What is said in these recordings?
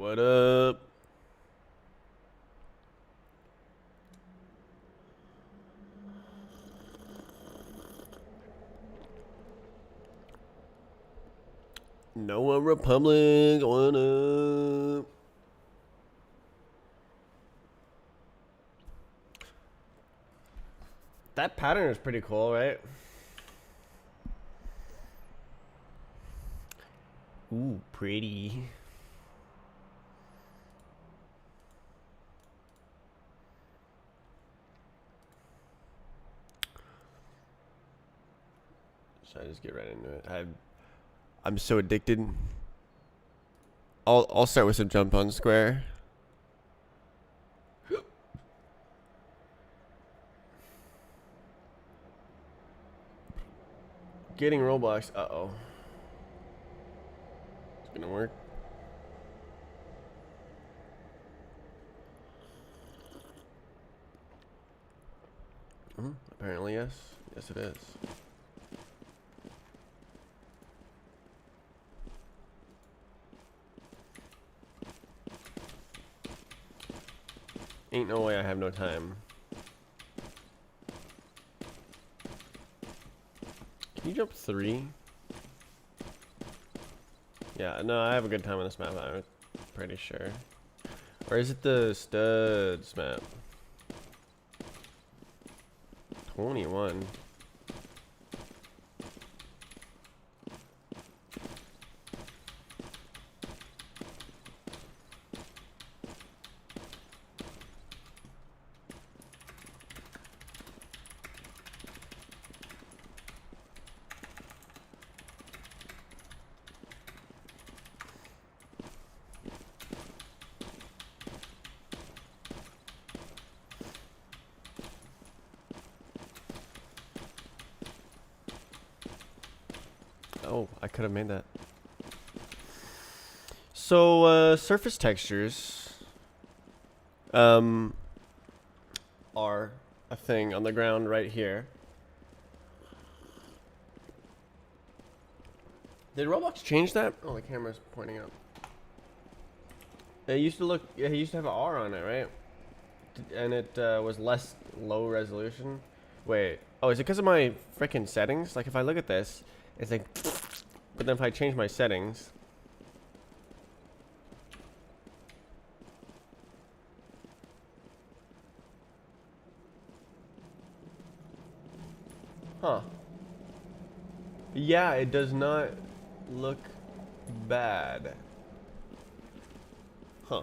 What up? Noah Republic, what up? That pattern is pretty cool, right? Ooh, pretty. Should I just get right into it? I'm so addicted. I'll start with some jump on square. Getting Roblox. Uh-oh. It's gonna work. Apparently, yes. Yes, it is. Ain't no way I have no time. Can you jump 3? Yeah, no, I have a good time on this map, I'm pretty sure. Or is it the studs map? 21. Oh, I could have made that. So, surface textures are a thing on the ground right here. Did Roblox change that? Oh, the camera's pointing up. It used to look, yeah, he used to have an R on it, right? And it was less low resolution. Wait, oh, is it because of my freaking settings? Like, if I look at this, it's like, but then if I change my settings, huh? Yeah, it does not look bad. Huh.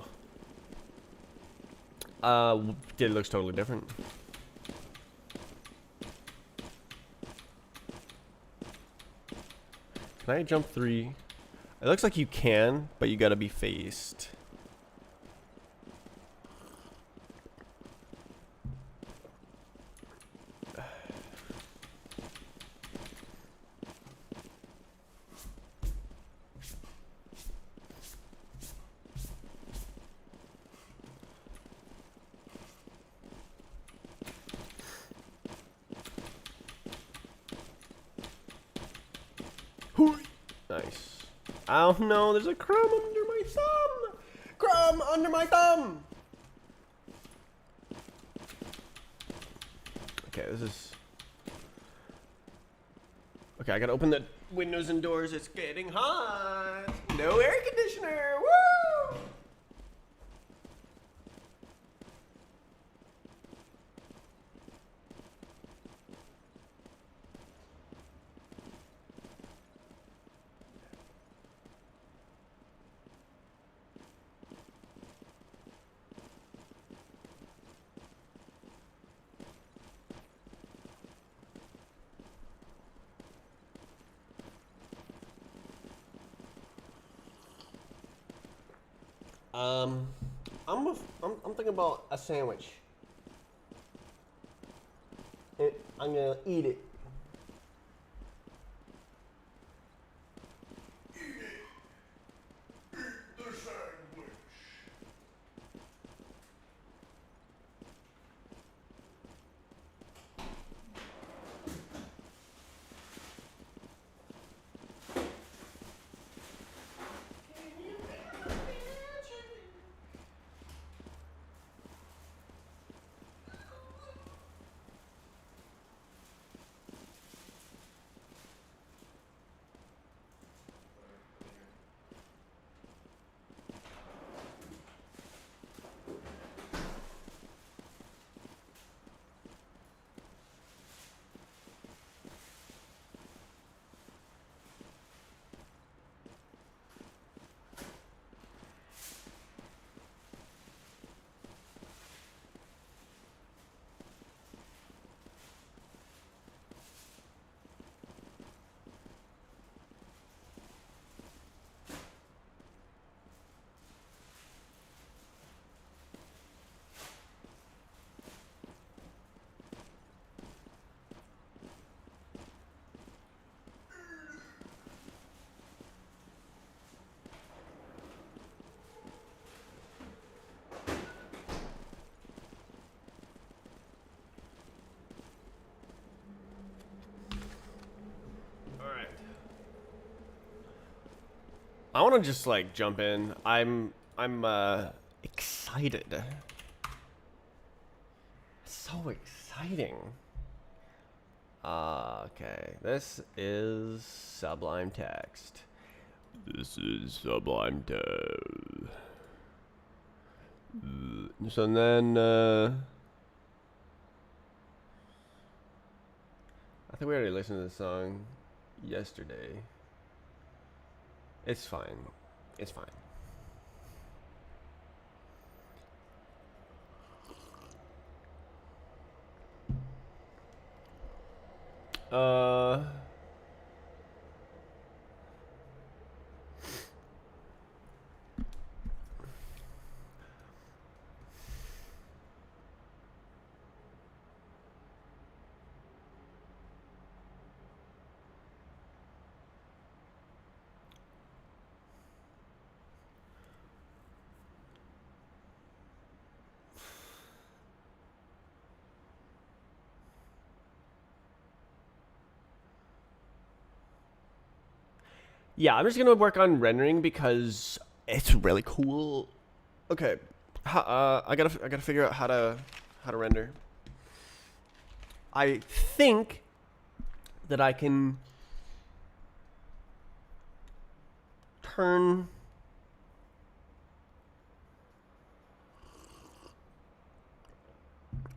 It looks totally different. Can I jump 3? It looks like you can, but you gotta be faced. Nice. Oh no, there's a crumb under my thumb! Crumb under my thumb! Okay, this is... Okay, I gotta open the windows and doors. It's getting hot! No air conditioner! Woo! I'm thinking about a sandwich. I'm gonna eat it. I want to just like jump in. I'm excited. So exciting. Okay, this is Sublime Text. This is Sublime Text. So then, I think we already listened to the song yesterday. It's fine. It's fine. Yeah, I'm just gonna work on rendering because it's really cool. Okay, I gotta figure out how to render. I think that I can turn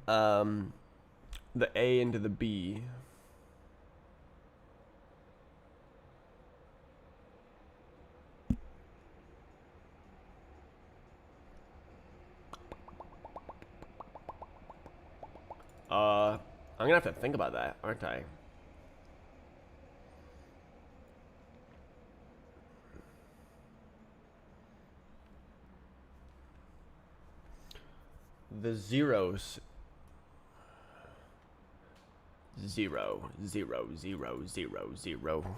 the A into the B. I'm gonna have to think about that, aren't I? The zeros. 0, 0, 0, 0, 0.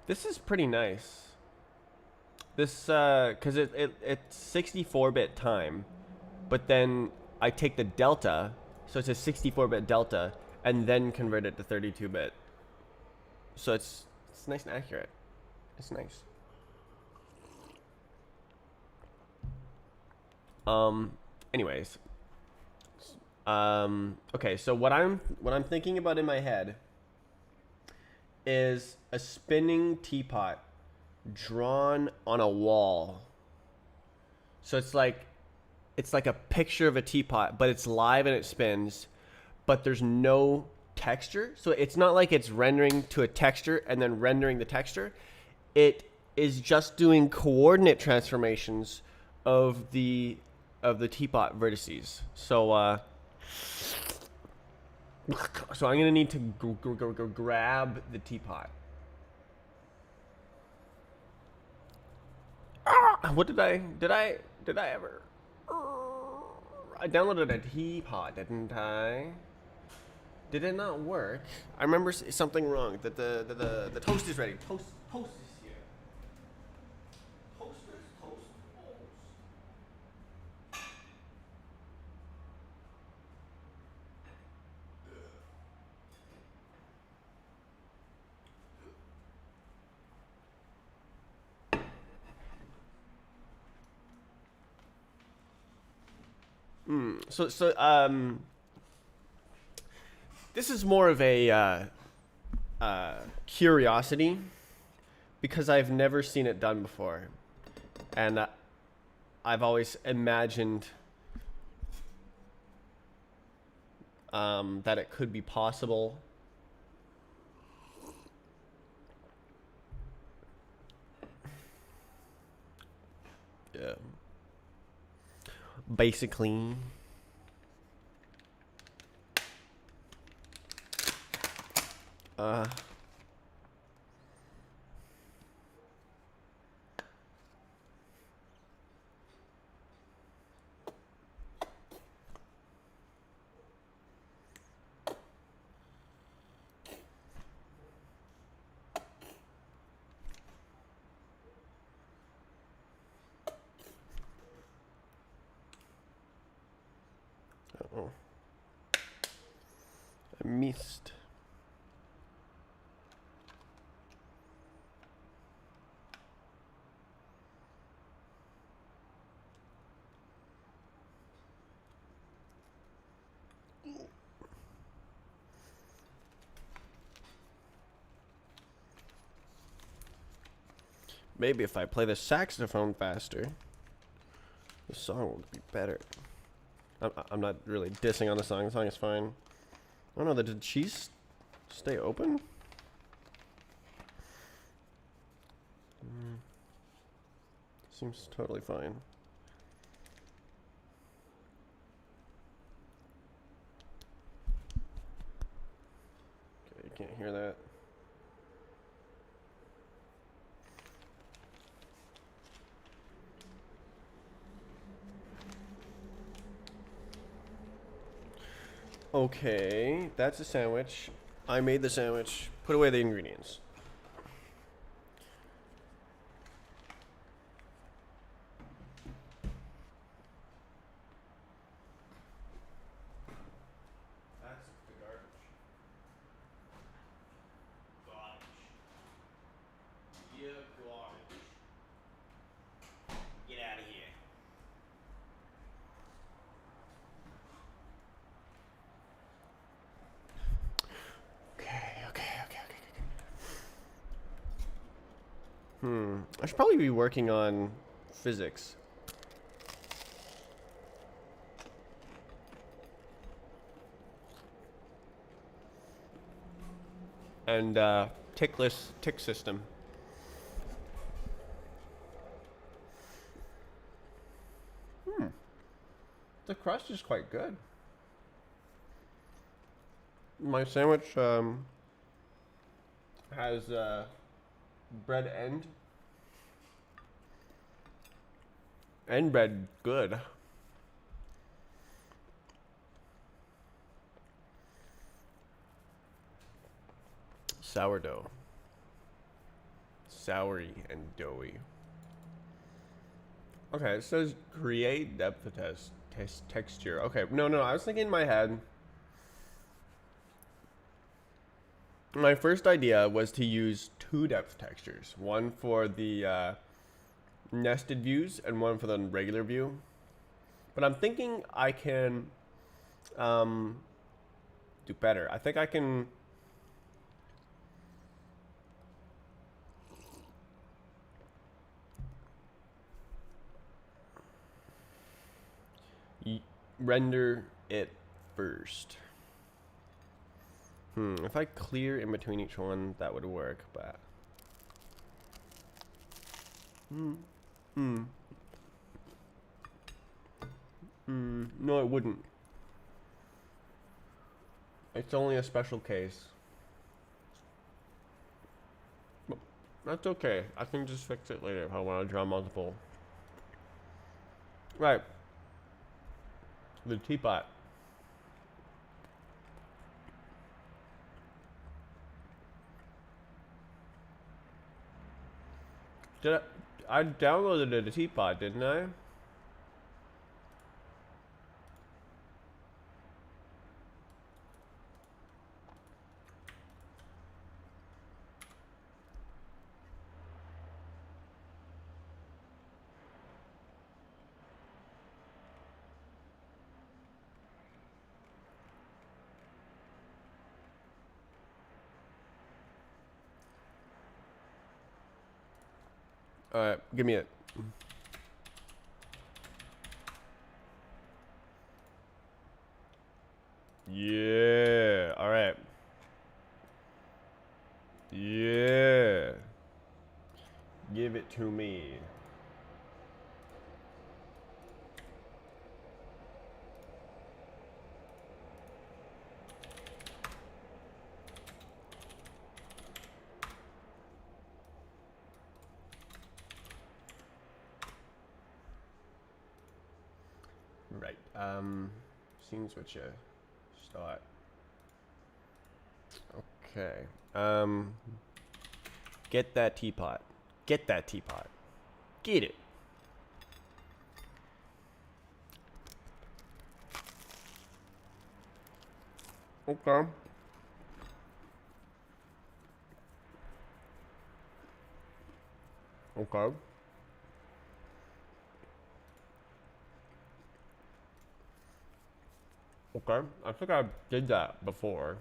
This is pretty nice. This, cause it's 64-bit time, but then I take the delta, so it's a 64-bit delta, and then convert it to 32-bit. So it's nice and accurate. It's nice. Anyways. Okay, so what I'm thinking about in my head is a spinning teapot drawn on a wall. So it's like a picture of a teapot, but it's live and it spins, but there's no texture. So it's not like it's rendering to a texture and then rendering the texture. It is just doing coordinate transformations of the teapot vertices. So so I'm gonna need to grab the teapot. What did I ever? I downloaded a teapot, didn't I? Did it not work? I remember something wrong. That the toast is ready. Toast is here. Toast. So this is more of a curiosity because I've never seen it done before, and I've always imagined that it could be possible. Yeah. Basically. Mist. Maybe if I play the saxophone faster, the song will be better. I'm not really dissing on the song. The song is fine. I don't know. Did cheese stay open? Seems totally fine. Okay, you can't hear that. Okay, that's a sandwich. I made the sandwich. Put away the ingredients. That's the garbage. Garbage. Yeah, garbage. Get out of here. I should probably be working on physics. And tick system. The crust is quite good. My sandwich has bread and bread good. Sourdough. Soury and doughy. Okay, it says create depth of test texture. Okay, no, I was thinking in my head. My first idea was to use two depth textures. One for the nested views and one for the regular view. But I'm thinking I can do better. I think I can render it first. If I clear in between each one, that would work, but no, it wouldn't. It's only a special case. But that's okay. I can just fix it later if I want to draw multiple. Right. The teapot. I downloaded a teapot, didn't I? Alright, give me it. Yeah, alright. Yeah. Give it to me. Right. Seems what you start. Okay. Get that teapot. Get that teapot. Get it. Okay. Okay. Okay. I think I did that before.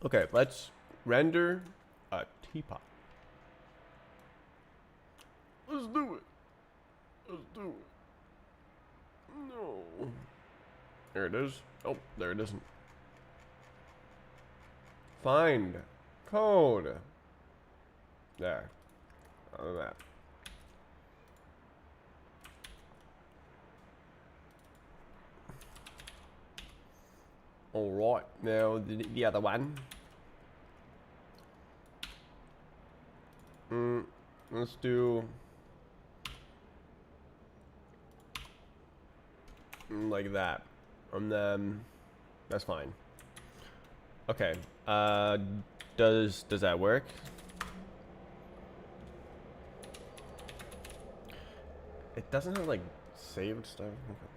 Okay, let's render a teapot. Let's do it. Let's do it. No. There it is. Oh, there it isn't. Find code. There. On that. All right. Now the other one. Let's do like that, and then that's fine. Okay. Does that work? It doesn't have like saved stuff. Okay.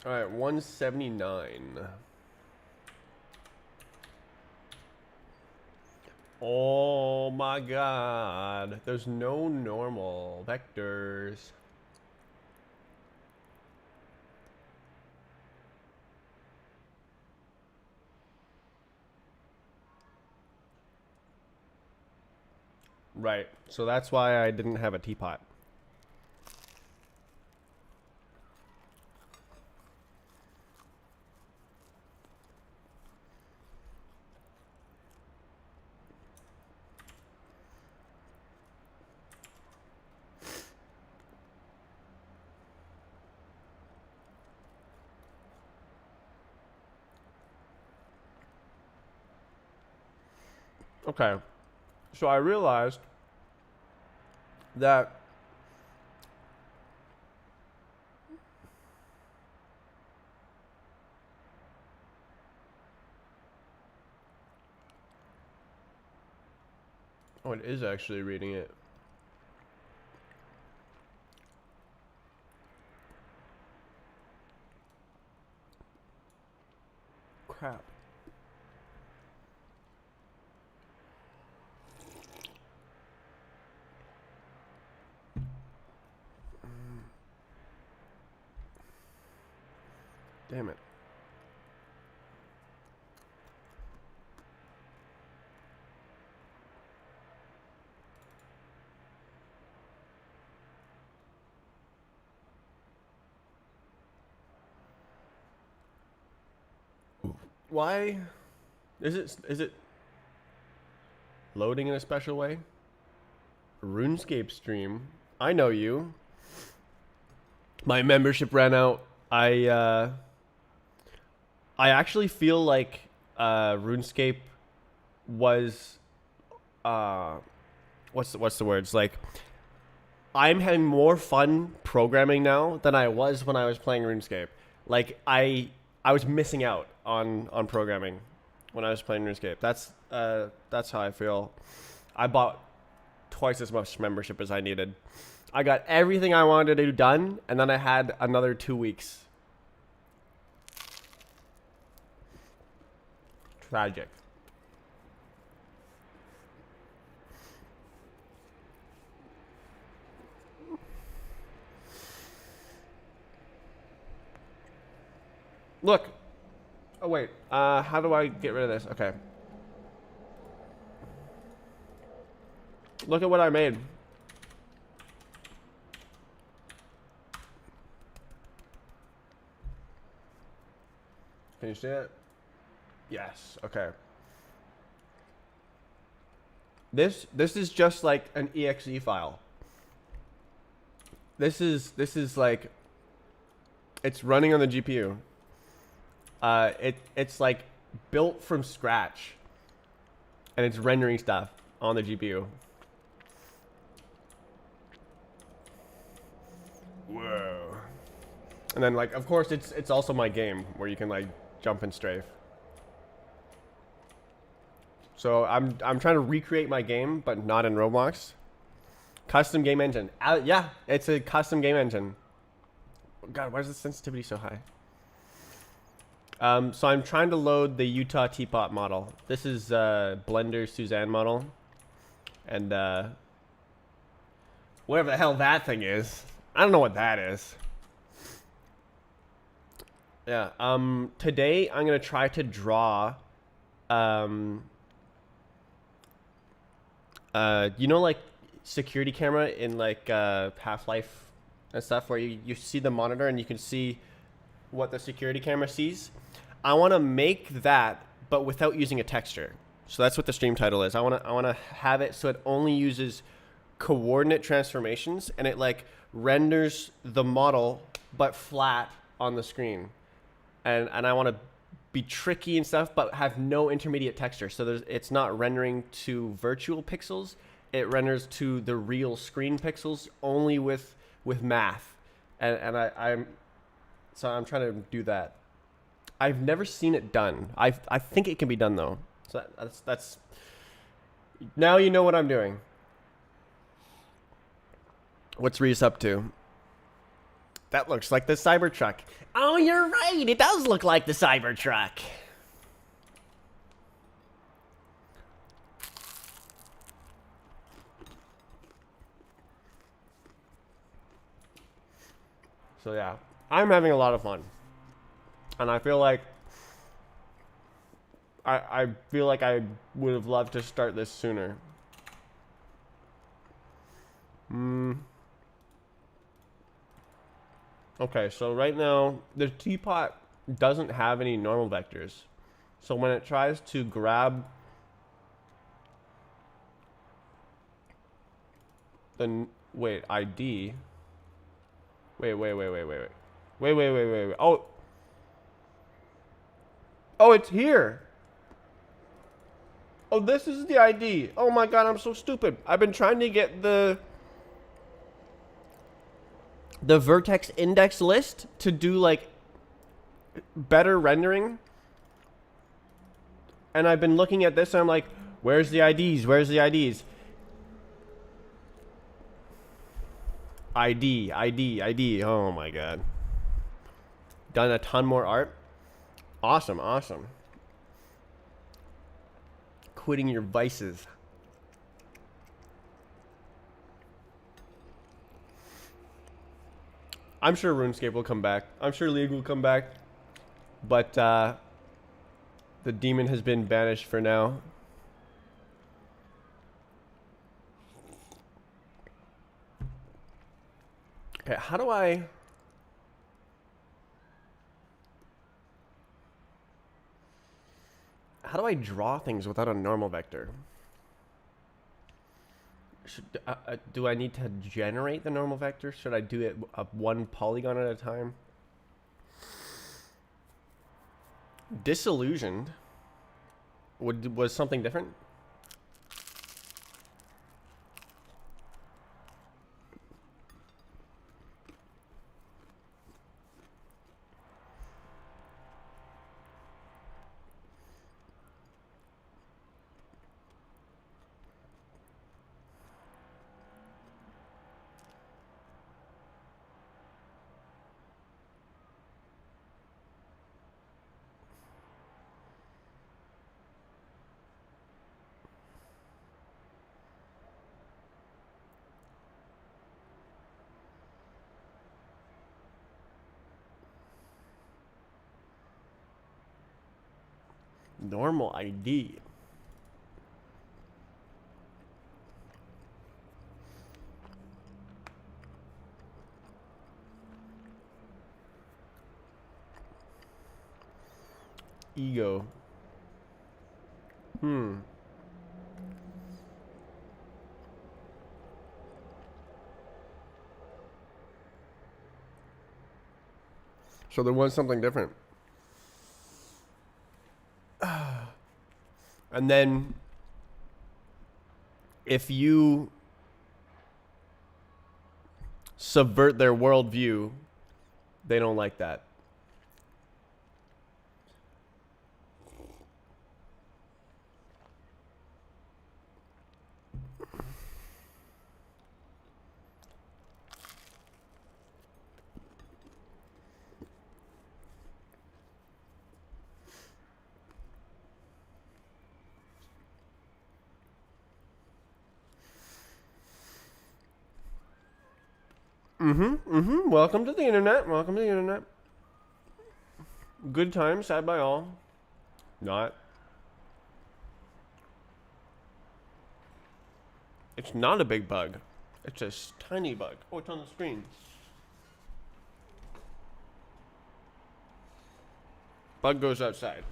All right, 179. Oh my god. There's no normal vectors. Right. So that's why I didn't have a teapot. Okay. So I realized that oh, it is actually reading it. Crap. Damn it. Why is it loading in a special way? RuneScape stream. I know you. My membership ran out. I actually feel like RuneScape was what's the words, like I'm having more fun programming now than I was when I was playing RuneScape. Like I was missing out on programming when I was playing RuneScape. That's how I feel. I bought twice as much membership as I needed. I got everything I wanted to do done, and then I had another 2 weeks. Tragic. Look. Oh, wait. How do I get rid of this? Okay. Look at what I made. Can you see it? Yes. Okay. This is just like an exe file. This is like it's running on the GPU. It's like built from scratch, and it's rendering stuff on the GPU. Whoa. And then like of course it's also my game where you can like jump and strafe. So I'm trying to recreate my game, but not in Roblox. Custom game engine. Yeah, it's a custom game engine. God, why is the sensitivity so high? So I'm trying to load the Utah Teapot model. This is Blender Suzanne model, and whatever the hell that thing is, I don't know what that is. Yeah. Today I'm gonna try to draw. You know, like security camera in like Half-Life and stuff, where you see the monitor and you can see what the security camera sees. I want to make that, but without using a texture. So that's what the stream title is. I want to have it so it only uses coordinate transformations, and it like renders the model but flat on the screen. And I want to be tricky and stuff, but have no intermediate texture. So it's not rendering to virtual pixels. It renders to the real screen pixels only with math. And I'm trying to do that. I've never seen it done. I think it can be done though. So that's now you know what I'm doing. What's Reese up to? That looks like the Cybertruck. Oh, you're right. It does look like the Cybertruck. So yeah, I'm having a lot of fun. And I feel like I feel like I would have loved to start this sooner. Okay, so right now the teapot doesn't have any normal vectors. So when it tries to grab the ID. Wait. Oh, it's here. Oh, this is the ID. Oh my god, I'm so stupid. I've been trying to get the vertex index list to do like better rendering. And I've been looking at this and I'm like, where's the IDs? Where's the IDs? ID. Oh my god. Done a ton more art. Awesome. Quitting your vices. I'm sure RuneScape will come back. I'm sure League will come back. But the demon has been banished for now. Okay, how do I draw things without a normal vector? Do I need to generate the normal vector? Should I do it one polygon at a time? Disillusioned was something different? Normal ID. Ego. So there was something different. And then if you subvert their worldview, they don't like that. Welcome to the internet. Welcome to the internet. Good times had by all. Not. It's not a big bug. It's a tiny bug. Oh, it's on the screen. Bug goes outside.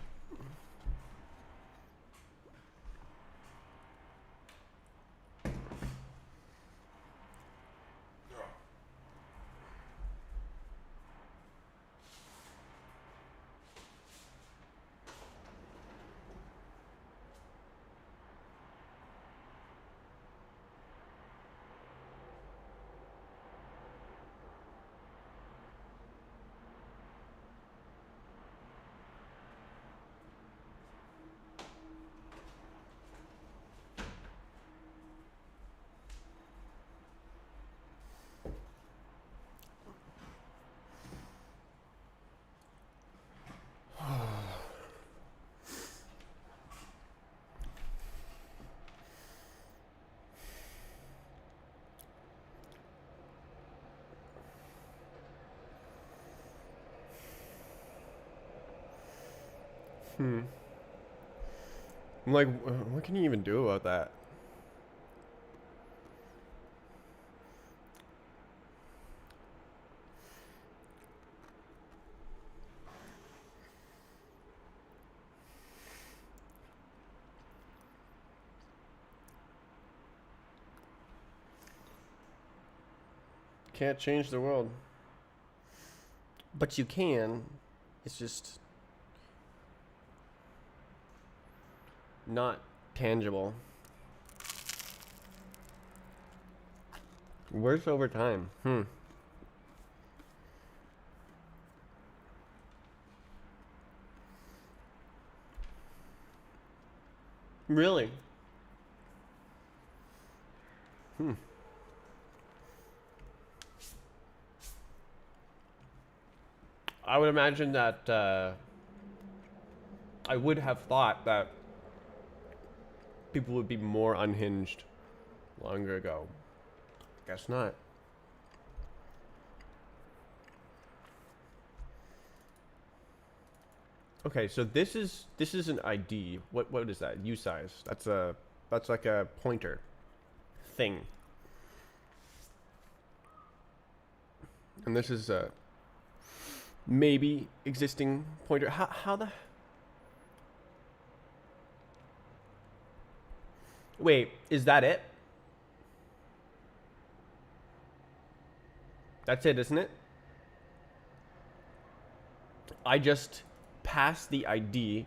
I'm like, what can you even do about that? Can't change the world. But you can. It's just not tangible. Where's over time? Really? I would imagine that I would have thought that people would be more unhinged longer ago. Guess not. Okay, so this is an ID. What is that? U size. That's like a pointer thing. And this is a maybe existing pointer. How the Wait, is that it? That's it, isn't it? I just pass the ID,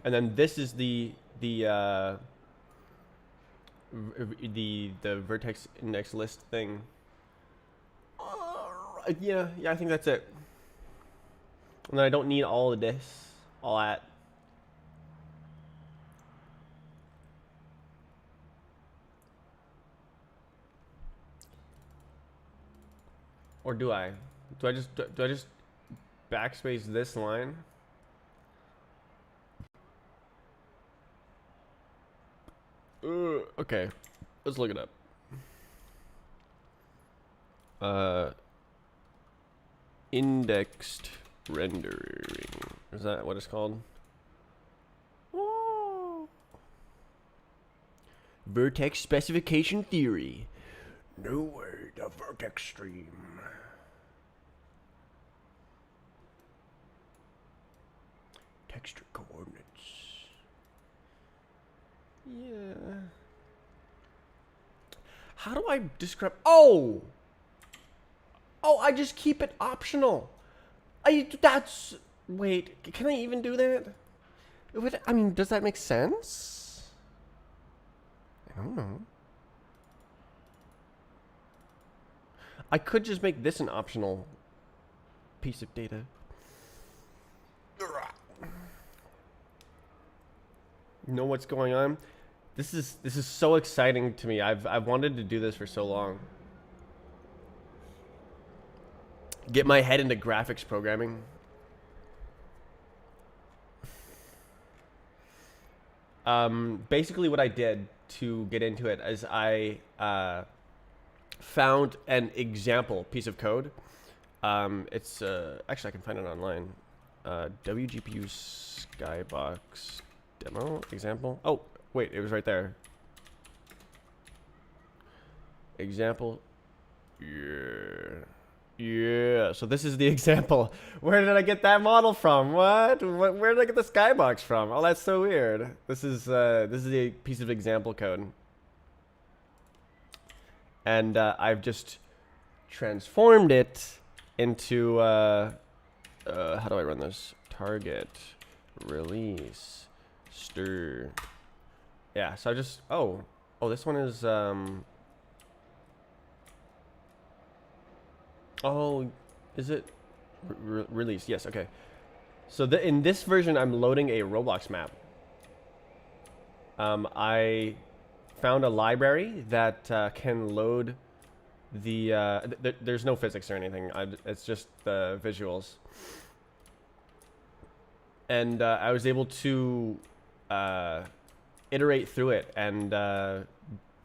and then this is the vertex index list thing. Yeah, I think that's it. And then I don't need all of this, all that. Or do I? Do I just backspace this line? Okay, let's look it up. Indexed rendering. Is that what it's called? Vertex specification theory. No way, the vertex stream. Texture coordinates. Yeah. How do I describe? Oh, I just keep it optional. That's. Wait, can I even do that? I mean, does that make sense? I don't know. I could just make this an optional piece of data. Know what's going on? This is so exciting to me. I've wanted to do this for so long. Get my head into graphics programming. Basically what I did to get into it is I found an example piece of code. It's actually I can find it online. WGPU Skybox demo example. Oh wait, it was right there. Example. Yeah. So this is the example. Where did I get that model from? What? Where did I get the skybox from? Oh, that's so weird. This is a piece of example code, and I've just transformed it into how do I run this? Target, release, stir. Yeah. So I just this one is oh, is it release? Yes, okay. So in this version, I'm loading a Roblox map. I found a library that can load the... there's no physics or anything. It's just the visuals. And I was able to iterate through it and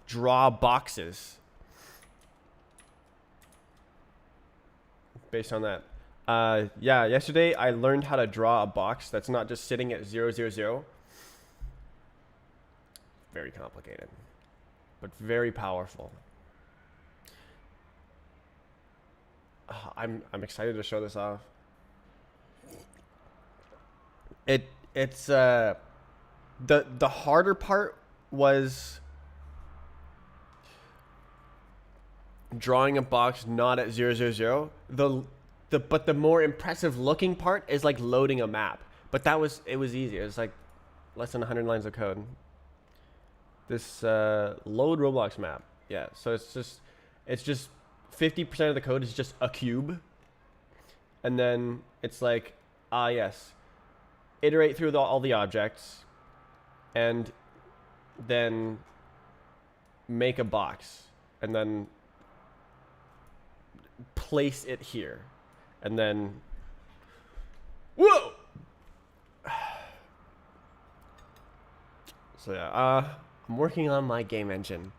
draw boxes based on that. Yeah, yesterday I learned how to draw a box that's not just sitting at 0, 0, 0. Very complicated, but very powerful. I'm excited to show this off. It's the harder part was drawing a box not at 0, 0, 0. But the more impressive looking part is like loading a map. But it was easy. It was like less than 100 lines of code. This load Roblox map. Yeah, so it's just 50% of the code is just a cube. And then it's like, yes, iterate through all the objects and then make a box and then place it here, and then whoa. So yeah, I'm working on my game engine.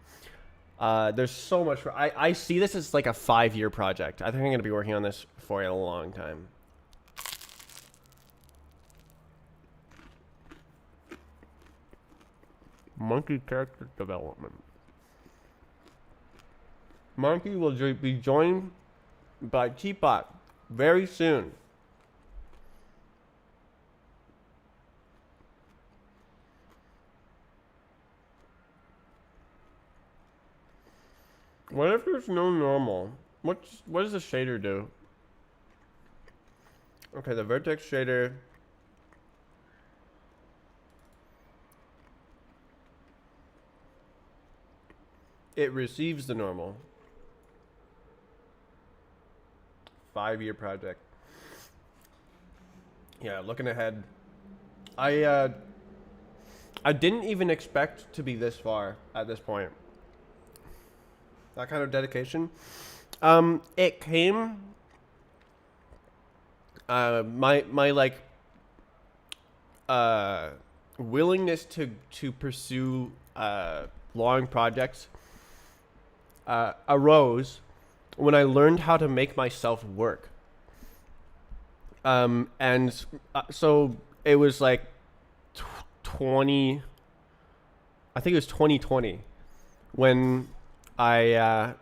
There's so much. I see this as like a 5-year project. I think I'm gonna be working on this for a long time. Monkey character development. Monkey will be joined by Teapot very soon. What if there's no normal? What does the shader do? Okay, the vertex shader. It receives the normal. 5-year project. Yeah, looking ahead. I didn't even expect to be this far at this point. That kind of dedication. It came. My like willingness to pursue long projects arose when I learned how to make myself work. So it was like I think it was 2020 when I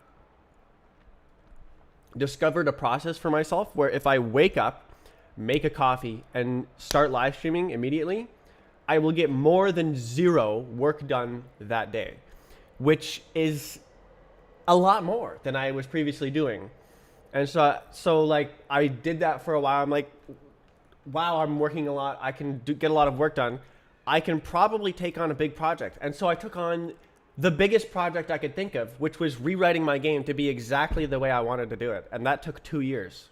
discovered a process for myself where if I wake up, make a coffee, and start live streaming immediately, I will get more than 0 work done that day, which is a lot more than I was previously doing. And so like I did that for a while. I'm like, wow, I'm working a lot. I can get a lot of work done. I can probably take on a big project. And so I took on the biggest project I could think of, which was rewriting my game to be exactly the way I wanted to do it. And that took 2 years.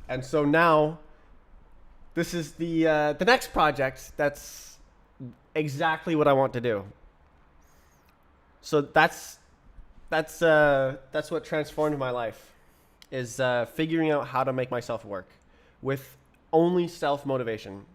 And so now this is the next project that's exactly what I want to do. So that's what transformed my life, is figuring out how to make myself work with only self-motivation.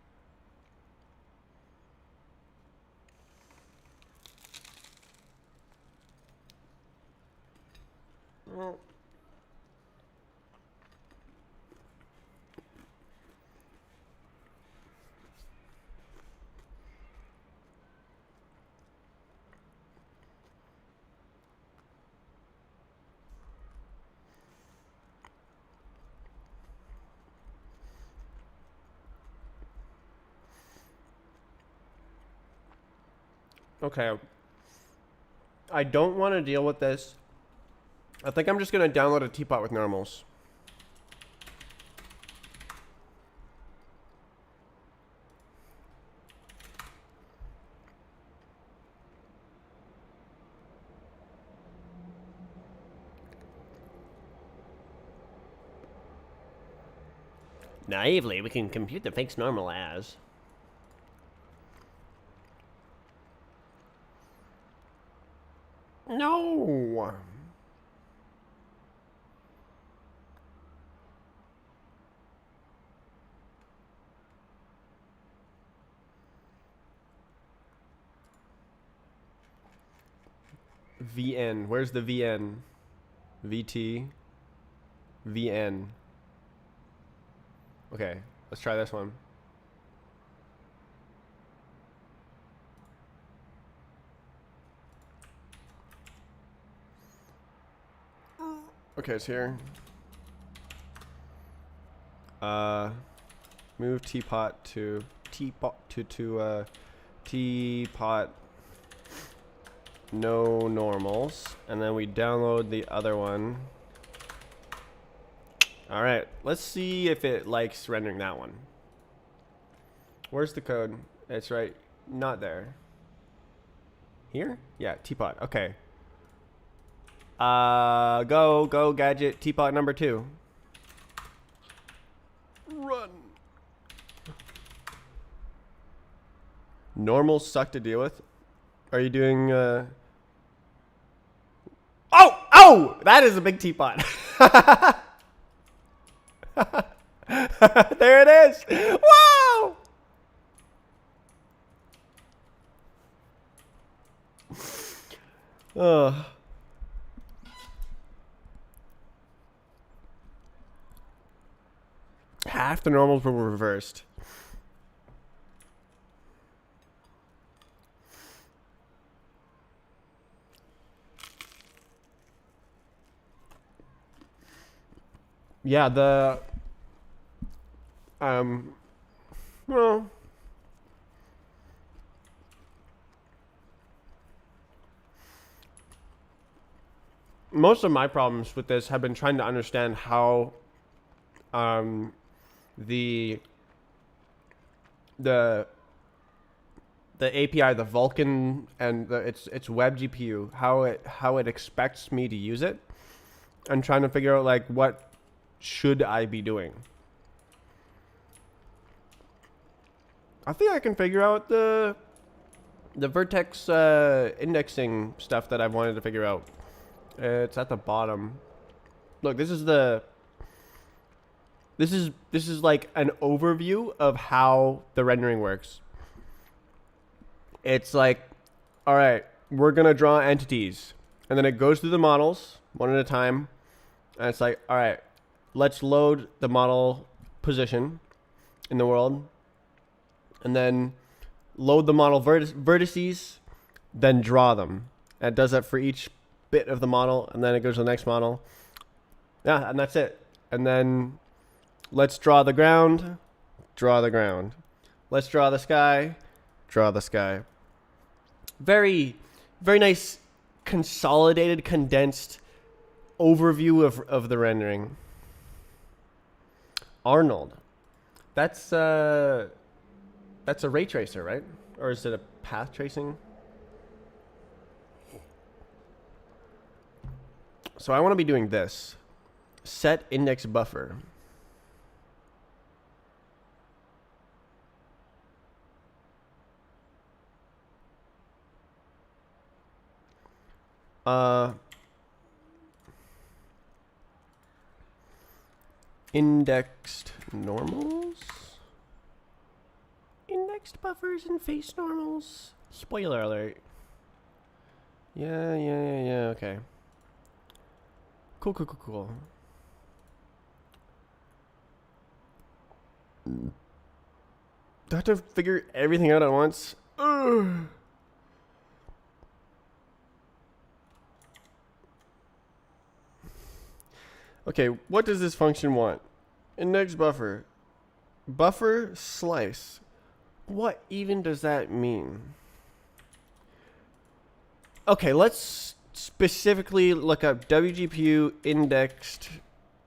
Okay. I don't want to deal with this. I think I'm just going to download a teapot with normals. Naively, we can compute the fake's normal as. No. VN. Where's the VN? VT. VN. Okay, let's try this one. Okay, it's here. Move teapot to teapot. No normals, and then we download the other one. All right, let's see if it likes rendering that one. Where's the code? It's right, not there. Here? Yeah, teapot. Okay. Go gadget teapot number 2. Run. Normals suck to deal with. Are you doing Oh, that is a big teapot. There it is. Wow. Ugh. Half the normals were reversed. Yeah, well, most of my problems with this have been trying to understand how the API, the Vulkan, and its web GPU, how it expects me to use it, and trying to figure out like what should I be doing. I think I can figure out the vertex indexing stuff that I've wanted to figure out. It's at the bottom. Look, this is like an overview of how the rendering works. It's like, all right, we're gonna draw entities, and then it goes through the models one at a time, and it's like, all right, let's load the model position in the world, and then load the model vertices, then draw them. And it does that for each bit of the model, and then it goes to the next model. Yeah, and that's it. And then let's draw the ground, draw the ground. Let's draw the sky, draw the sky. Very, very nice, consolidated, condensed overview of the rendering. Arnold. That's a ray tracer, right? Or is it a path tracing? So I want to be doing this. Set index buffer. Indexed normals. Indexed buffers and face normals. Spoiler alert. Yeah, okay. Cool. Do I have to figure everything out at once? Ugh. Okay, what does this function want? Index buffer. Buffer slice. What even does that mean? Okay, let's specifically look up WGPU indexed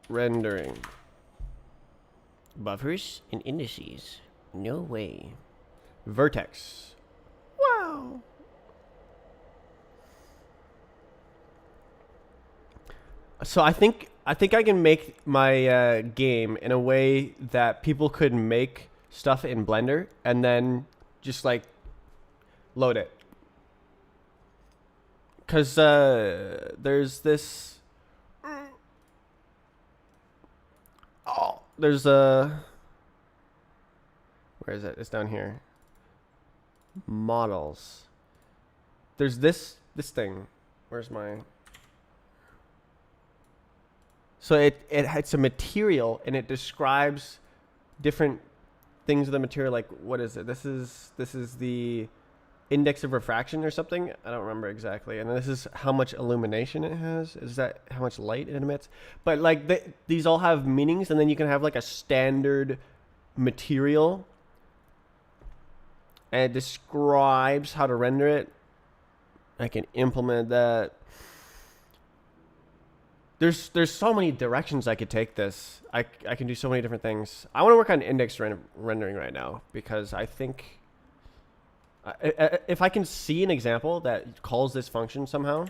rendering. Buffers and indices. No way. Vertex. Wow. So I think I can make my game in a way that people could make stuff in Blender and then just like load it. Cause there's this. Oh, there's a. Where is it? It's down here. Models. There's this thing. Where's my? So it's a material and it describes different things of the material. Like what is it? This is the index of refraction or something. I don't remember exactly. And this is how much illumination it has. Is that how much light it emits? But like these all have meanings, and then you can have like a standard material, and it describes how to render it. I can implement that. There's so many directions I could take this. I can do so many different things. I want to work on index rendering right now because I think if I can see an example that calls this function somehow,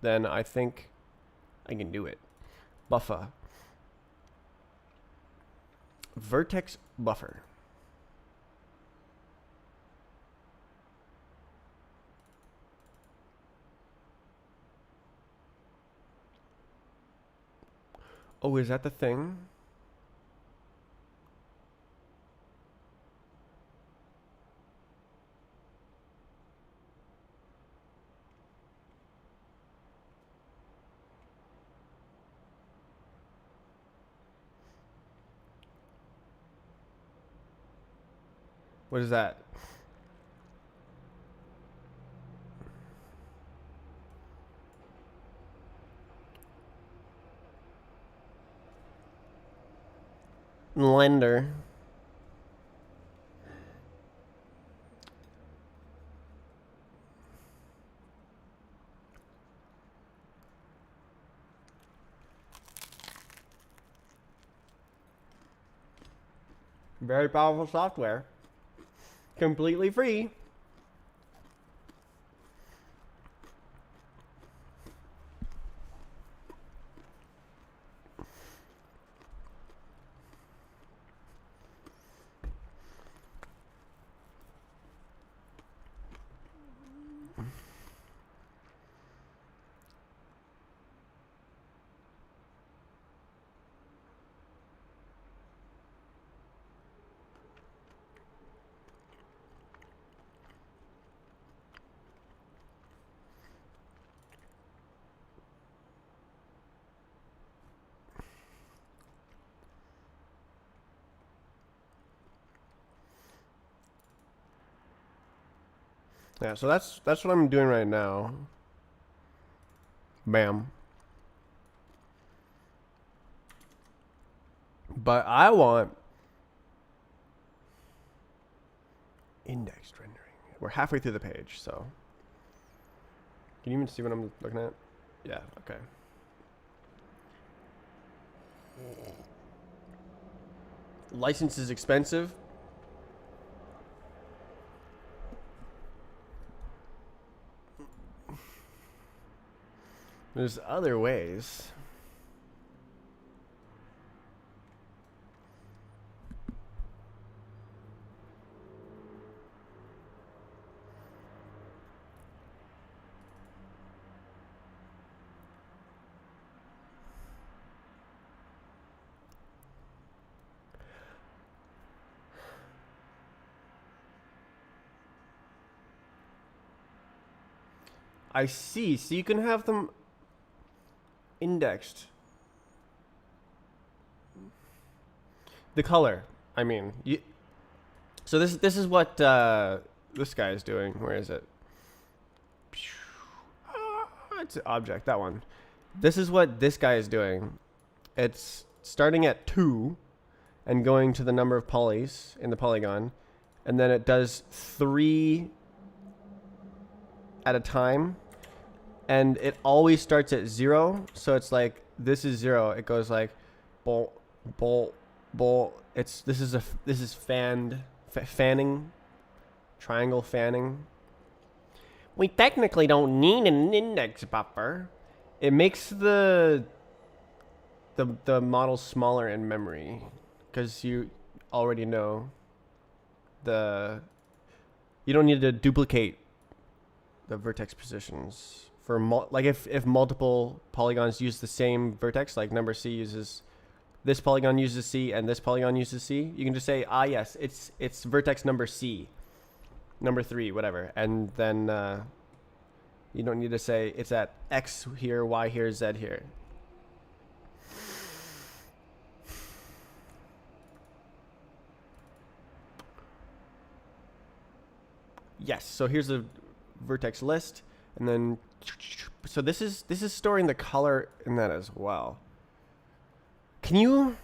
then I think I can do it. Buffer. Vertex buffer. Oh, is that the thing? What is that? Lender. Very powerful software. Completely free. Yeah, so that's what I'm doing right now. Bam. But I want indexed rendering. We're halfway through the page, so can you even see what I'm looking at? Yeah, okay. License is expensive. There's other ways. I see. So you can have them indexed. The color. I mean, so this is what this guy is doing. Where is it? It's an object. That one. This is what this guy is doing. It's starting at 2 and going to the number of polys in the polygon, and then it does 3 at a time, and it always starts at 0. So it's like this is 0. It goes like bolt, bolt, bolt. This is fanning, triangle fanning. We technically don't need an index buffer. It makes the model smaller in memory because you already know you don't need to duplicate the vertex positions for like if multiple polygons use the same vertex, like number C uses this polygon uses C and this polygon uses C, you can just say yes, it's vertex number C, number 3, whatever, and then you don't need to say it's at X here, Y here, Z here. Yes, so here's the vertex list, and then so this is storing the color in that as well. Can you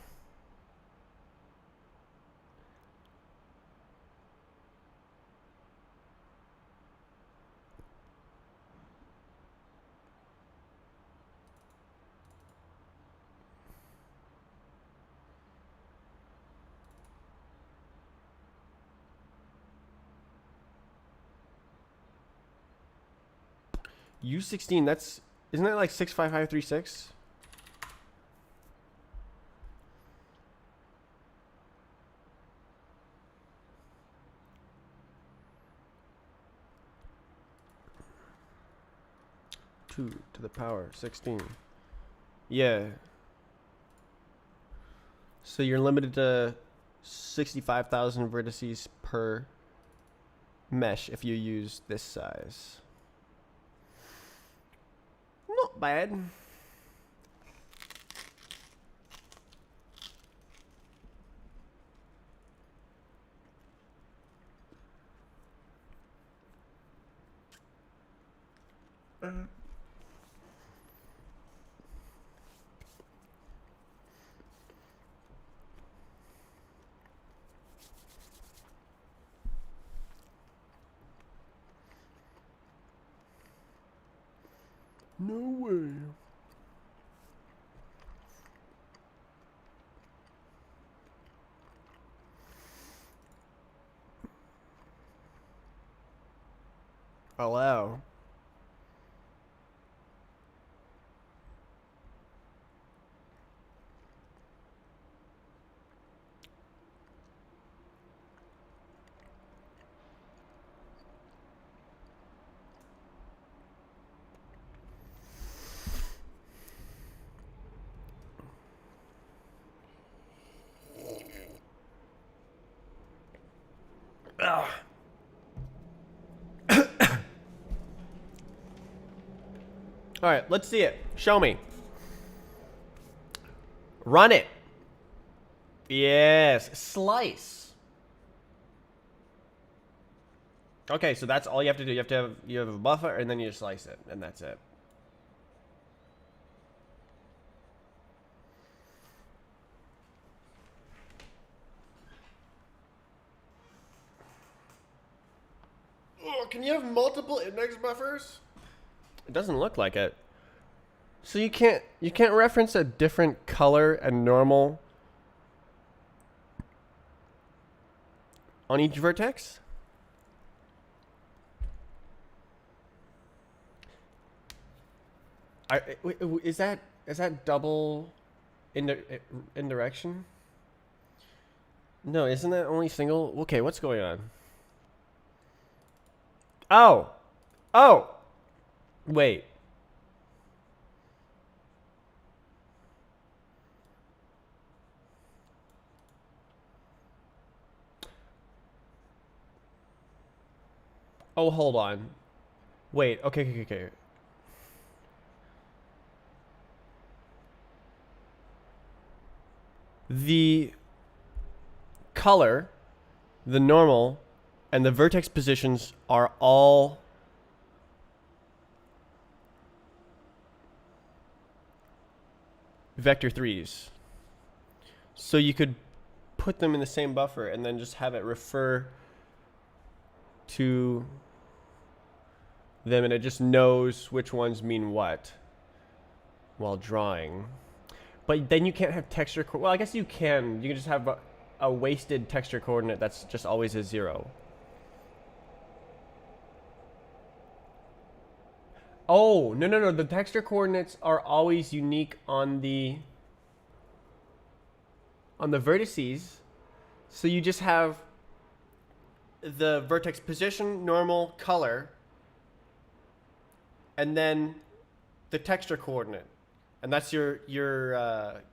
U16, isn't that like 65536? Two to the power 16. Yeah. So you're limited to 65,000 vertices per mesh if you use this size. Not bad. No way. Allow. Ugh. All right, let's see it. Show me. Run it. Yes. Slice. Okay, so that's all you have to do. You have a buffer, and then you just slice it, and that's it. Oh, can you have multiple index buffers? It doesn't look like it. So you can't reference a different color and normal on each vertex? Is that double indirection? No, isn't that only single? Okay, what's going on? Oh, oh, wait. Oh, hold on. Wait. Okay. The color, the normal, and the vertex positions are all vector 3s. So you could put them in the same buffer and then just have it refer to them, and it just knows which ones mean what while drawing. But then you can't have texture. Well, I guess you can. You can just have a wasted texture coordinate that's just always a 0. Oh, no. The texture coordinates are always unique on the vertices. So you just have the vertex position, normal, color, and then the texture coordinate. And that's your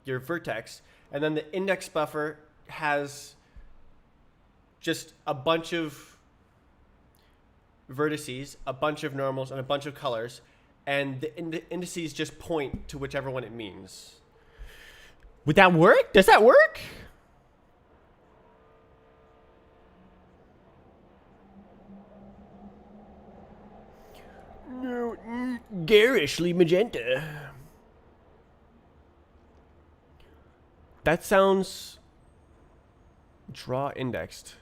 vertex. And then the index buffer has just a bunch of vertices, a bunch of normals, and a bunch of colors, and the indices just point to whichever one it means. Would that work? Does that work? No, garishly magenta. That sounds draw indexed.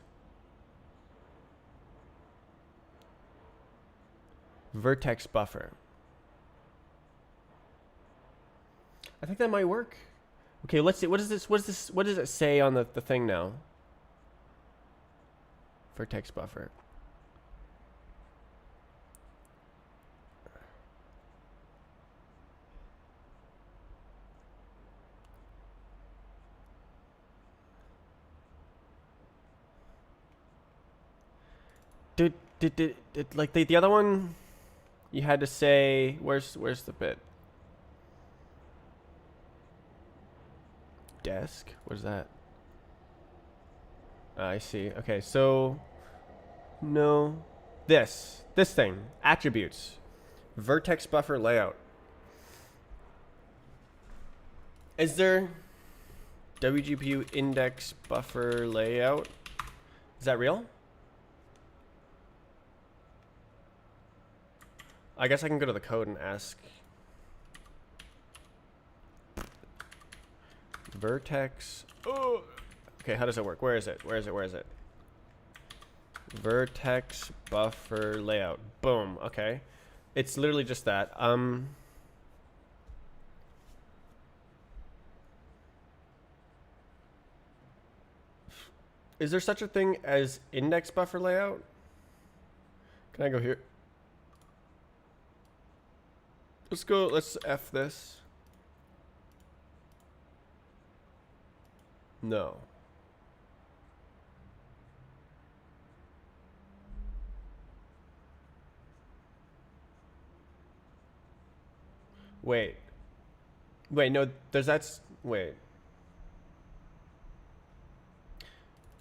Vertex buffer. I think that might work. Okay, let's see. What is this? What does it say on the thing now? Vertex buffer. Did like the other one? You had to say where's the bit? Desk? What is that? I see. Okay, so no, this thing, attributes, vertex buffer layout. Is there WGPU index buffer layout? Is that real? I guess I can go to the code and ask. Vertex. Oh. Okay, how does it work? Where is it? Vertex buffer layout. Boom. Okay. It's literally just that. Is there such a thing as index buffer layout? Can I go here? Let's F this. No. Wait, no, wait.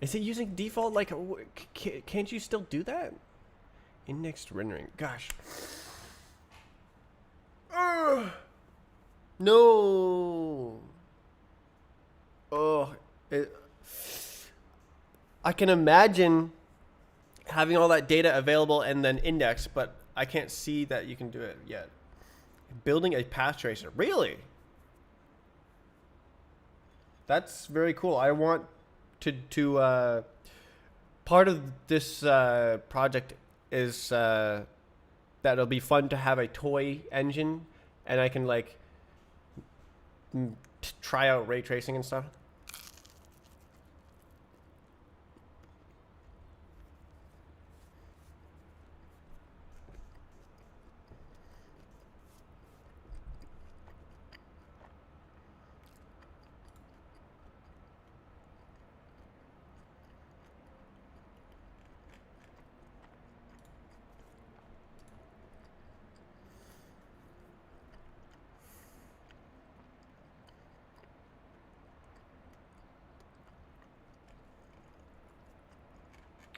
Is it using default? Like, can't you still do that? Indexed rendering. Gosh. No. Oh, I can imagine having all that data available and then indexed, but I can't see that you can do it yet. Building a path tracer. Really? That's very cool. I want to part of this project is that it'll be fun to have a toy engine, and I can like try out ray tracing and stuff.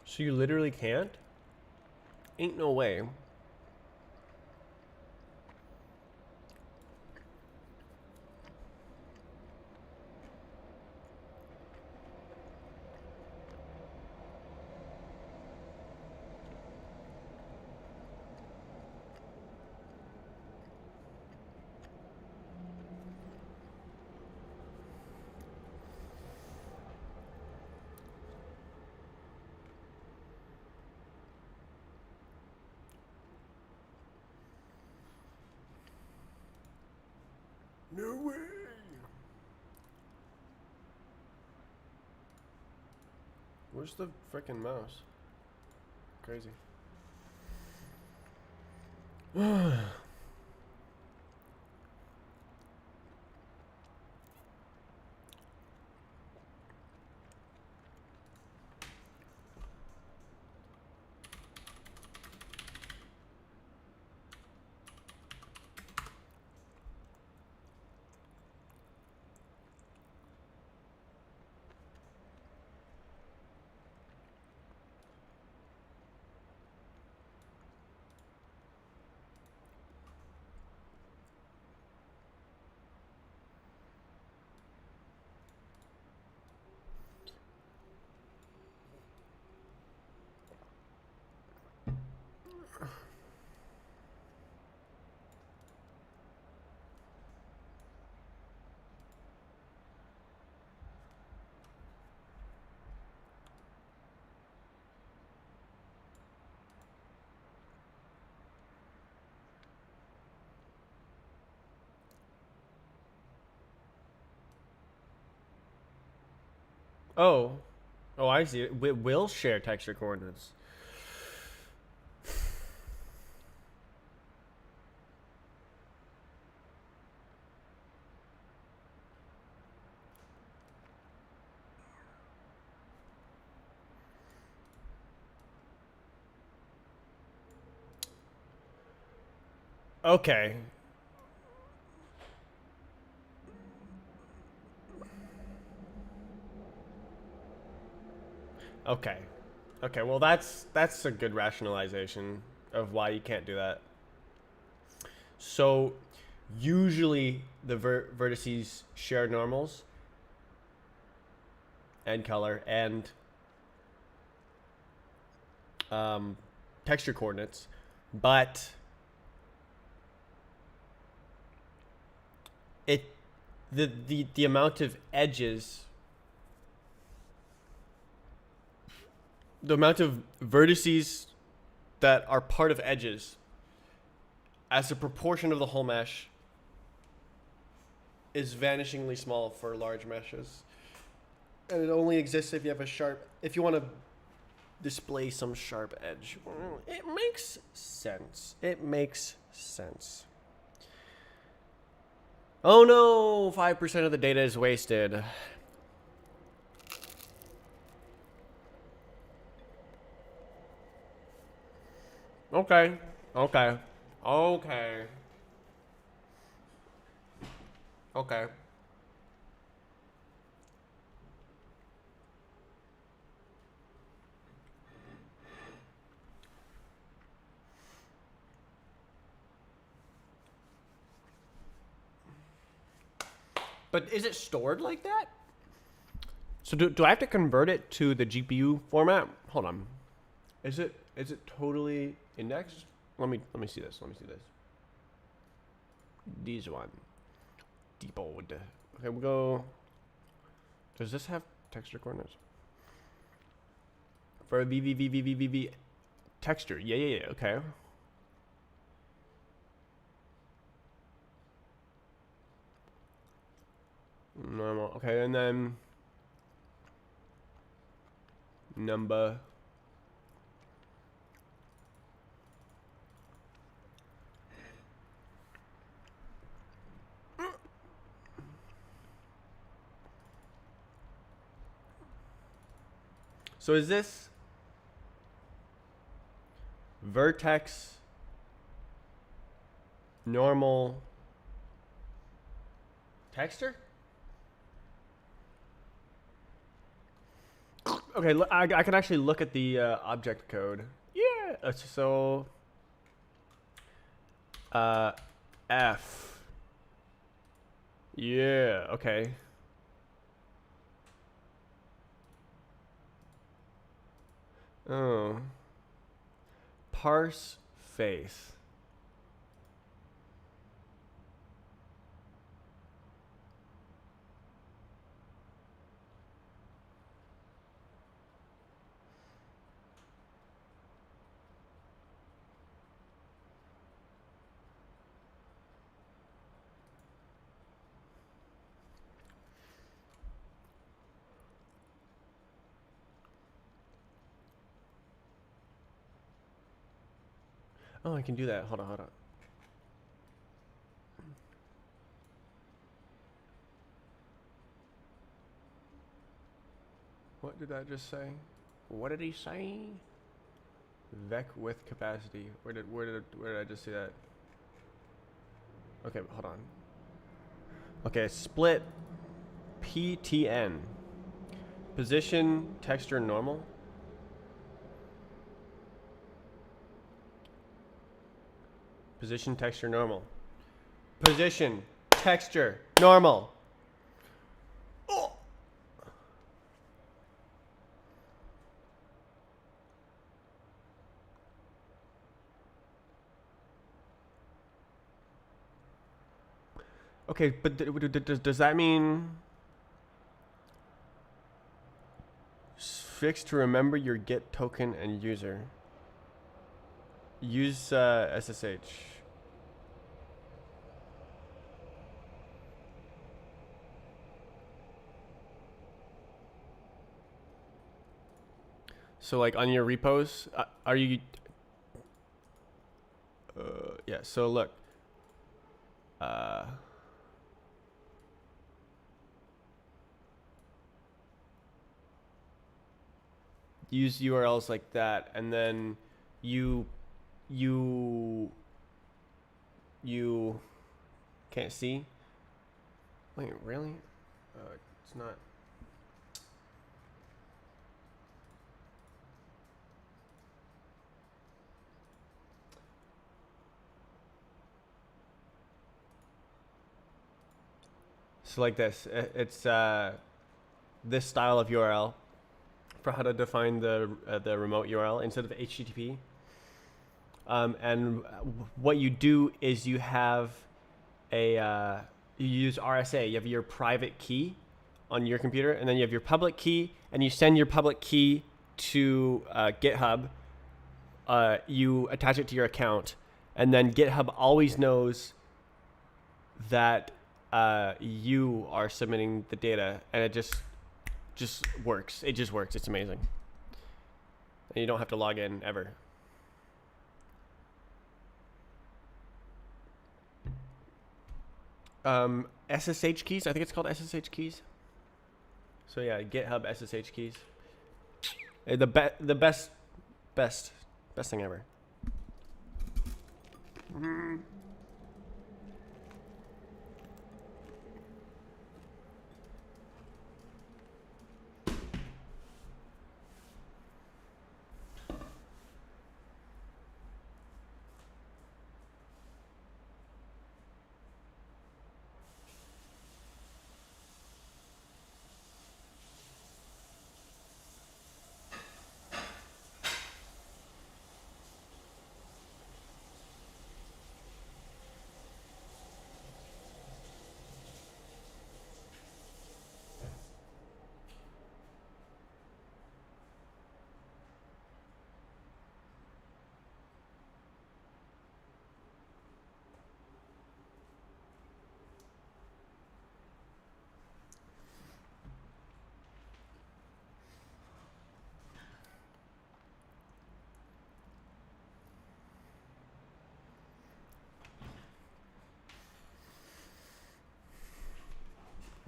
So you literally can't? Ain't no way. No way. Where's the frickin' mouse? Crazy. Oh. Oh, I see. It will share texture coordinates. Okay. Okay. Okay, well that's a good rationalization of why you can't do that. So usually the vertices share normals and color and texture coordinates, but it the amount of edges, the amount of vertices that are part of edges as a proportion of the whole mesh is vanishingly small for large meshes. And it only exists if you have a sharp, if you want to display some sharp edge. It makes sense. It makes sense. Oh no, 5% of the data is wasted. Okay. Okay. Okay. Okay. But is it stored like that? So do I have to convert it to the GPU format? Hold on. Is it totally indexed? Let me see this. Let me see this. This one. Debold. Okay, we'll go. Does this have texture coordinates? For VVVVVVV texture. Yeah. Okay. Normal. Okay, and then number. So is this vertex normal texture? Okay, I can actually look at the object code. Yeah, so F. Yeah, okay. Oh. Parse face. Oh, I can do that. Hold on. What did I just say? What did he say? Vec with capacity. Where did I just see that? Okay, hold on. Okay, split PTN. Position texture normal. Position texture normal. Position texture normal. Oh. Okay, but does that mean fix to remember your get token and user? Use SSH. So like on your repos, are you? Yeah. So look. Use URLs like that, and then you can't see. Wait, really? It's not. So like this, it's this style of URL for how to define the remote URL instead of HTTP. And what you do is you have you use RSA. You have your private key on your computer, and then you have your public key, and you send your public key to GitHub. You attach it to your account, and then GitHub always knows that you are submitting the data, and it just works. It just works. It's amazing. And you don't have to log in ever. SSH keys. I think it's called SSH keys. So yeah, GitHub SSH keys. The best thing ever.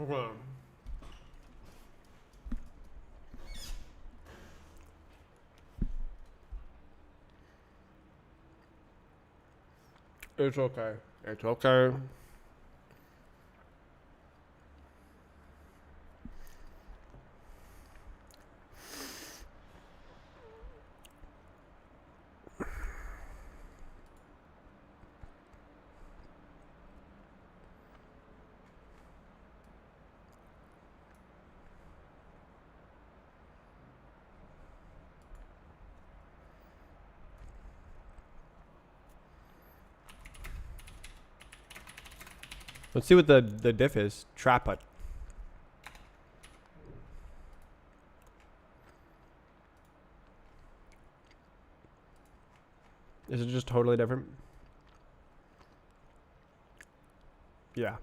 Okay. It's okay. It's okay. Let's see what the diff is. Trap it. Is it just totally different? Yeah.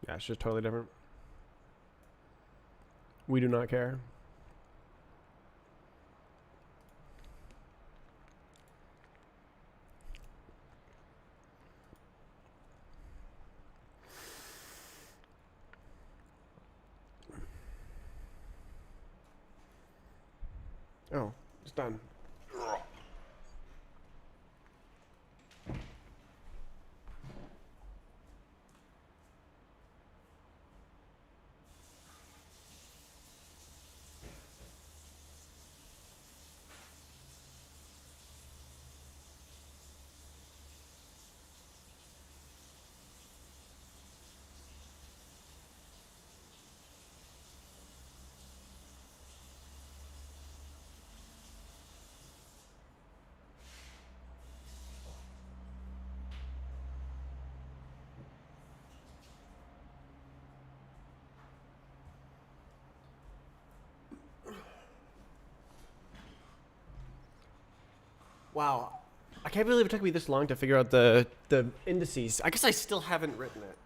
Yeah, it's just totally different. We do not care. Oh, it's done. Wow. I can't believe it took me this long to figure out the indices. I guess I still haven't written it.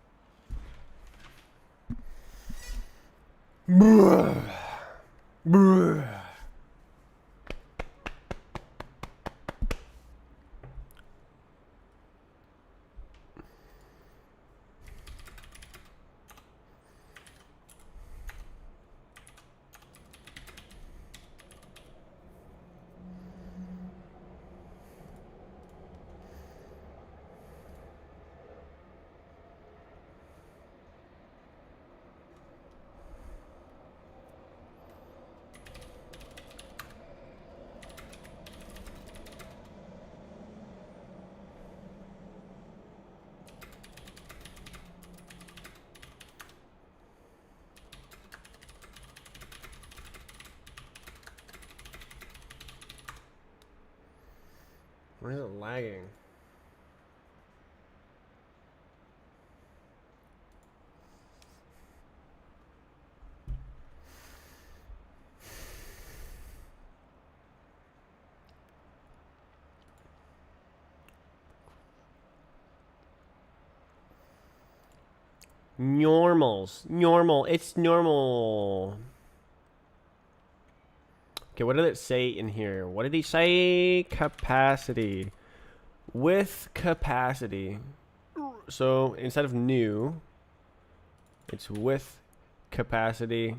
Why is it lagging? Normal. It's normal. Okay, what did it say in here? What did he say? Capacity. With capacity. So instead of new, it's with capacity.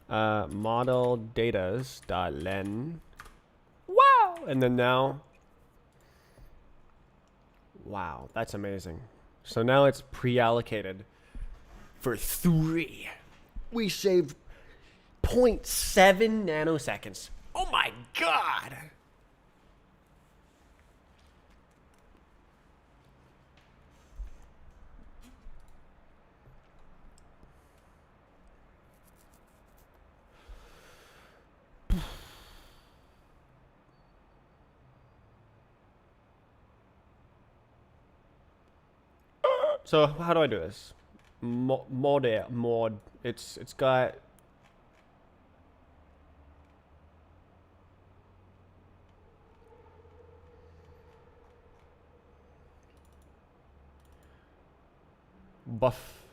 Model datas dot len. Wow! And then now. Wow, that's amazing. So now it's pre-allocated for 3. We saved 0.7 nanoseconds. Oh my god! So how do I do this? Mod. It's got buff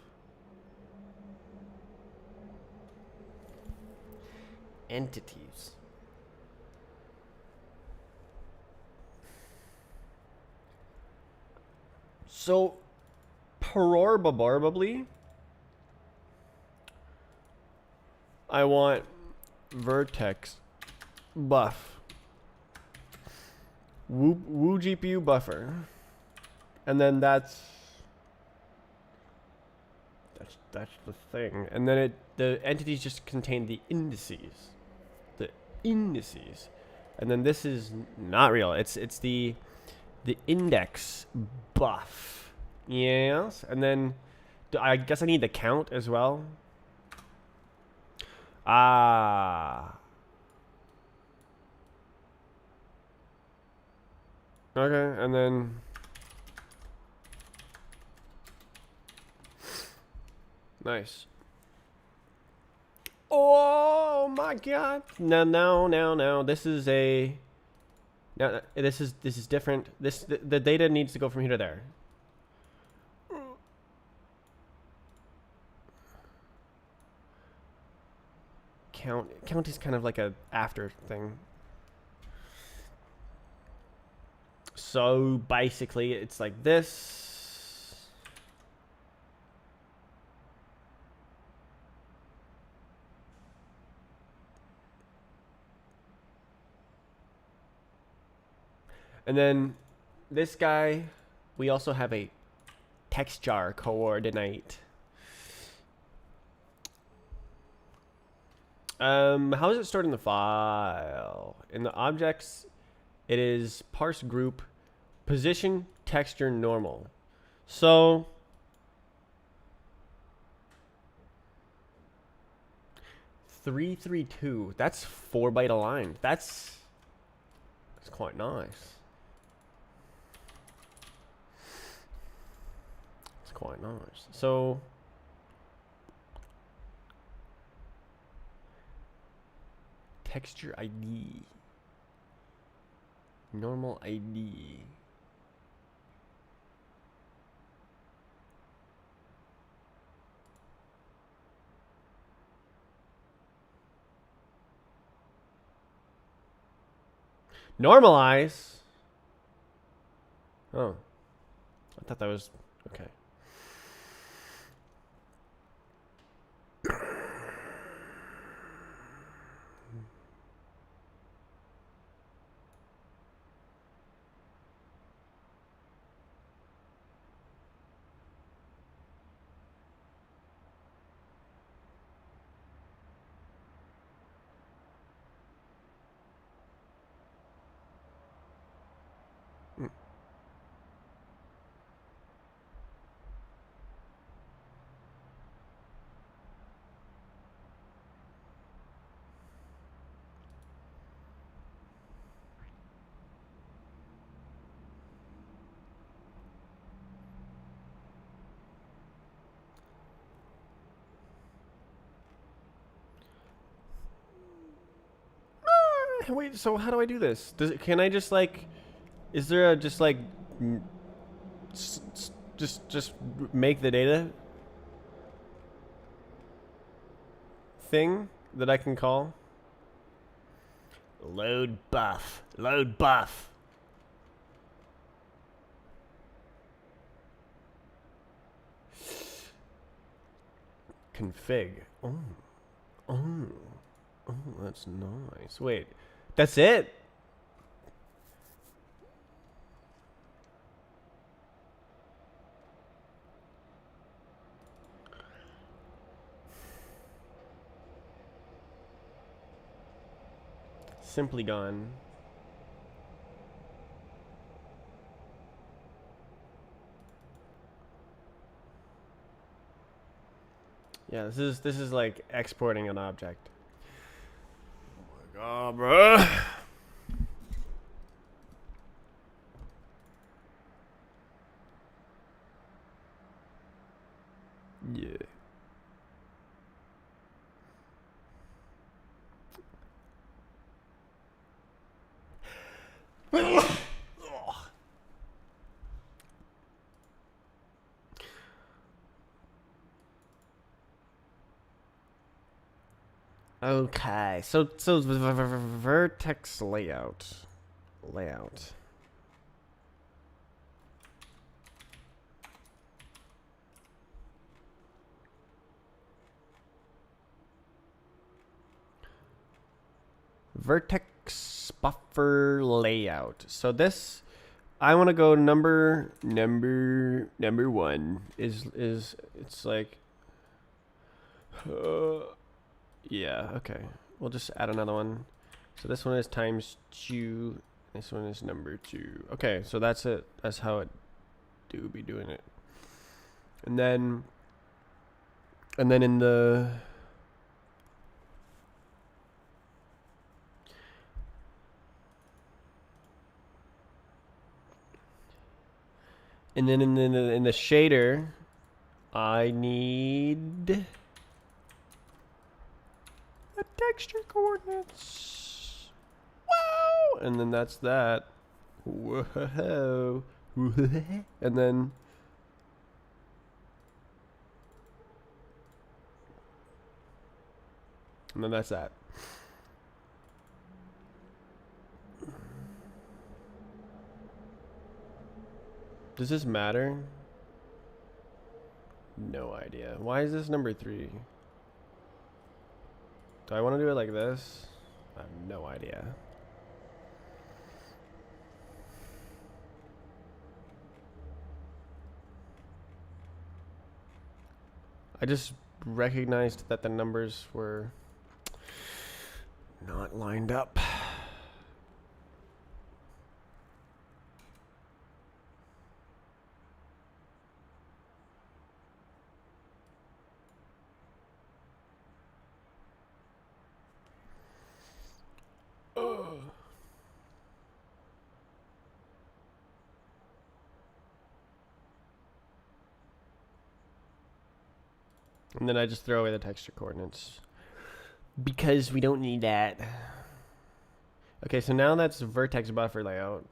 entities. So, probably, I want vertex buff. Woo GPU buffer. And then that's the thing. And then the entities just contain the indices. The indices. And then this is not real. It's the index buff. Yes. And then I guess I need the count as well. Ah. Okay, and then nice. Oh my god. No. This is a this is different. The data needs to go from here to there. Count is kind of like a after thing. So basically it's like this. And then this guy, we also have a texture coordinate. How is it stored in the file? In the objects, it is parse group, position, texture, normal. So three, 2. That's 4-byte aligned. That's quite nice. It's quite nice. So texture ID. Normal ID. Normalize. Oh. I thought that was okay. Wait, so how do I do this? Can I just like, is there a just like, just make the data thing that I can call? Load buff. Load buff. Config. Oh, that's nice. Wait, that's it? Simply gone. Yeah, this is like exporting an object. Oh my god, bruh. Yeah. Okay, so vertex layout. vertex buffer layout. So this, I want to go number one is it's like, yeah, okay. We'll just add another one. So this one is times 2. This one is number 2. Okay, so that's it. That's how it be doing it. And then in the in the shader, I need the texture coordinates. Wow! And then that's that. Whoa! And then that's that. Does this matter? No idea. Why is this number 3? Do I want to do it like this? I have no idea. I just recognized that the numbers were not lined up. And then I just throw away the texture coordinates because we don't need that. Okay, so now that's vertex buffer layout.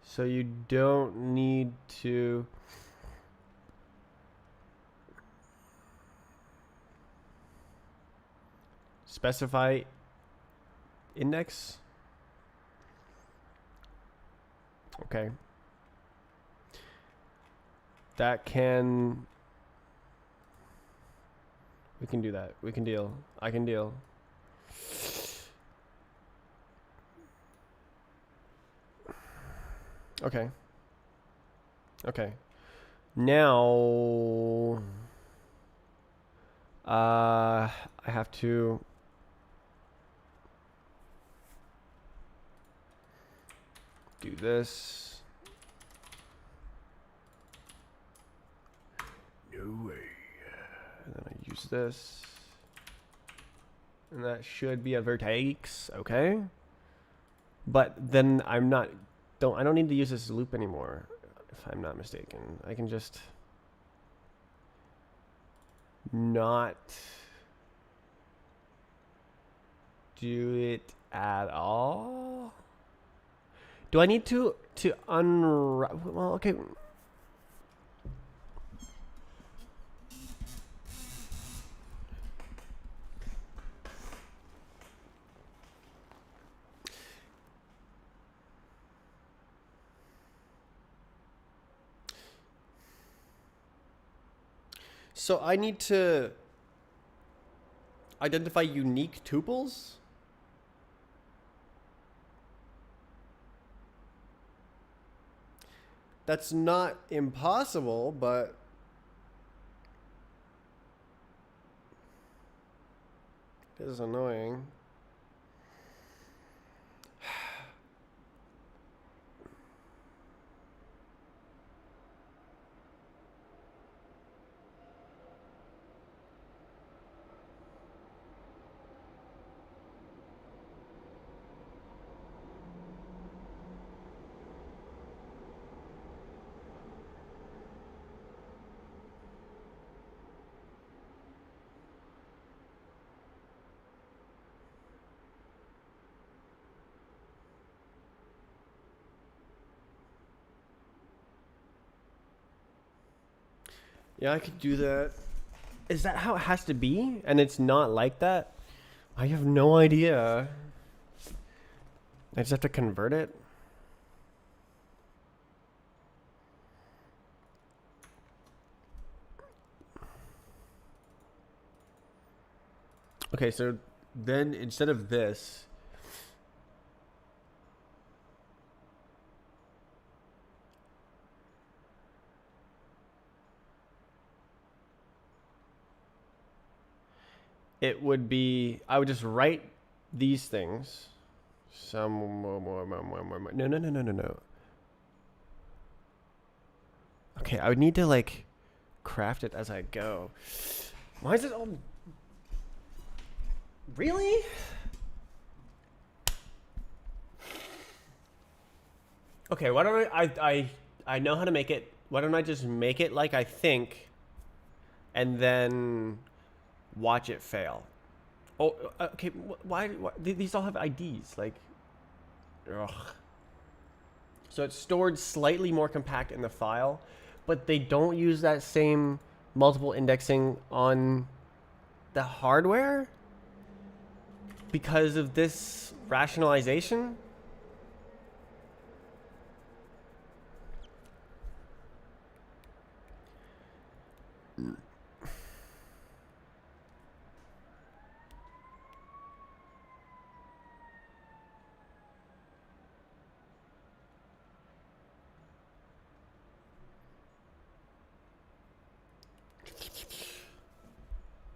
So you don't need to specify index. Okay. That can... We can do that. We can deal. I can deal. Okay. Okay. Now... I have to... do this. No way. And then I use this. And that should be a vertex, okay? But then I don't need to use this loop anymore, if I'm not mistaken. I can just not do it at all. Do I need to well, okay. So I need to identify unique tuples? That's not impossible, but it is annoying. Yeah, I could do that. Is that how it has to be? And it's not like that? I have no idea. I just have to convert it. Okay, so then instead of this, it would be, I would just write these things. Some more. No, no, no, no, no, no. Okay, I would need to like craft it as I go. Why is it all... Really? Okay, why don't I know how to make it. Why don't I just make it like I think and then watch it fail? Oh, okay. Why these all have IDs? Like, ugh. So it's stored slightly more compact in the file, but they don't use that same multiple indexing on the hardware because of this rationalization.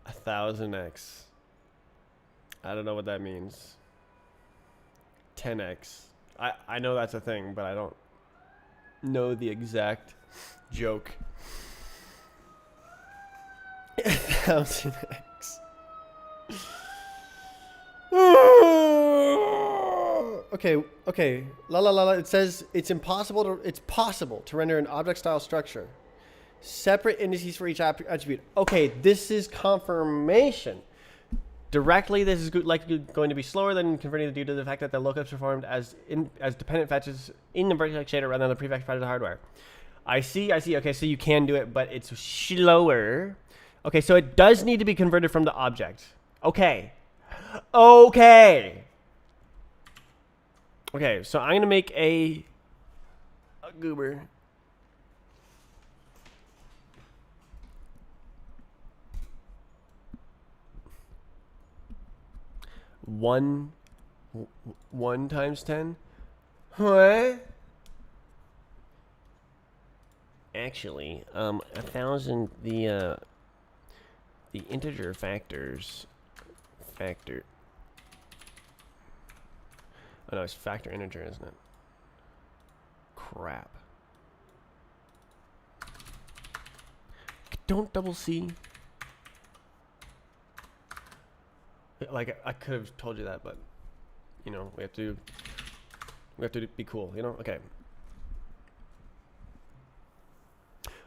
A 1000x. I don't know what that means. 10x. I know that's a thing, but I don't know the exact joke. 1000x. Okay. La la la la. It says it's possible to render an object style structure. Separate indices for each attribute. Okay, this is confirmation. Directly, this is likely going to be slower than converting due to the fact that the lookups performed as dependent fetches in the vertex shader rather than the prefetch of the hardware. I see. Okay, so you can do it, but it's slower. Okay, so it does need to be converted from the object. Okay, so I'm gonna make a goober. One times 10. What? Actually, 1,000. The integer factors. Factor. Oh no, it's factor integer, isn't it? Crap. Don't double C. Like I could have told you that, but you know we have to be cool. You know, okay.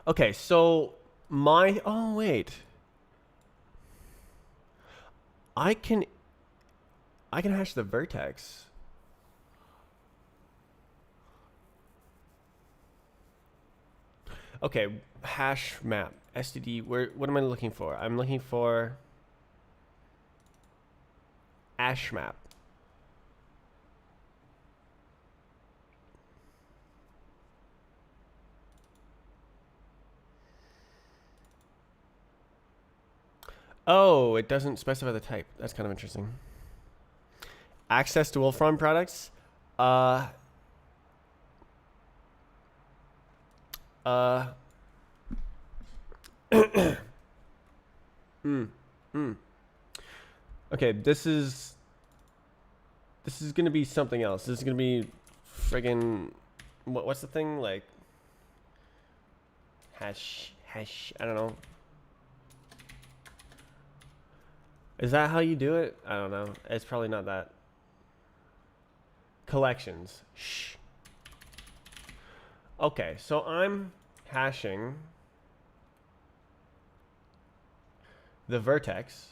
Okay, so oh wait, I can hash the vertex. Okay, hash map std. What am I looking for? I'm looking for hash map. Oh, it doesn't specify the type. That's kind of interesting. Access to Wolfram products. Okay, this is gonna be something else. This is gonna be friggin' what's the thing like? Hash. I don't know. Is that how you do it? I don't know. It's probably not that. Collections. Shh. Okay, so I'm hashing the vertex.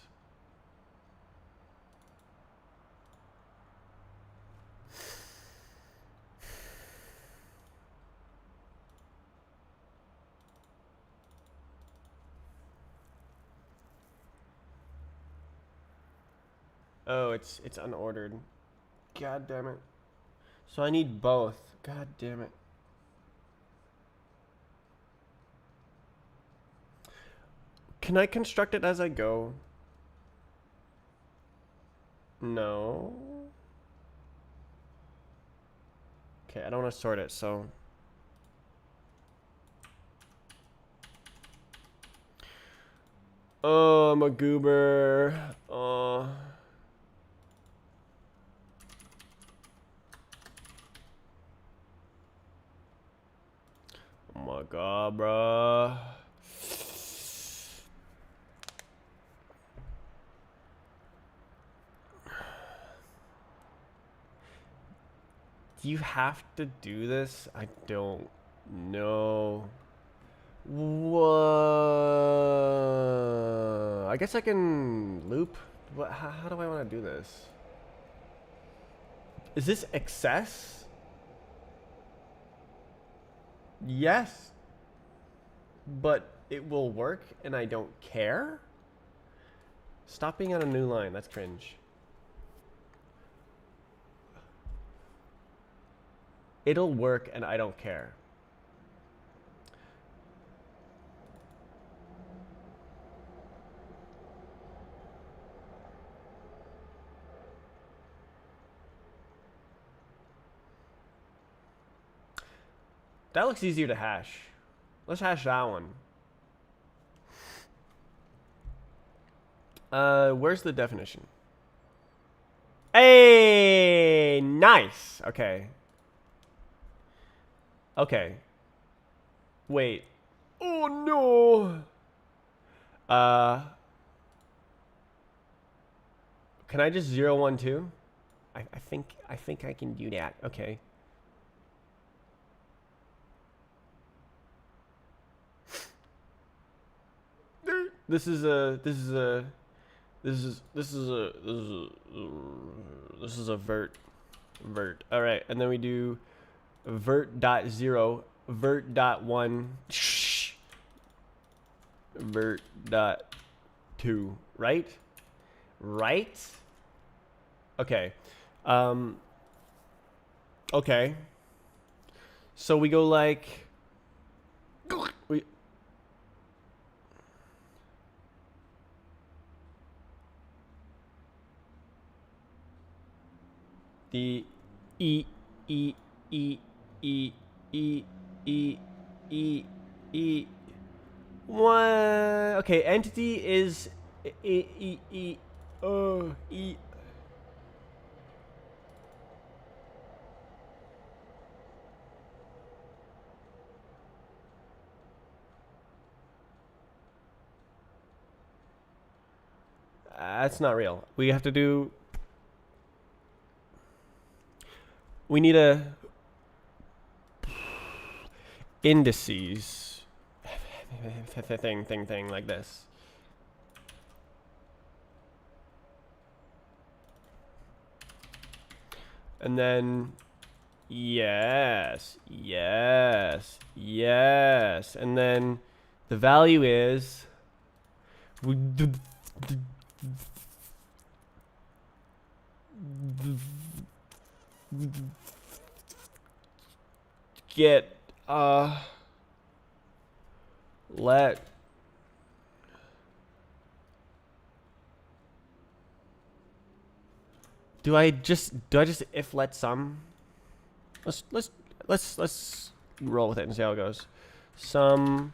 Oh, it's unordered. God damn it. So I need both. God damn it. Can I construct it as I go? No. Okay, I don't want to sort it, so. Oh, I'm a goober. Oh. Oh my god, bruh. Do you have to do this? I don't know. Whoa. I guess I can loop. What? How do I want to do this? Is this excess? Yes. But it will work and I don't care? Stop being on a new line. That's cringe. It'll work and I don't care. That looks easier to hash. Let's hash that one. Where's the definition? Hey, nice. Okay. Okay. Wait. Oh no. Can I just 0, 1, 2? I think I can do that. Okay. This is a vert. All right, and then we do vert dot 0, vert dot 1, vert dot 2, right? Right? Okay. Okay. So we go like the E E E E E E E E one. Okay, entity is E. That's not real. We have to do. We need a indices thing like this. And then yes. And then the value is get let do I just if let sum? Let's roll with it and see how it goes. Sum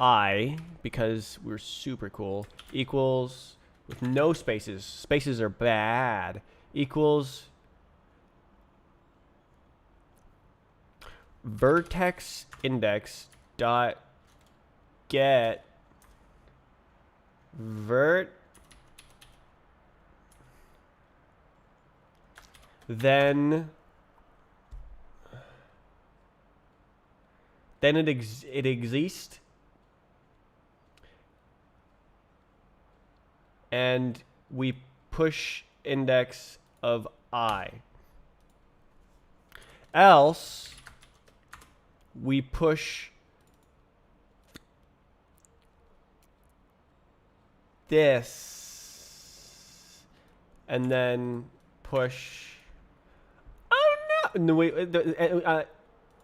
I, because we're super cool, equals with no spaces. Spaces are bad. Equals vertex index dot get vert then it exists and we push index of I. Else we push this and then push. Oh no! No wait.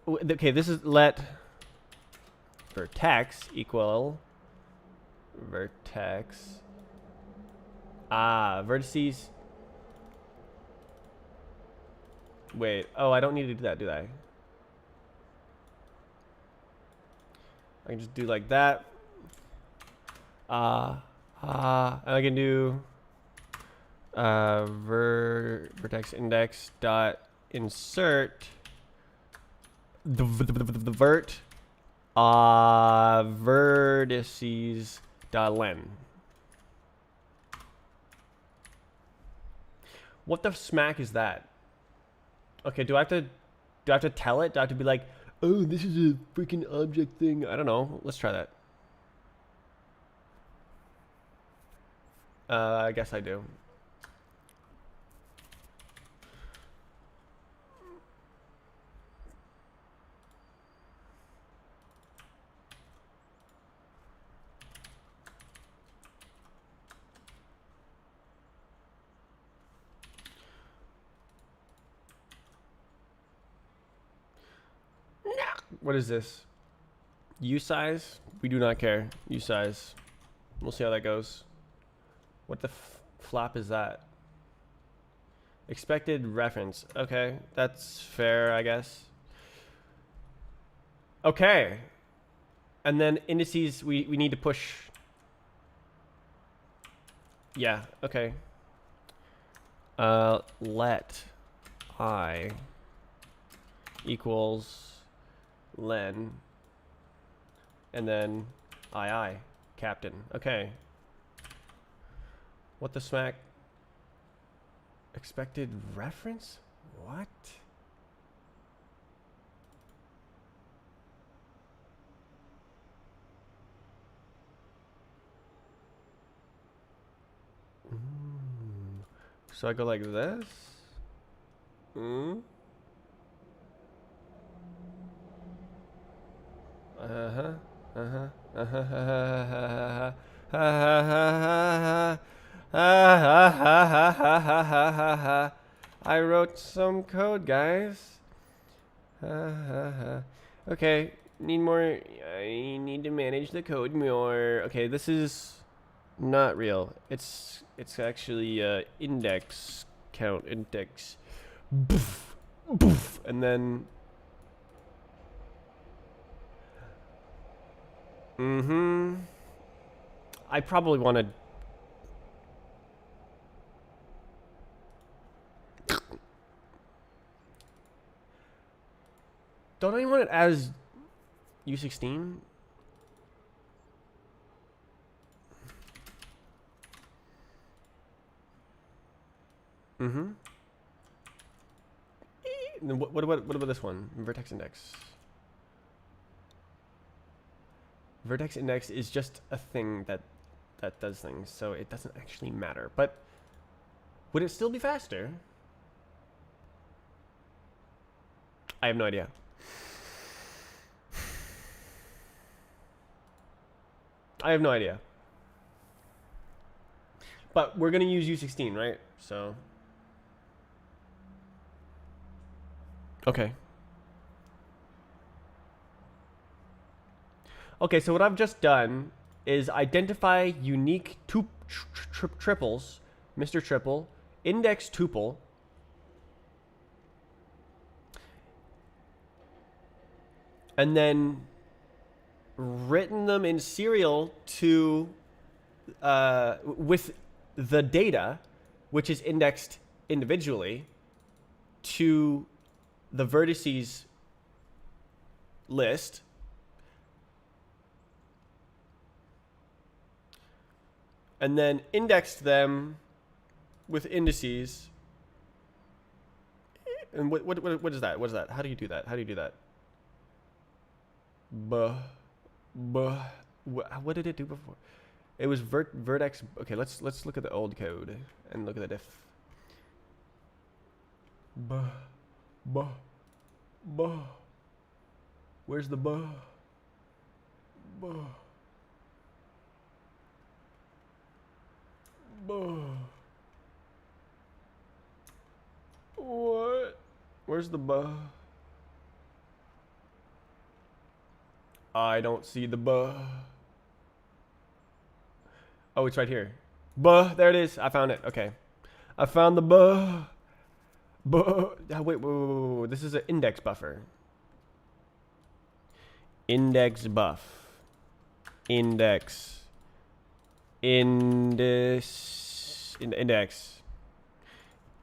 Okay, this is let vertex equal vertex. Vertices. Wait. Oh, I don't need to do that, do I? I can just do like that. And I can do vertex index dot insert the vert vertices dot len. What the smack is that? Okay, do I have to tell it? Do I have to be like, oh, this is a freaking object thing? I don't know. Let's try that. I guess I do. What is this? U size? We do not care. U size. We'll see how that goes. What the flap is that? Expected reference. Okay, that's fair, I guess. Okay. And then indices, we need to push. Yeah, okay. Let I equals len, and then I captain. Okay. What the smack? Expected reference? What? So I go like this. I wrote some code, guys. Okay, need more. I need to manage the code more. Okay, this is not real. It's actually index count index. Boof, boof, and then. I probably want to. Don't I want it as U16? What about this one? Vertex index. Vertex index is just a thing that does things, so it doesn't actually matter. But would it still be faster? I have no idea. I have no idea. But we're going to use U16, right? So. Okay. Okay, so what I've just done is identify unique triples, Mr. Triple, index tuple, and then written them in serial to with the data, which is indexed individually, to the vertices list. And then indexed them with indices. And what is that? What is that? How do you do that? How do you do that? What did it do before? It was vertex. Okay, let's look at the old code and look at the diff. Where's the Where's the buh? I don't see the buh. Oh, it's right here. Buh, there it is. I found it. Okay. I found the buh. Buh. Oh, wait. This is an index buffer. Index buff. Index. Index.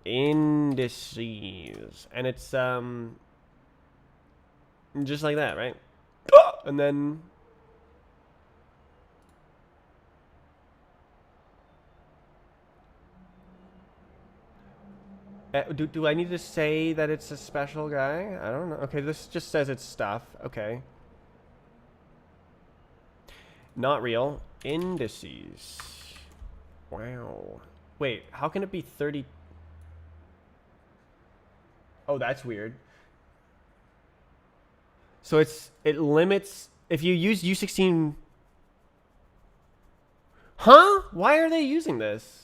Indices. And it's, just like that, right? And then... Do I need to say that it's a special guy? I don't know. Okay, this just says it's stuff. Okay. Not real. Indices. Wow. Wait, how can it be 30? Oh, that's weird. So it limits if you use U16. Huh? Why are they using this?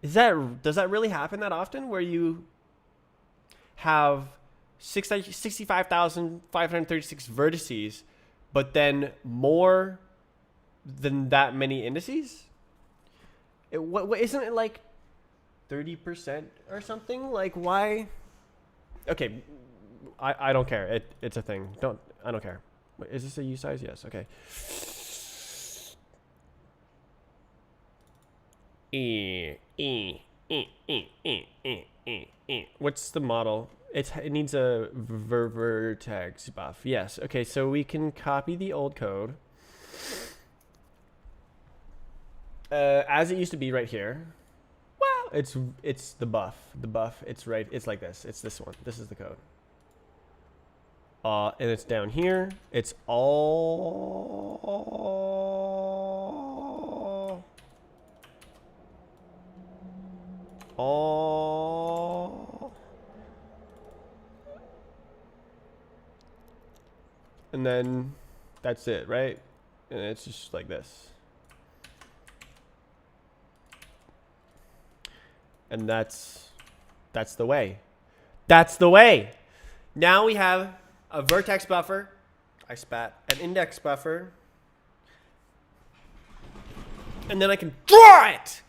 Does that really happen that often where you have 65,536 vertices, but then more than that many indices? What isn't it like 30% or something? Like why? Okay, I don't care. It's a thing. I don't care. Wait, is this a U size? Yes. Okay. What's the model? It needs a vertex buff. Yes. Okay, so we can copy the old code as it used to be right here. Wow. It's the buff. The buff. It's right. It's like this. It's this one. This is the code. And it's down here. It's all and then that's it, right? And it's just like this. And that's the way. That's the way. Now we have a vertex buffer. I spat. An index buffer. And then I can draw it.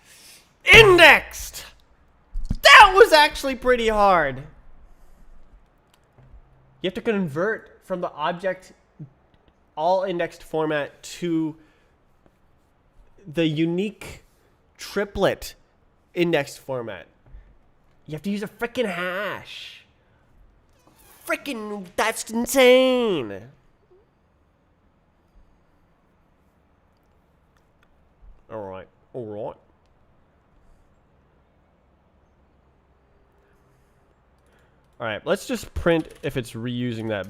Indexed. That was actually pretty hard. You have to convert from the object all indexed format to the unique triplet indexed format. You have to use a freaking hash. Freaking, that's insane. All right. All right, let's just print if it's reusing that.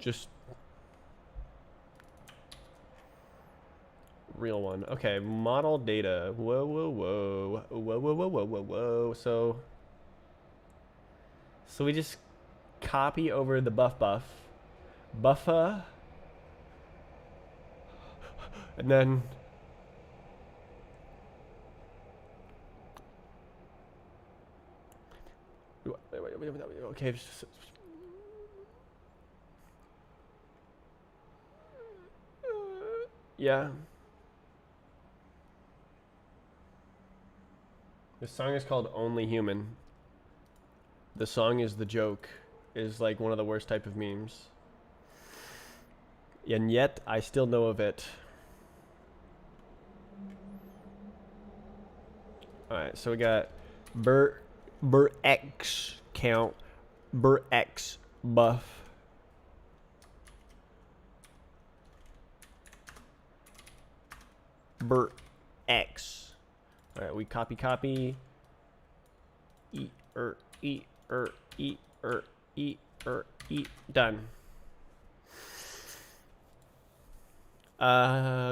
Just real one. Okay, model data. Whoa. So we just copy over the buffer, and then okay. Yeah. This song is called Only Human. The song is the joke. Is like one of the worst type of memes. And yet, I still know of it. Alright, so we got X count, X buff. X. Alright, we copy. Done.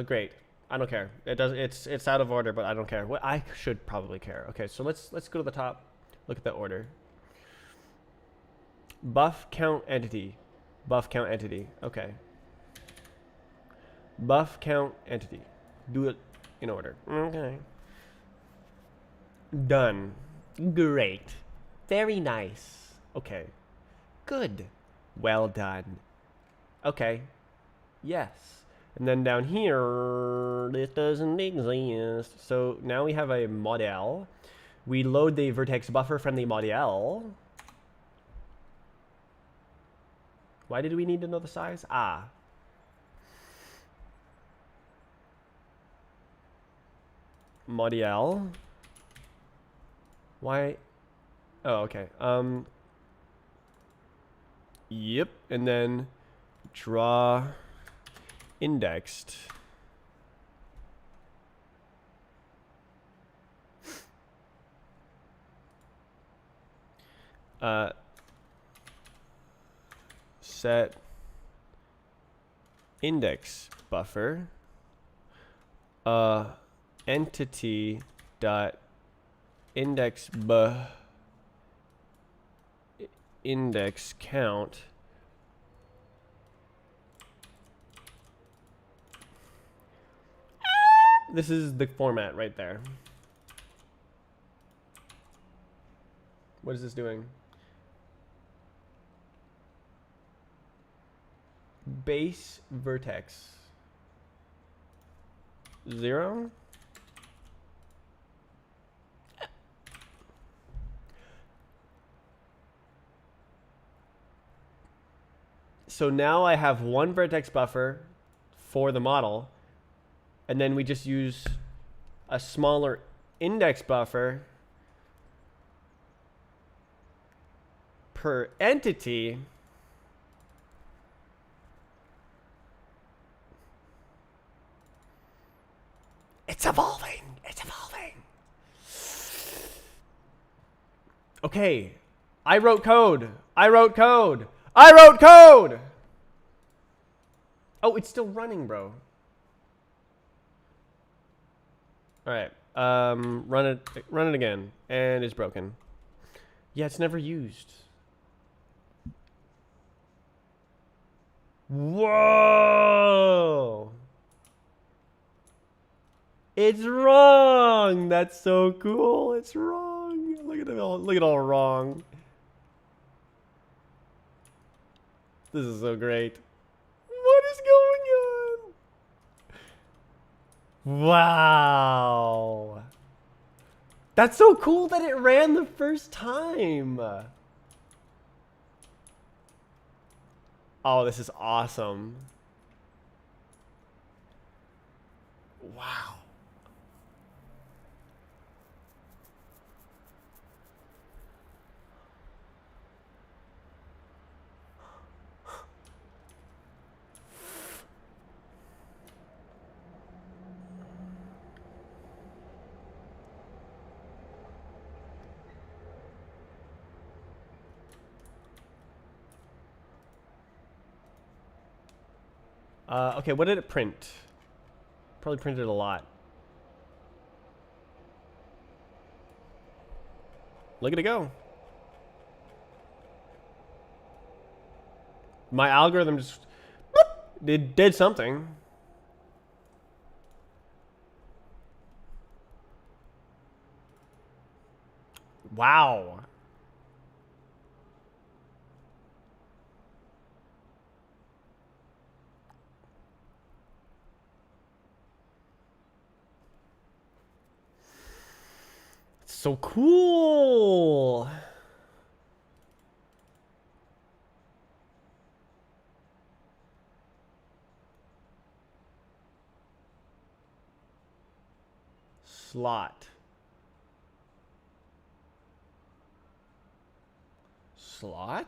Great. I don't care. It does. It's out of order, but I don't care. Well, I should probably care. Okay, so let's go to the top. Look at the order. Buff count entity. Buff count entity. Okay. Buff count entity. Do it in order. Okay. Done. Great. Very nice. Okay. Good. Well done. Okay. Yes. And then down here, this doesn't exist. So now we have a model. We load the vertex buffer from the model. Why did we need to know the size? Ah. Model. Why? Oh, okay. Yep. And then draw indexed. Set index buffer entity dot index index count this is the format right there. What is this doing? Base vertex 0. So now I have one vertex buffer for the model, and then we just use a smaller index buffer per entity. It's evolving. It's evolving. Okay. I wrote code. I wrote code. I wrote code. Oh, it's still running, bro. All right. Run it again. And it's broken. Yeah, it's never used. Whoa. It's wrong. That's so cool. It's wrong. Look at it all. Look at all wrong. This is so great. What is going on? Wow. That's so cool that it ran the first time. Oh, this is awesome. Wow. Okay, what did it print? Probably printed a lot. Look at it go. My algorithm just it did something. Wow. So cool. Slot. Slot?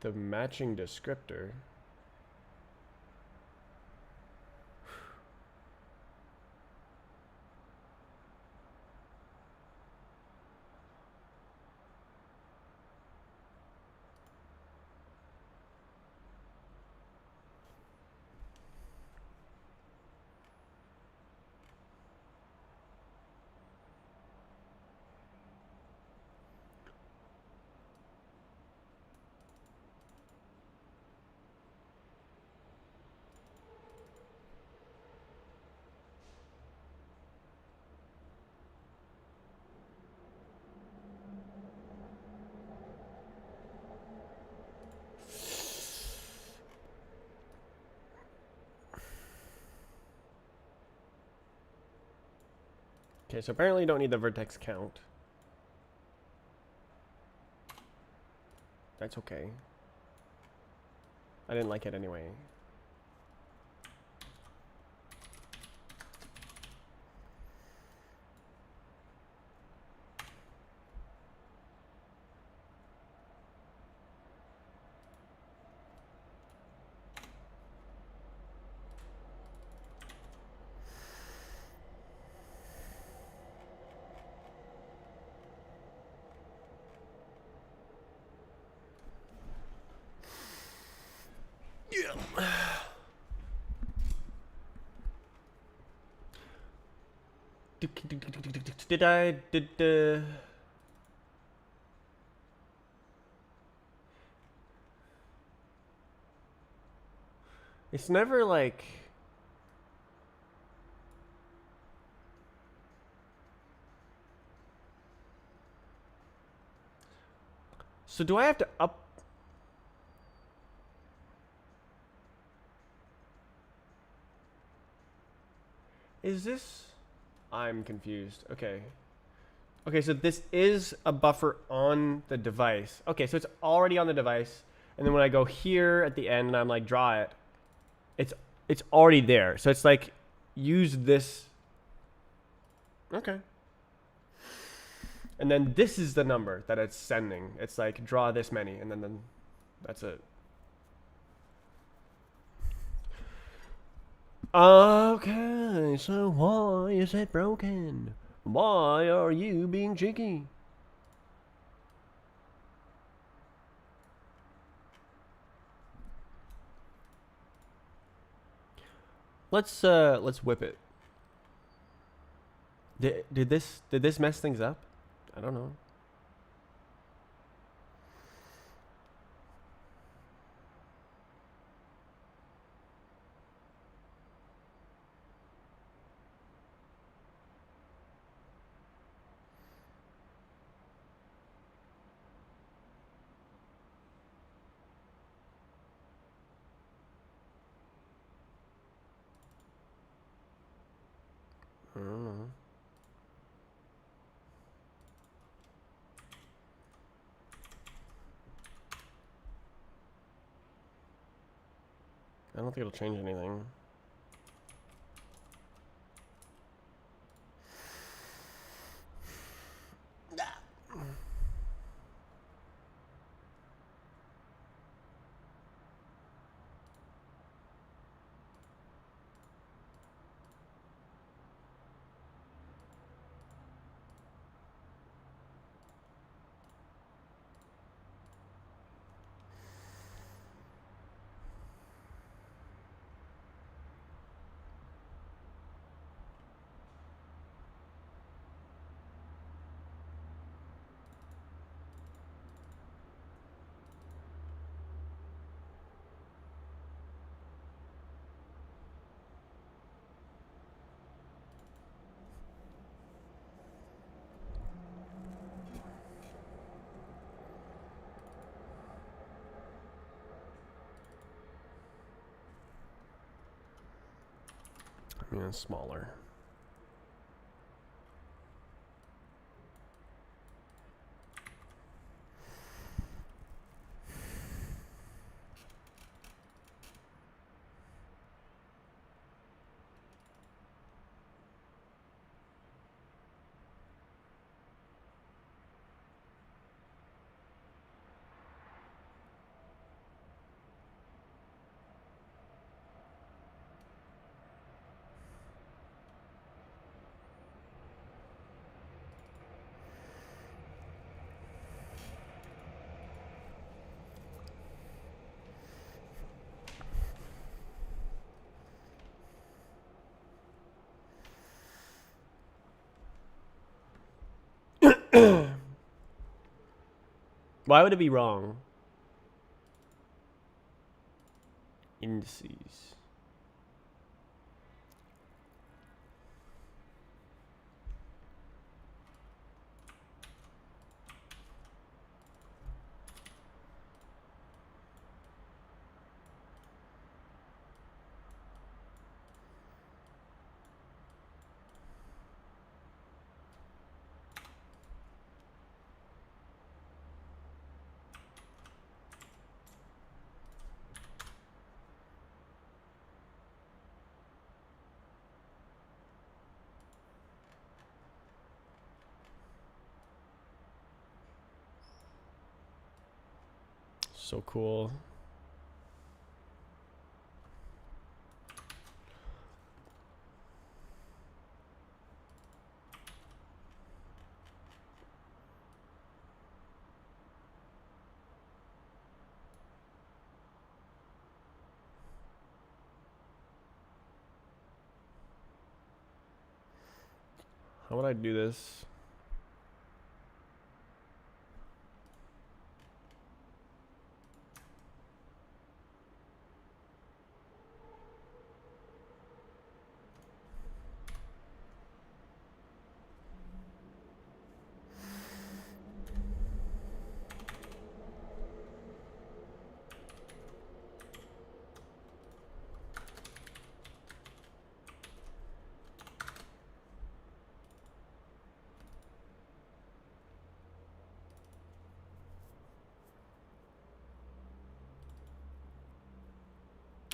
The matching descriptor. Okay, so apparently you don't need the vertex count. That's okay. I didn't like it anyway. Yeah. Did it's never like so do I have to up is this I'm confused. Okay. Okay, so this is a buffer on the device. Okay, so it's already on the device. And then when I go here at the end and I'm like draw it, it's already there. So it's like use this. Okay. And then this is the number that it's sending. It's like draw this many and then that's it. Okay, so why is it broken? Why are you being cheeky? Let's whip it. Did this mess things up? I don't know. I don't know. I don't think it'll change anything. I mean, it's smaller. Why would it be wrong? Indices. So cool. How would I do this?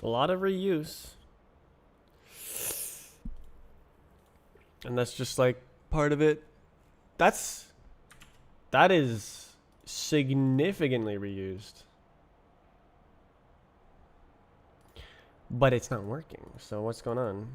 A lot of reuse. And that's just like part of it. That is significantly reused. But it's not working. So what's going on?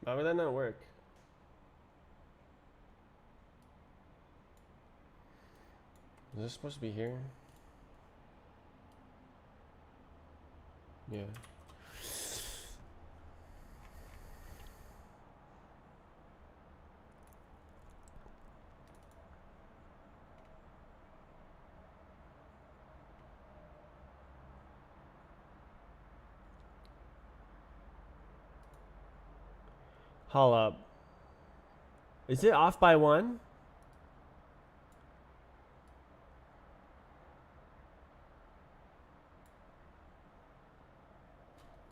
Why would that not work? Is this supposed to be here? Yeah. Hold up. Is it off by 1?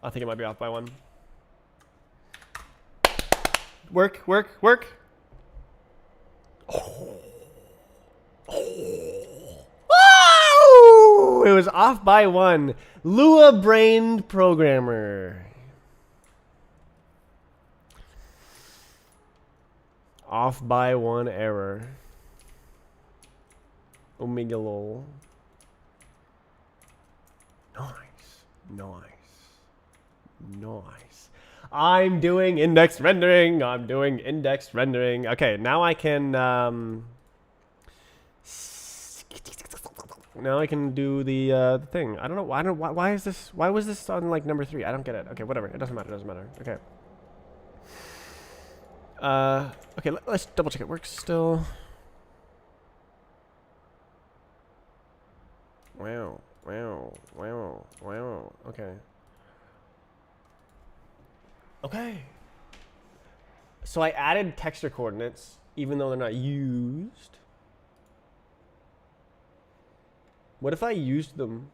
I think it might be off by 1. Work, work, work. Oh. Oh. It was off by 1. Lua brained programmer. Off by 1 error. Omega lol. Nice. Nice. Nice. I'm doing index rendering. I'm doing index rendering. Okay, now I can now I can do the thing. I don't know. Why is this? Why was this on like number 3? I don't get it. Okay, whatever. It doesn't matter. It doesn't matter. Okay. Okay. Let's double check it works still. Wow. Wow. Wow. Wow. Okay. Okay. So I added texture coordinates, even though they're not used. What if I used them?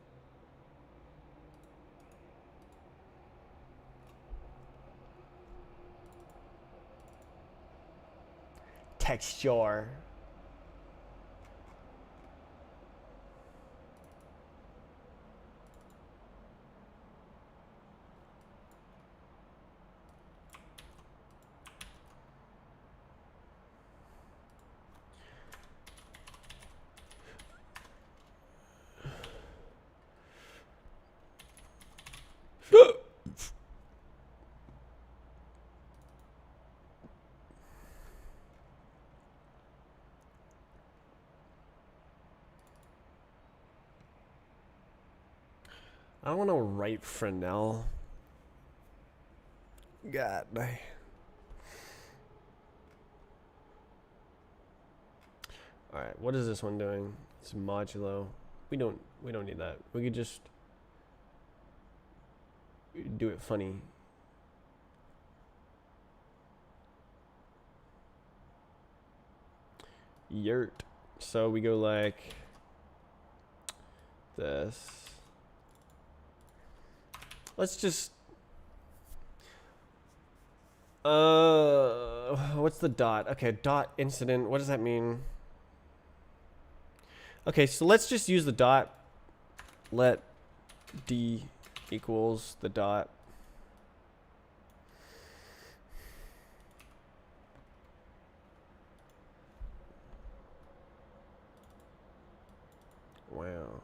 Texture. I don't want to write Fresnel. God. Alright, what is this one doing? It's modulo. We don't need that. We could just do it funny. Yurt. So we go like this. Let's just what's the dot? Okay, dot incident. What does that mean? Okay, so let's just use the dot. Let D equals the dot. Wow.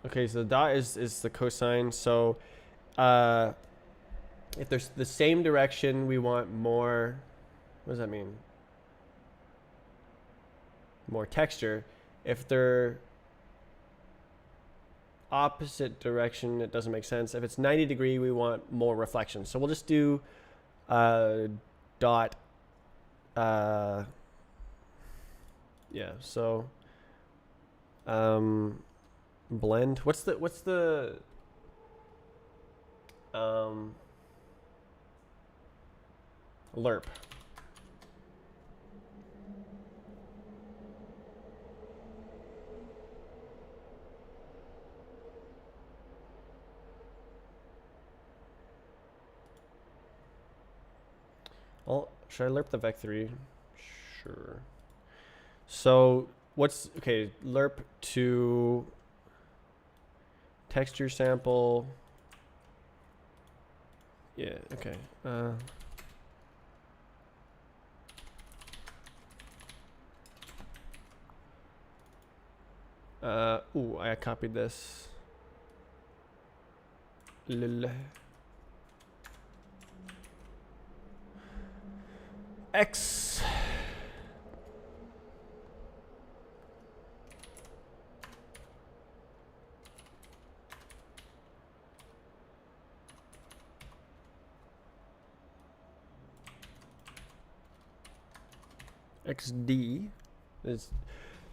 Okay, so the dot is the cosine. So if there's the same direction, we want more. What does that mean? More texture. If they're opposite direction, it doesn't make sense. If it's 90 degree, we want more reflection. So we'll just do dot. Yeah. So blend. What's the lerp? Well, should I lerp the vec3? Sure. So what's okay? Lerp to texture sample. Yeah. Okay. Ooh, I copied this. Lil. X. XD. This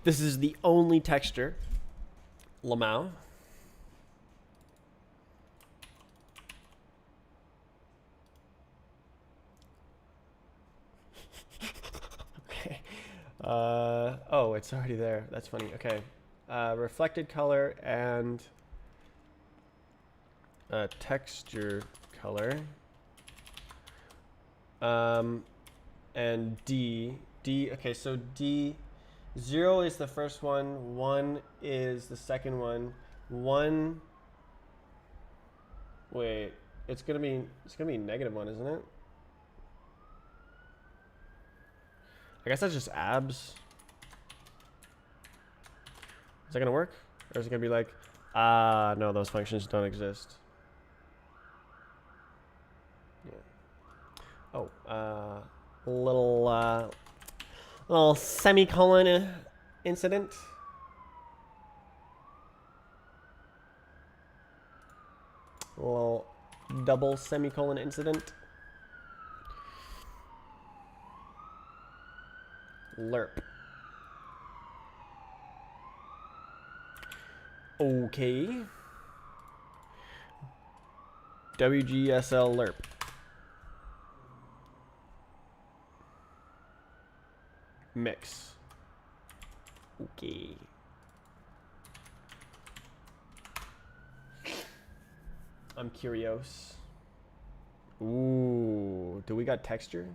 is the only texture. Lamau. Okay. Oh, it's already there. That's funny. Okay. Reflected color and texture color. And D. Okay, so D. 0 is the first one. 1 is the second one. 1. Wait, it's gonna be -1, isn't it? I guess that's just abs. Is that gonna work? Or is it gonna be like, no, those functions don't exist? Yeah. Oh, little semicolon incident. A little double semicolon incident. Lerp. Okay. WGSL lerp. Mix. Okay. I'm curious. Ooh, do we got texture?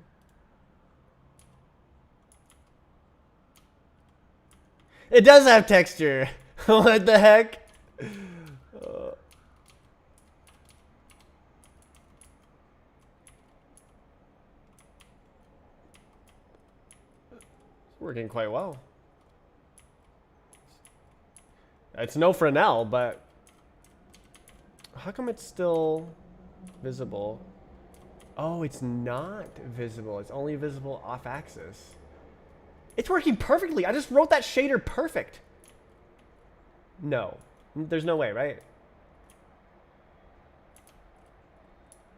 It does have texture. What the heck? It's working quite well. It's no Fresnel, but how come it's still visible? Oh, it's not visible. It's only visible off axis. It's working perfectly. I just wrote that shader perfect. No. There's no way, right?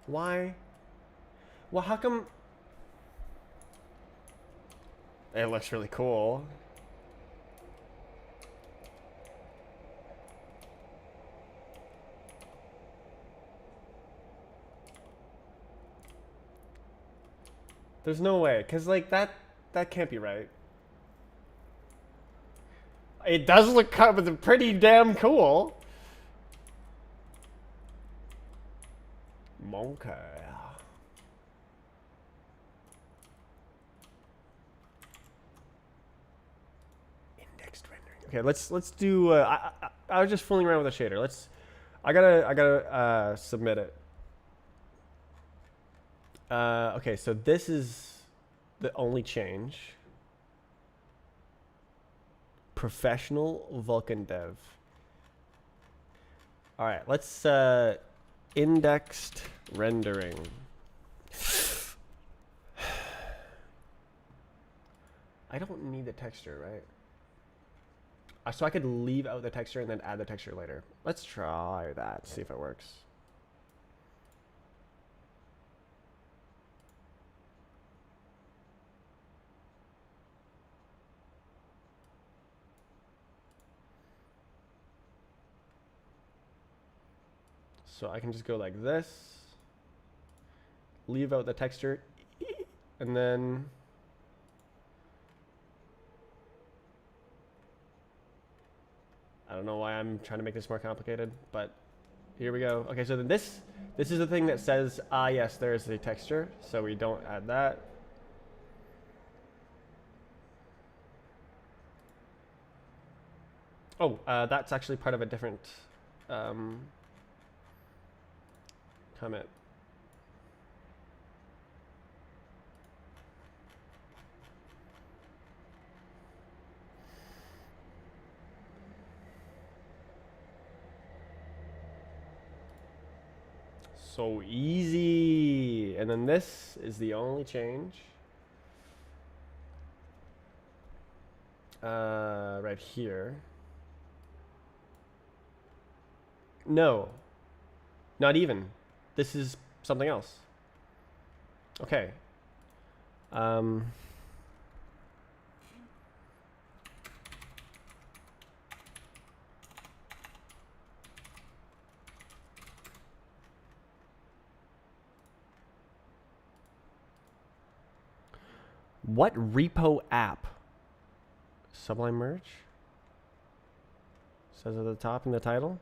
Why? Well, how come... It looks really cool. There's no way, because, like, that can't be right. It does look kind of pretty damn cool. Monkey. Indexed rendering. Okay, let's do. I was just fooling around with a shader. I gotta submit it. Okay, so this is the only change. Professional Vulkan dev. All right, let's indexed rendering. I don't need the texture, right? So I could leave out the texture and then add the texture later. Let's try that, see if it works. So I can just go like this, leave out the texture, and then I don't know why I'm trying to make this more complicated, but here we go. Okay, so then this is the thing that says, yes, there is a texture, so we don't add that. Oh, that's actually part of a different comment. So easy. And then this is the only change. Right here. No. Not even. This is something else. Okay. What repo app? Sublime Merge? Says at the top in the title.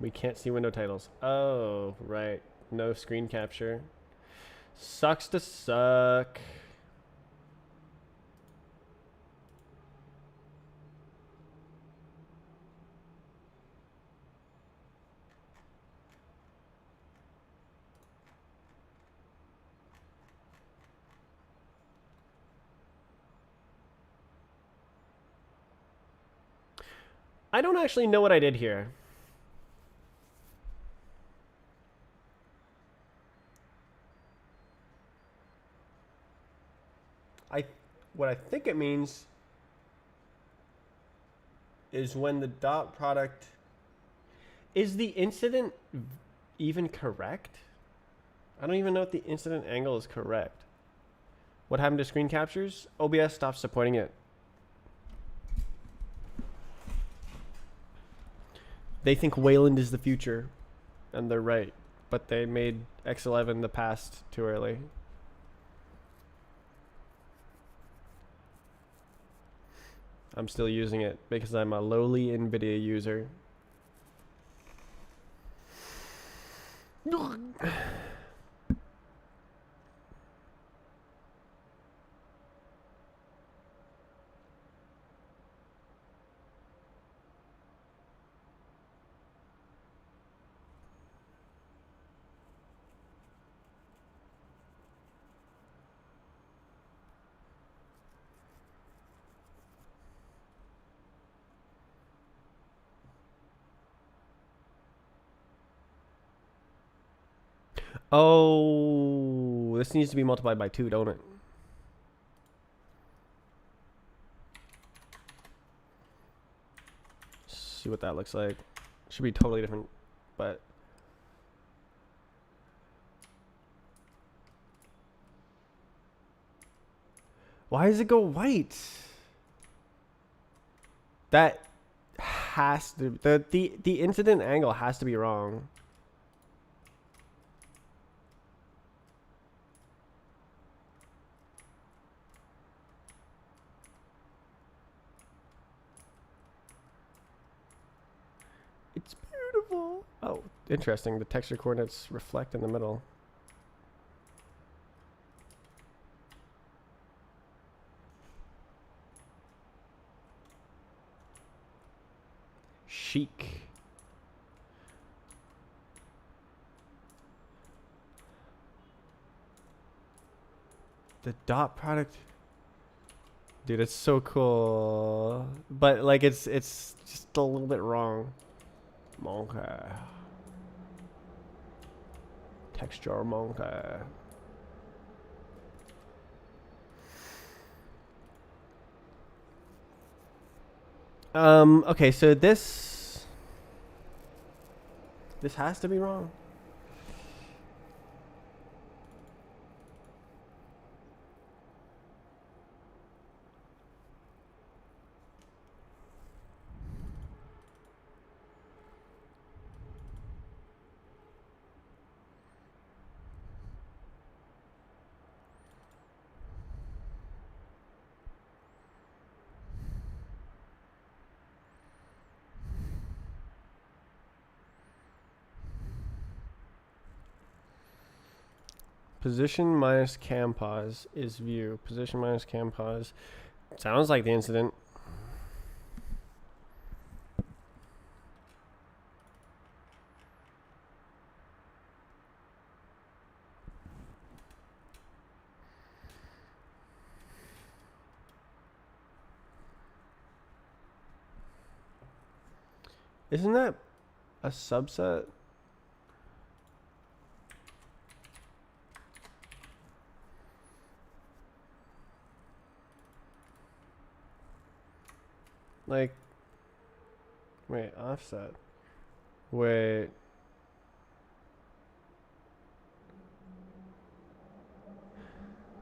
We can't see window titles. Oh, right. No screen capture. Sucks to suck. I don't actually know what I did here. What I think it means is when the dot product is the incident even correct? I don't even know if the incident angle is correct. What happened to screen captures? OBS stopped supporting it. They think Wayland is the future, and they're right, but they made X11 the past too early. I'm still using it because I'm a lowly NVIDIA user. Oh, this needs to be multiplied by 2, don't it? See what that looks like. Should be totally different, but why does it go white? That has to the incident angle has to be wrong. It's beautiful. Oh, interesting. The texture coordinates reflect in the middle. Chic. The dot product. Dude, it's so cool. But like it's just a little bit wrong. Monkey. Texture monkey. Okay, so this has to be wrong. Position minus cam pause is view. Position minus cam pause. Sounds like the incident. Isn't that a subset? Like, wait, offset. Wait.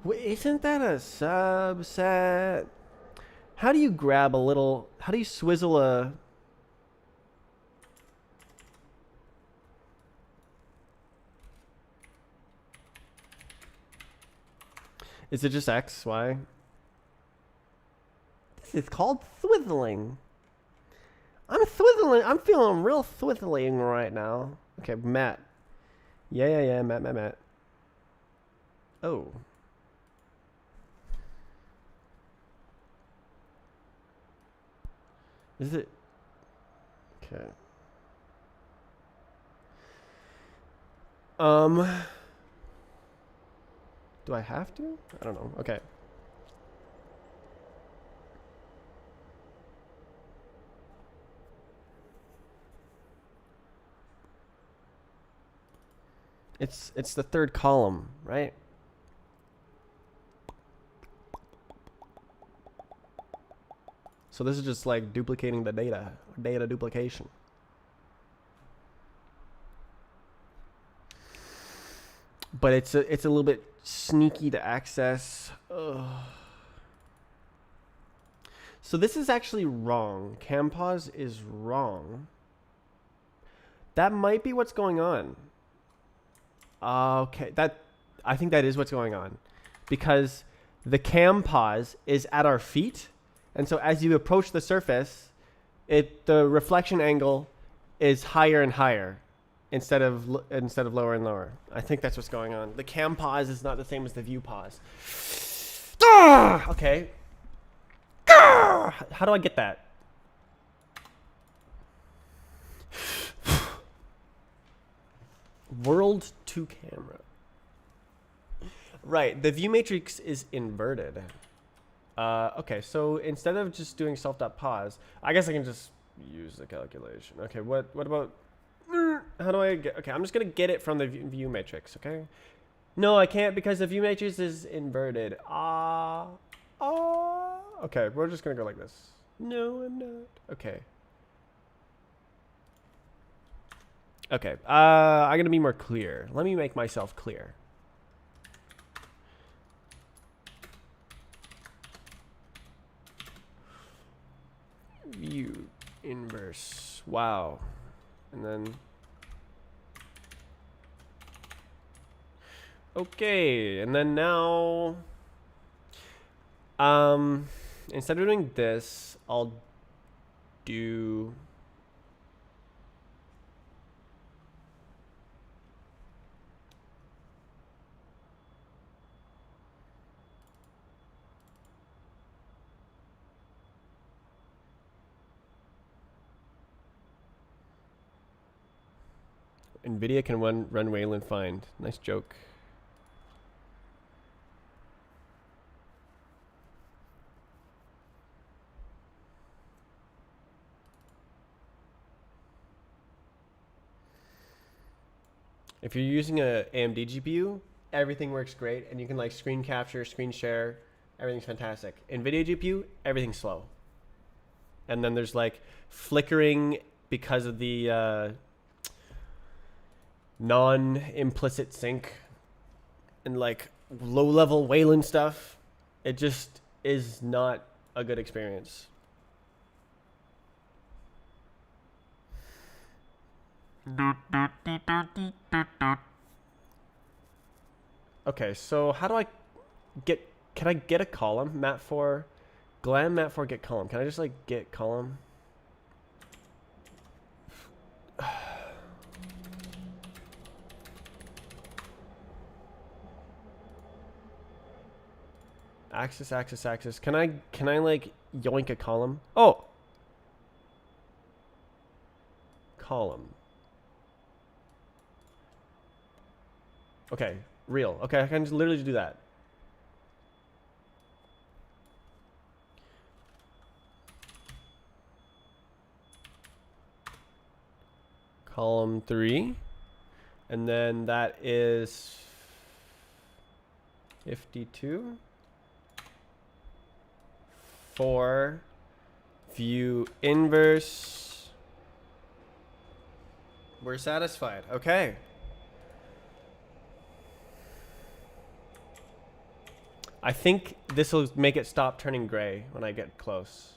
Wait, isn't that a subset? How do you grab a little, how do you swizzle a... Is it just X, Y? This is called swizzling. I'm swizzling. I'm feeling real swizzling right now. Okay, Matt. Yeah, Matt. Oh. Is it? Okay. Do I have to? I don't know. Okay. It's the third column, right? So this is just like duplicating the data duplication. But it's a little bit sneaky to access. Ugh. So this is actually wrong. Cam pause is wrong. That might be what's going on. Okay, I think that is what's going on, because the cam pause is at our feet, and so as you approach the surface, the reflection angle is higher and higher instead of lower and lower. I think that's what's going on. The cam pause is not the same as the view pause. Okay. How do I get that? World to camera. Right, the view matrix is inverted. Okay, so instead of just doing self.pause, I guess I can just use the calculation. Okay, what about How do I get? Okay, I'm just gonna get it from the view matrix. Okay. No, I can't because the view matrix is inverted. Okay, we're just gonna go like this. No, I'm not. Okay. Okay. I'm gonna be more clear. Let me make myself clear. View inverse. Wow. And then. Okay, and then now. Instead of doing this, I'll do. NVIDIA can run Wayland Find. Nice joke. If you're using a AMD GPU, everything works great, and you can like screen capture, screen share, everything's fantastic. NVIDIA GPU, everything's slow. And then there's like flickering because of the non-implicit sync and like low-level Wayland stuff. It just is not a good experience. Okay, so how do I get? Can I get a column? Mat 4, glam mat 4 get column. Can I just like get column? Axis, axis, axis. Can I like yoink a column? Oh, column. Okay, real. Okay, I can just literally do that. Column 3, and then that is 52 for view inverse. We're satisfied. Okay. I think this will make it stop turning gray when I get close.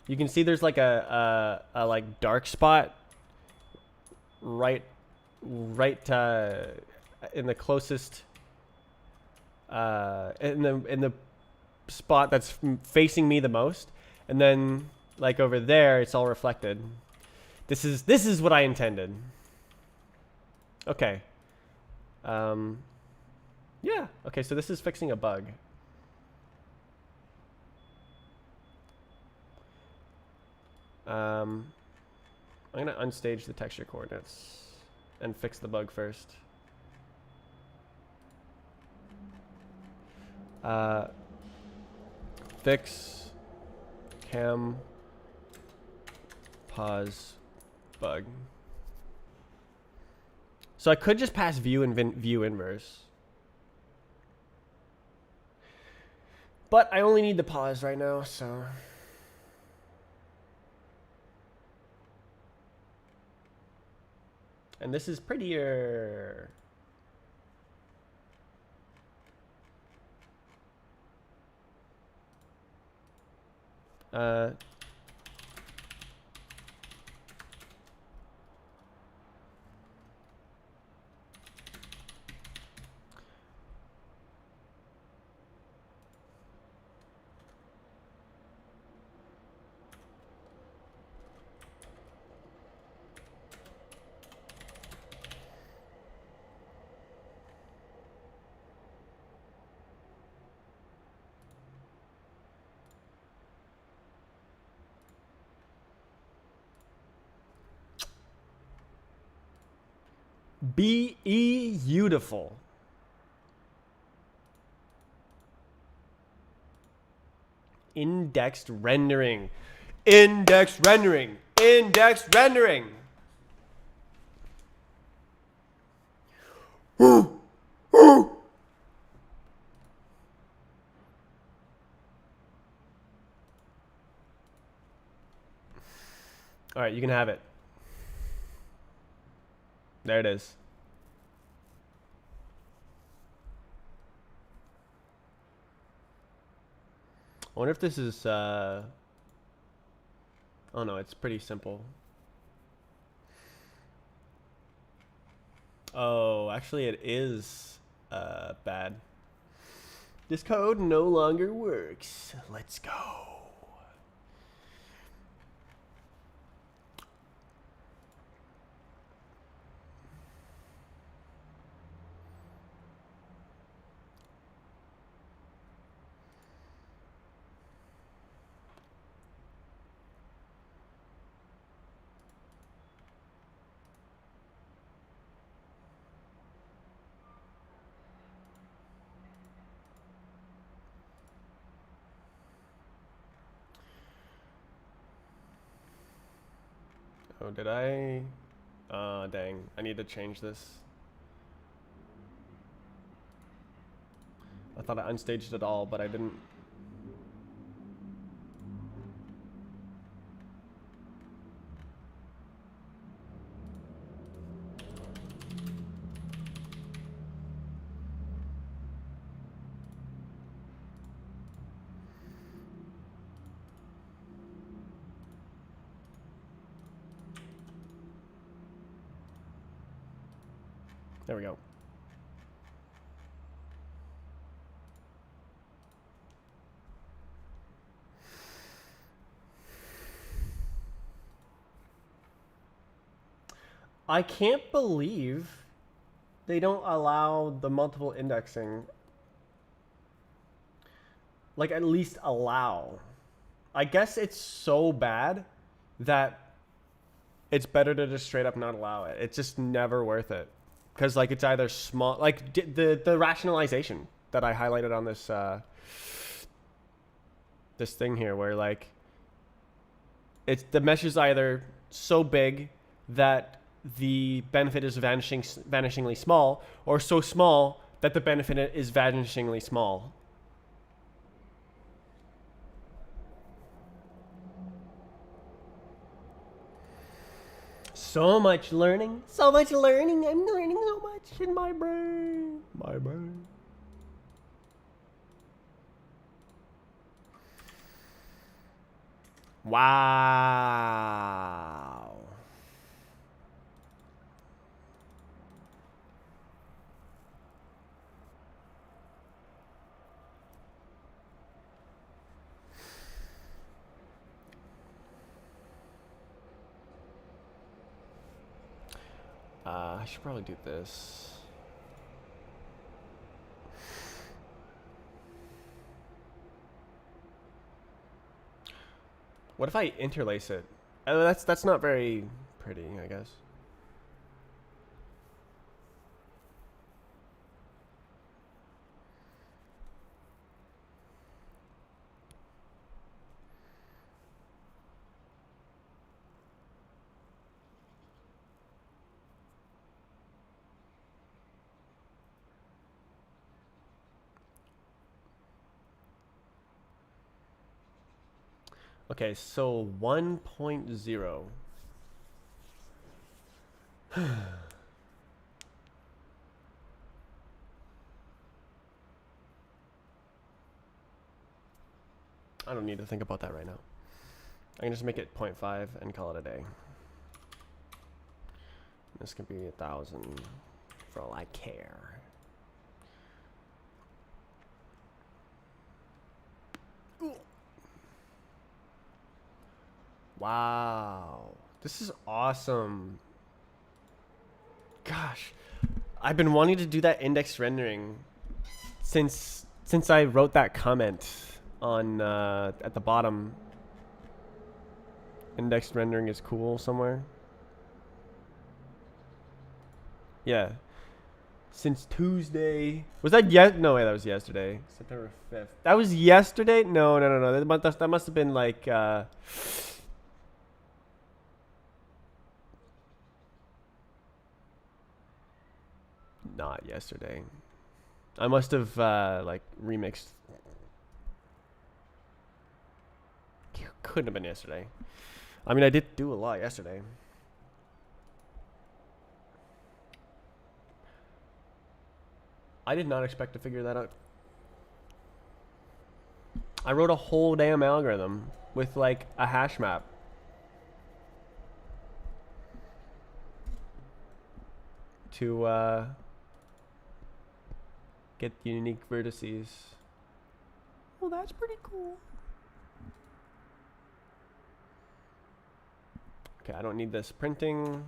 You can see there's like a like dark spot right in the closest in the spot that's facing me the most, and then like over there it's all reflected. This is what I intended. Okay. Yeah. Okay, so this is fixing a bug. I'm gonna unstage the texture coordinates and fix the bug first. Fix cam pause bug. So I could just pass view and view inverse, but I only need the pause right now, so. And this is prettier. Beautiful. Indexed rendering. Indexed rendering. Indexed rendering. All right, you can have it. There it is. I wonder if this is, oh no, it's pretty simple. Oh, actually it is, bad. This code no longer works. Let's go. Oh, did I? Dang. I need to change this. I thought I unstaged it all, but I didn't. There we go. I can't believe they don't allow the multiple indexing. Like, at least allow. I guess it's so bad that it's better to just straight up not allow it. It's just never worth it. Because, like, it's either small... Like, the rationalization that I highlighted on this... this thing here where, like... It's the mesh is either so big that the benefit is vanishingly small, or so small that the benefit is vanishingly small. So much learning. So much learning. I'm learning so much in my brain. My brain. Wow. I should probably do this. What if I interlace it? That's not very pretty, I guess. Okay, so 1.0. I don't need to think about that right now. I can just make it 0.5 and call it a day. This could be 1,000 for all I care. Ooh. Wow, this is awesome. Gosh, I've been wanting to do that index rendering since I wrote that comment on at the bottom. Indexed rendering is cool somewhere. Yeah. Since Tuesday. Was that yet? No way, that was yesterday. September 5th. That was yesterday? No, no, no, no. That must have been like not yesterday. I must have like remixed. Couldn't have been yesterday. I mean, I did do a lot yesterday. I did not expect to figure that out. I wrote a whole damn algorithm with like a hash map. To get unique vertices. Well, that's pretty cool. Okay, I don't need this printing.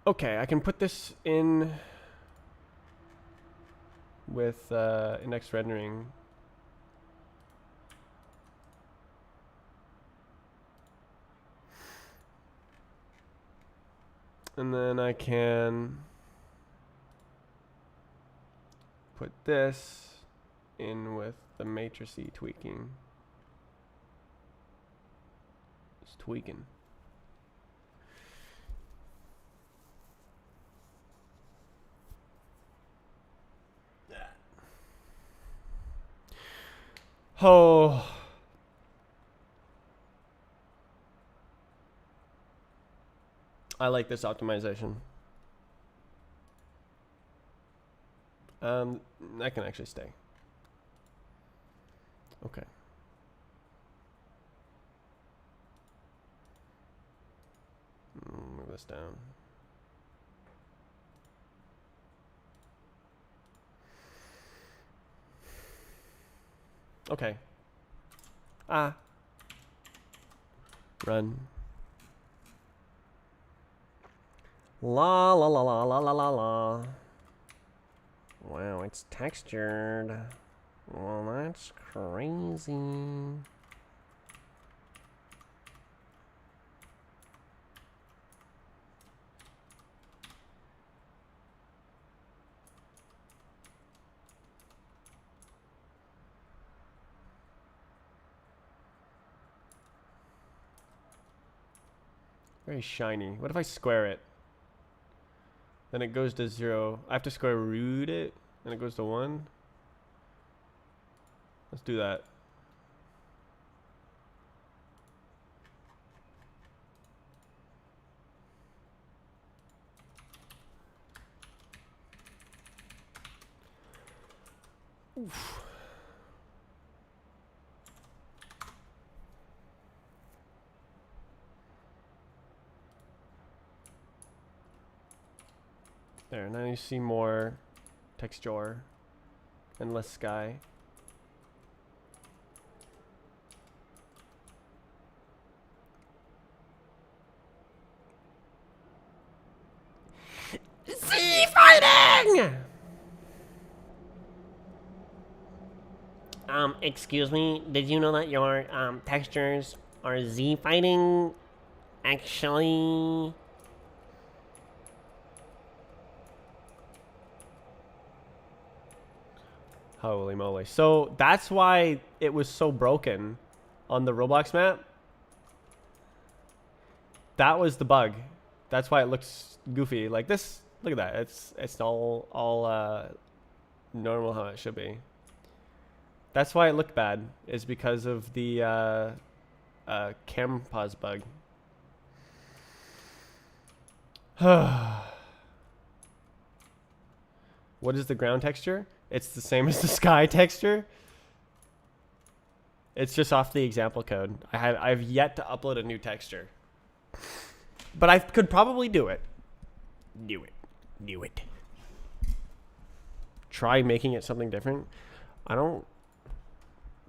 Okay, I can put this in with index rendering. And then I can put this in with the matricey tweaking. It's tweaking. Oh. I like this optimization. That can actually stay. Okay. Move this down. Okay. Ah. Run. La la la la la la la la. Wow, it's textured. Well, that's crazy. Very shiny. What if I square it? Then it goes to 0. I have to square root it, and it goes to 1. Let's do that. Oof. There, now you see more texture and less sky. Z fighting! Excuse me, did you know that your textures are Z fighting? Actually, holy moly. So that's why it was so broken on the Roblox map. That was the bug. That's why it looks goofy. Like this, look at that. It's all normal how it should be. That's why it looked bad, is because of the cam pause bug. What is the ground texture? It's the same as the sky texture. It's just off the example code. I've yet to upload a new texture. But I could probably do it. Do it. Try making it something different. I don't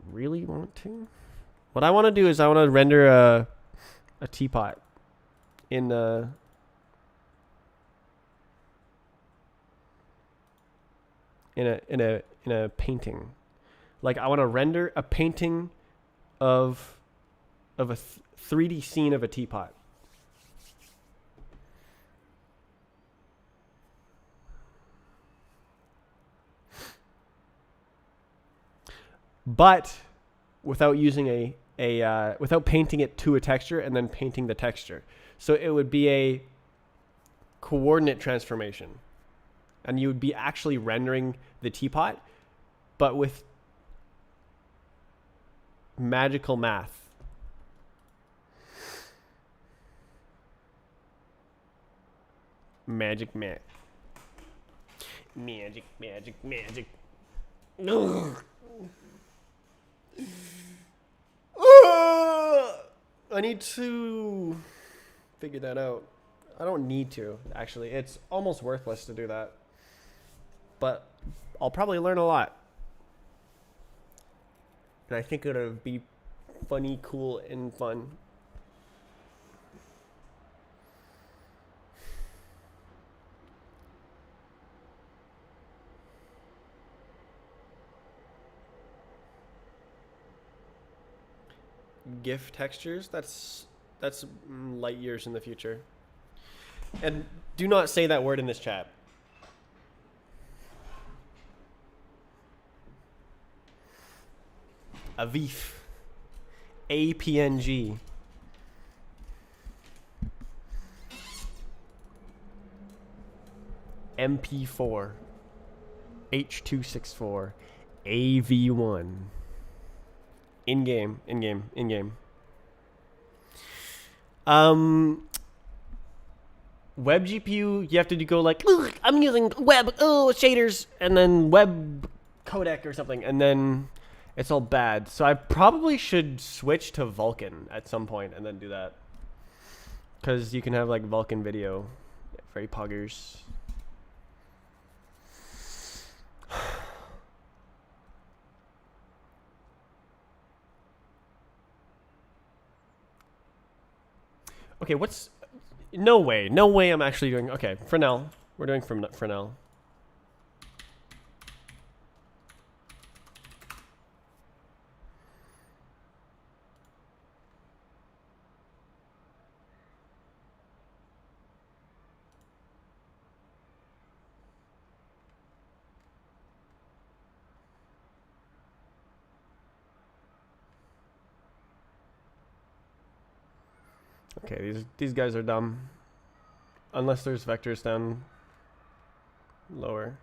really want to. What I want to do is I want to render a teapot in a painting. Like I want to render a painting of a 3D scene of a teapot. But without using without painting it to a texture and then painting the texture. So it would be a coordinate transformation. And you would be actually rendering the teapot, but with magical math. Magic. Ugh. I need to figure that out. I don't need to, actually. It's almost worthless to do that. But I'll probably learn a lot. And I think it'll be funny, cool, and fun. GIF textures, that's light years in the future. And do not say that word in this chat. AVIF. APNG. MP4. H.264. AV1. In-game. Web GPU, you have to go like, I'm using web, shaders, and then web codec or something, and then it's all bad. So I probably should switch to Vulkan at some point and then do that. Because you can have like Vulkan video. Very poggers. Okay, no way I'm actually doing, okay, Fresnel. We're doing Fresnel. Okay, these guys are dumb. Unless there's vectors down lower.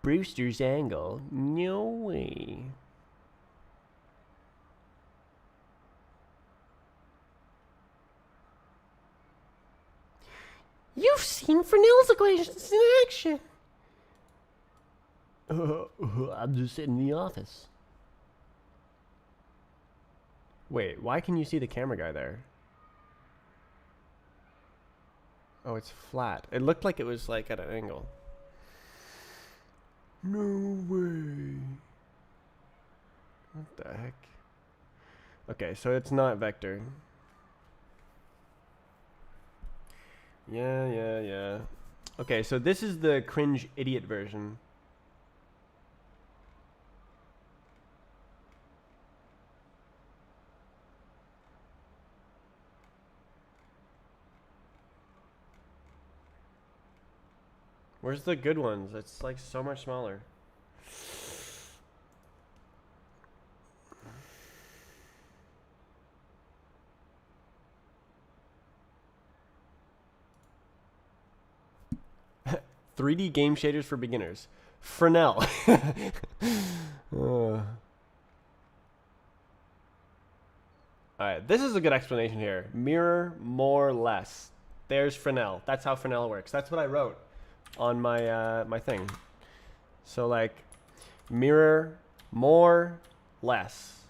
Brewster's angle. No way. You've seen Fresnel's equations in action. I'm just sitting in the office. Wait, why can you see the camera guy there? Oh, it's flat. It looked like it was like at an angle. No way. What the heck? Okay, so it's not vector. Yeah. Okay, so this is the cringe idiot version. Where's the good ones? It's like so much smaller. "3D game shaders for beginners." Fresnel. Alright, this is a good explanation here. Mirror, more, less. There's Fresnel. That's how Fresnel works. That's what I wrote on my my thing. So like mirror more, less.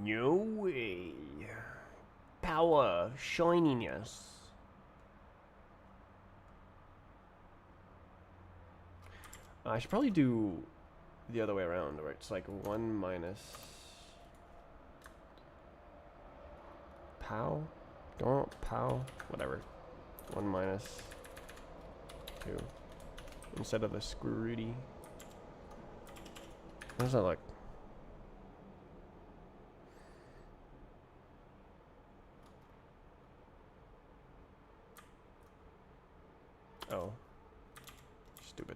No way. Power, shininess. I should probably do the other way around, where it's like 1 minus pow. Don't pow. Whatever. 1 minus 2 instead of the screwy. How does that look? Oh. Stupid.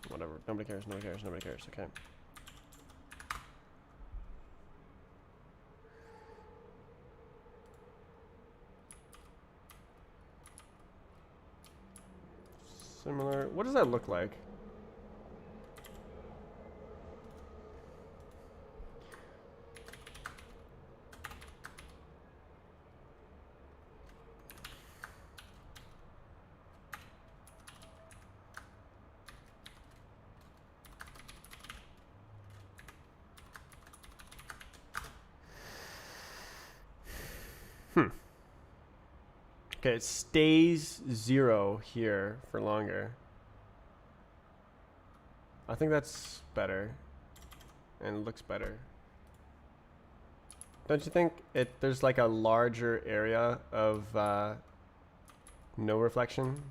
Whatever. Nobody cares, nobody cares, nobody cares. Okay. Similar. What does that look like? Okay, it stays 0 here for longer. I think that's better. And it looks better. Don't you think there's like a larger area of no reflection?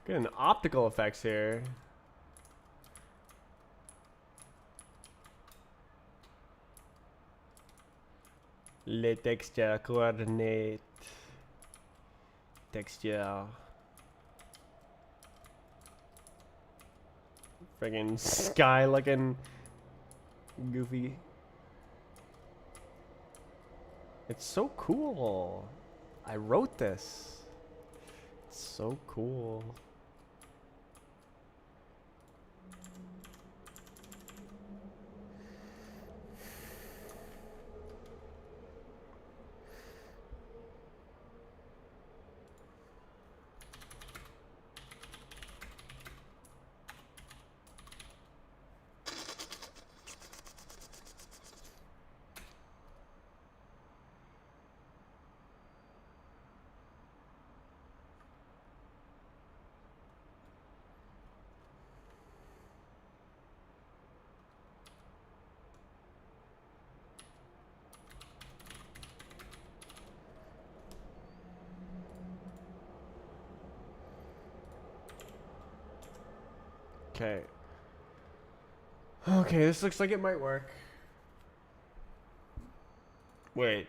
Getting optical effects here. Le texture coordinate. Texture. Friggin' sky looking goofy. It's so cool. I wrote this. It's so cool. Okay. Okay, this looks like it might work. Wait.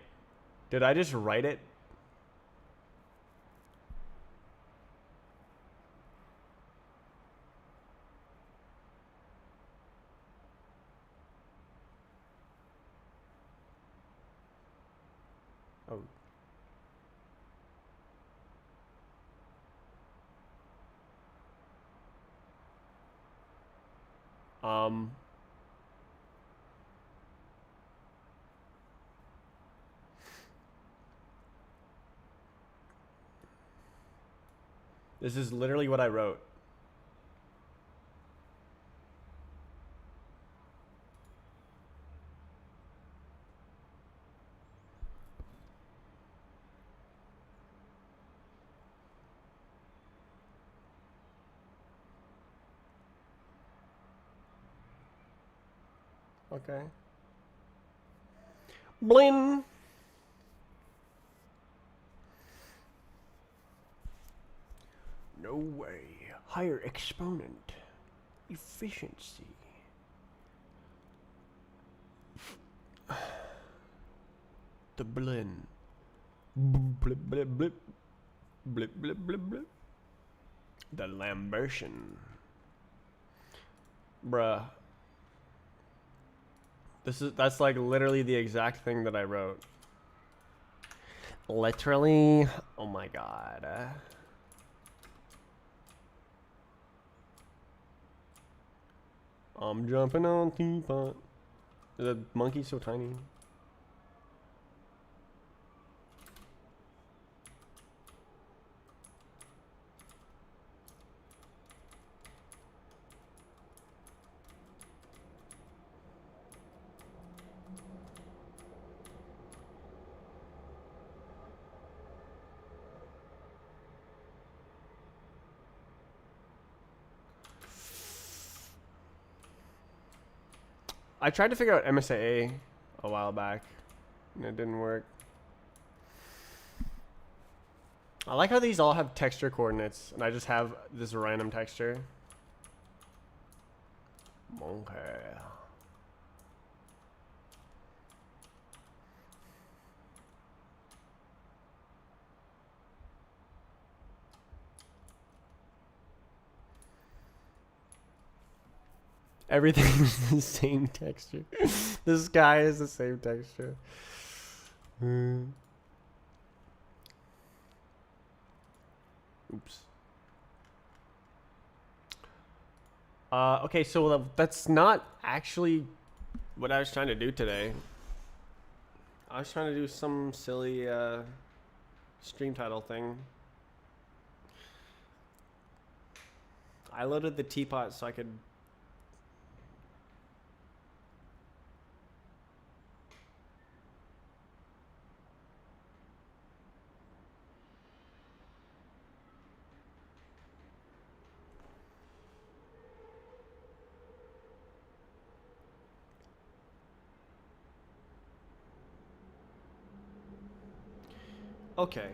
Did I just write it? Oh. This is literally what I wrote. Okay. Blin. No way. Higher exponent. Efficiency. the blend. Blip, blip, blip. Blip, blip, blip, blip. The Lambertian. Bruh. That's like literally the exact thing that I wrote. Literally. Oh my god. I'm jumping on teapot. The monkey's so tiny. I tried to figure out MSAA a while back, and it didn't work. I like how these all have texture coordinates, and I just have this random texture. Okay. Everything's the same texture. The sky is the same texture. Oops. Okay, so that's not actually what I was trying to do today. I was trying to do some silly stream title thing. I loaded the teapot so I could... Okay.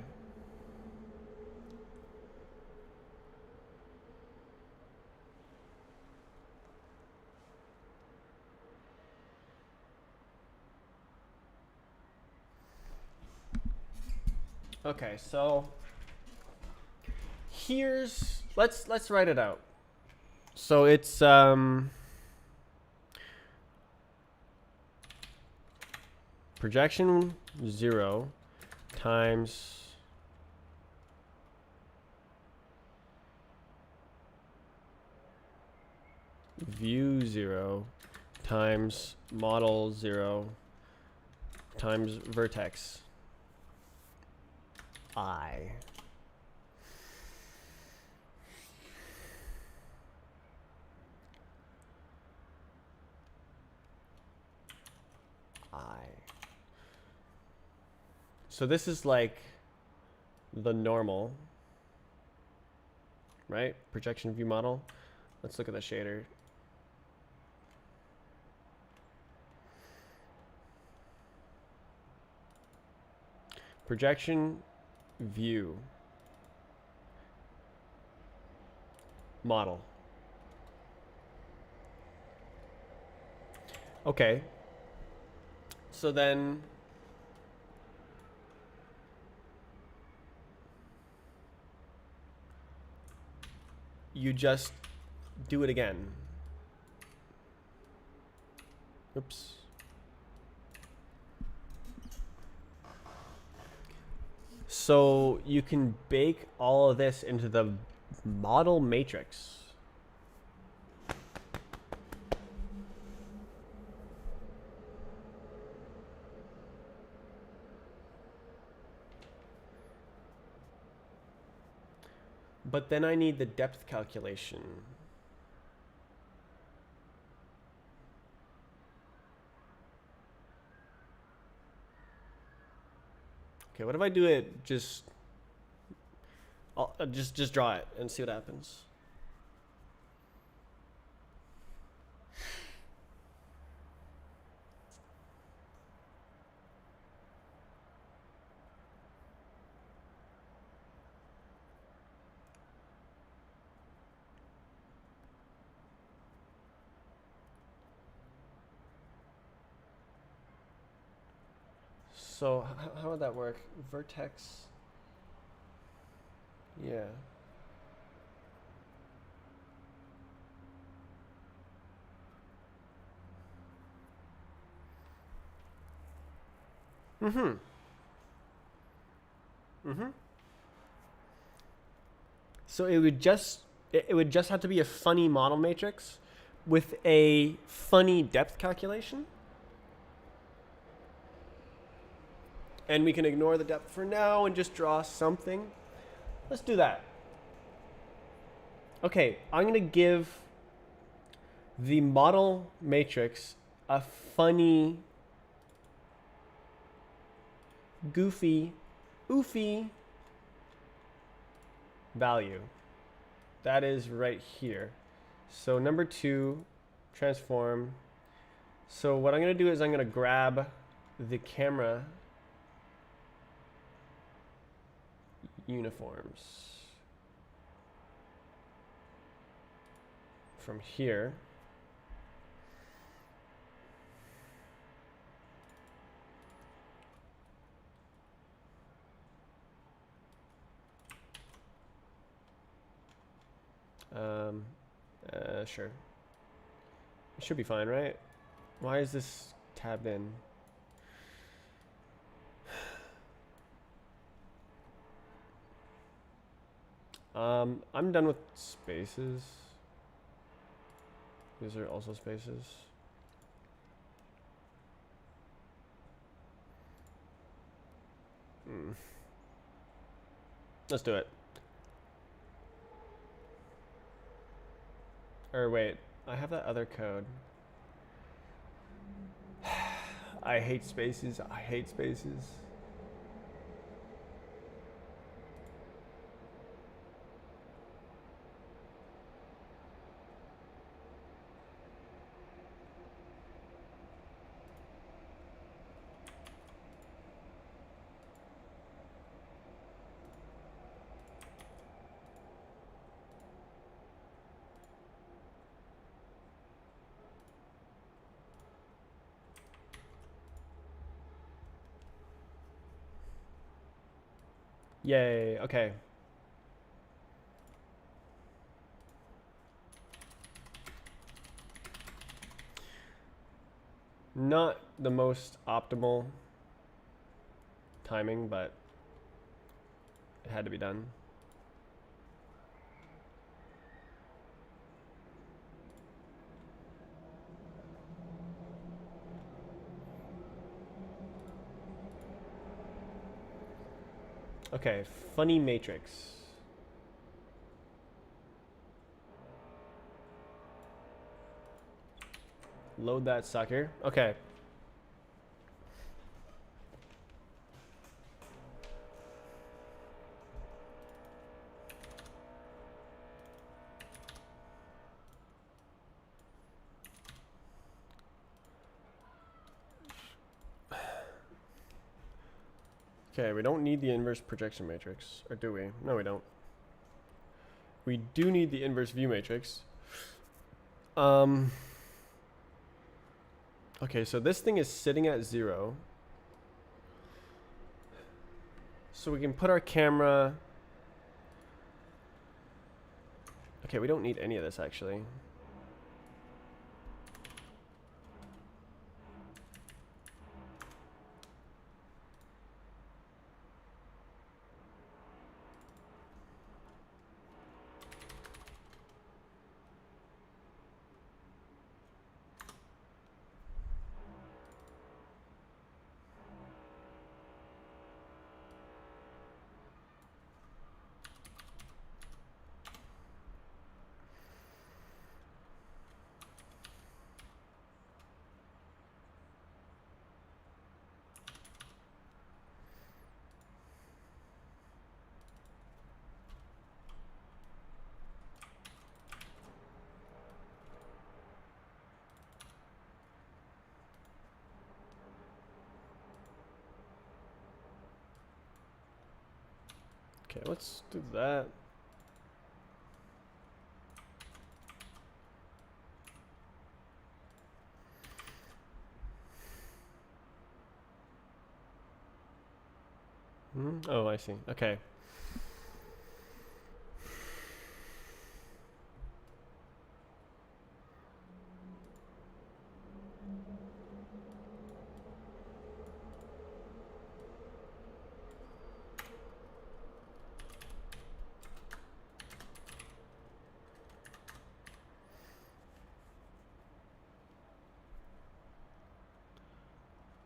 Okay, so here's let's write it out. So it's projection 0 times view 0 times model 0 times vertex I. So this is like the normal, right? Projection view model. Let's look at the shader. Projection view model. Okay. So then you just do it again. Oops. So you can bake all of this into the model matrix. But then I need the depth calculation. Okay, what if I do it just... I'll just draw it and see what happens. So how would that work? Vertex. Yeah. Mm-hmm. Mm-hmm. So it would just have to be a funny model matrix with a funny depth calculation. And we can ignore the depth for now and just draw something. Let's do that. Okay, I'm going to give the model matrix a funny, goofy, oofy value. That is right here. So number 2, transform. So what I'm going to do is I'm going to grab the camera uniforms from here. Sure. It should be fine, right? Why is this tabbed in? I'm done with spaces. These are also spaces. Let's do it. Or wait, I have that other code. I hate spaces. I hate spaces. Yay, okay. Not the most optimal timing, but it had to be done. Okay, funny matrix. Load that sucker. Okay. Okay, we don't need the inverse projection matrix. Or do we? No, we don't. We do need the inverse view matrix. Okay, so this thing is sitting at 0. So we can put our camera... Okay, we don't need any of this, actually. Okay, let's do that. Oh, I see. Okay.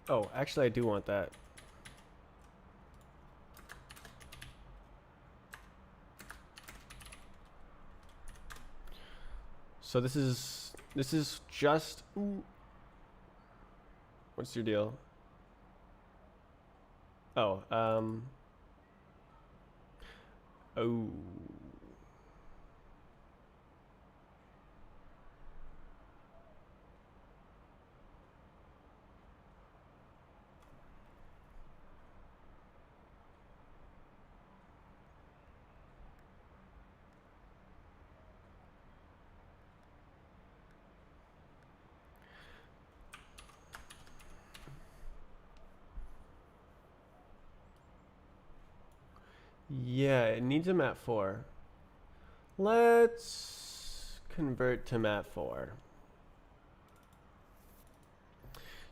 Oh, actually, I do want that. So this is just. Ooh. What's your deal? Oh, oh. Yeah, it needs a mat 4. Let's convert to mat 4.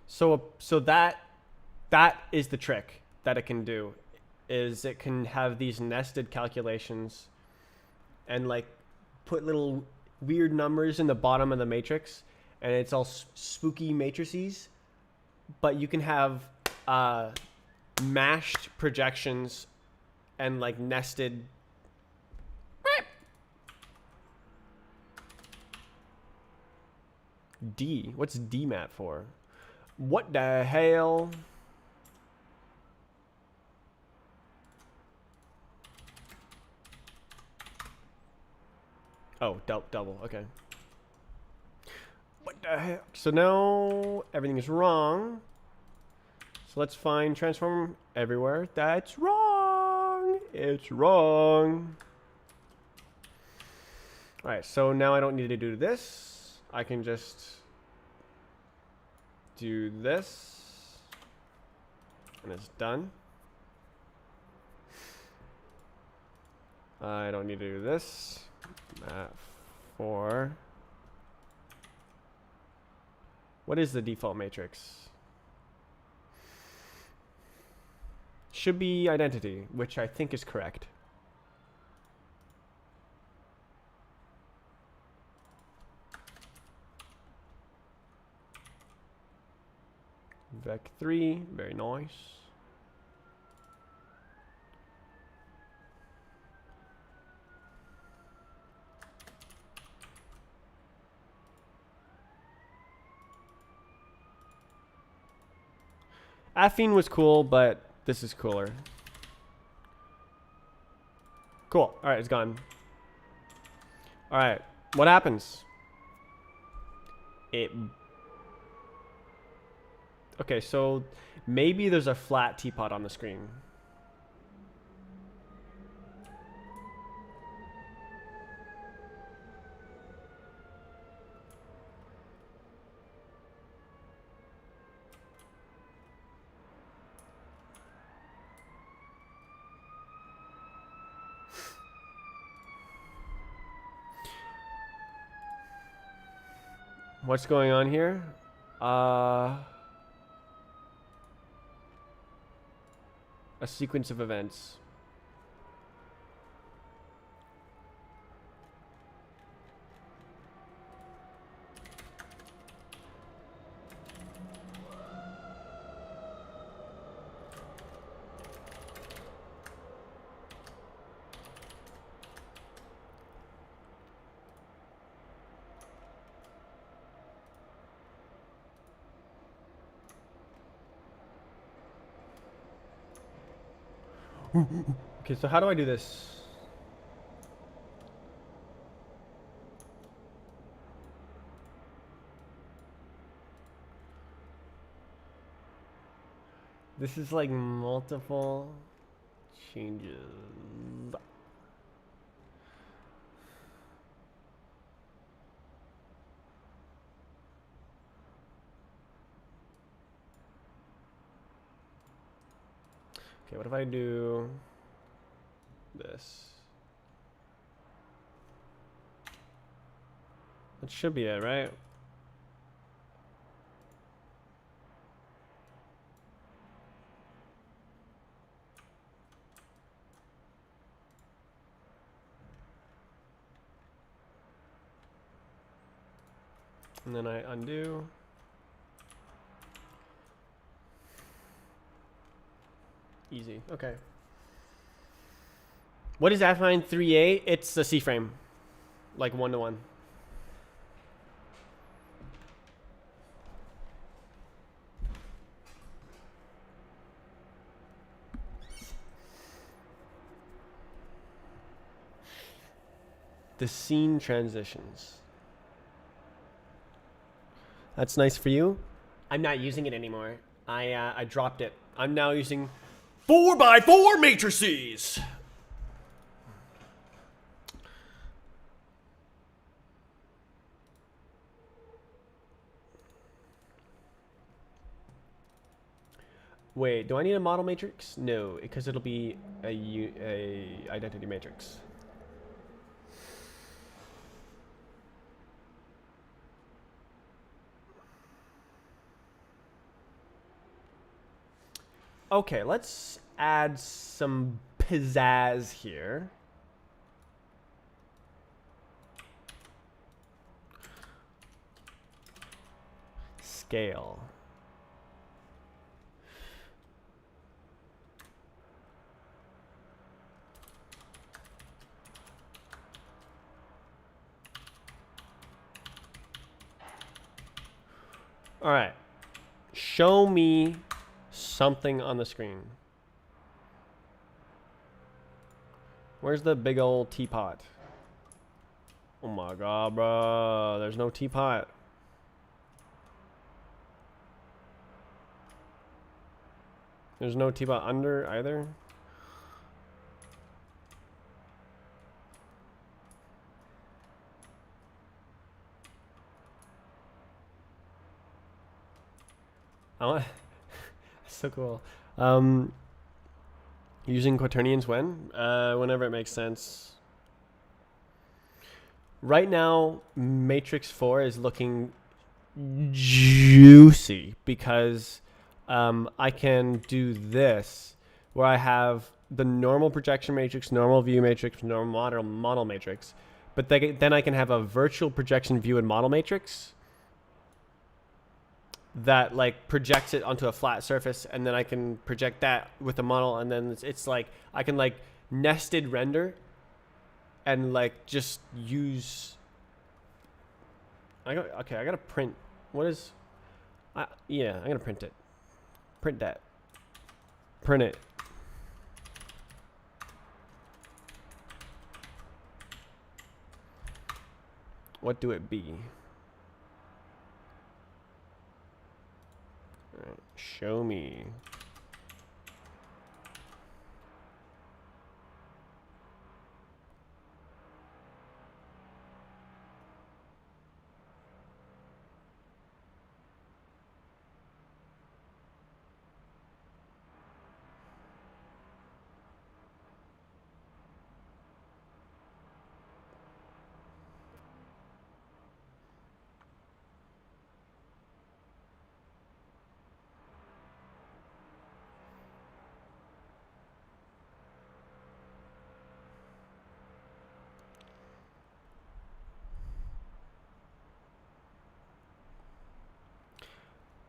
So that is the trick that it can do, is it can have these nested calculations and like put little weird numbers in the bottom of the matrix, and it's all spooky matrices. But you can have mashed projections and like nested. D. What's DMAT for? What the hell? Oh, double. Okay. What the heck? So now everything is wrong. So let's find transform everywhere. That's wrong. It's wrong. All right. So now I don't need to do this. I can just do this, and it's done. I don't need to do this. Mat 4. What is the default matrix? Should be identity, which I think is correct. Vec 3, very nice. Affine was cool, but this is cooler. Cool. All right, it's gone. All right, what happens? Okay, so maybe there's a flat teapot on the screen. What's going on here? A sequence of events. Okay, so how do I do this? This is like multiple changes. Okay, what if I do this? That should be it, right? And then I undo. Easy. Okay. What is Affine 3A? It's a C-frame. Like 1-to-1. The scene transitions. That's nice for you. I'm not using it anymore. I dropped it. I'm now using 4x4 matrices. Wait, do I need a model matrix? No, because it'll be a identity matrix. Okay, let's add some pizzazz here. Scale. All right. Show me something on the screen. Where's the big old teapot? Oh my god, bro. There's no teapot. There's no teapot under either. I want so cool. Using quaternions when? Whenever it makes sense. Right now, Matrix 4 is looking juicy because I can do this where I have the normal projection matrix, normal view matrix, normal model matrix, but then I can have a virtual projection view and model matrix that like projects it onto a flat surface, and then I can project that with a model, and then it's like I can like nested render and like just use. I gotta print. What is? Yeah, I'm gonna print it. Print that. Print it. What do it be? All right, show me.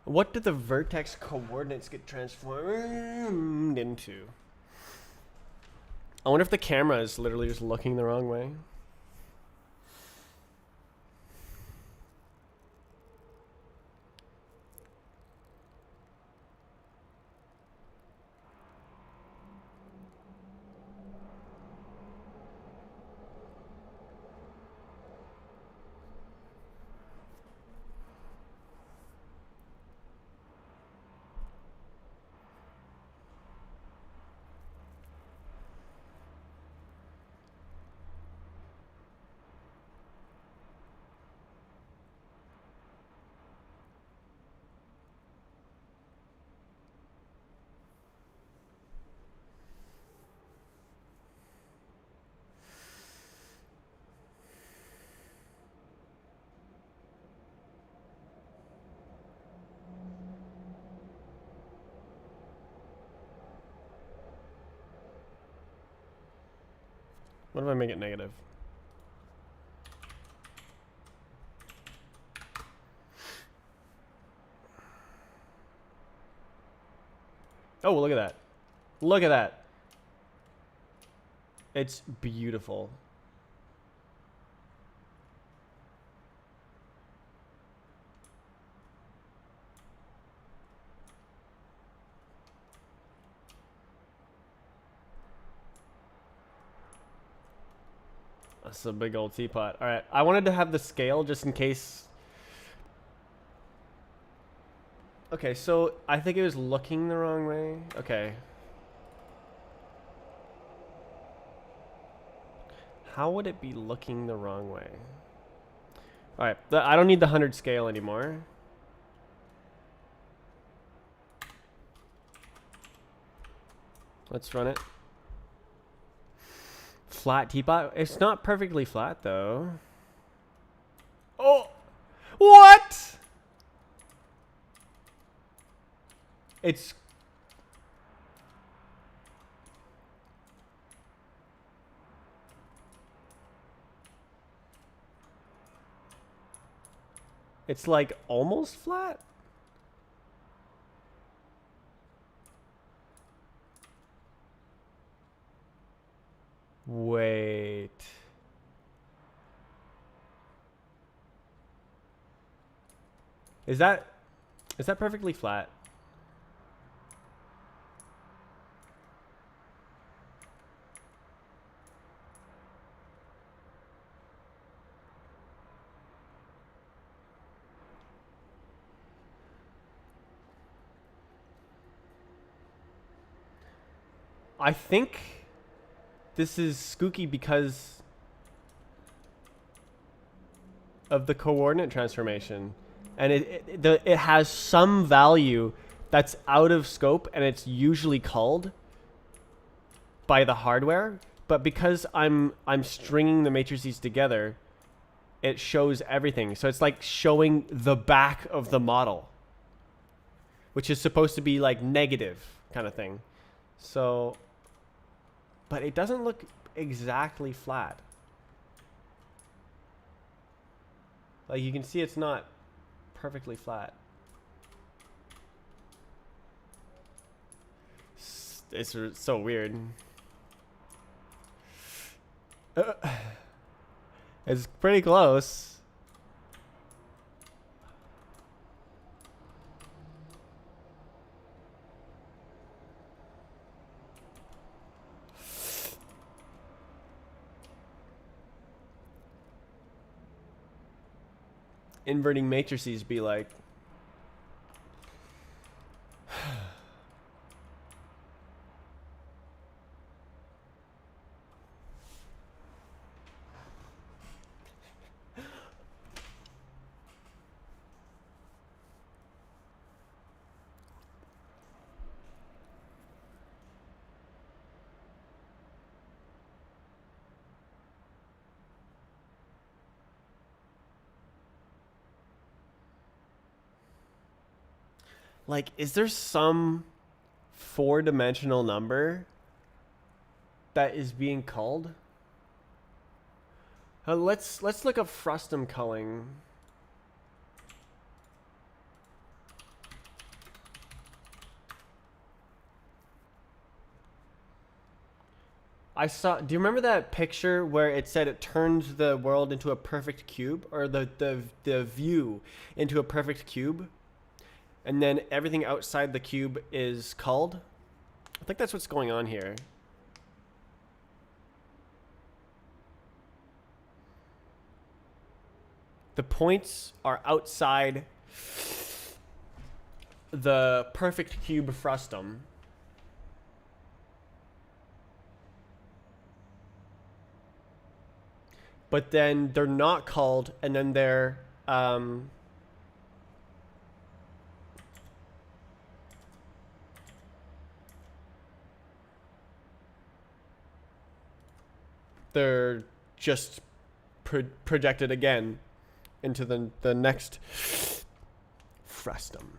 What do the vertex coordinates get transformed into? I wonder if the camera is literally just looking the wrong way. What if I make it negative? Oh, look at that. Look at that. It's beautiful. That's a big old teapot. All right, I wanted to have the scale just in case. Okay, so I think it was looking the wrong way. Okay. How would it be looking the wrong way? All right, I don't need the 100 scale anymore. Let's run it. Flat teapot. It's not perfectly flat though. Oh, what? It's like almost flat. Wait. Is that perfectly flat? I think this is skooky because of the coordinate transformation, and it has some value that's out of scope, and it's usually called by the hardware. But because I'm stringing the matrices together, it shows everything. So it's like showing the back of the model, which is supposed to be like negative kind of thing. So, but it doesn't look exactly flat. Like you can see it's not perfectly flat. It's so weird. It's pretty close. Inverting matrices be like. Like, is there some 4-dimensional number that is being culled? Let's look up frustum culling. I saw. Do you remember that picture where it said it turns the world into a perfect cube, or the view into a perfect cube, and then everything outside the cube is culled? I think that's what's going on here. The points are outside the perfect cube frustum. But then they're not called, and then they're just projected again into the next frustum.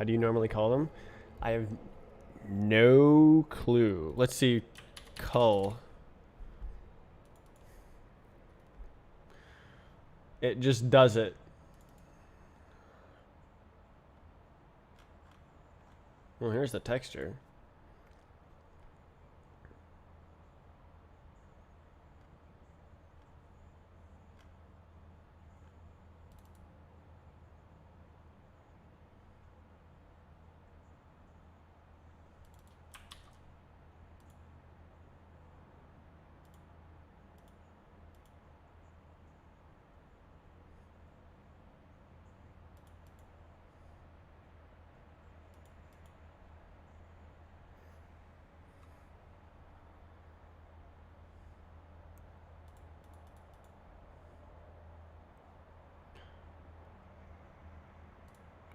How do you normally call them? I have no clue. Let's see. Cull. It just does it. Well, here's the texture.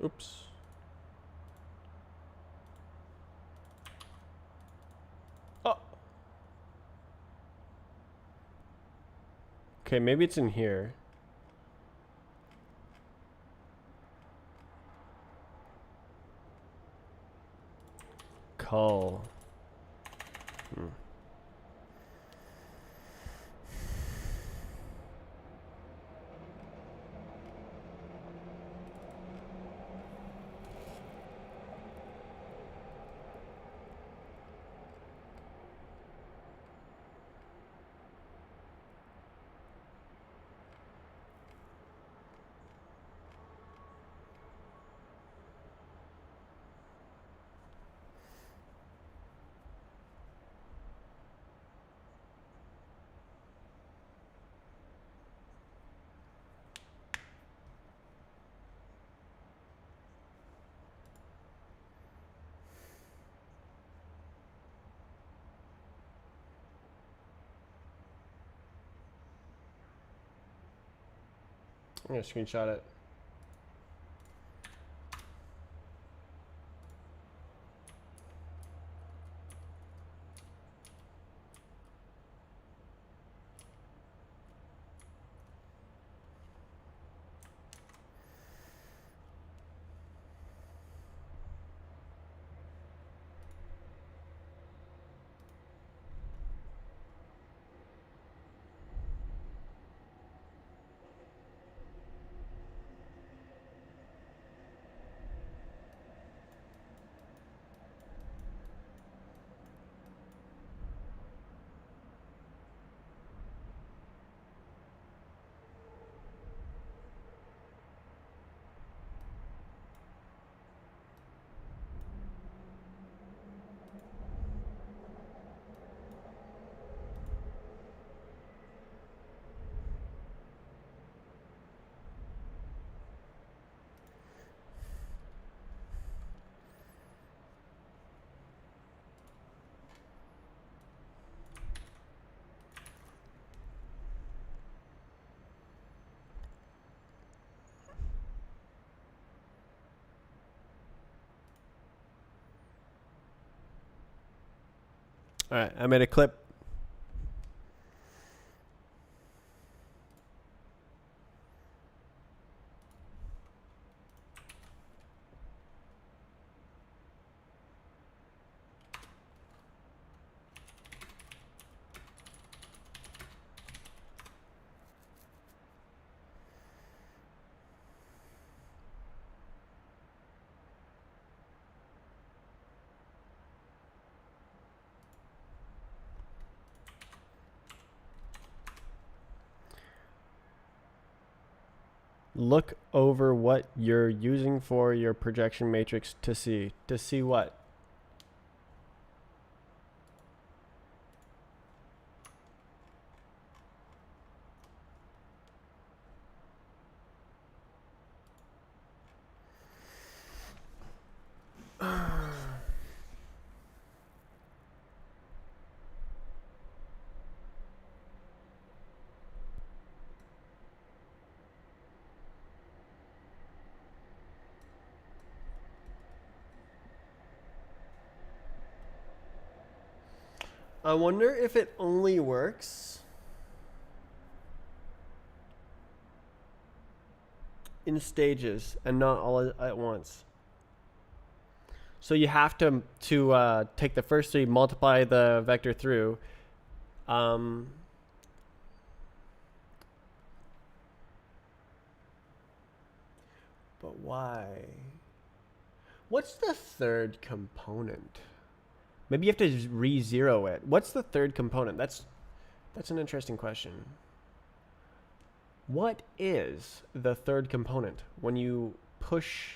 Oops. Oh. Okay, maybe it's in here. Cull. I'm gonna screenshot it. All right, I made a clip. Look over what you're using for your projection matrix to see. To see what? I wonder if it only works in stages and not all at once. So you have to take the first three, multiply the vector through. But why? What's the third component? Maybe you have to re-zero it. What's the third component? That's an interesting question. What is the third component when you push?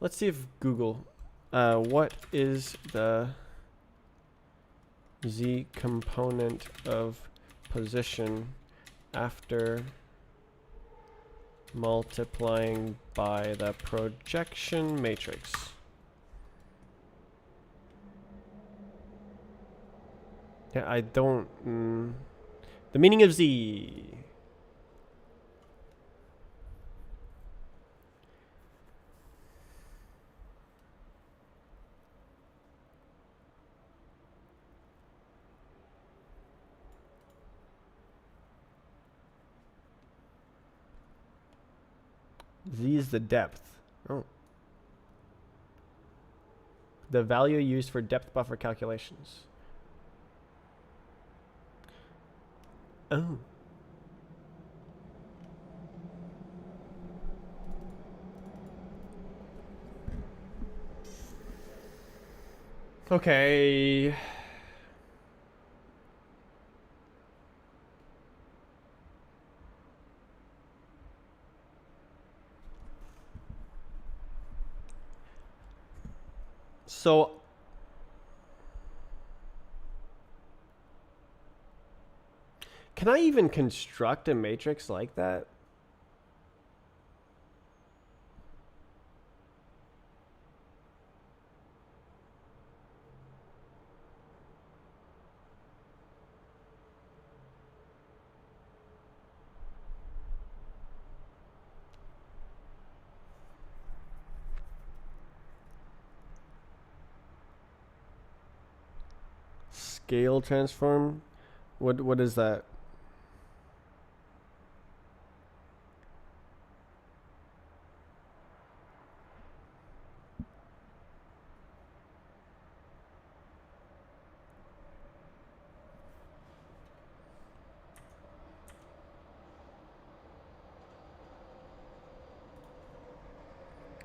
Let's see if Google. What is the z component of position after multiplying by the projection matrix? Yeah, I don't. The meaning of z. Z is the depth. Oh. The value used for depth buffer calculations. Oh. Okay. So can I even construct a matrix like that? Scale transform? What is that?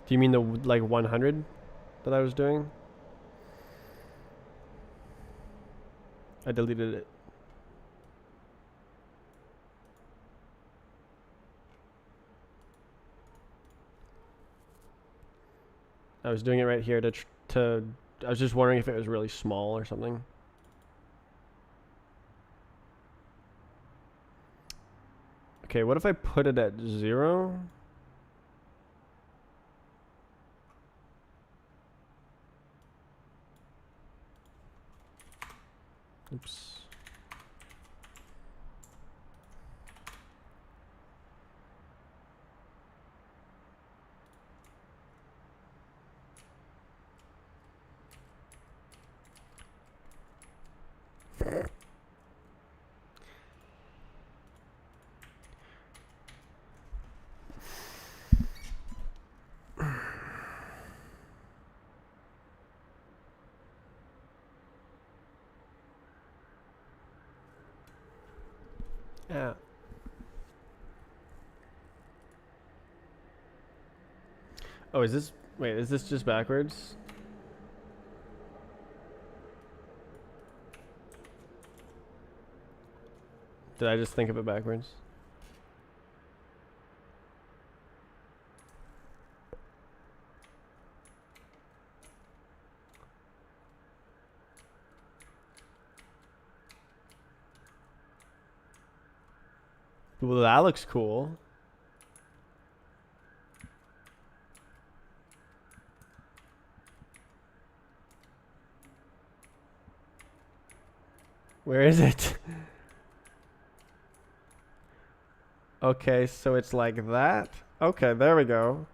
Do you mean the like 100 that I was doing? I deleted it. I was doing it right here to I was just wondering if it was really small or something. Okay, what if I put it at 0? Oops. Yeah. Oh, is this... Wait, is this just backwards? Did I just think of it backwards? Well, that looks cool. Where is it? Okay, so it's like that. Okay, there we go.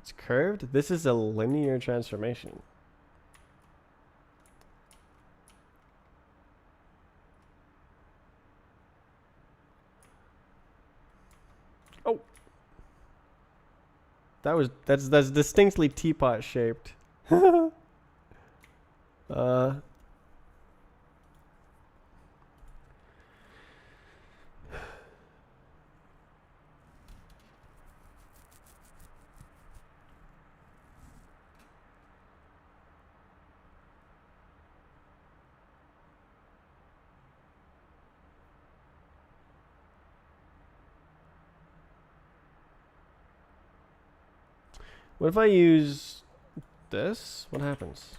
It's curved? This is a linear transformation. Oh. That's distinctly teapot shaped. What if I use this? What happens?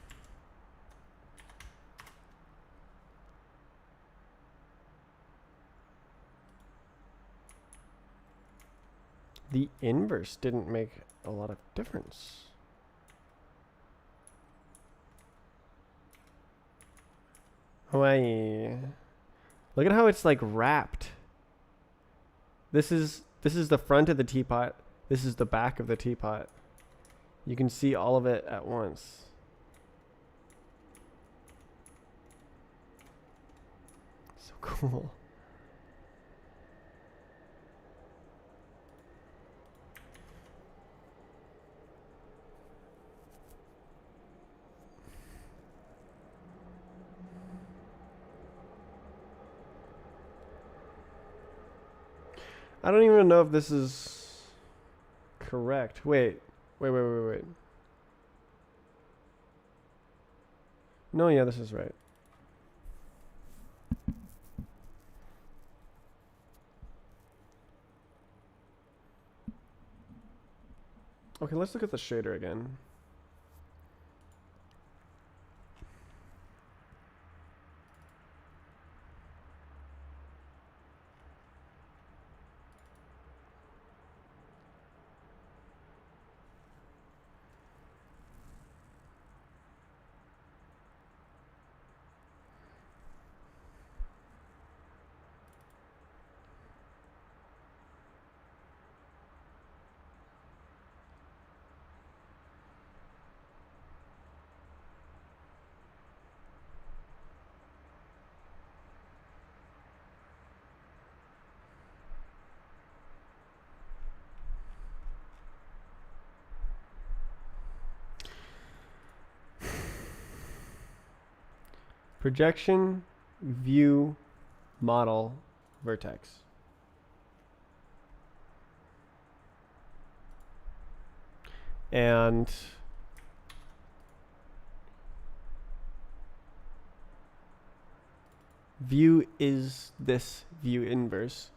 The inverse didn't make a lot of difference. Hawaii. Look at how it's like wrapped. This is the front of the teapot. This is the back of the teapot. You can see all of it at once. So cool. I don't even know if this is correct. Wait. No, yeah, this is right. Okay, let's look at the shader again. Projection, view, model, vertex. And view is this view inverse.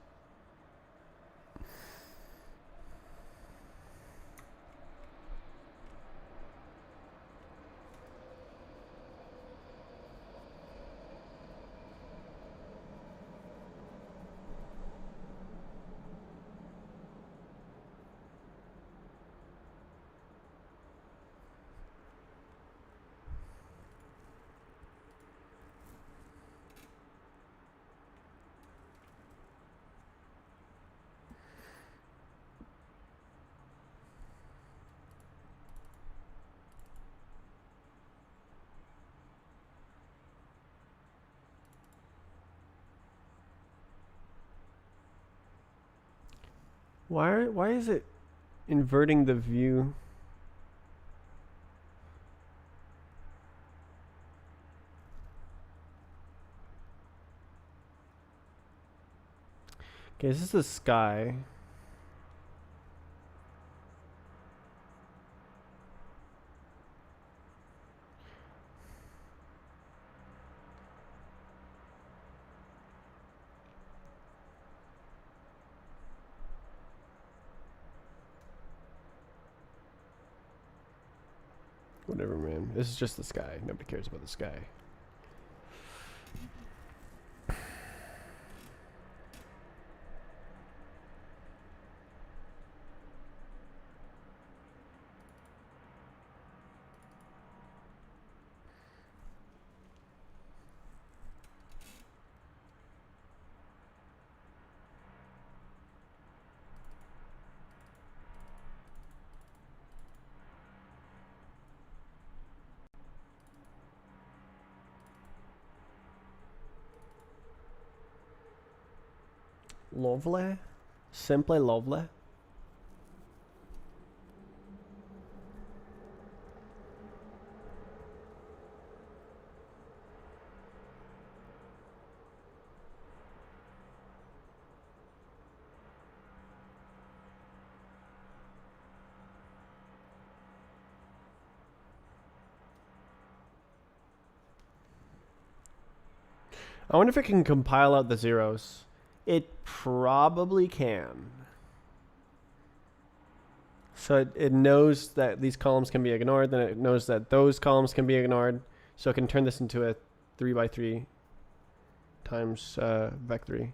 Why is it inverting the view? Okay, this is the sky. Whatever, man. This is just the sky. Nobody cares about the sky. Lovely. Simply lovely. I wonder if it can compile out the zeros. It probably can. So it knows that these columns can be ignored, then it knows that those columns can be ignored. So it can turn this into a 3x3 times vec3.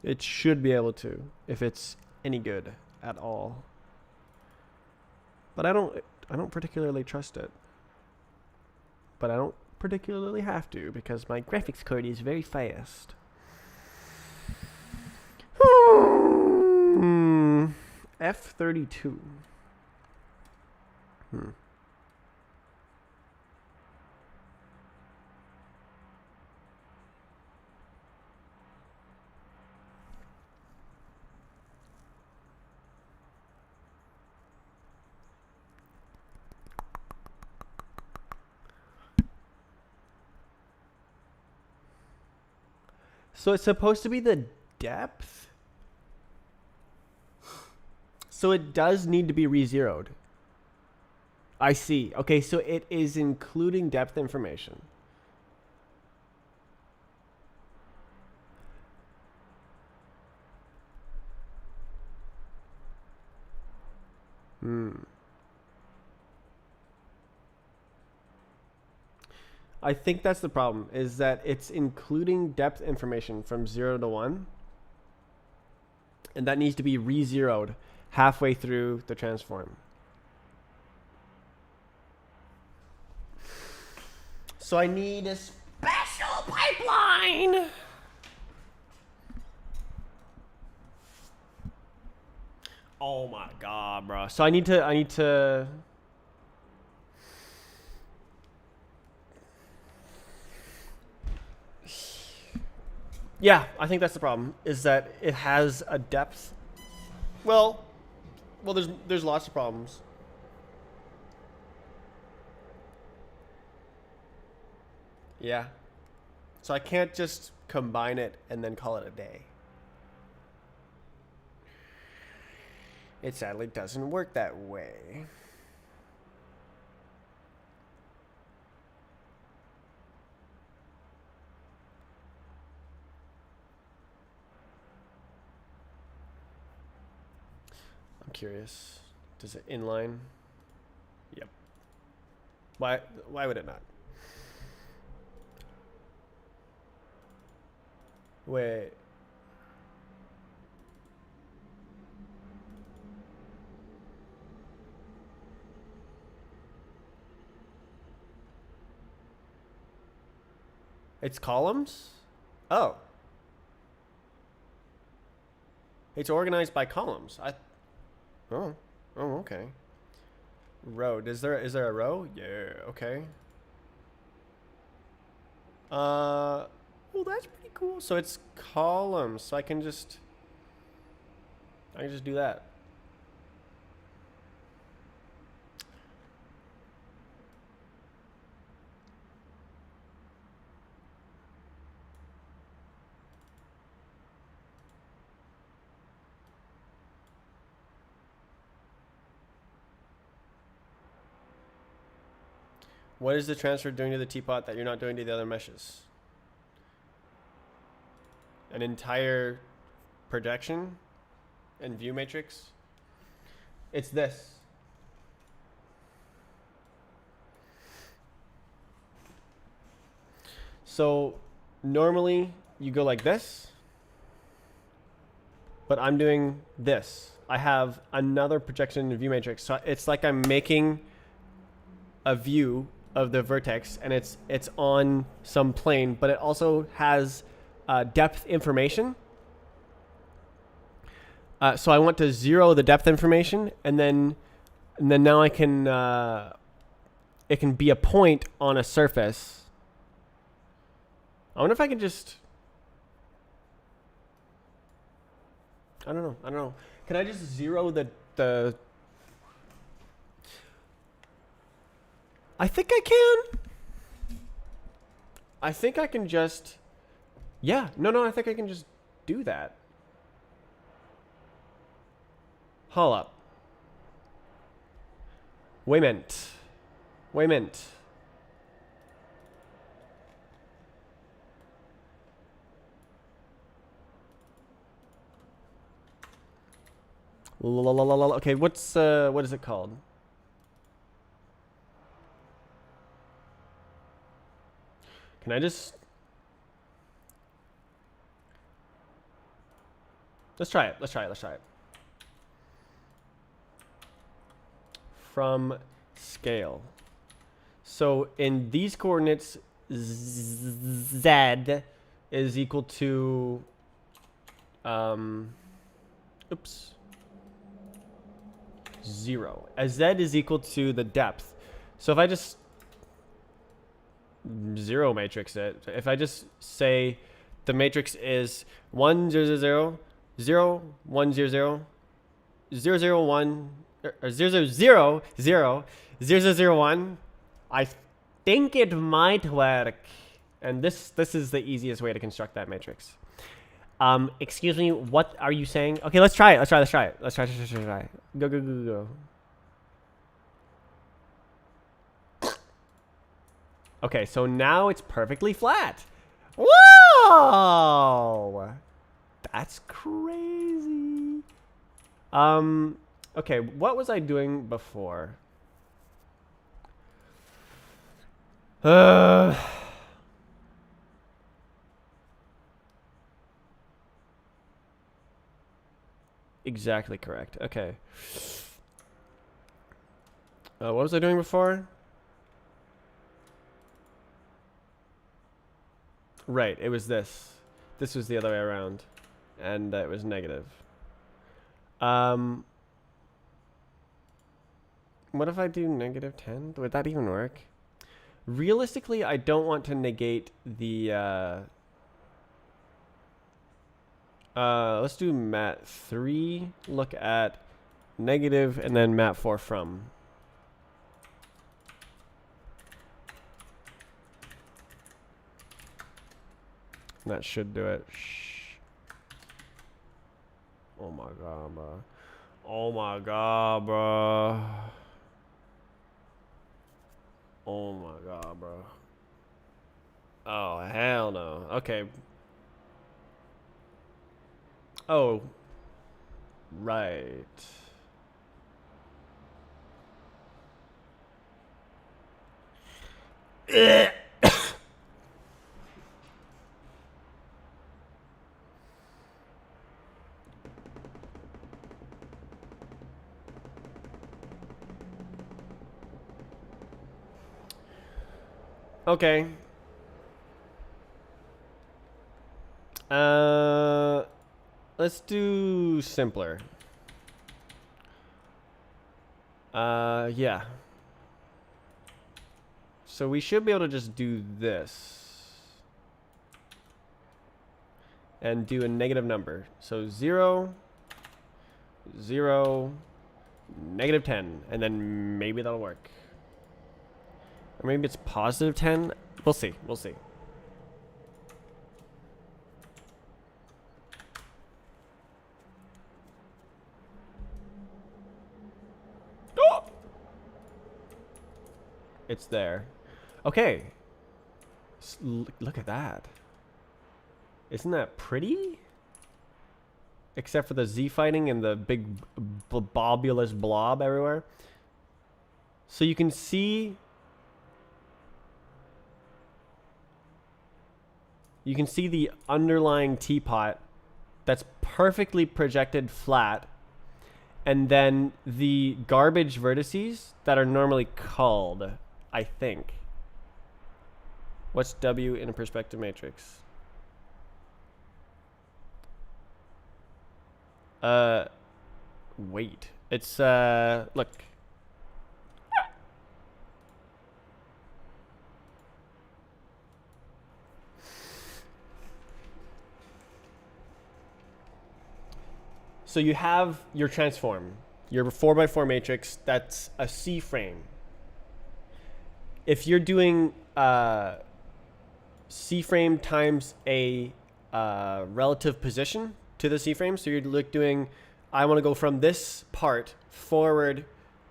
It should be able to, if it's any good at all. But I don't particularly trust it. But I don't particularly have to because my graphics card is very fast. F32. So it's supposed to be the depth. So it does need to be re-zeroed. I see. Okay, so it is including depth information. I think that's the problem, is that it's including depth information from 0 to 1. And that needs to be re-zeroed halfway through the transform. So I need a special pipeline. Oh my god, bro. So I need to Yeah, I think that's the problem, is that it has a depth. Well, there's lots of problems. Yeah. So I can't just combine it and then call it a day. It sadly doesn't work that way. I'm curious. Does it inline? Yep. Why would it not? Wait. It's columns? Oh. It's organized by columns. Oh, okay. Row. Is there a row? Yeah, okay. Well, that's pretty cool. So it's columns. So I can just do that. What is the transfer doing to the teapot that you're not doing to the other meshes? An entire projection and view matrix? It's this. So normally you go like this, but I'm doing this. I have another projection in view matrix. So it's like I'm making a view of the vertex and it's on some plane, but it also has depth information. So I want to zero the depth information, and then now I can it can be a point on a surface. I wonder if I can just I don't know. I don't know. Can I just zero the? I think I can. I think I can just. Yeah. No. I think I can just do that. Hold up. Wait a minute. Wait a minute. Okay, what is it called? Can I just... Let's try it. Let's try it. From scale. So in these coordinates, z is equal to... oops. 0. As z is equal to the depth. So if I just... zero matrix it. If I just say the matrix is 1 0 0 0 1 0 0 0 0 1 or 0 0 0 0 0 0 1, I think it might work. And this is the easiest way to construct that matrix. Excuse me, what are you saying? Okay, let's try it. Let's try it. Go. Okay, so now it's perfectly flat. Whoa! That's crazy. Okay, what was I doing before? Exactly correct. Okay. What was I doing before? Right, it was this. This was the other way around. And it was negative. What if I do negative 10? Would that even work? Realistically, I don't want to negate the... let's do mat 3. Look at negative and then mat 4 from. That should do it. Shh. Oh my god, bro. Oh my god, bro. Oh my god, bro. Oh, hell no. Okay. Oh. Right. Okay. Let's do simpler. Yeah. So we should be able to just do this. And do a negative number. So 0, 0, negative 10. And then maybe that'll work. Or maybe it's positive 10. We'll see. We'll see. Oh! It's there. Okay. Look at that. Isn't that pretty? Except for the Z fighting and the big bobulous blob everywhere. So you can see... You can see the underlying teapot that's perfectly projected flat. And then the garbage vertices that are normally culled, I think. What's W in a perspective matrix? Wait. It's, look. So you have your transform, your 4x4 matrix. That's a C frame. If you're doing C frame times a relative position to the C frame, so you're like doing, I want to go from this part forward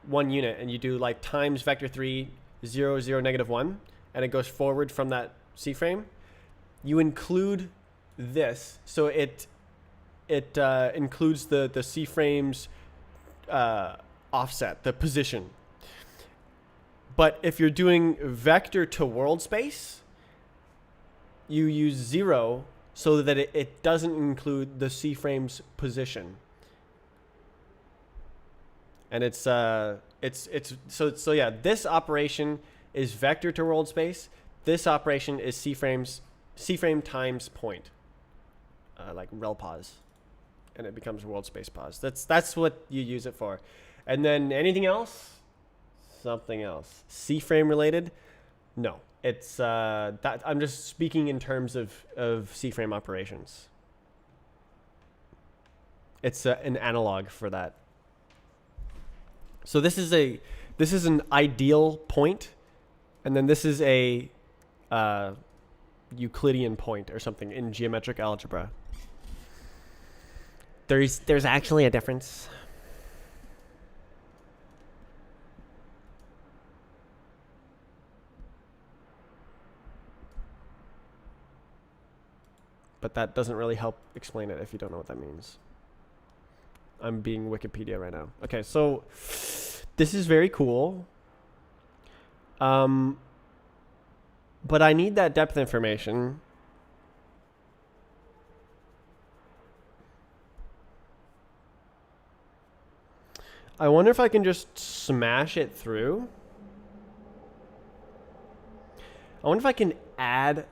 1 unit, and you do like times vector 3 0 0 -1, and it goes forward from that C frame. You include this, so it includes the C frame's offset, the position. But if you're doing vector to world space, you use 0 so that it doesn't include the C frame's position. And it's so yeah, this operation is vector to world space. This operation is C frame times point, like rel pos, and it becomes world space pos. That's what you use it for. And then anything else, something else. C frame related, no. It's that I'm just speaking in terms of C frame operations. It's an analog for that. So this is an ideal point, and then this is a Euclidean point or something in geometric algebra. There's actually a difference. But that doesn't really help explain it if you don't know what that means. I'm being Wikipedia right now. Okay, so this is very cool. But I need that depth information. I wonder if I can just smash it through. I wonder if I can add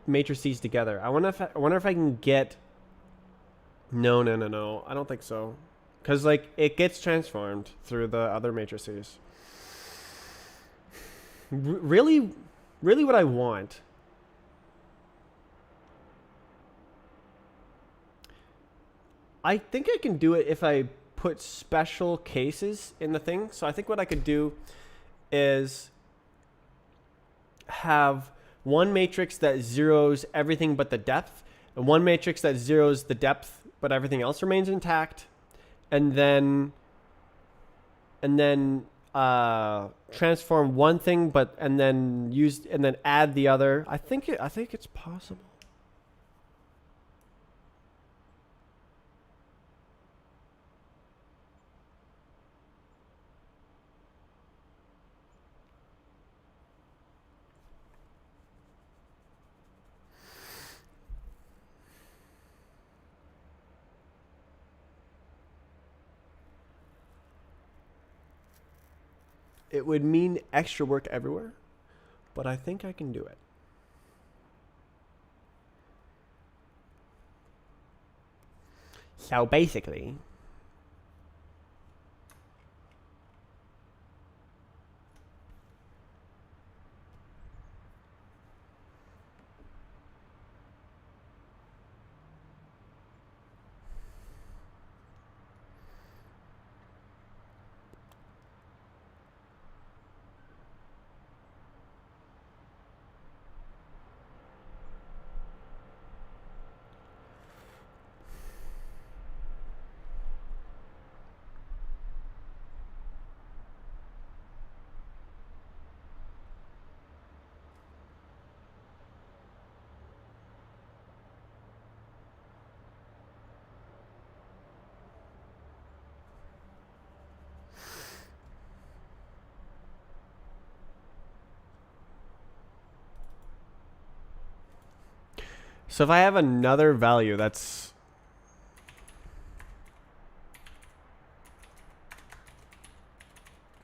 matrices together. I wonder if I can get. No. I don't think so, because like it gets transformed through the other matrices. Really, what I want. I think I can do it if I put special cases in the thing. So I think what I could do is have one matrix that zeroes everything but the depth, and one matrix that zeroes the depth but everything else remains intact, and then transform one thing and then add the other. I think it's possible. It would mean extra work everywhere, but I think I can do it. So basically, so if I have another value that's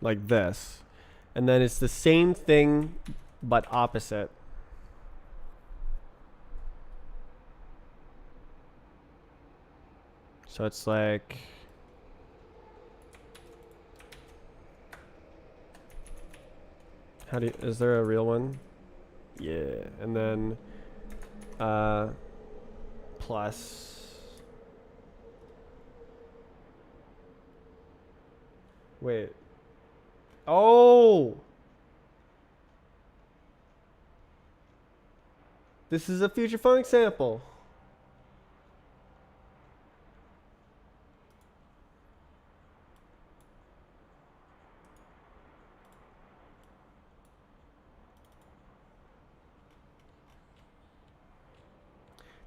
like this, and then it's the same thing but opposite. So it's like, is there a real one? Yeah, and then plus Wait. Oh! This is a Future Funk sample.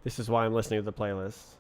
This is why I'm listening to the playlist.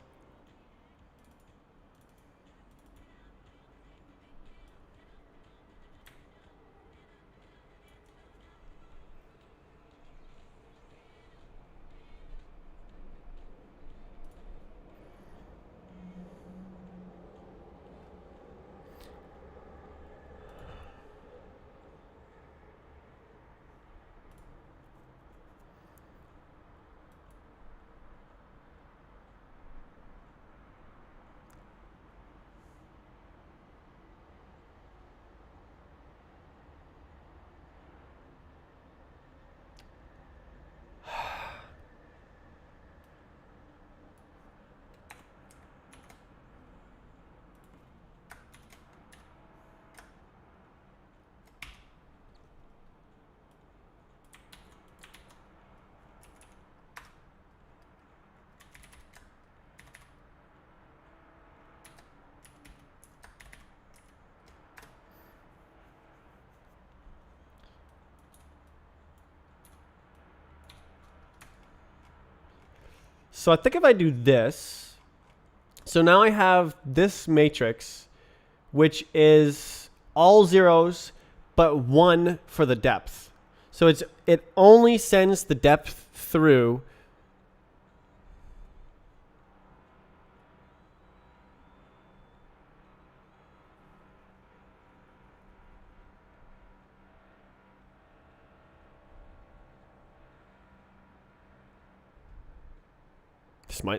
So I think if I do this, so now I have this matrix, which is all zeros, but 1 for the depth. So it only sends the depth through.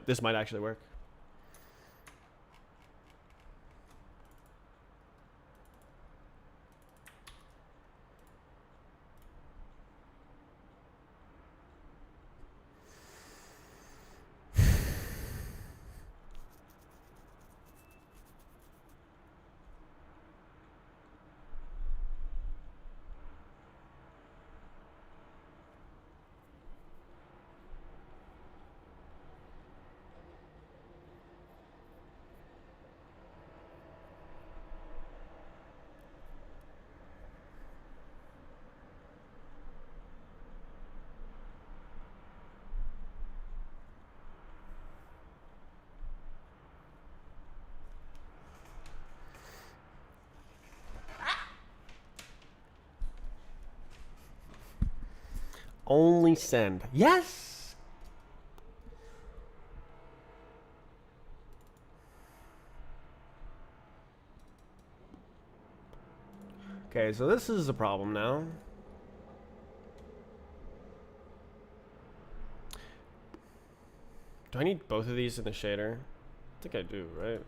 This might actually work. Only send. Yes! Okay, so this is a problem now. Do I need both of these in the shader? I think I do, right?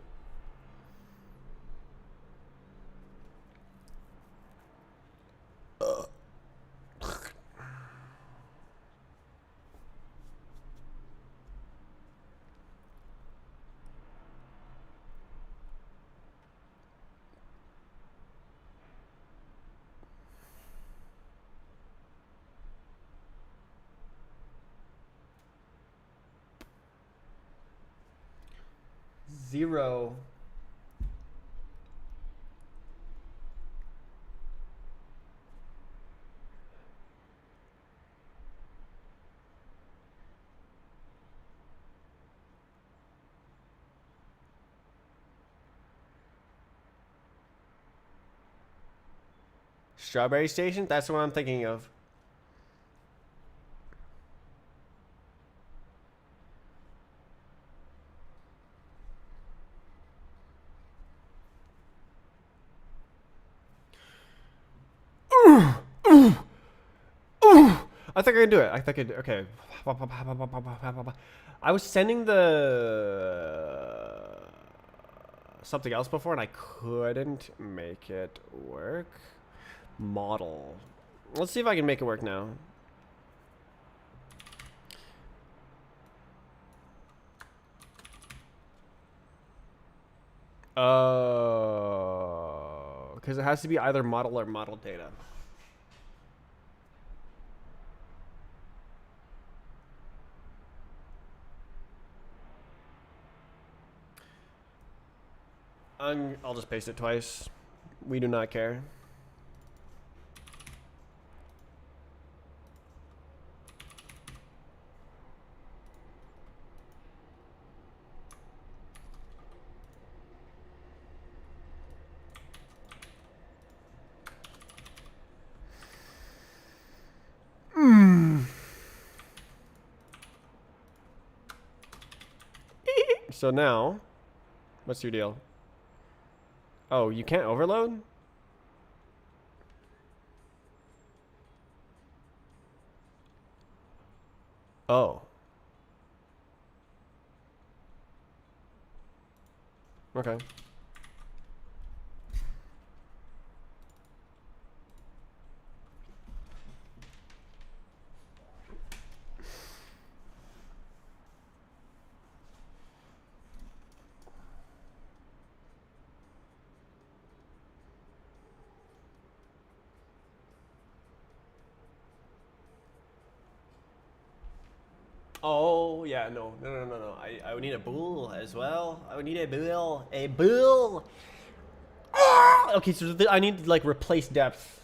Zero. Strawberry Station? That's what I'm thinking of. I think I can do it. I think I can. Okay. I was sending the something else before and I couldn't make it work. Model. Let's see if I can make it work now. because it has to be either model or model data. I'll just paste it twice. We do not care. So now, what's your deal? Oh, you can't overload? Oh. Okay. Oh, yeah, no. I would need a bool as well. I would need a bool. A bool! Ah! Okay, so I need to, like, replace depth.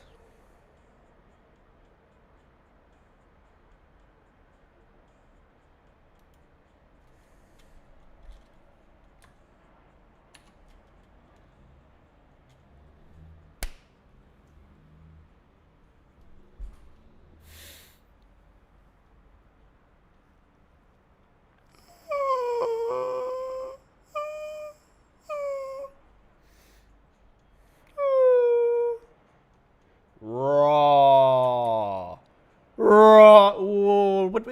Raw. Raw. Whoa. What?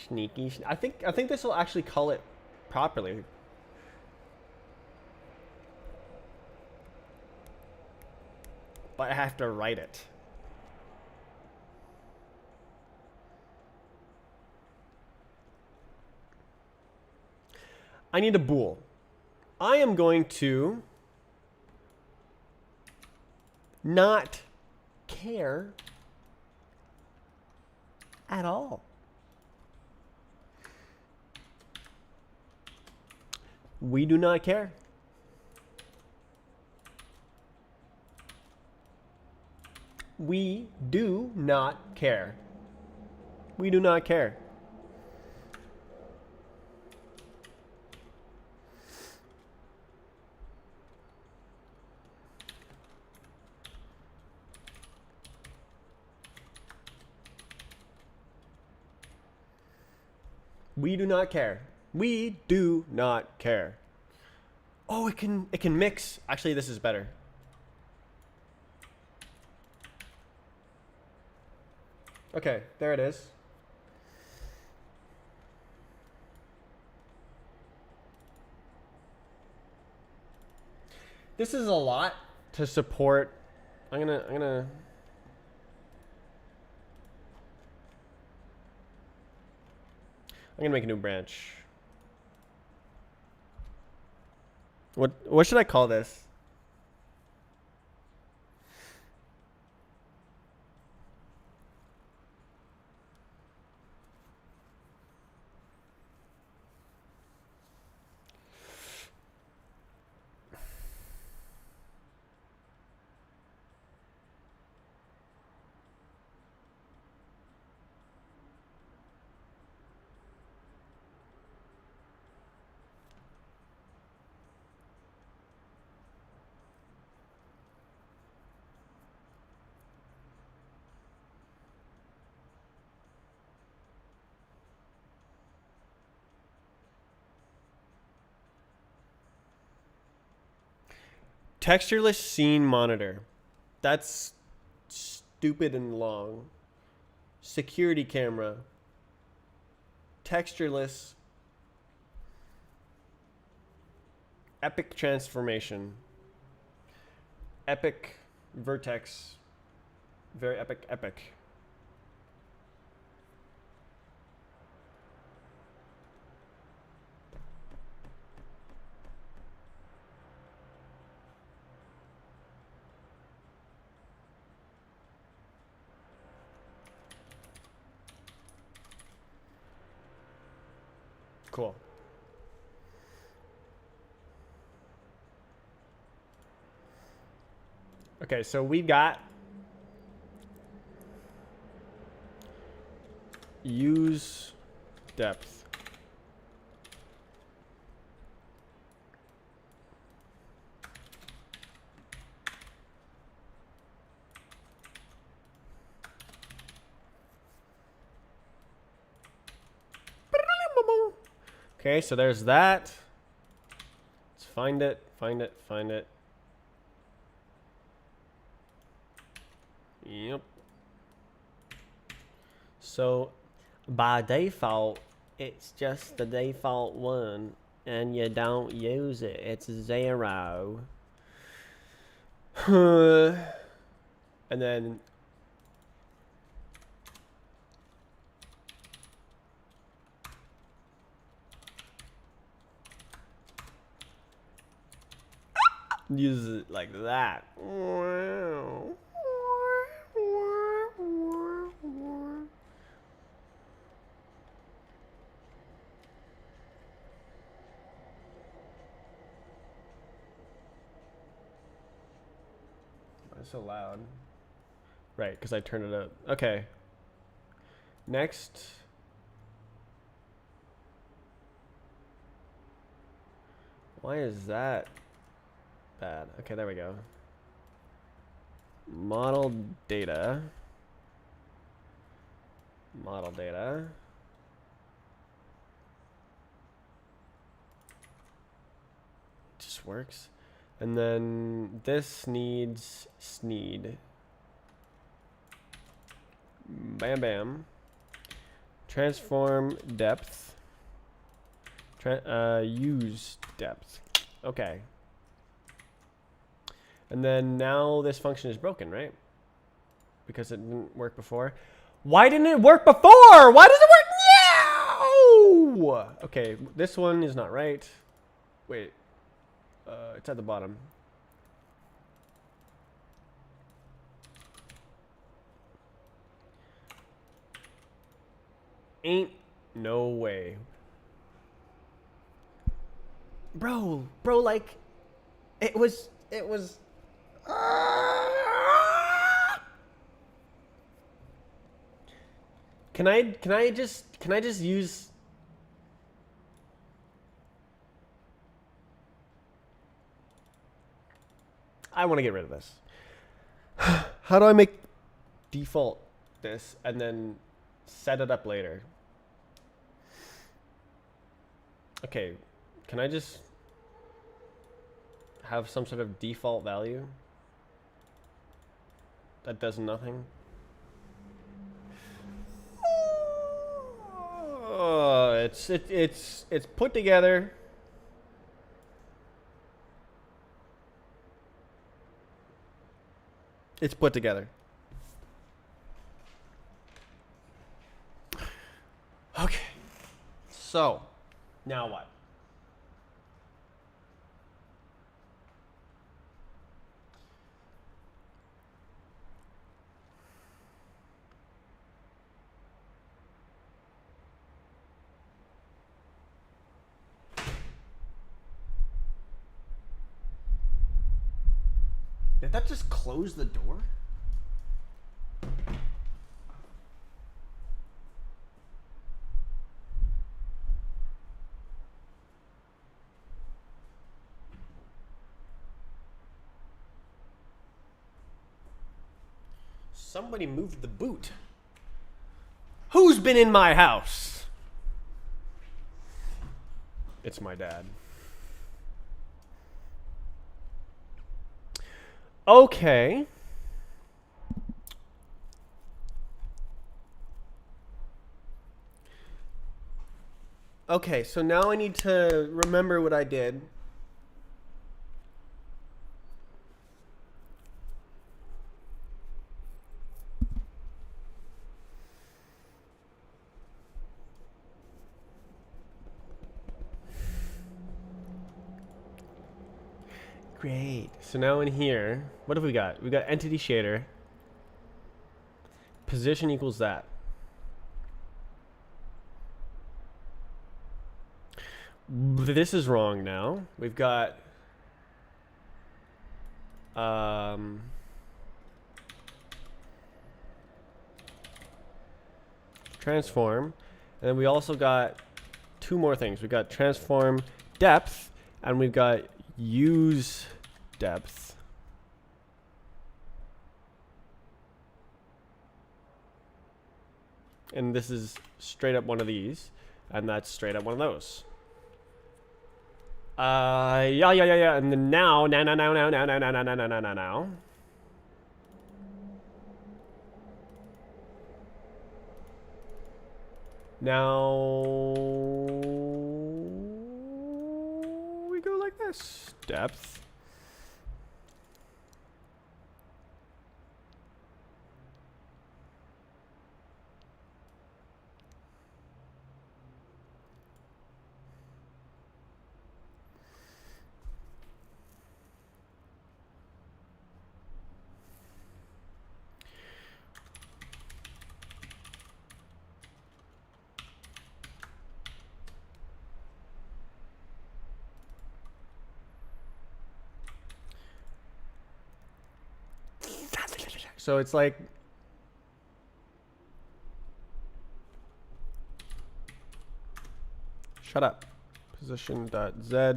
Sneaky. I think this will actually call it properly. But I have to write it. I need a bool. I am going to not care at all. We do not care. We do not care. We do not care. We do not care. We do not care. Oh, it can mix. Actually, this is better. Okay, there it is. This is a lot to support. I'm gonna make a new branch. What should I call this? Textureless scene monitor. That's stupid and long. Security camera. Textureless. Epic transformation. epic vertex. Very epic. Cool. Okay, so we got use depth. Okay, so there's that. Let's find it. Yep. So by default, it's just the default one, and you don't use it. It's 0. And then use it like that. It's so loud. Right, because I turned it up. Okay. Next. Why is that bad? Okay, there we go. Model data. Just works. And then this needs sneed. Bam. Transform depth. Use depth. Okay. And then now this function is broken, right? Because it didn't work before. Why didn't it work before? Why does it work now? Okay, this one is not right. Wait. It's at the bottom. Ain't no way. Bro, like, it was, Can I just use, I want to get rid of this. How do I make default this and then set it up later? Okay, can I just have some sort of default value that does nothing? It's put together. It's put together. Okay. So, now what? Did that just close the door? Somebody moved the boot. Who's been in my house? It's my dad. Okay. Okay, so now I need to remember what I did. Great. So now in here, what have we got? We got entity shader. Position equals that. This is wrong now. We've got transform, and then we also got two more things. We've got transform depth, and we've got use depth. And this is straight up one of these, and that's straight up one of those. Yeah. And then now. Now we go like this. Depth. So it's like shut up. Position dot z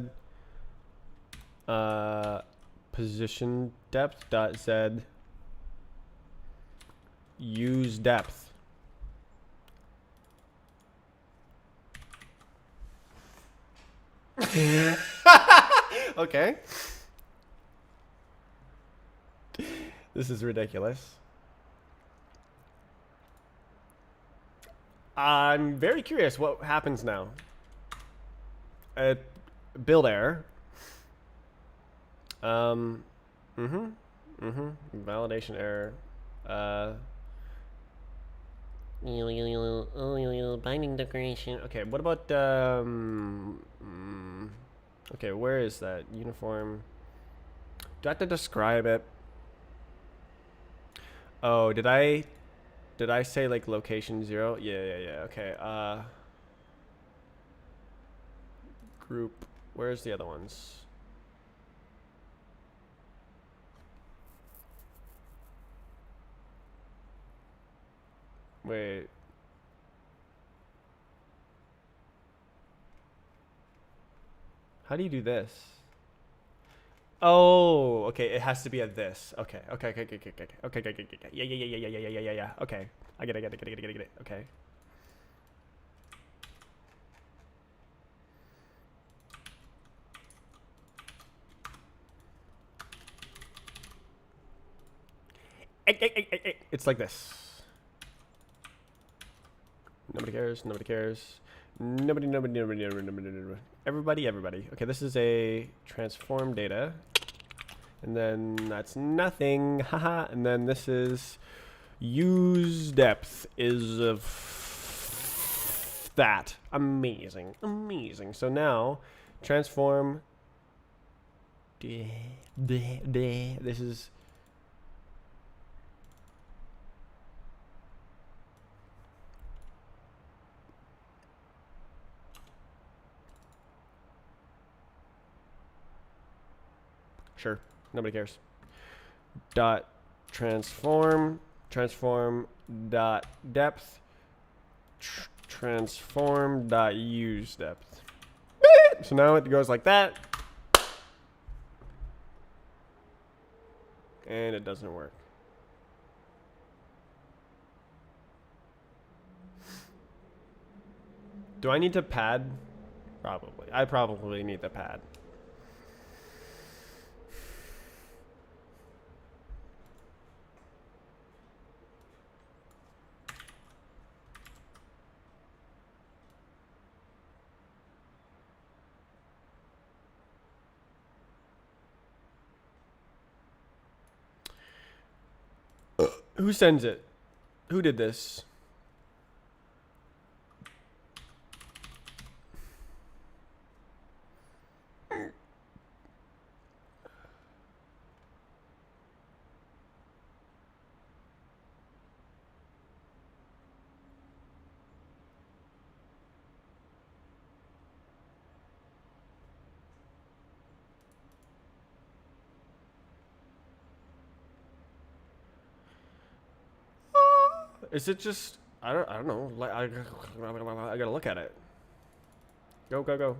position depth dot z use depth. Okay. This is ridiculous. I'm very curious what happens now. Build error. Validation error. Binding decoration. Okay, what about okay, where is that? Uniform. Do I have to describe it? Oh, did I say like location 0? Yeah. Okay. Group. Where's the other ones? Wait. How do you do this? Oh, okay. It has to be a this. Okay. Okay. Yeah. Okay. I get it. Okay. It's like this. Nobody cares. Nobody. Everybody. Okay, this is a transform data. And then that's nothing. Haha. And then this is use depth is of that. Amazing. So now transform. This is. Sure, nobody cares. Dot transform dot depth transform dot use depth. So now it goes like that, and it doesn't work. Do I need to pad? Probably. I probably need the pad. Who sends it? Who did this? Is it just I don't know. Like I gotta look at it. Go go go.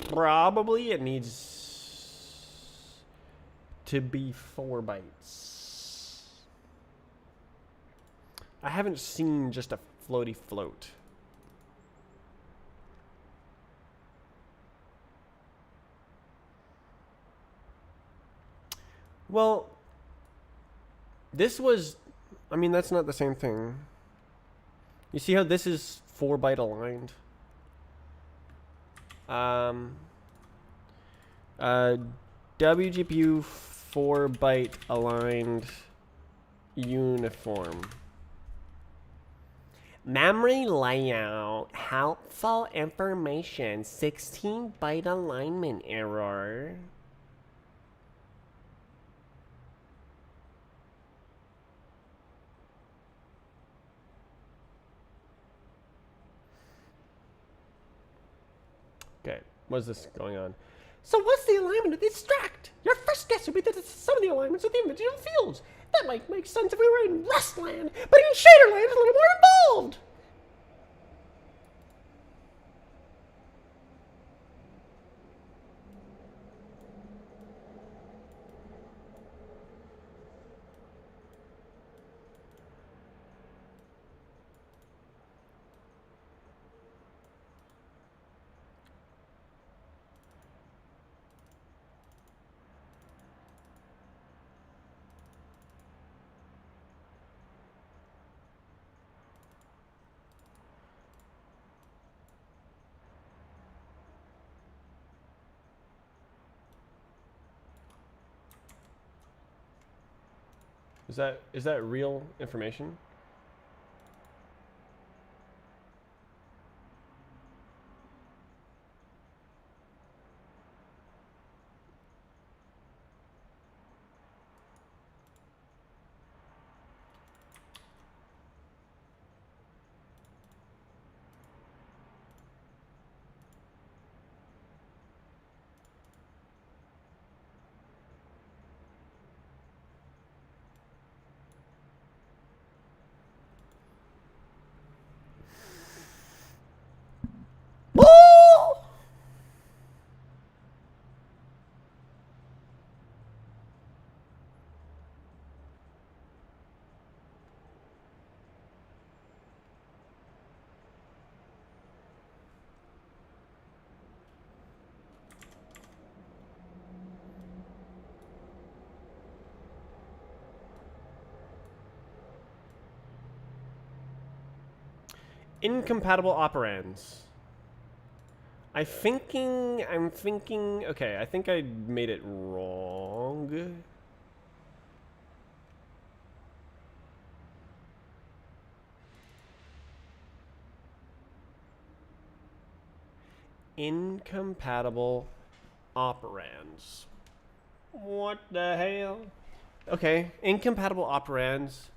Probably it needs to be 4 bytes. I haven't seen just a floaty float. Well, this was, I mean, that's not the same thing. You see how this is 4 byte aligned? WGPU 4 byte aligned uniform. Memory layout, helpful information, 16 byte alignment error. Okay, what's this going on? So what's the alignment of this tract? Your first guess would be that it's some of the alignments within the digital fields. That might make sense if we were in Rustland, but in Shaderland it's a little more involved. Is that real information? Incompatible operands. I'm thinking, okay, I think I made it wrong. Incompatible operands. What the hell? Okay, incompatible operands.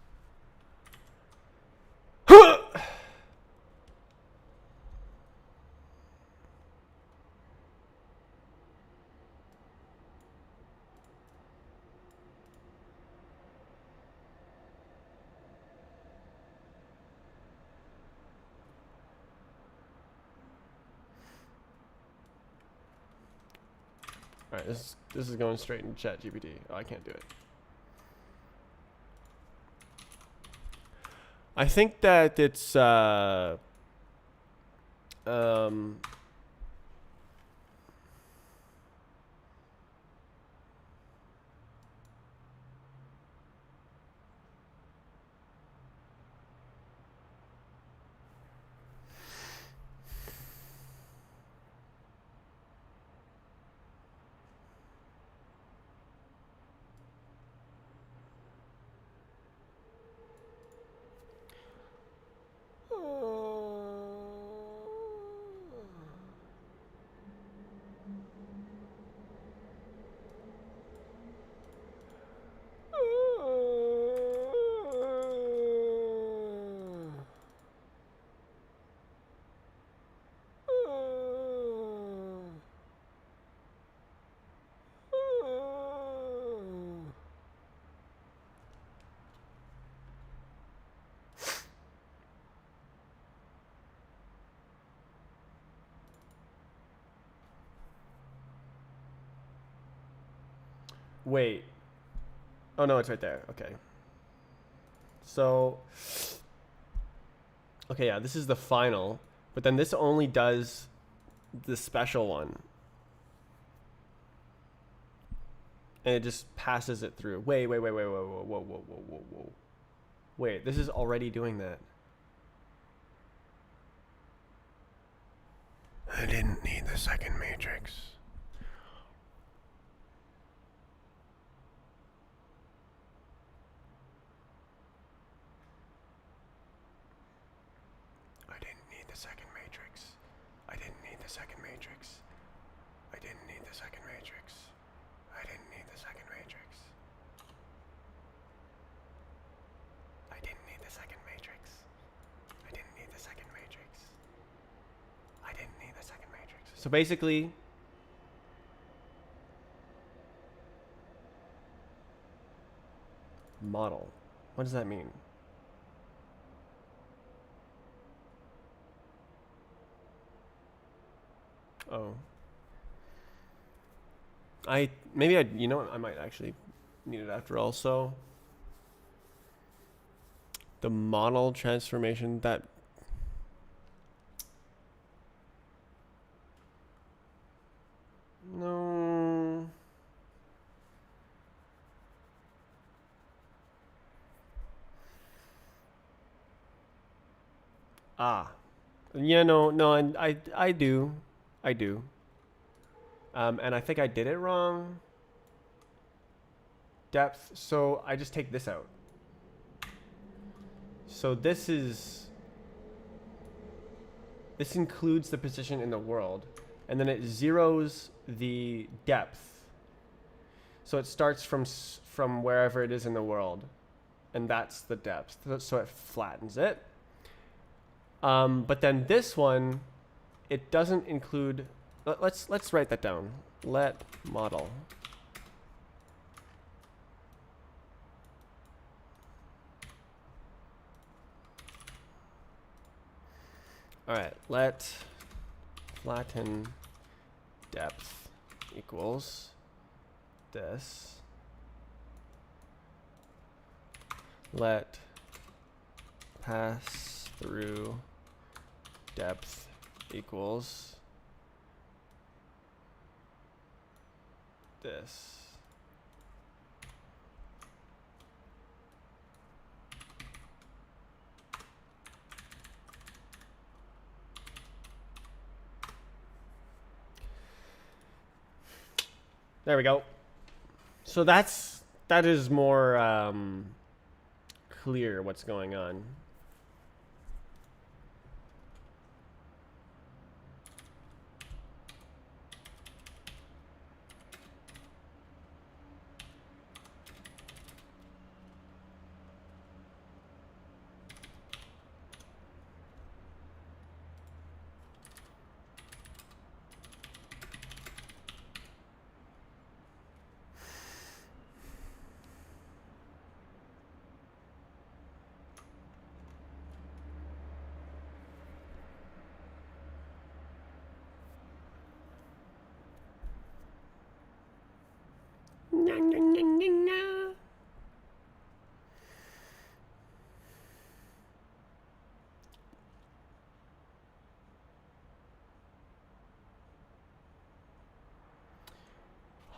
Alright, this is going straight into ChatGPT. Oh, I can't do it. I think that it's Wait. Oh no, it's right there. Okay. So, okay, yeah, this is the final, but then this only does the special one. And it just passes it through. Wait, whoa, whoa, whoa, whoa, whoa, whoa, whoa, whoa. Wait, this is already doing that. I didn't need the second matrix. I didn't need the second matrix. I didn't need the second matrix. I didn't need the second matrix. I didn't need the second matrix. I didn't need the second matrix. I didn't need the second matrix. I didn't need the second matrix. So basically, model. What does that mean? Oh. Maybe you know what, I might actually need it after all. So the model transformation, that no. Yeah, no, I do. And I think I did it wrong. Depth, so I just take this out. So this includes the position in the world, and then it zeroes the depth. So it starts from wherever it is in the world, and that's the depth. So it flattens it. But then this one, it doesn't include. Let's write that down. Let model. All right, let flatten depth equals this. Let pass through depth equals this. There we go. So that is more clear what's going on.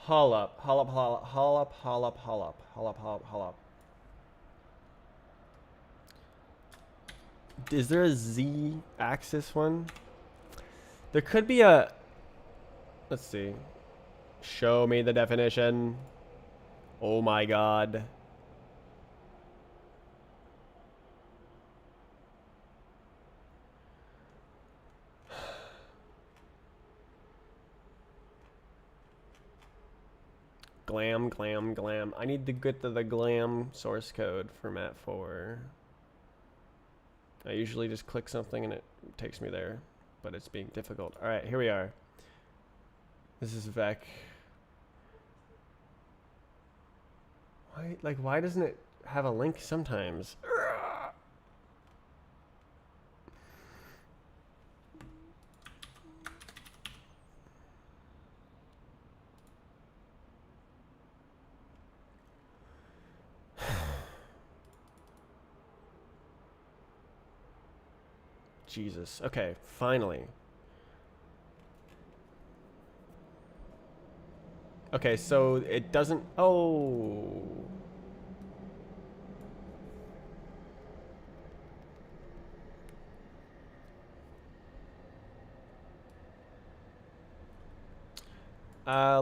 Haul up. Is there a Z-axis one? There could be a. Let's see. Show me the definition. Oh my god. Glam. I need to get to the glam source code for Mat 4. I usually just click something and it takes me there, but it's being difficult. All right, here we are. This is Vec. Why doesn't it have a link sometimes? Jesus. Okay, finally. Okay, so it doesn't... Oh.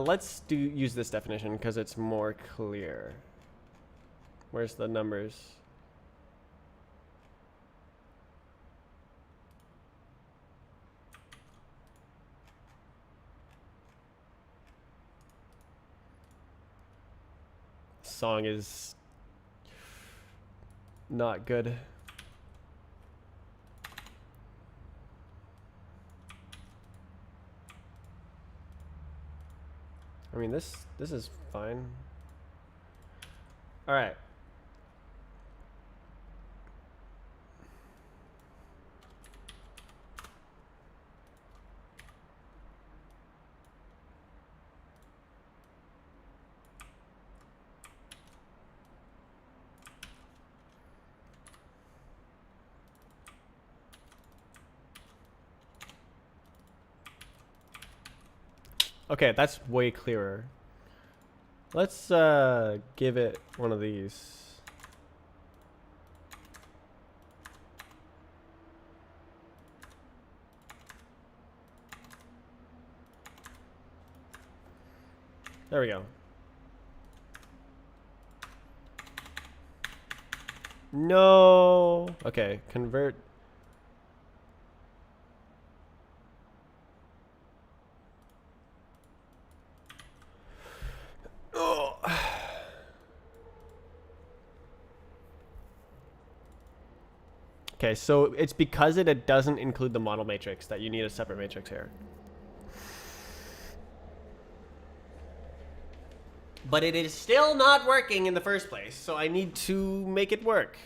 Let's use this definition because it's more clear. Where's the numbers? Song is not good. I mean, this is fine. All right. Okay, that's way clearer. Let's give it one of these. There we go. No. Okay, convert. Oh. Okay, so it's because it doesn't include the model matrix that you need a separate matrix here. But it is still not working in the first place, so I need to make it work.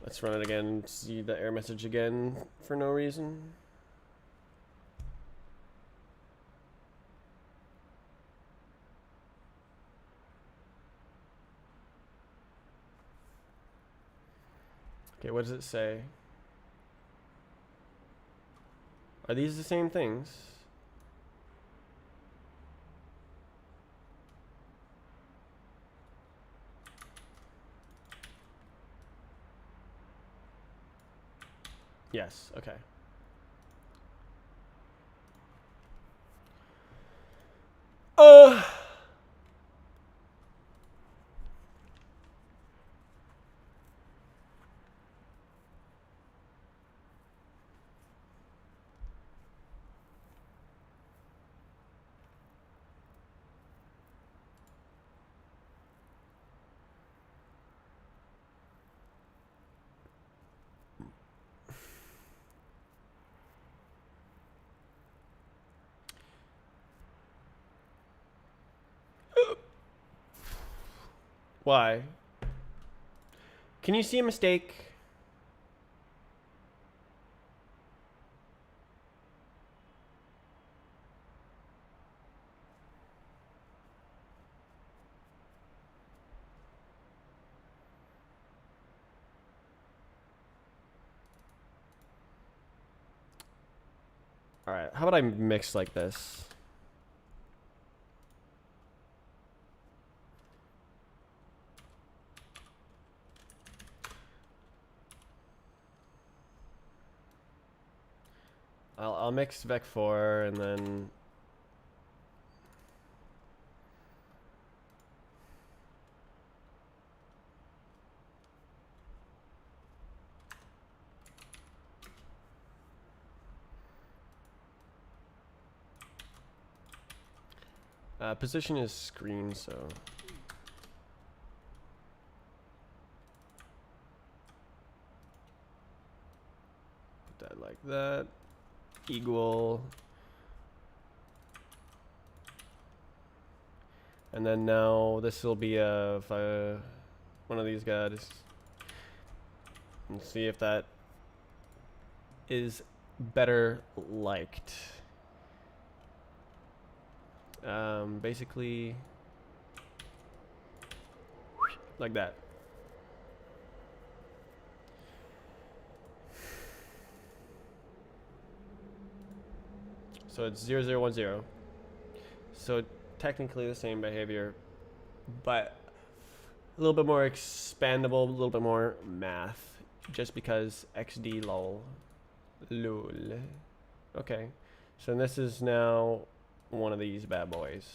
Let's run it again, see the error message again for no reason. Okay, what does it say? Are these the same things? Yes, okay. Why? Can you see a mistake? All right, how about I mix like this? I'll mix vec4 and then position is screen, so put that like that. Equal. And then now this will be one of these guys. And see if that is better liked. Basically like that. So it's 0010. So technically the same behavior, but a little bit more expandable, a little bit more math, just because XD lol. Lol. Okay. So this is now one of these bad boys.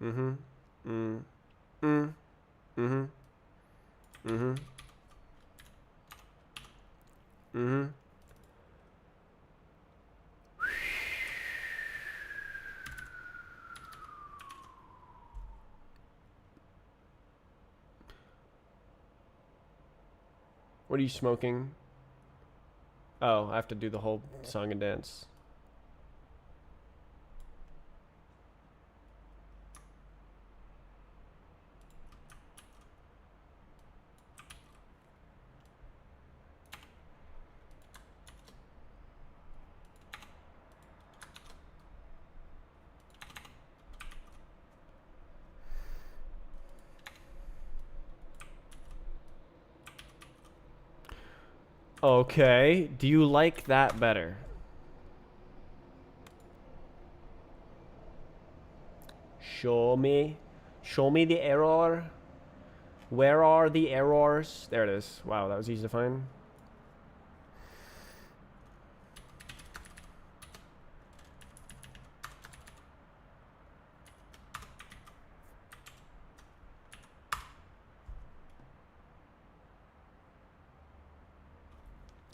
Mm-hmm. Mm. Mm. Mm-hmm. Mm-hmm. Mm-hmm. What are you smoking? Oh, I have to do the whole song and dance. Okay. Do you like that better? Show me. Show me the error. Where are the errors? There it is. Wow, that was easy to find.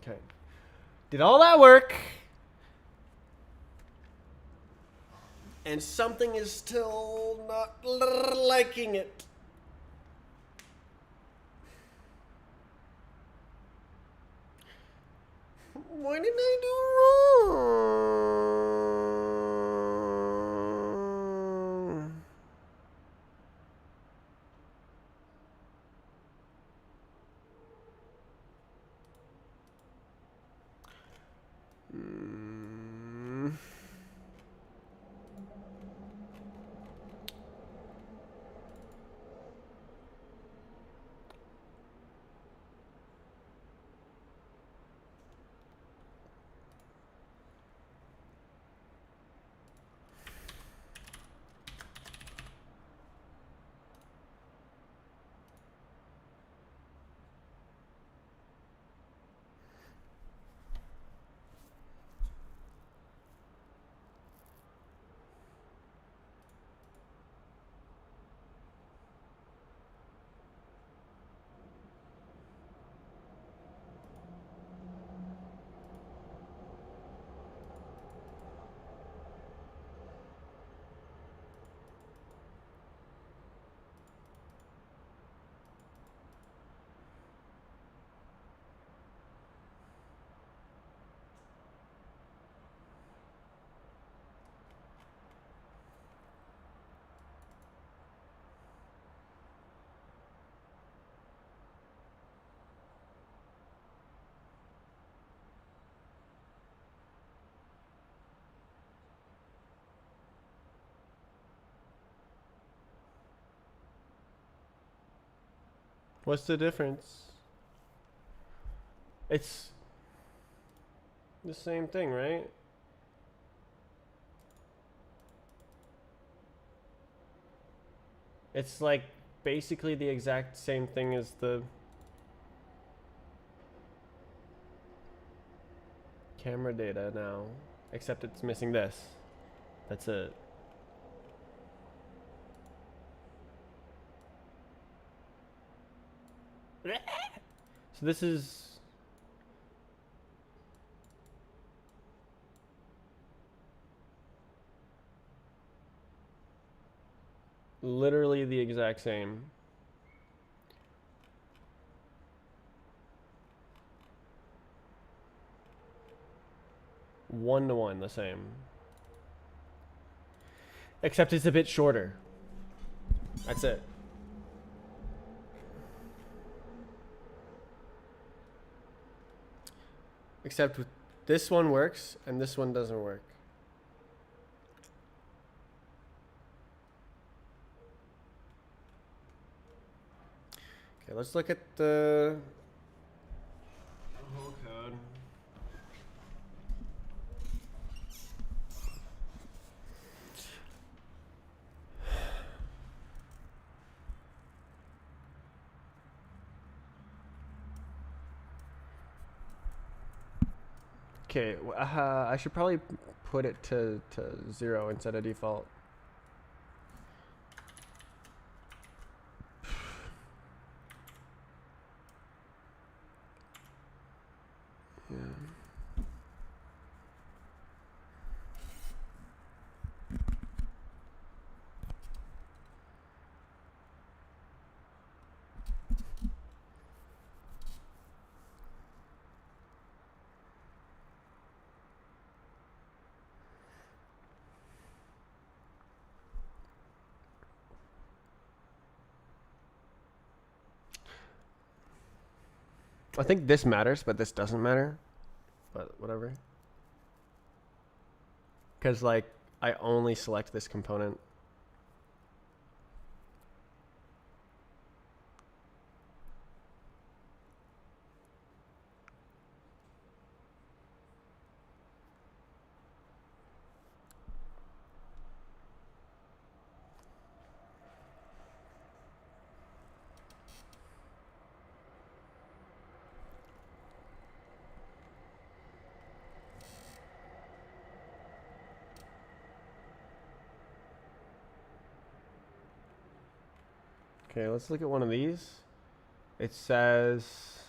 Okay. Did all that work. And something is still not liking it. What did I do wrong? What's the difference? It's the same thing, right? It's like basically the exact same thing as the camera data now, except it's missing this. That's it. So this is literally the exact same. One to one the same. Except it's a bit shorter. That's it. Except with this one works and this one doesn't work. Okay, let's look at the whole code. Okay, I should probably put it to 0 instead of default. Yeah. I think this matters, but this doesn't matter. But whatever. Because, like, I only select this component. Okay, let's look at one of these. It says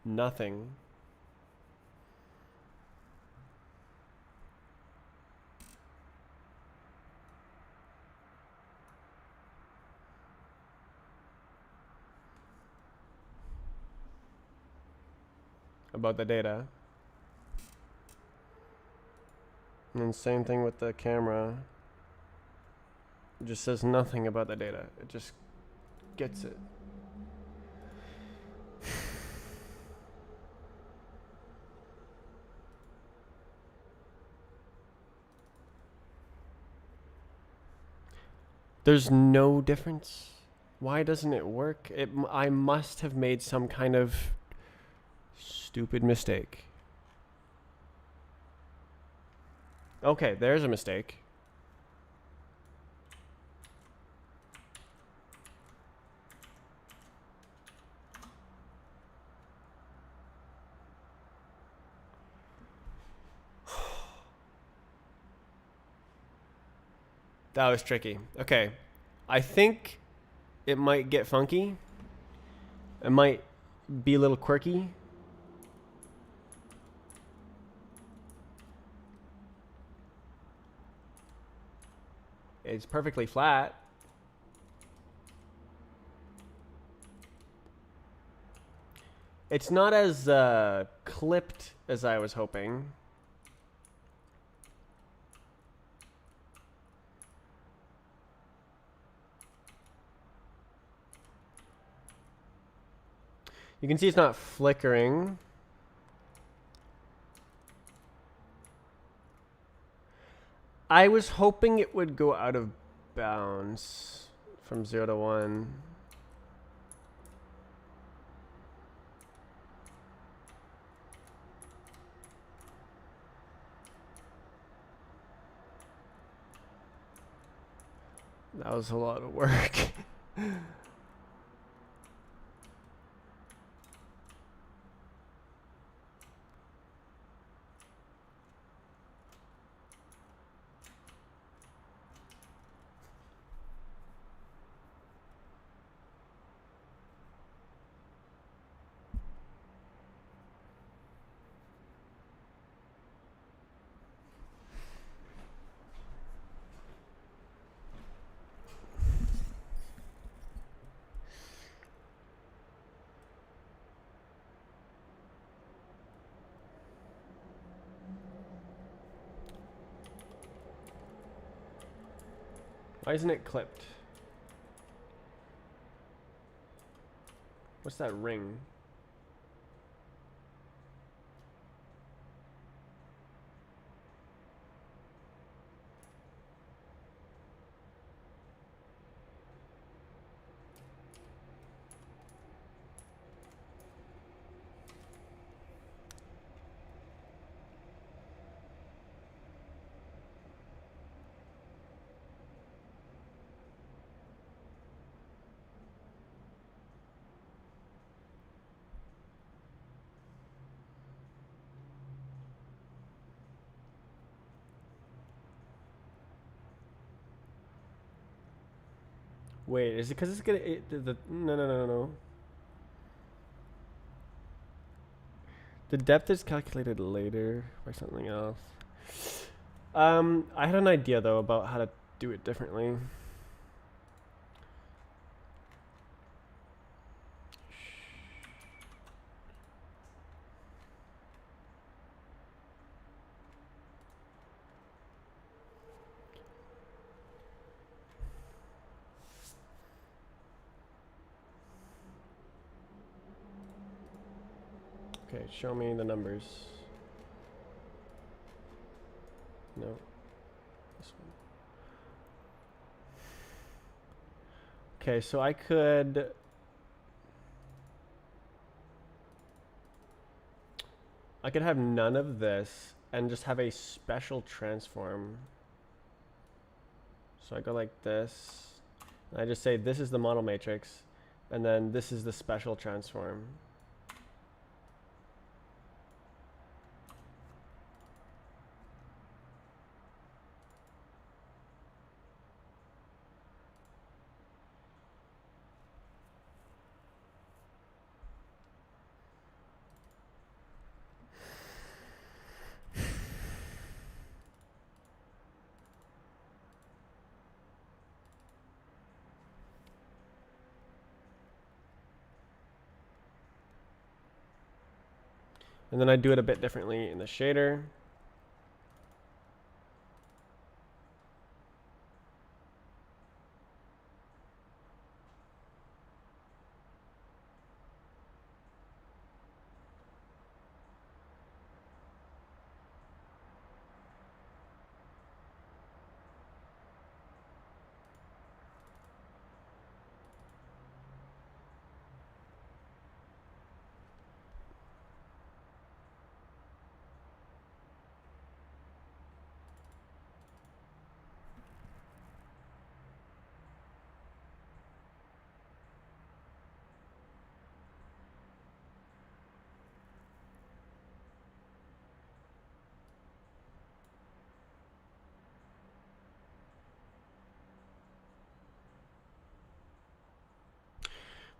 nothing. About the data. And then same thing with the camera. It just says nothing about the data. It just gets it. There's no difference. Why doesn't it work? I must have made some kind of stupid mistake. Okay, there's a mistake. That was tricky. Okay. I think it might get funky. It might be a little quirky. It's perfectly flat. It's not as clipped as I was hoping. You can see it's not flickering. I was hoping it would go out of bounds from 0 to 1. That was a lot of work. Why isn't it clipped? What's that ring? Wait, is it because it's gonna no no no no. The depth is calculated later by something else. I had an idea though about how to do it differently. Okay, show me the numbers. No. This one. Okay, so I could have none of this and just have a special transform. So I go like this. And I just say this is the model matrix, and then this is the special transform. And then I do it a bit differently in the shader.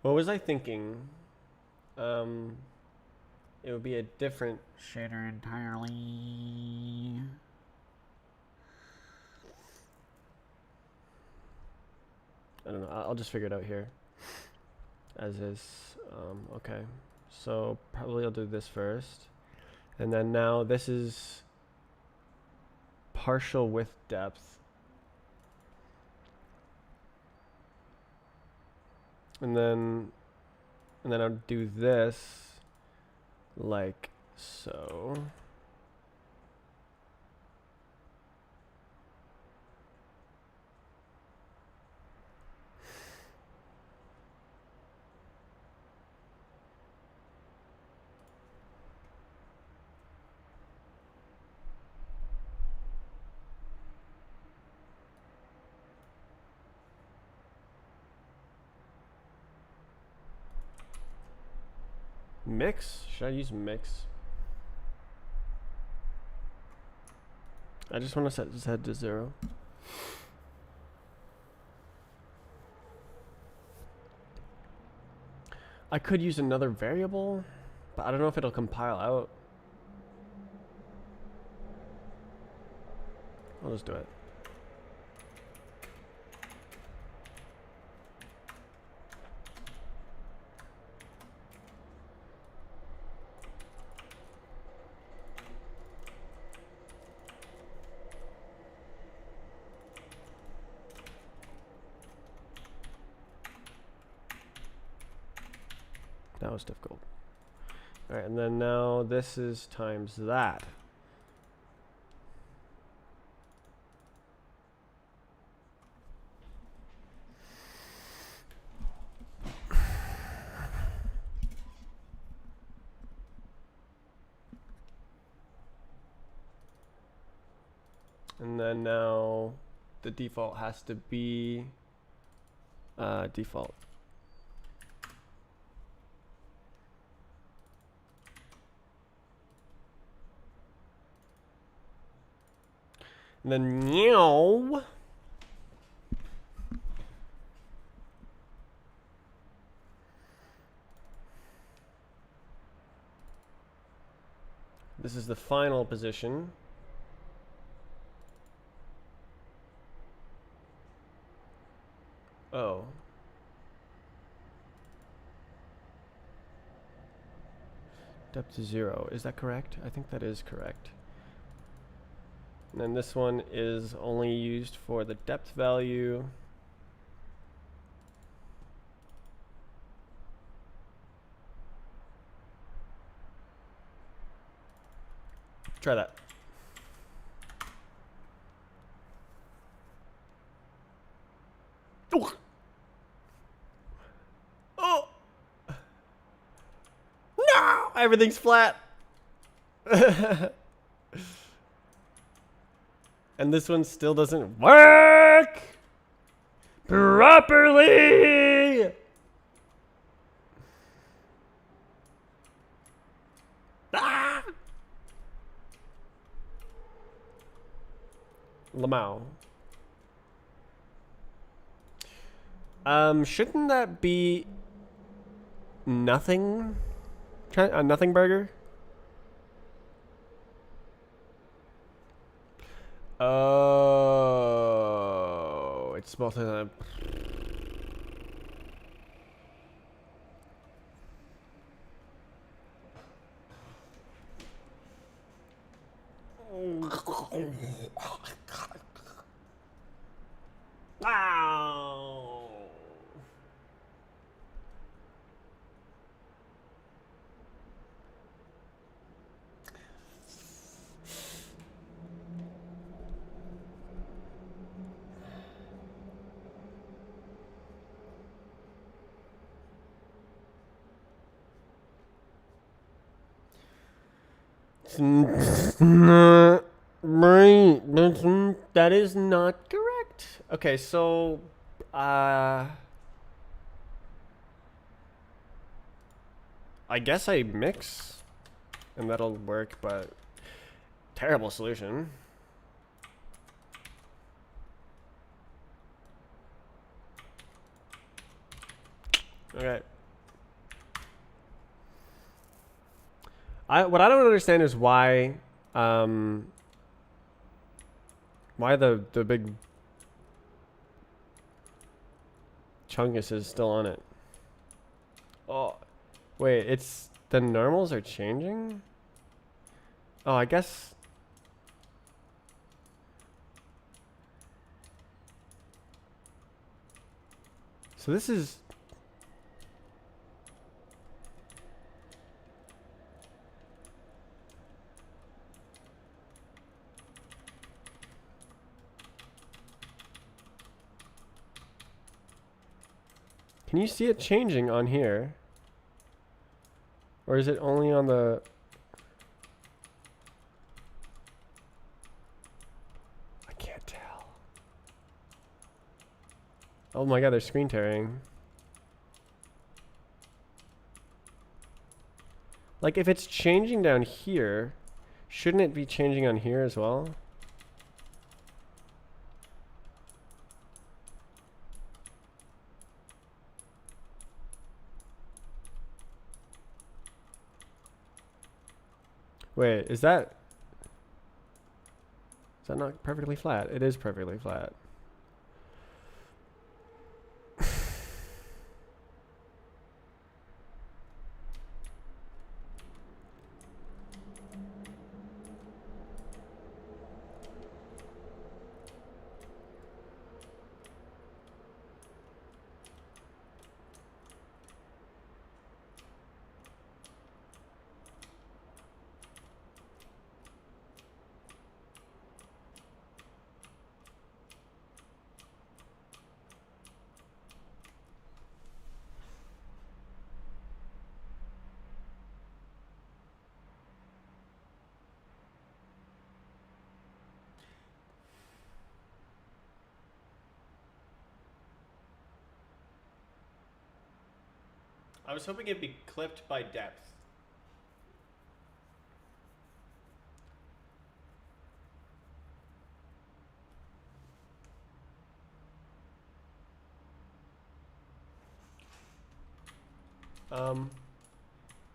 What was I thinking? It would be a different shader entirely. I don't know. I'll just figure it out here. As is. Okay. So probably I'll do this first. And then now this is partial width depth. And then I'll do this like so. Mix? Should I use mix? I just want to set Z to 0. I could use another variable, but I don't know if it'll compile out. I'll just do it. was difficult. All right, and then now this is times that. And then now the default has to be default. And then meow. This is the final position. Oh. Depth 0. Is that correct? I think that is correct. And then this one is only used for the depth value. Try that. Oh! Oh! No! Everything's flat. And this one still doesn't work properly. Ah! Lamau. Shouldn't that be nothing? A nothing burger? Oh, it's both of them. Wow. It's not right. That is not correct. Okay, so I guess I mix and that'll work, but terrible solution. Okay. What I don't understand is why the big chungus is still on it. Oh, wait, it's the normals are changing? Oh, I guess. So this is. Can you see it changing on here? Or is it only on the... I can't tell. Oh my god, they're screen tearing. Like, if it's changing down here, shouldn't it be changing on here as well? Wait, is that not perfectly flat? It is perfectly flat. I was hoping it'd be clipped by depth.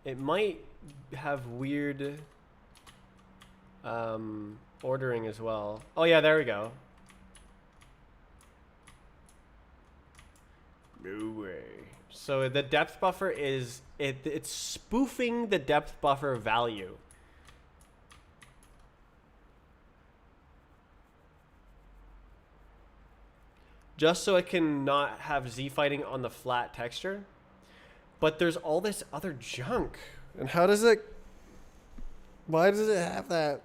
It might have weird ordering as well. Oh yeah, there we go. No way. So the depth buffer is it's spoofing the depth buffer value. Just so it can not have Z fighting on the flat texture. But there's all this other junk. And how does it... Why does it have that?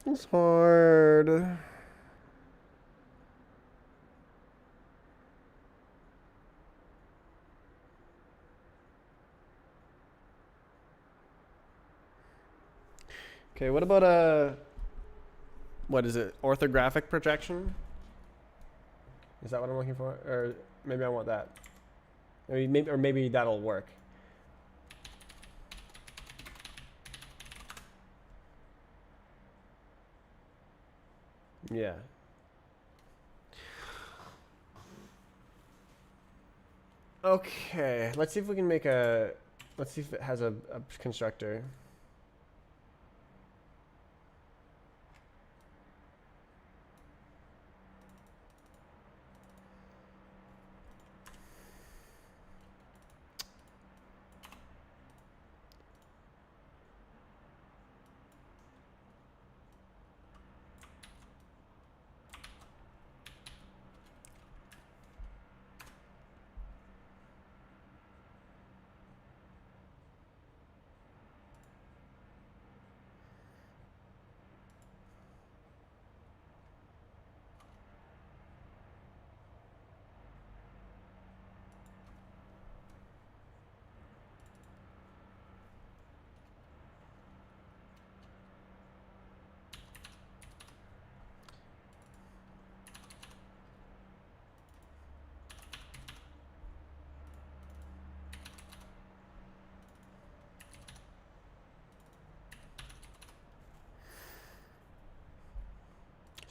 It's hard. Okay, what about what is it? Orthographic projection? Is that what I'm looking for? Or maybe I want that. Maybe that'll work. Yeah. Okay, let's see if we can make a... Let's see if it has a constructor.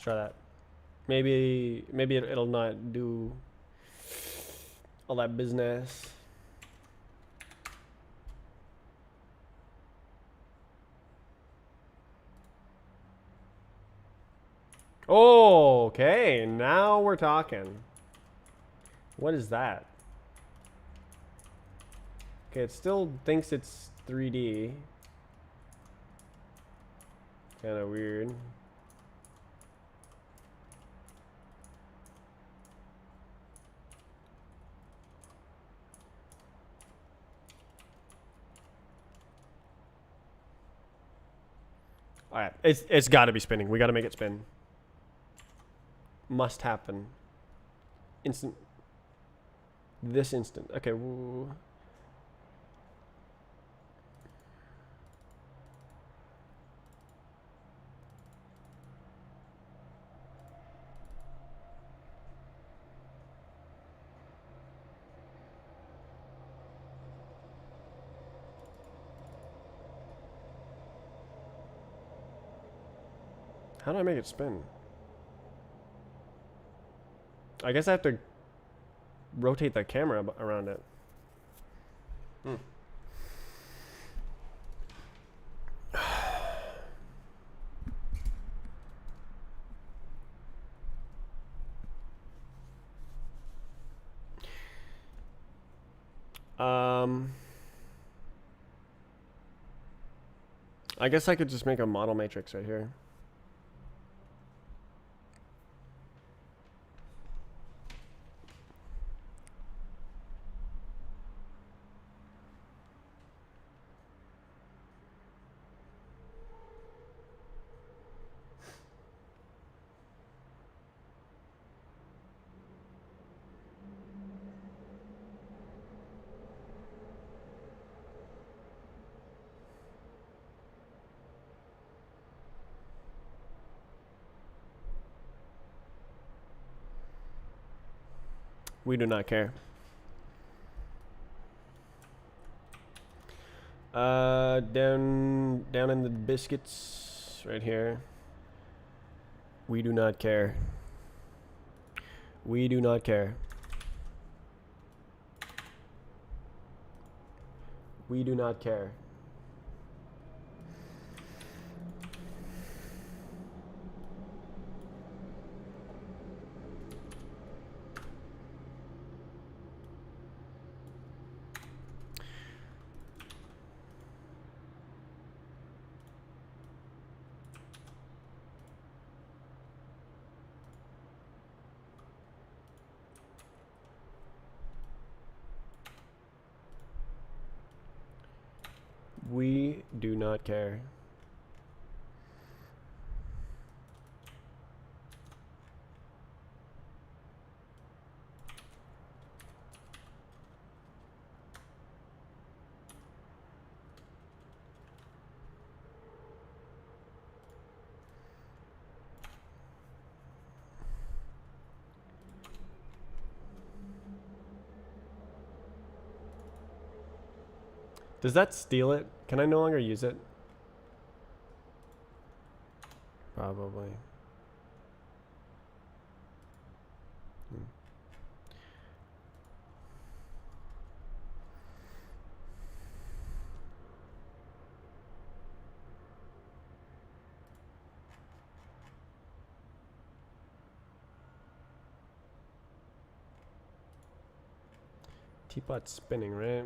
Try that. Maybe it'll not do all that business. Oh, okay. Now we're talking. What is that? Okay, it still thinks it's 3D. Kind of weird. All right, it's got to be spinning. We got to make it spin. Must happen. Instant. This instant. Okay. Woo. How do I make it spin? I guess I have to rotate the camera around it. I guess I could just make a model matrix right here. We do not care. Down in the biscuits, right here. We do not care. We do not care. We do not care. We do not care. Does that steal it? Can I no longer use it? Probably. Teapot's spinning, right?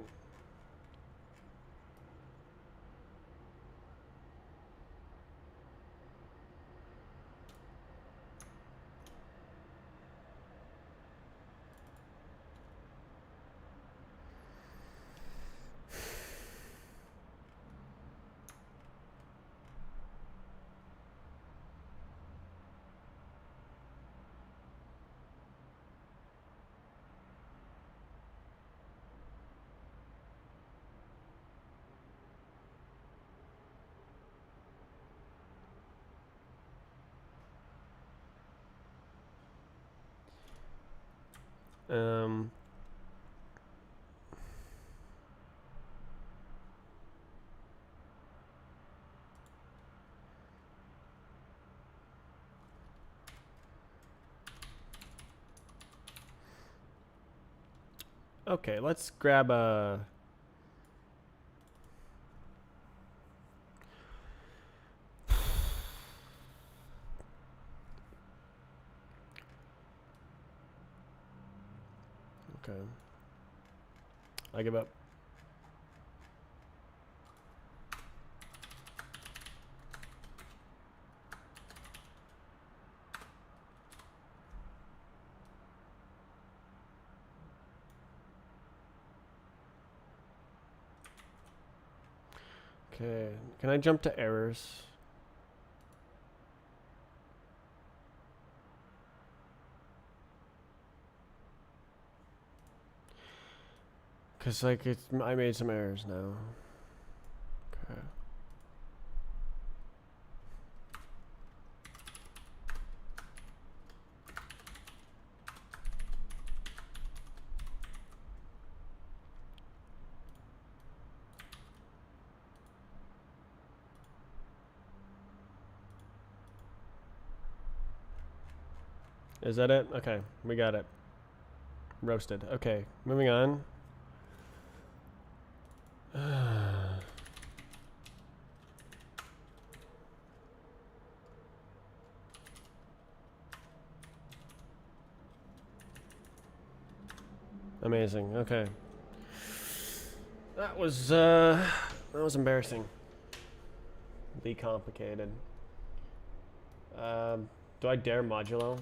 Um, okay, let's grab a... Okay. I give up. Okay, can I jump to errors? Cause like it's, I made some errors now. Okay. Is that it? Okay, we got it. Roasted. Okay, moving on. Amazing. Okay. That was embarrassing. Be complicated. Do I dare modulo?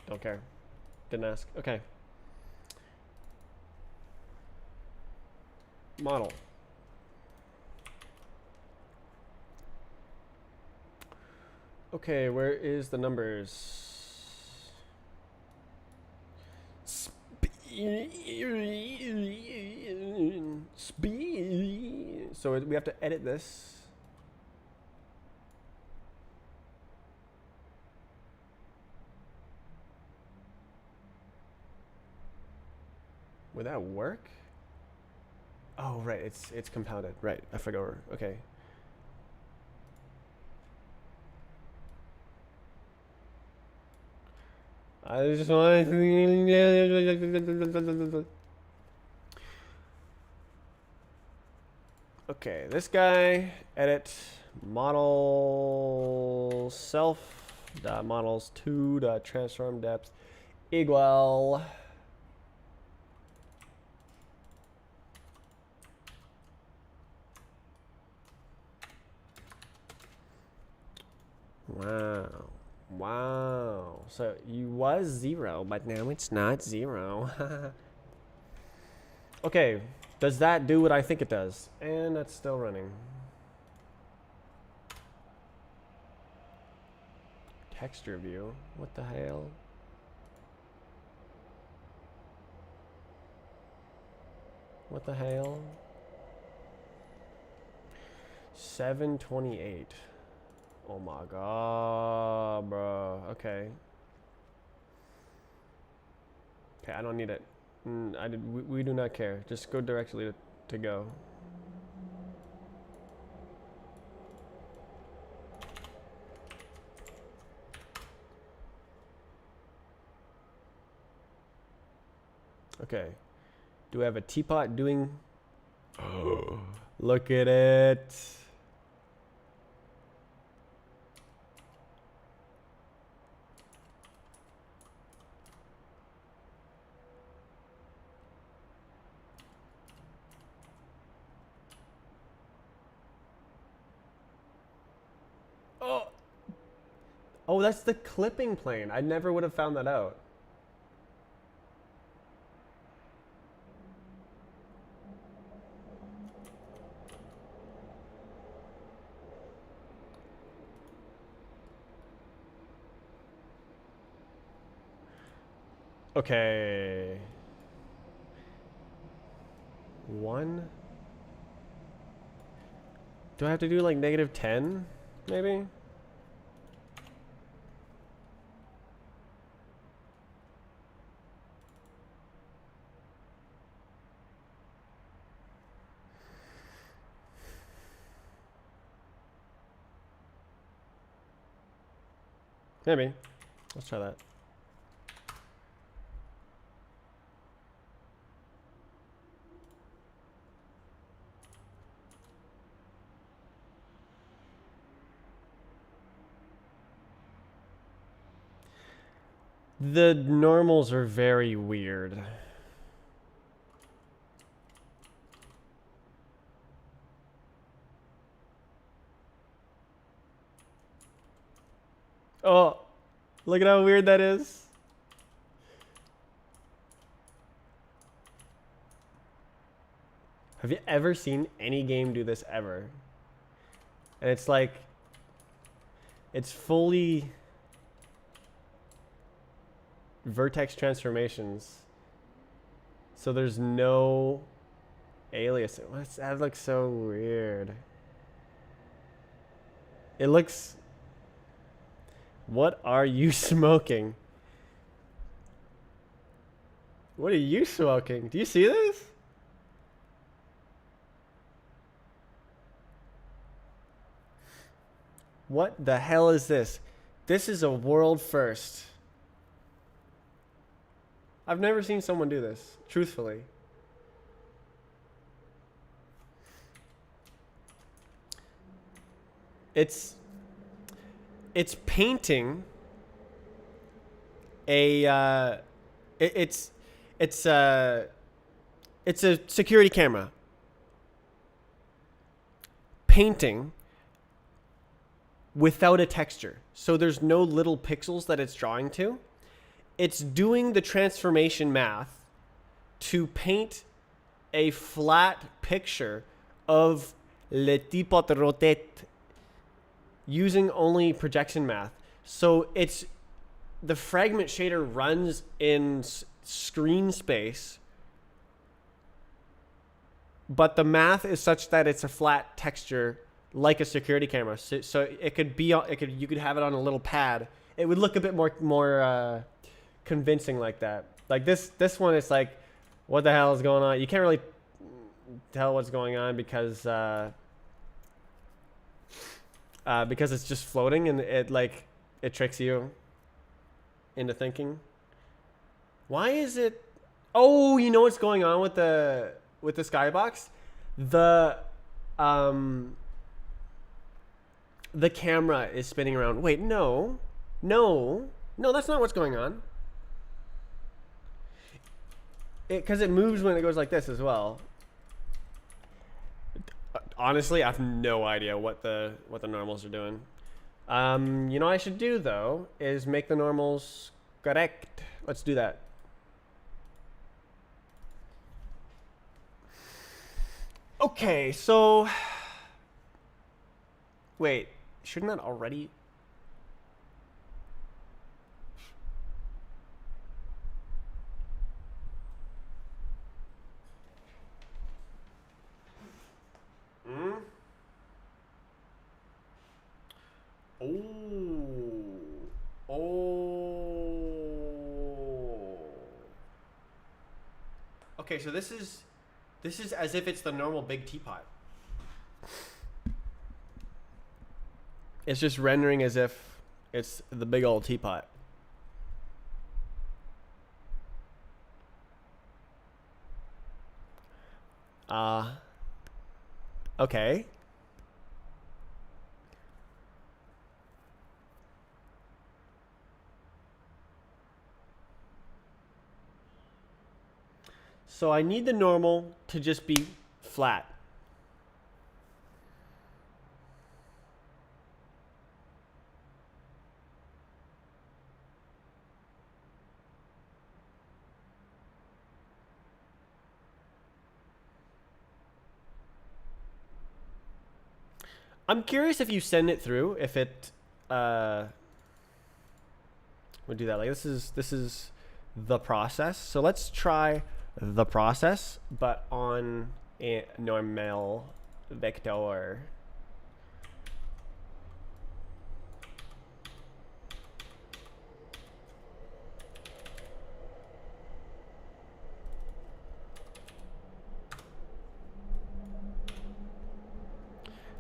Don't care. Didn't ask. Okay. Model. Okay, where is the numbers? Speed. So we have to edit this. Would that work? Oh, right. It's compounded. Right. I forgot. Okay. I just want. Okay, this guy, edit model self dot models 2 dot transform depth equal wow. So you was 0, but now it's not 0. Okay, does that do what I think it does? And that's still running. Texture view. What the hell? What the hell? 728. Oh my god, bro. Okay. Okay, I don't need it. We do not care. Just go directly to go. Okay. Do we have a teapot doing? Oh, look at it. Oh. Oh, that's the clipping plane. I never would have found that out. Okay. 1. Do I have to do like -10, maybe? Maybe. Let's try that. The normals are very weird. Oh, look at how weird that is. Have you ever seen any game do this ever? And it's like, it's fully vertex transformations. So there's no alias. That looks so weird. It looks... What are you smoking? What are you smoking? Do you see this? What the hell is this? This is a world first. I've never seen someone do this, truthfully. It's painting a it's a security camera painting without a texture. So there's no little pixels that it's drawing to. It's doing the transformation math to paint a flat picture of le tipo de rotate using only projection math. So it's the fragment shader runs in screen space, but the math is such that it's a flat texture like a security camera. So it could be you could have it on a little pad. It would look a bit more convincing like that. Like this one is like What the hell is going on? You can't really tell what's going on because it's just floating and it tricks you into thinking. Why is it? Oh, you know what's going on with the skybox? The camera is spinning around. Wait, no, that's not what's going on. Because it moves when it goes like this as well. Honestly, I have no idea what the normals are doing. You know what I should do though is make the normals correct. Let's do that. Okay, so wait, shouldn't that already? Okay, so this is as if it's the normal big teapot. It's just rendering as if it's the big old teapot. Okay. So I need the normal to just be flat. I'm curious if you send it through, if it would do that. Like this is the process. So let's try the process, but on a normal vector.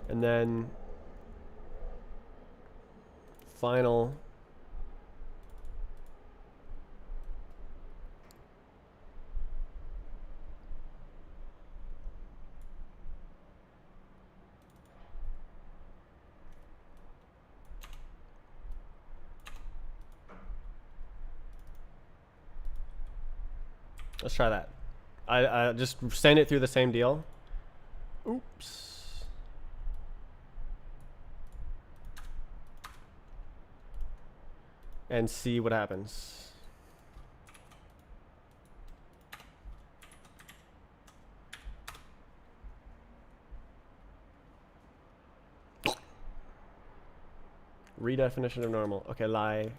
And then final let's try that. I just send it through the same deal. Oops. And see what happens. Redefinition of normal. Okay, lie.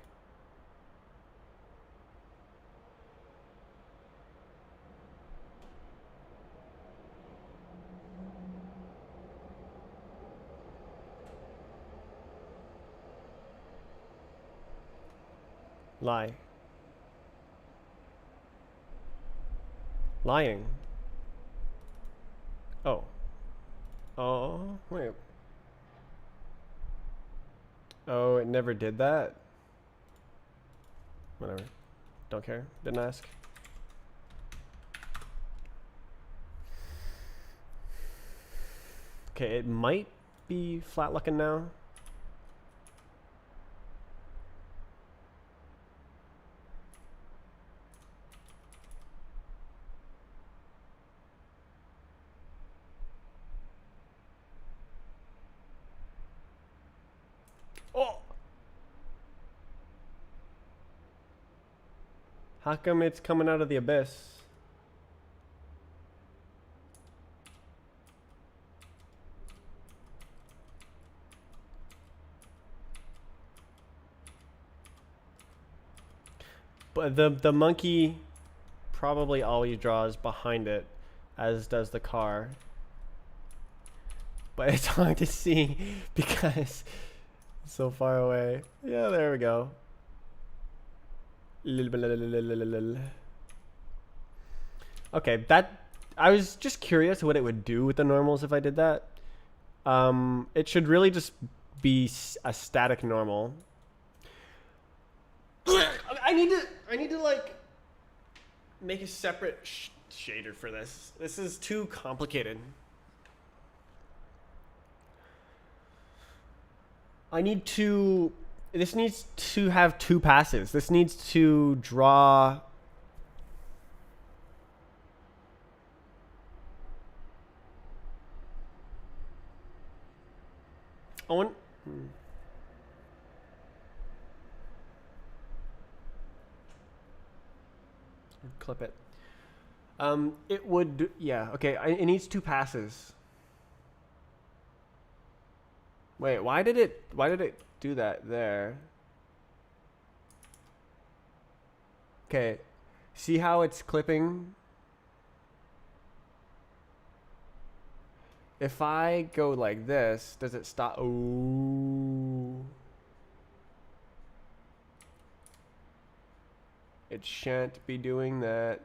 Lie. Lying. Oh. Oh, wait. Oh, it never did that? Whatever. Don't care. Didn't ask. Okay, it might be flat looking now. Oh! How come it's coming out of the abyss? But the monkey probably always draws behind it, as does the car. But it's hard to see because it's so far away. Yeah, there we go. Okay, I was just curious what it would do with the normals if I did that. It should really just be a static normal. I need to like make a separate shader for this. This is too complicated. This needs to have two passes. This needs to draw. I want. Clip it. It would. Yeah. Okay. It needs two passes. Wait. Why did it do that there? Okay. See how it's clipping? If I go like this, does it stop? Ooh. It shan't be doing that.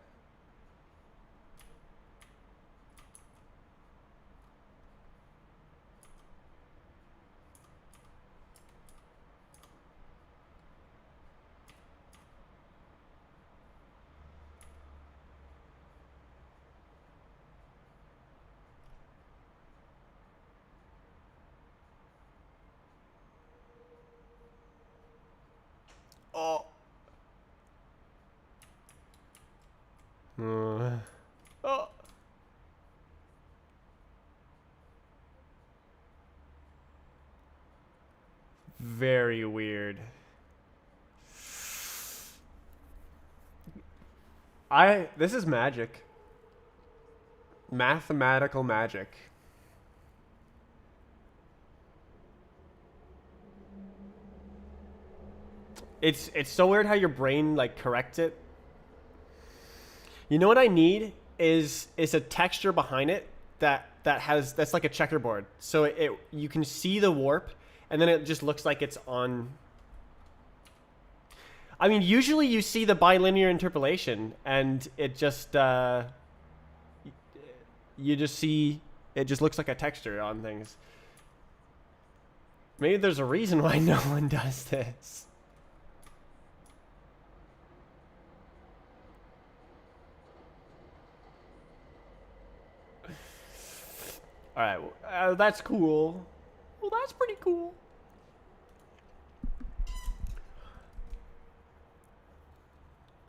Oh. Oh. Very weird. This is magic. Mathematical magic. It's so weird how your brain like corrects it. You know what I need is a texture behind it that's like a checkerboard. So you can see the warp and then it just looks like it's on. I mean, usually you see the bilinear interpolation and it just you just see it just looks like a texture on things. Maybe there's a reason why no one does this. All right, that's cool. Well, that's pretty cool.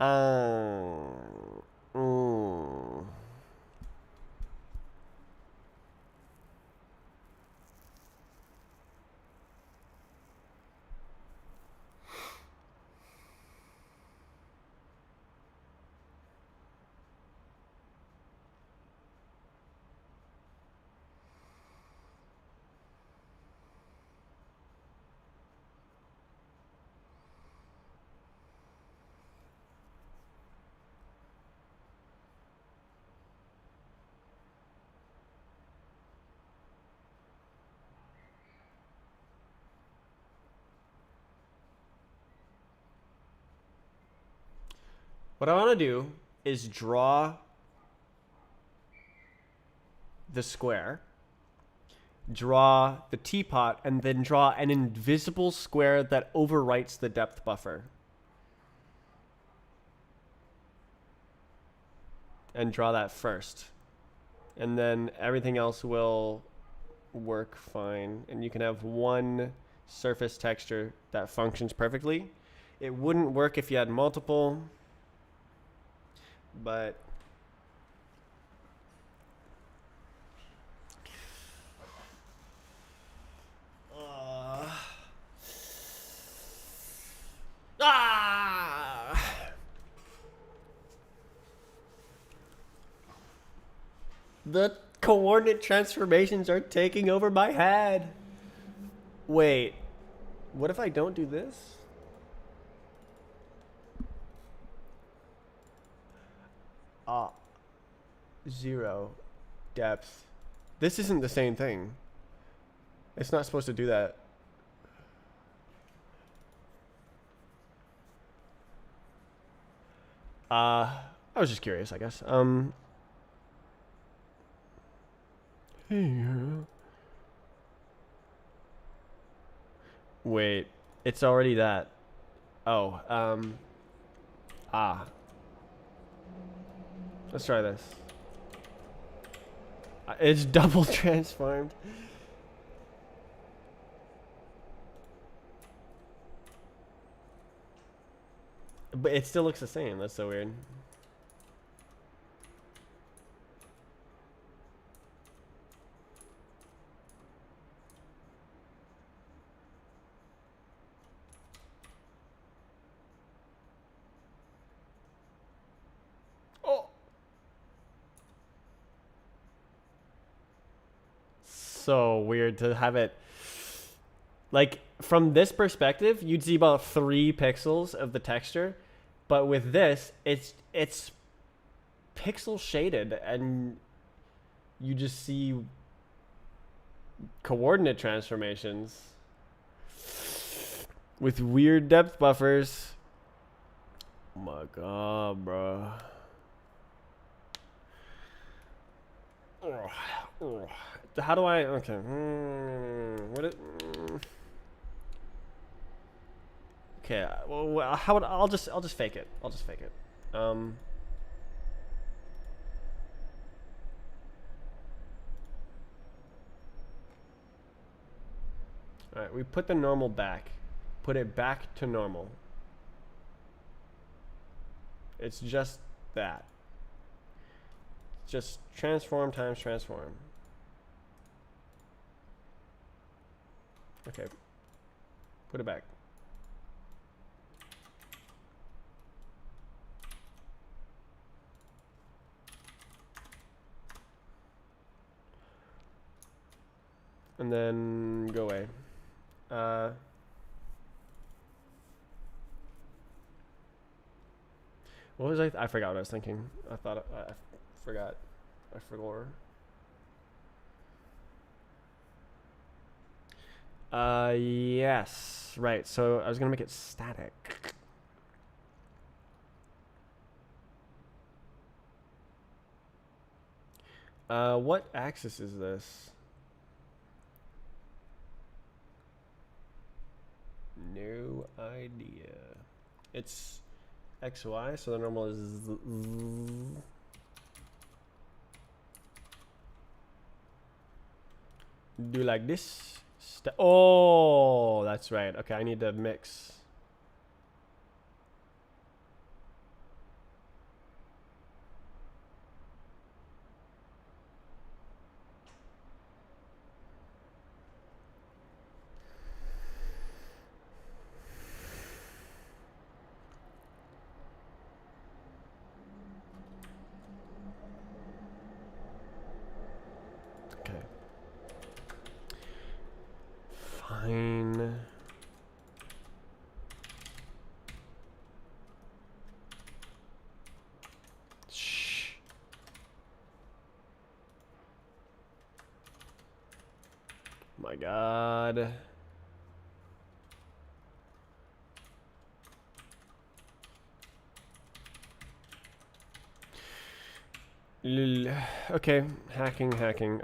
Mm. What I want to do is draw the square, draw the teapot, and then draw an invisible square that overwrites the depth buffer. And draw that first. And then everything else will work fine. And you can have one surface texture that functions perfectly. It wouldn't work if you had multiple, but the coordinate transformations are taking over my head. Wait, what if I don't do this? Zero depth. This isn't the same thing. It's not supposed to do that. I was just curious, I guess. Hey, girl. Wait, it's already that. Oh, let's try this. It's double transformed. But it still looks the same. That's so weird. Oh. So weird to have it. Like, from this perspective, you'd see about 3 pixels of the texture. But with this, it's pixel shaded, and you just see coordinate transformations with weird depth buffers. Oh my god, bro. How do I? Okay. What it? Okay. Well, how would I'll just fake it. I'll just fake it. All right. We put the normal back. Put it back to normal. It's just that. Just transform times transform. Okay. Put it back. And then go away. What was I forgot what I was thinking. I thought I forgot. I forgot. Yes. Right. So I was gonna make it static. What axis is this? No idea. It's XY, so the normal is do like this. Oh, that's right. Okay, I need to mix. Okay. Fine. Shh. My God. Okay, hacking.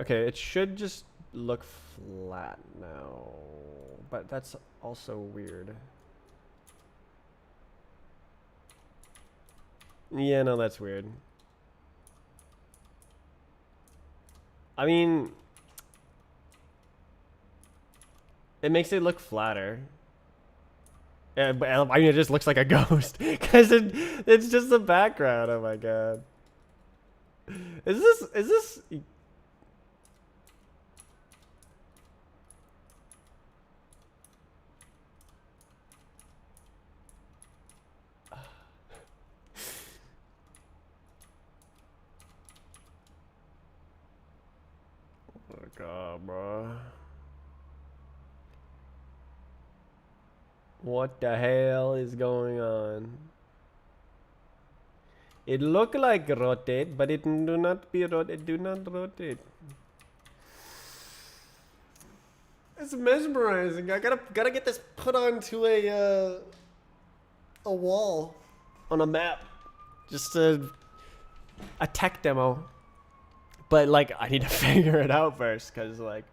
Okay, it should just look flat now, but that's also weird. Yeah, no, that's weird. I mean, it makes it look flatter. Yeah, but I mean, it just looks like a ghost because it's just the background. Oh my God. Is this? Oh my God, bro. What the hell is going on? It look like rotate, but it do not be rotate. Do not rotate. It's mesmerizing. I gotta get this put onto a wall on a map. Just a tech demo. But like, I need to figure it out first, cause like,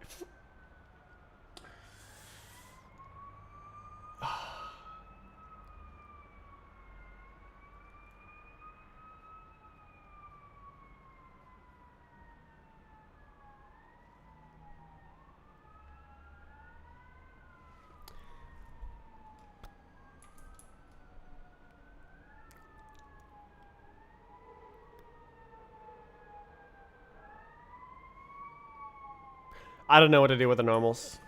I don't know what to do with the normals.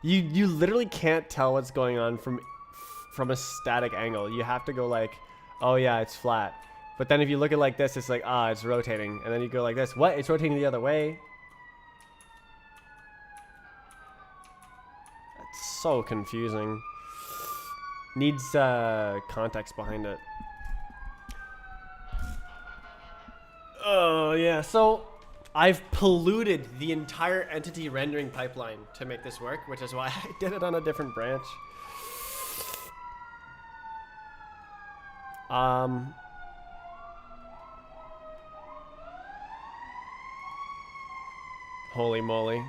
You literally can't tell what's going on from a static angle. You have to go like, oh yeah, it's flat. But then if you look at it like this, it's like, ah, it's rotating. And then you go like this, what? It's rotating the other way? It's so confusing. Needs context behind it. Oh yeah, so I've polluted the entire entity rendering pipeline to make this work, which is why I did it on a different branch. Holy moly.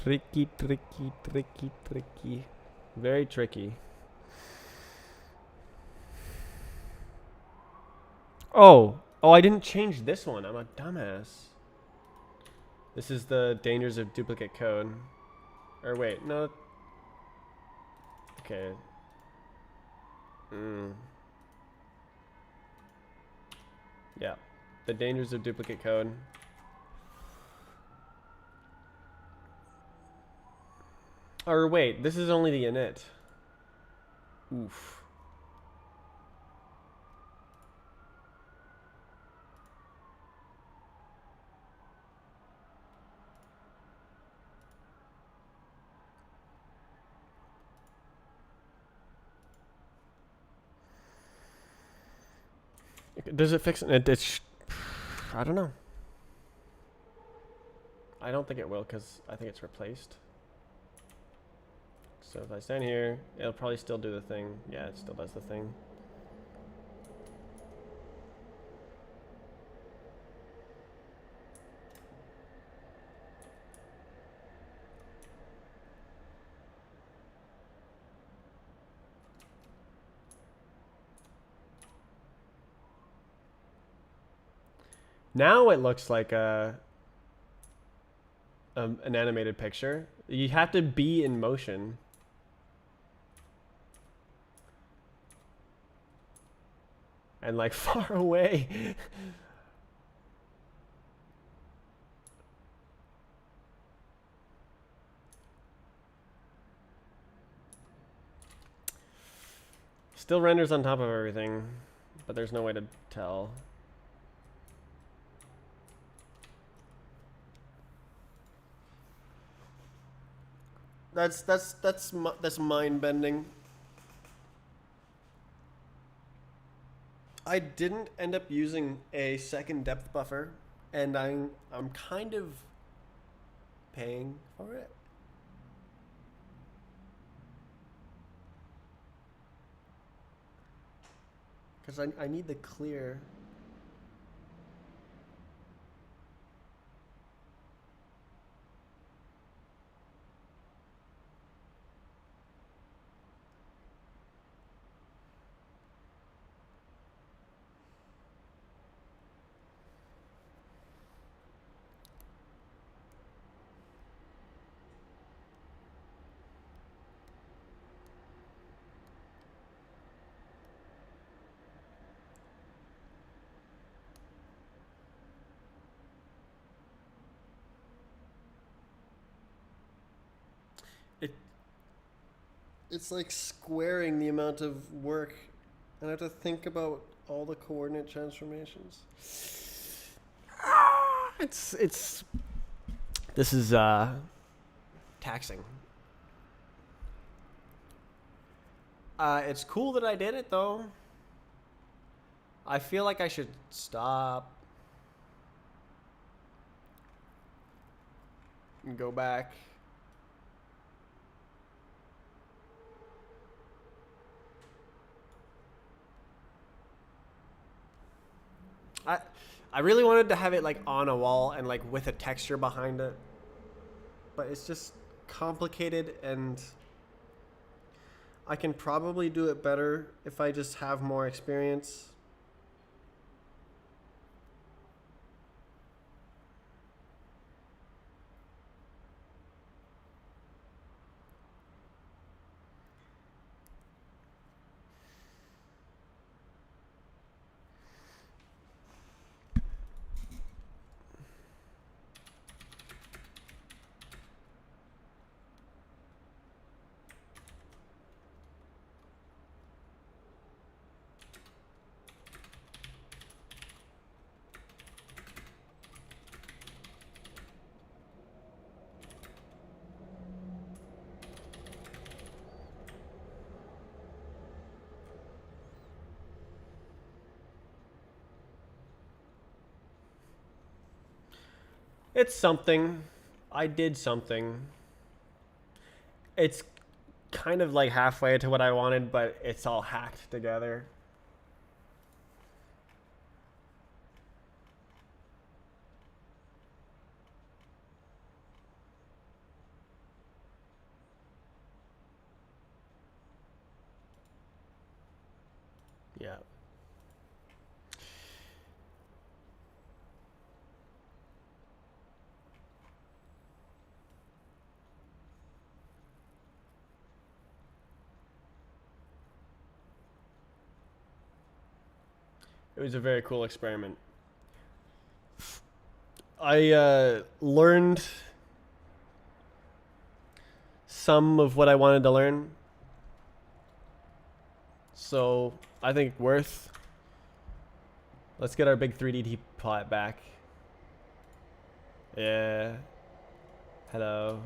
Tricky, tricky, tricky, tricky. Very tricky. Oh, I didn't change this one. I'm a dumbass. This is the dangers of duplicate code. Or wait, no. Okay. Yeah. The dangers of duplicate code. Or wait, this is only the init. Oof. Does it fix it? It's I don't know. I don't think it will because I think it's replaced. So if I stand here, it'll probably still do the thing. Yeah, it still does the thing. Now it looks like an animated picture. You have to be in motion. And like far away. Still renders on top of everything, but there's no way to tell. That's mind bending. I didn't end up using a second depth buffer, and I'm kind of paying for it. Because I need the clear. it's like squaring the amount of work, and I have to think about all the coordinate transformations. It's this is taxing. It's cool that I did it though. I feel like I should stop and go back. I really wanted to have it like on a wall and like with a texture behind it, but it's just complicated, and I can probably do it better if I just have more experience. It's something. I did something. It's kind of like halfway to what I wanted, but it's all hacked together. Yeah. It was a very cool experiment. I learned some of what I wanted to learn. So I think worth. Let's get our big 3D plot back. Yeah. Hello.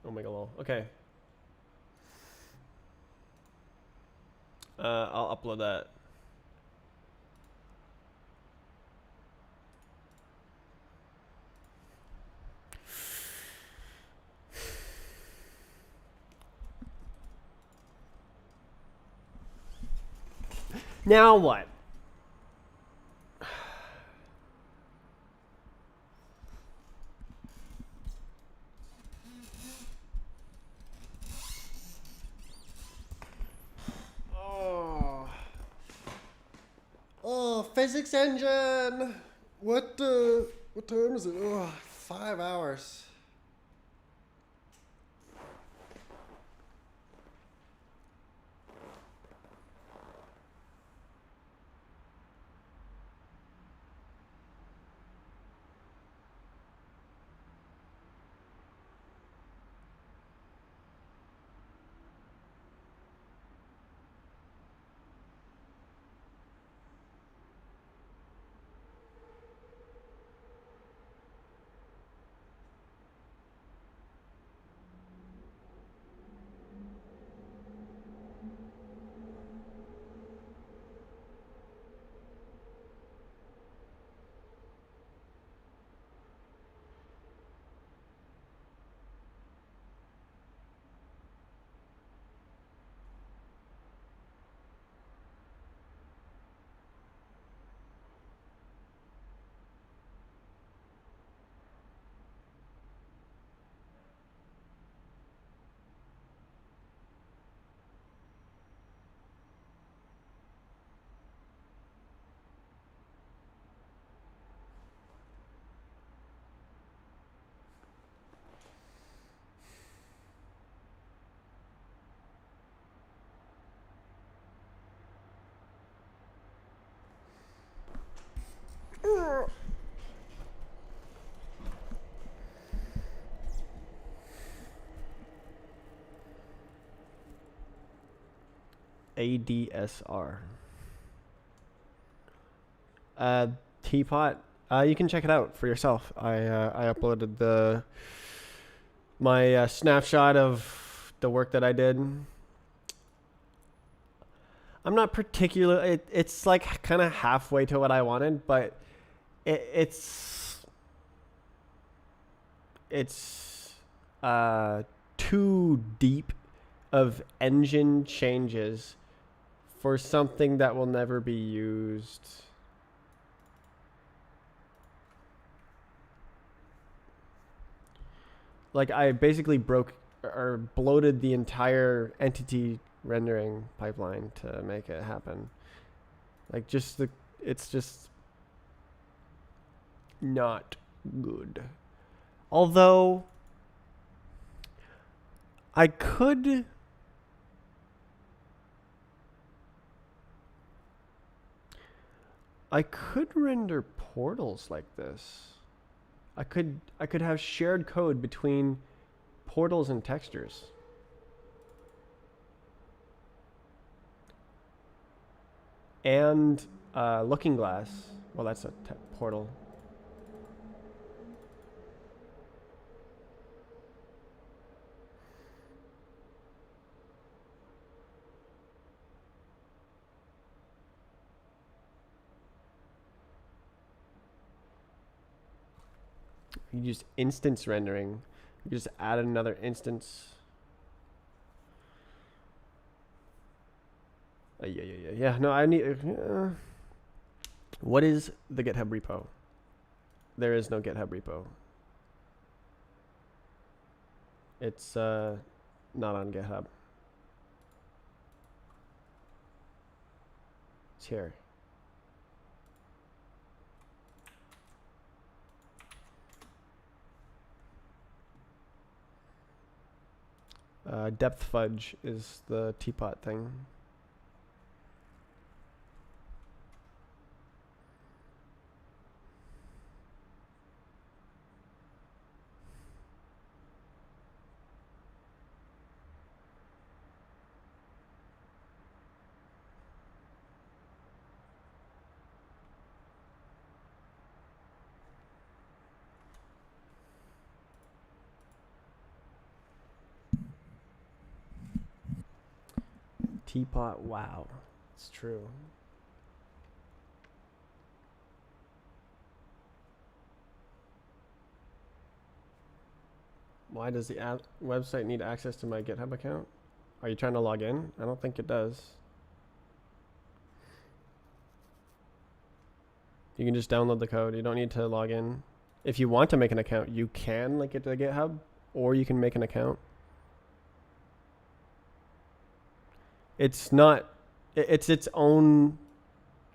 Oh my god. Okay. I'll upload that. Now what? Oh, physics engine. What time is it? Oh, 5 hours. ADSR. Teapot. You can check it out for yourself. I uploaded my snapshot of the work that I did. I'm not particular. It's like kind of halfway to what I wanted, but it's too deep of engine changes for something that will never be used. Like I basically broke or bloated the entire entity rendering pipeline to make it happen. Like it's just not good. Although I could render portals like this. I could have shared code between portals and textures. And Looking Glass. Well, that's a portal. You use instance rendering. You just add another instance. Yeah. No, I need. What is the GitHub repo? There is no GitHub repo. It's not on GitHub. It's here. Depth fudge is the teapot thing. Teapot, wow, it's true. Why does the website need access to my GitHub account? Are you trying to log in? I don't think it does. You can just download the code. You don't need to log in. If you want to make an account, you can link it to GitHub, or you can make an account. It's not. It's its own,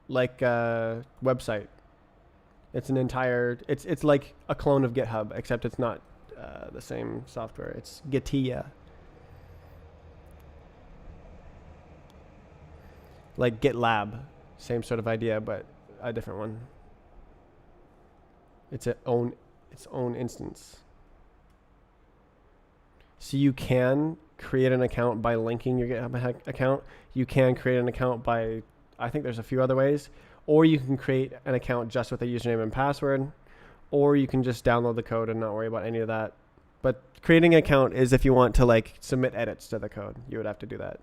like, website. It's an entire. It's like a clone of GitHub, except it's not the same software. It's Gitia. Like GitLab, same sort of idea, but a different one. It's its own instance. So you can create an account by linking your GitHub account. You can create an account by, I think there's a few other ways, or you can create an account just with a username and password, or you can just download the code and not worry about any of that. But creating an account is if you want to like submit edits to the code, you would have to do that.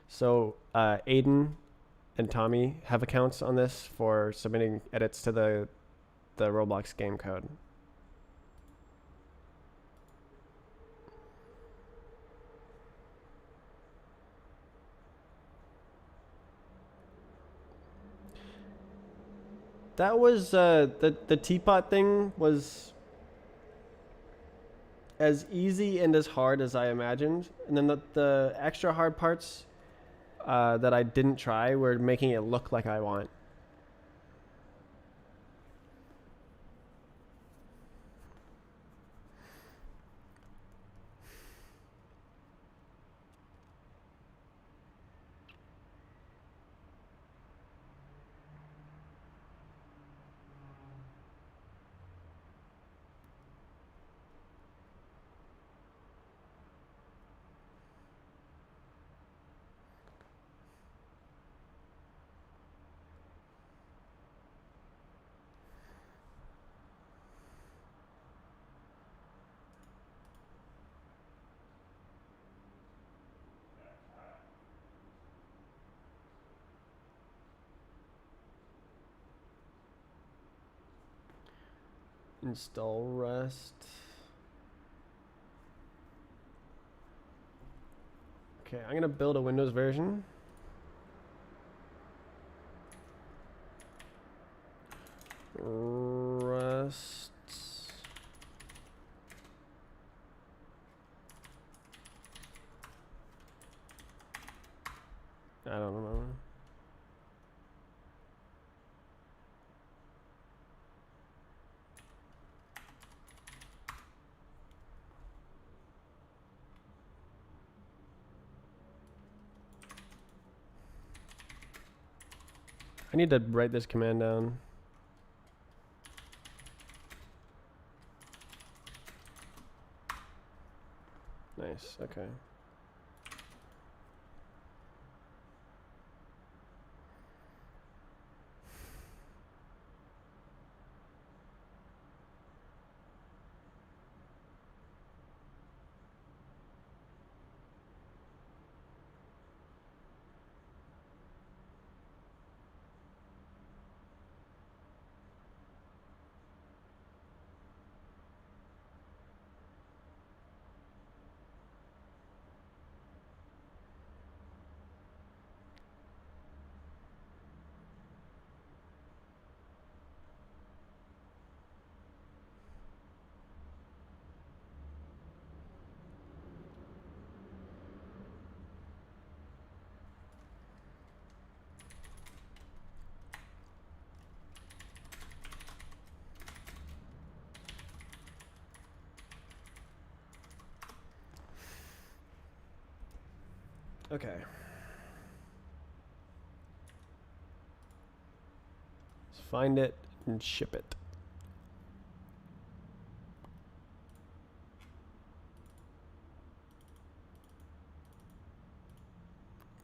So Aiden and Tommy have accounts on this for submitting edits to the Roblox game code. That was the teapot thing was as easy and as hard as I imagined, and then the extra hard parts that I didn't try were making it look like I want. Install Rust. Okay, I'm gonna build a Windows version. Rust. I don't remember. I need to write this command down. Nice, okay. Okay. Let's find it and ship it.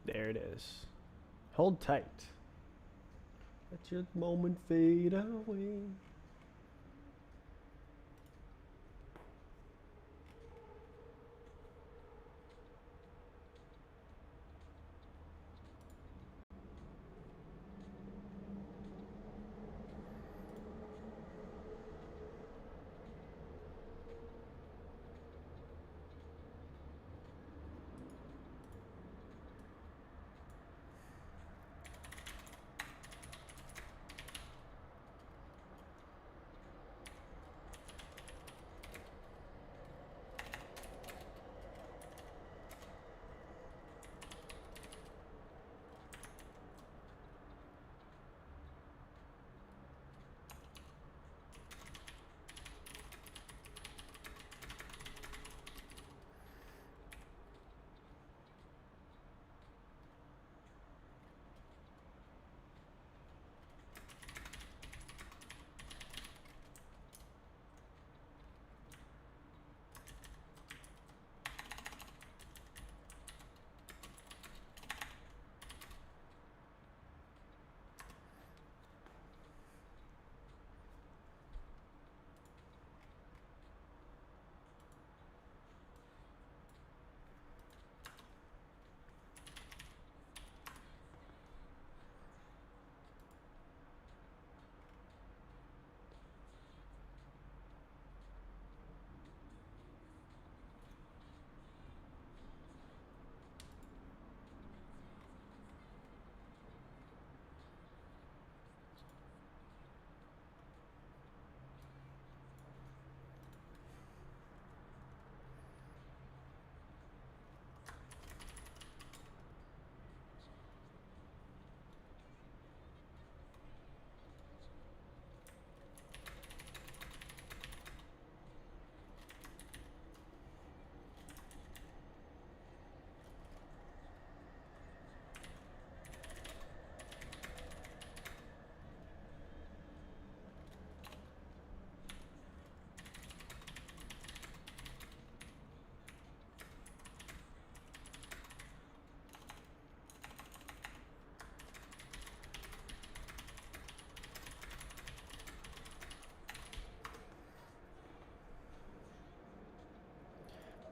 There it is. Hold tight. Let your moment fade away.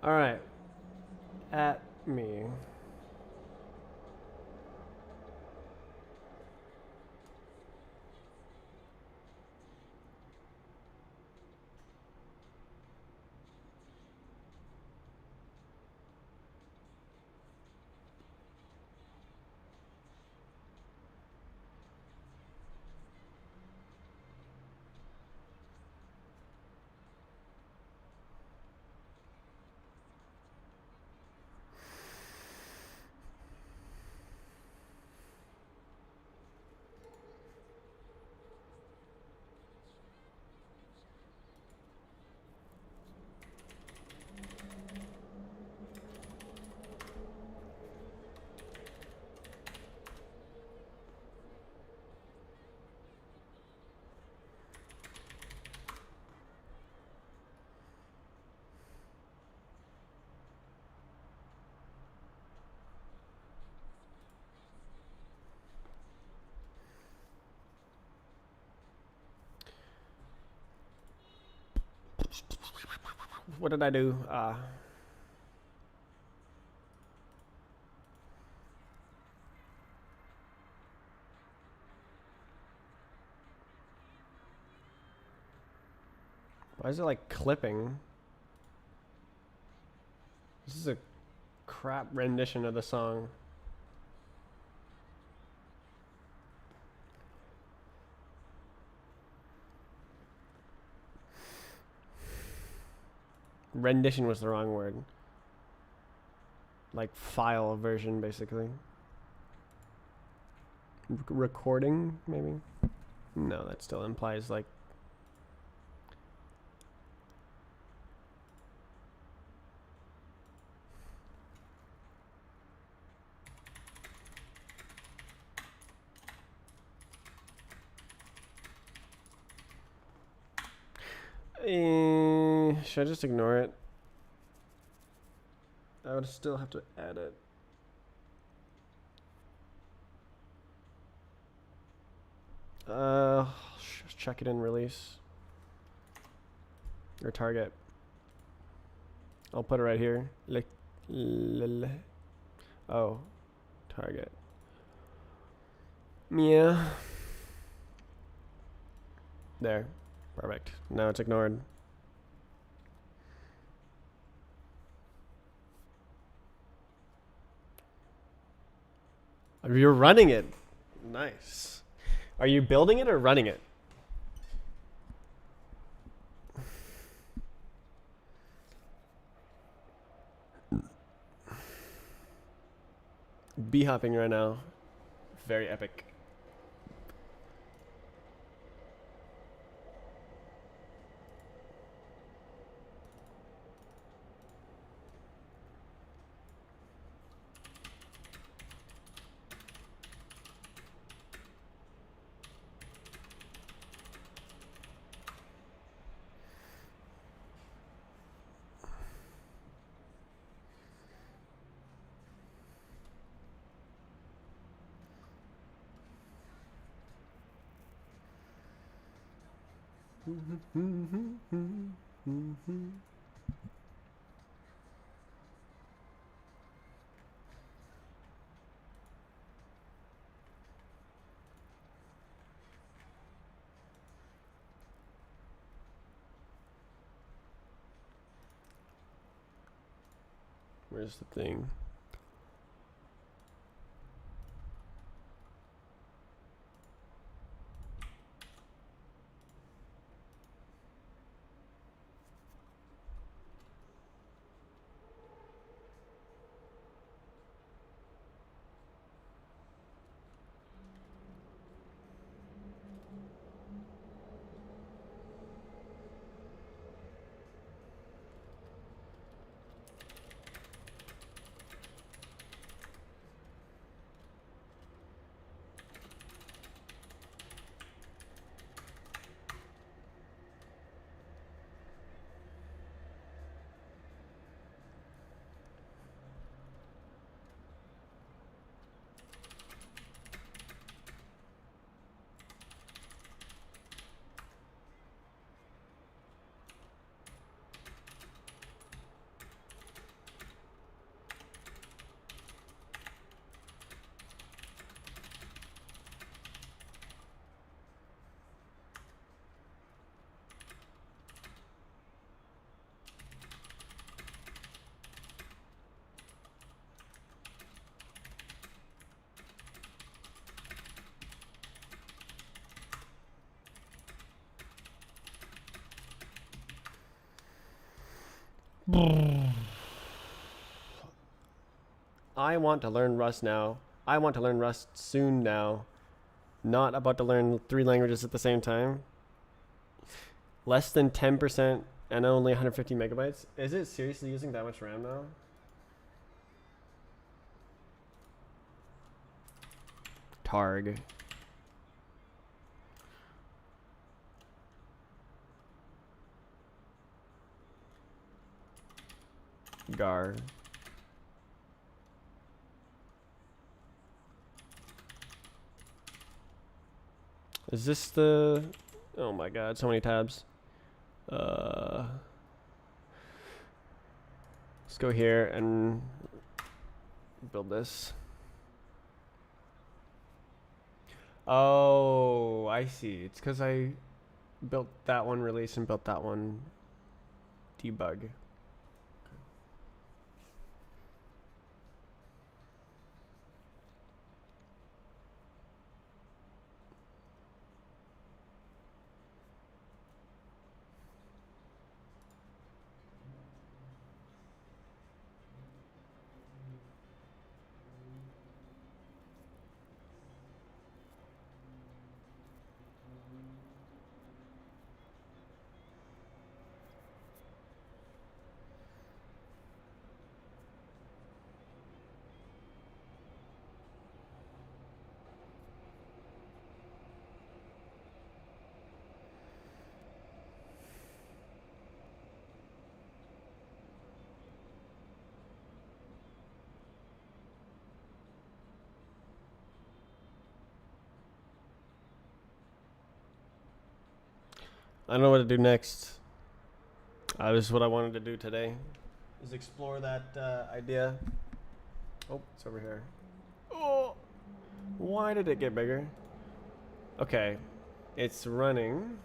All right. At me. What did I do? Why is it like clipping? This is a crap rendition of the song. Rendition was the wrong word. Like file version, basically. Recording, maybe? No, that still implies like... should I just ignore it? I would still have to add it. Check it in release. Or target. I'll put it right here. Oh, target. Yeah. There. Perfect. Now it's ignored. You're running it. Nice. Are you building it or running it? Bee hopping right now. Very epic. Where's the thing? I want to learn Rust now. I want to learn Rust soon now. Not about to learn 3 languages at the same time. Less than 10% and only 150 megabytes. Is it seriously using that much RAM now? Targ. Gar. Is this the... Oh my god, so many tabs. go here and build this. Oh, I see. It's because I built that one release and built that one debug. I don't know what to do next. This is what I wanted to do today. Is explore that idea. Oh, it's over here. Oh, why did it get bigger? Okay, it's running.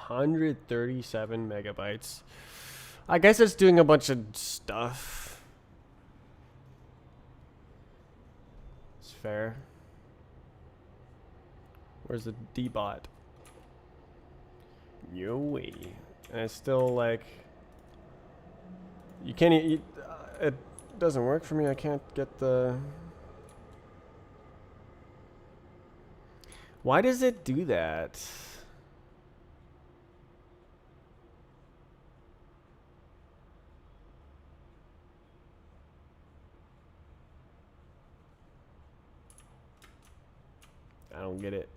$137 megabytes. I guess it's doing a bunch of stuff. It's fair. Where's the dbot? No way. And it's still like you can't. It doesn't work for me. I can't get the. Why does it do that? I don't get it.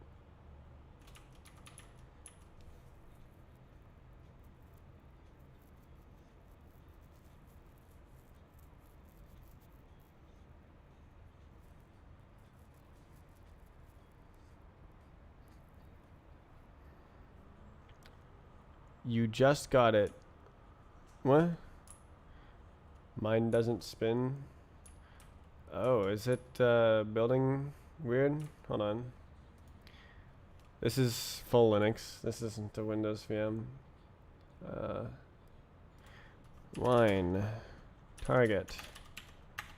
You just got it. What? Mine doesn't spin. Oh, is it building weird? Hold on. This is full Linux. This isn't a Windows VM. Wine. Target.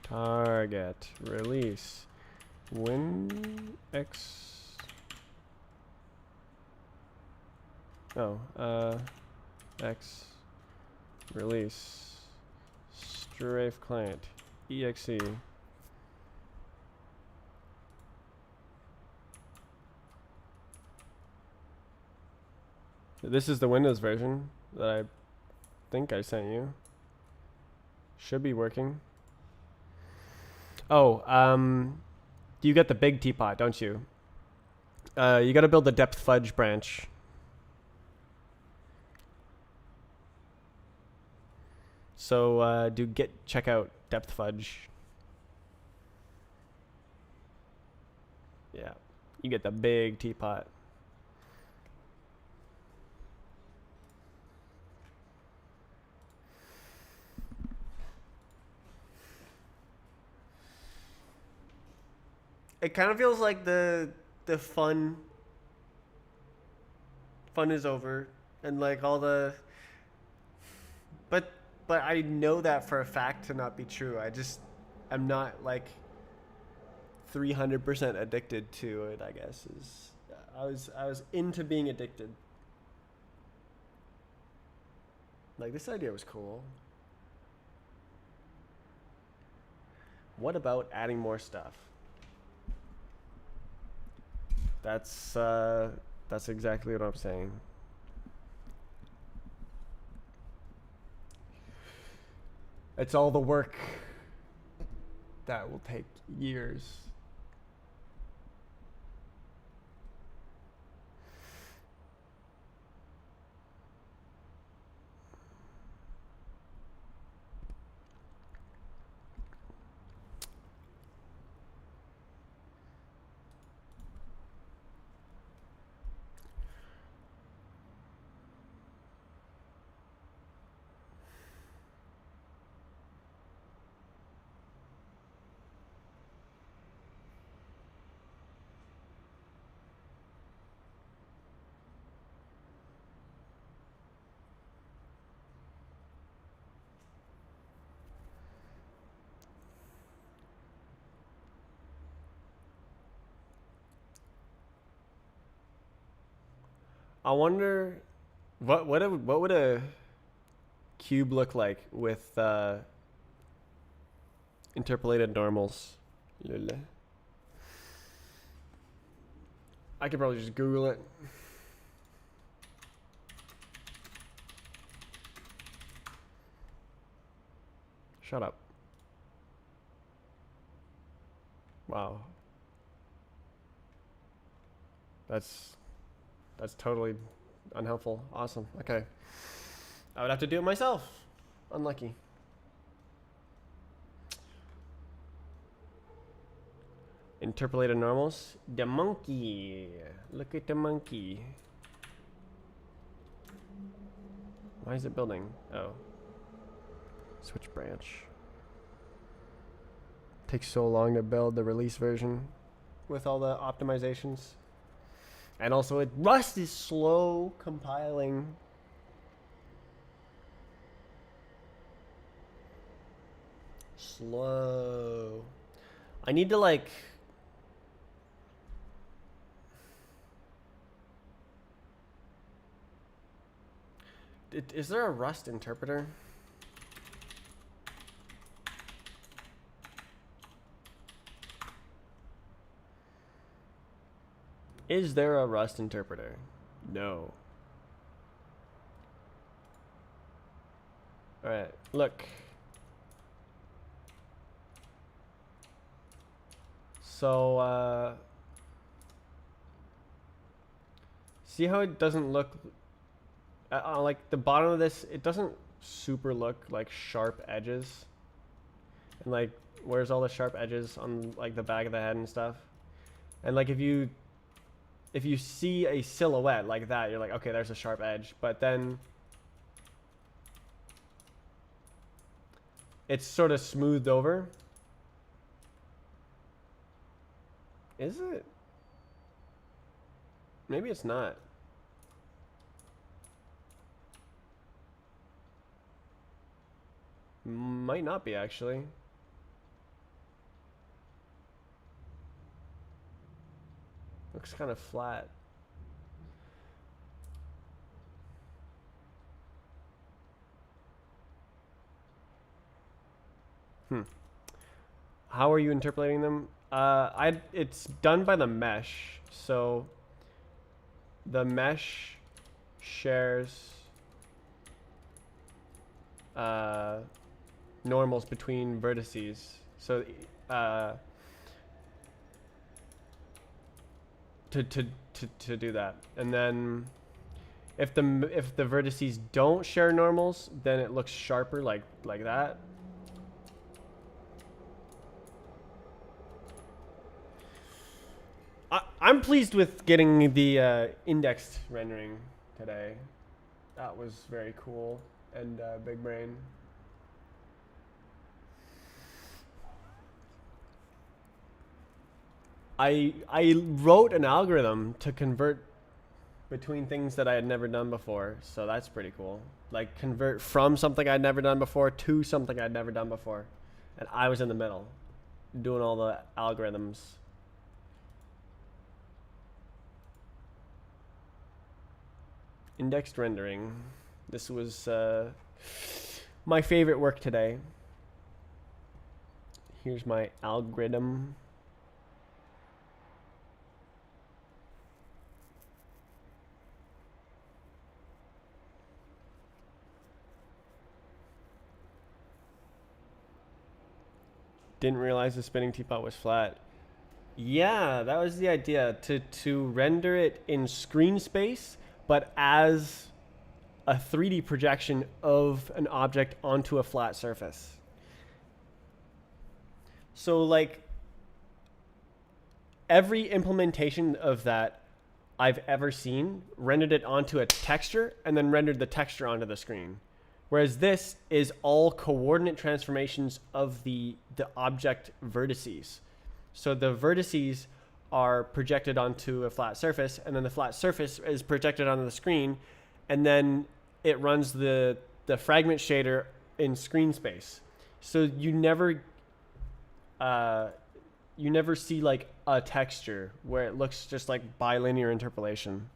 Target. Release. WinX. Oh, X. Release. Strafe client. EXE. This is the Windows version that I think I sent you. Should be working. Oh, you get the big teapot, don't you? You got to build the depth fudge branch. So do git check out depth fudge. Yeah, you get the big teapot. It kind of feels like the fun is over, and like all the. But I know that for a fact to not be true. I'm not like 300% addicted to it. I guess is I was into being addicted. Like this idea was cool. What about adding more stuff? That's exactly what I'm saying. It's all the work that will take years. I wonder what would a cube look like with interpolated normals. Lule. I could probably just Google it. Shut up. Wow. That's totally unhelpful. Awesome. Okay. I would have to do it myself. Unlucky. Interpolated normals. The monkey. Look at the monkey. Why is it building? Oh. Switch branch. Takes so long to build the release version with all the optimizations. And also Rust is slow compiling. Slow. I need to like is there a Rust interpreter? Is there a Rust interpreter? No. Alright, look. So, see how it doesn't look, like the bottom of this, it doesn't super look like sharp edges. And like, where's all the sharp edges on like the back of the head and stuff? And like if you see a silhouette like that, you're like, okay, there's a sharp edge. But then it's sort of smoothed over. Is it? Maybe it's not. Might not be, actually. Looks kind of flat. How are you interpolating them? It's done by the mesh. So the mesh shares normals between vertices. So to do that, and then if the vertices don't share normals, then it looks sharper like that. I'm pleased with getting the indexed rendering today. That was very cool and big brain. I wrote an algorithm to convert between things that I had never done before, so that's pretty cool. Like convert from something I'd never done before to something I'd never done before, and I was in the middle, doing all the algorithms. Indexed rendering. This was my favorite work today. Here's my algorithm. Didn't realize the spinning teapot was flat. Yeah, that was the idea, to render it in screen space, but as a 3D projection of an object onto a flat surface. So like every implementation of that I've ever seen rendered it onto a texture and then rendered the texture onto the screen. Whereas this is all coordinate transformations of the object vertices. So the vertices are projected onto a flat surface, and then the flat surface is projected onto the screen, and then it runs the fragment shader in screen space. So you never see like a texture where it looks just like bilinear interpolation.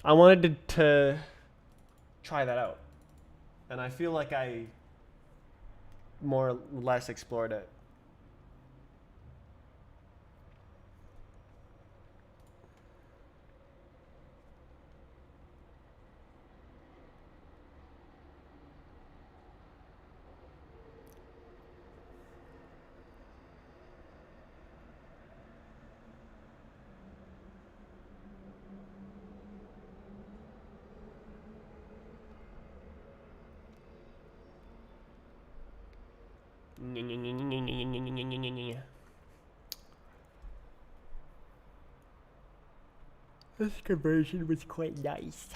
I wanted to try that out, and I feel like I more or less explored it. This conversion was quite nice.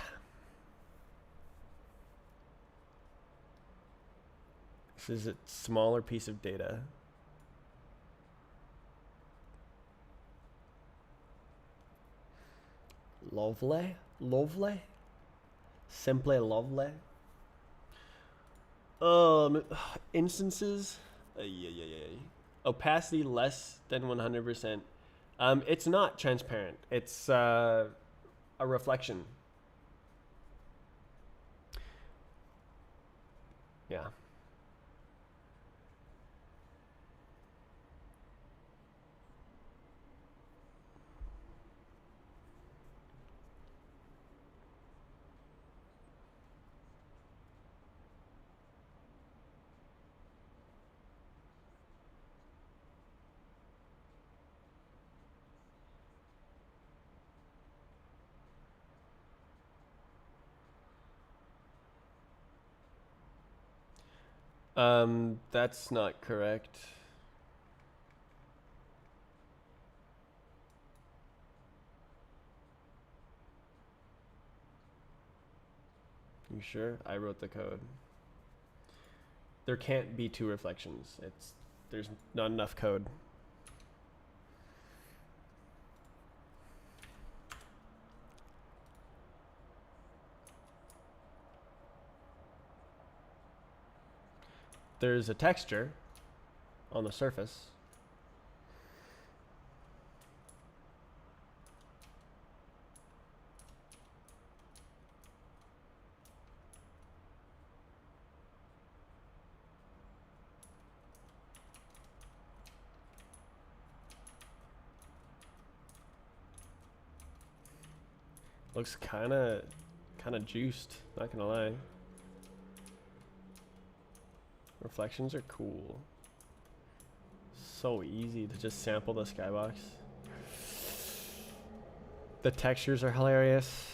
This is a smaller piece of data. Lovely. Lovely. Simply lovely. Instances. Opacity less than 100%. It's not transparent. It's a reflection. Yeah. That's not correct. You sure? I wrote the code. There can't be two reflections. There's not enough code. There's a texture on the surface. Looks kind of juiced, not gonna lie. Reflections are cool. So easy to just sample the skybox. The textures are hilarious.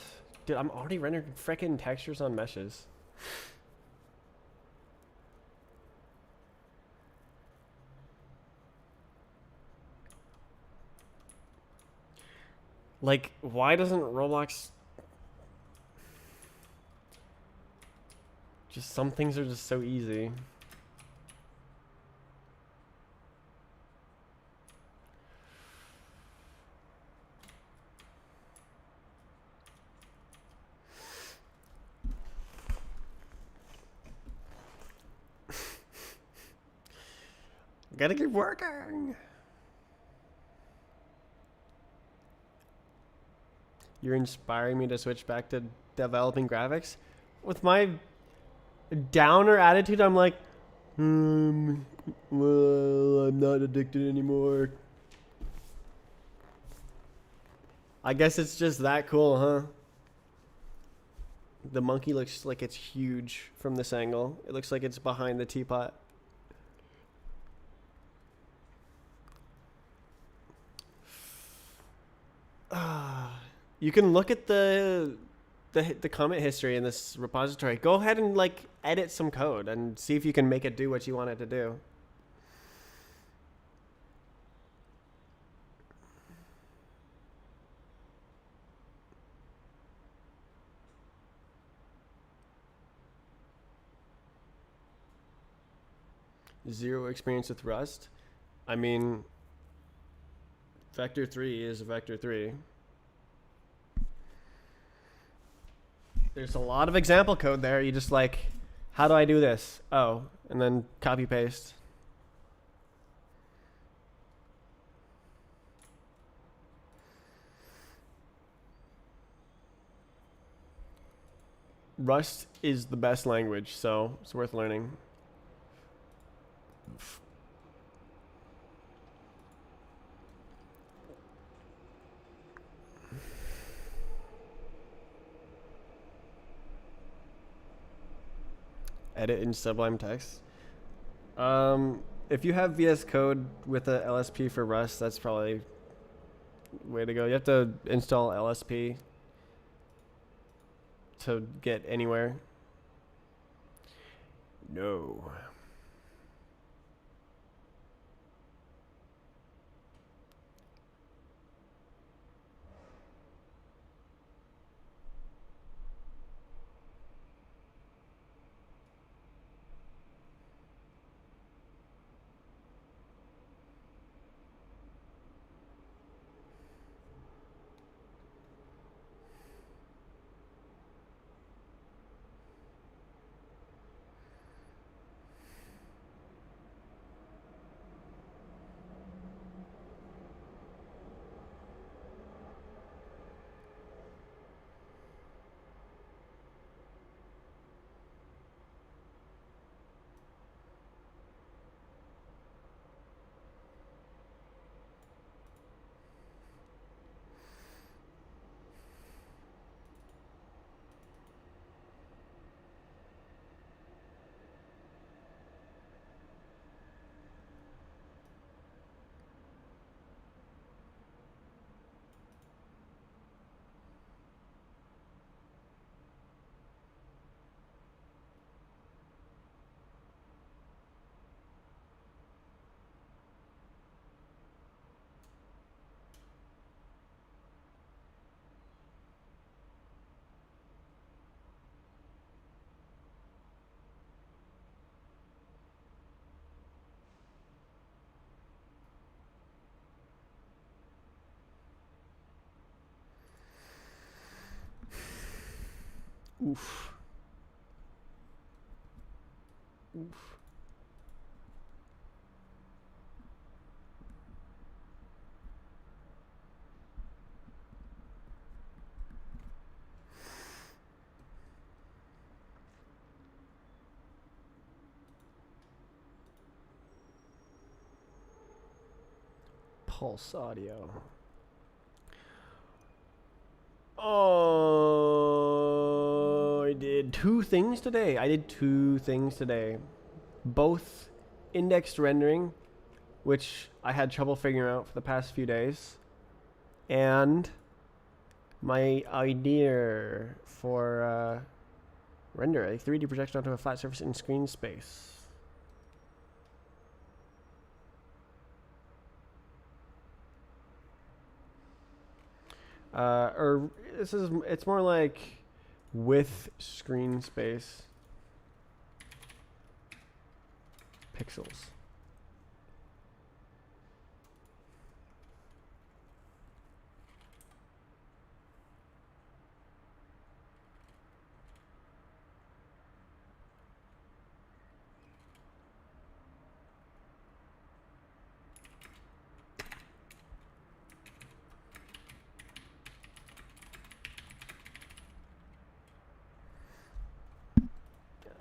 Dude, I'm already rendering frickin' textures on meshes. Like, why doesn't Roblox... Just some things are just so easy. Gotta keep working. You're inspiring me to switch back to developing graphics. With my downer attitude, I'm like, well, I'm not addicted anymore. I guess it's just that cool, huh? The monkey looks like it's huge from this angle. It looks like it's behind the teapot. You can look at the comment history in this repository. Go ahead and like edit some code and see if you can make it do what you want it to do. Zero experience with Rust. I mean, Vector 3 is Vector 3. There's a lot of example code there. You just like, how do I do this? Oh, and then copy paste. Rust is the best language, so it's worth learning. Edit in Sublime Text. If you have VS Code with a LSP for Rust, that's probably way to go. You have to install LSP to get anywhere. No. Oof. Oof. Pulse audio. Oh, I did two things today. Both indexed rendering, which I had trouble figuring out for the past few days, and my idea for render a 3D projection onto a flat surface in screen space. Or it's more like with screen space pixels.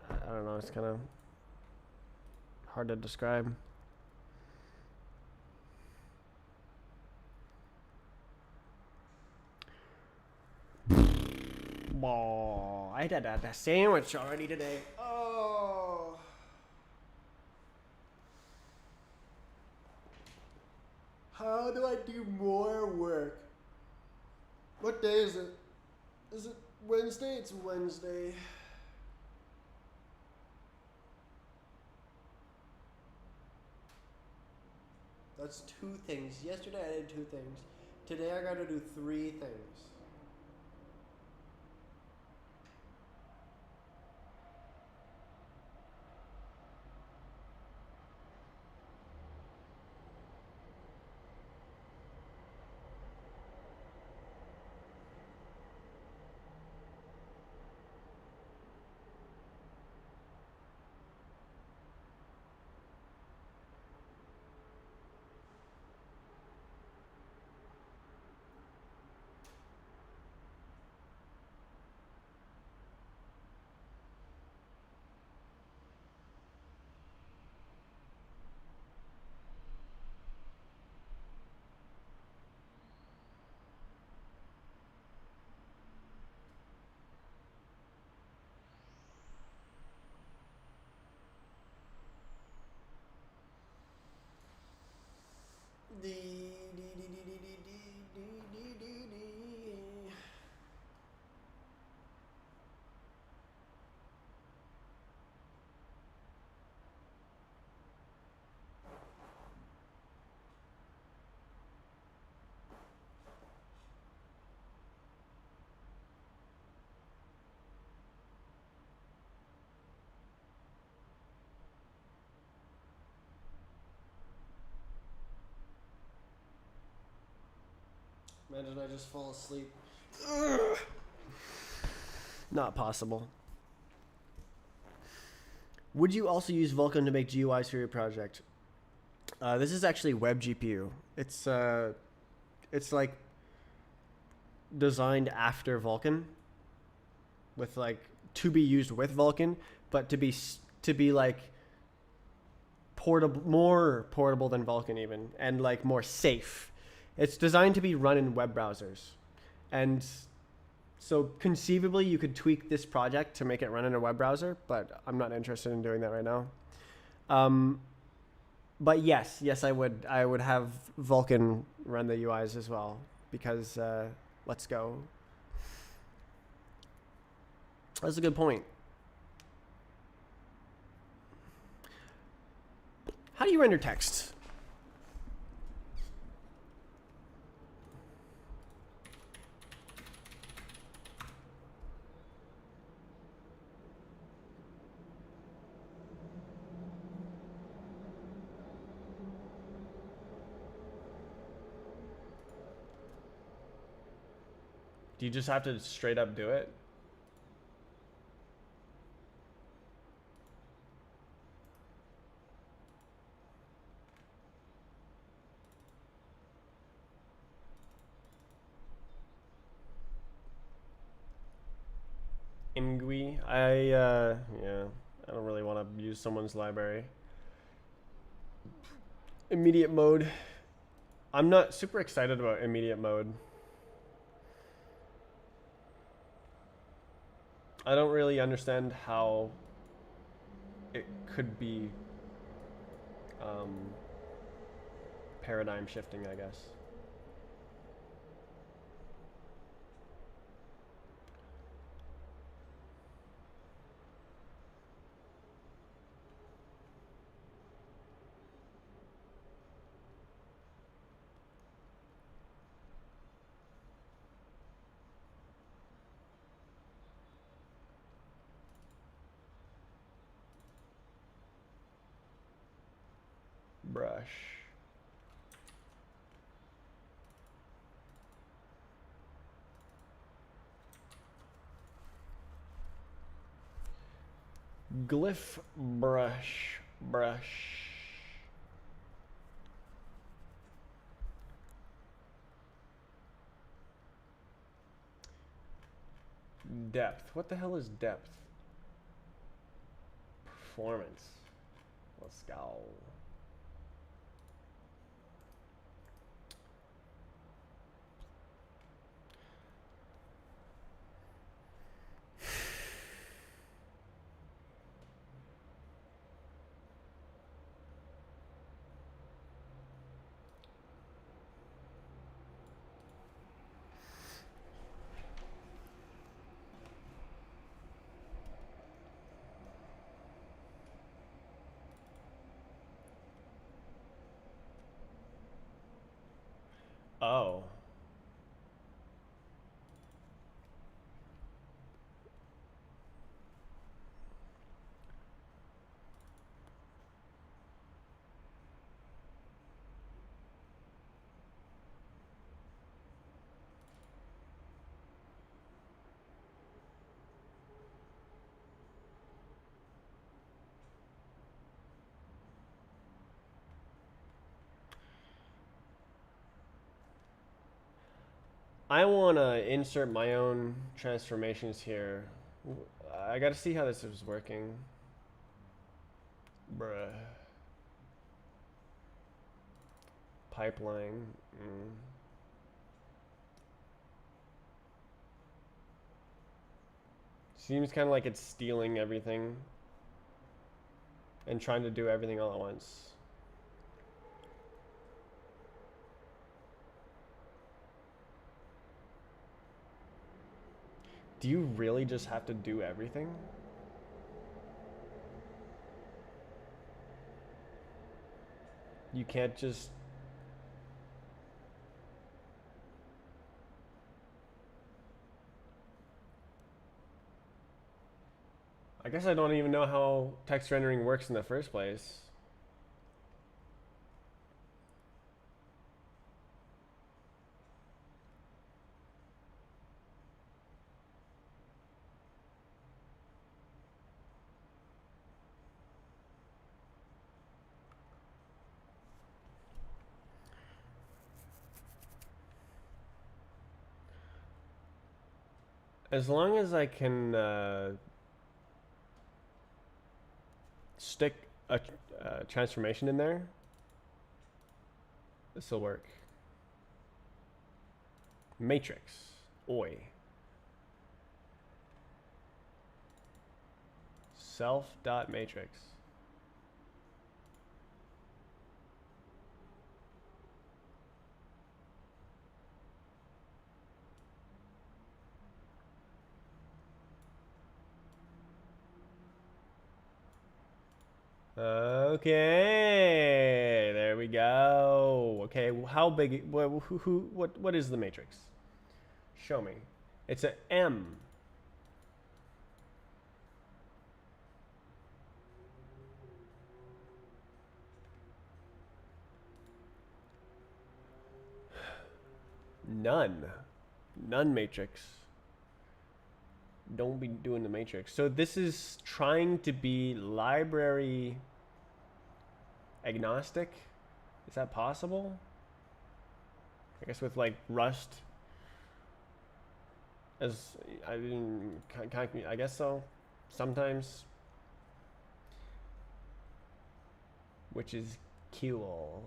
I don't know, it's kind of hard to describe. Oh, I had a sandwich already today. Oh. How do I do more work? What day is it? Is it Wednesday? It's Wednesday. That's two things. Yesterday I did two things. Today I gotta do three things. Imagine I just fall asleep. Ugh. Not possible. Would you also use Vulkan to make GUIs for your project? This is actually web GPU. It's like designed after Vulkan, with like to be used with Vulkan, but to be like portable, more portable than Vulkan even, and like more safe. It's designed to be run in web browsers, and so conceivably you could tweak this project to make it run in a web browser, but I'm not interested in doing that right now. But yes, I would have Vulkan run the UIs as well, because let's go. That's a good point. How do you render text? Do you just have to straight up do it? Imgui, yeah, I don't really want to use someone's library. Immediate mode. I'm not super excited about immediate mode. I don't really understand how it could be paradigm shifting, I guess. Brush. Glyph brush. Depth. What the hell is depth? Performance. Let's go. Oh. I want to insert my own transformations here. I got to see how this is working. Bruh. Pipeline. Seems kind of like it's stealing everything and trying to do everything all at once. Do you really just have to do everything? You can't just... I guess I don't even know how text rendering works in the first place. As long as I can stick a transformation in there, this will work. Matrix. Oi. Self.matrix. Okay, there we go. Okay, how big? What is the matrix? Show me. It's a M. None matrix. Don't be doing the matrix. So this is trying to be library agnostic. Is that possible? I guess with like Rust, as I guess so. Sometimes, which is cool.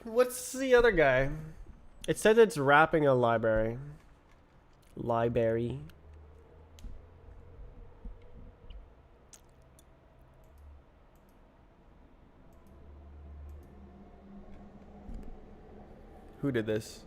What's the other guy? It said it's wrapping a library. Library. Who did this?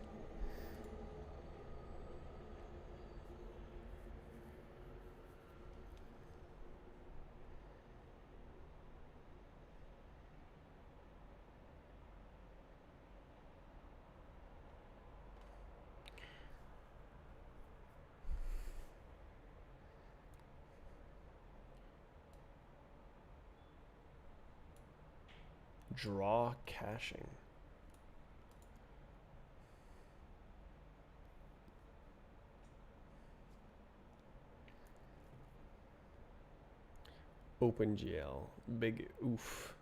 Draw caching. OpenGL. Big oof.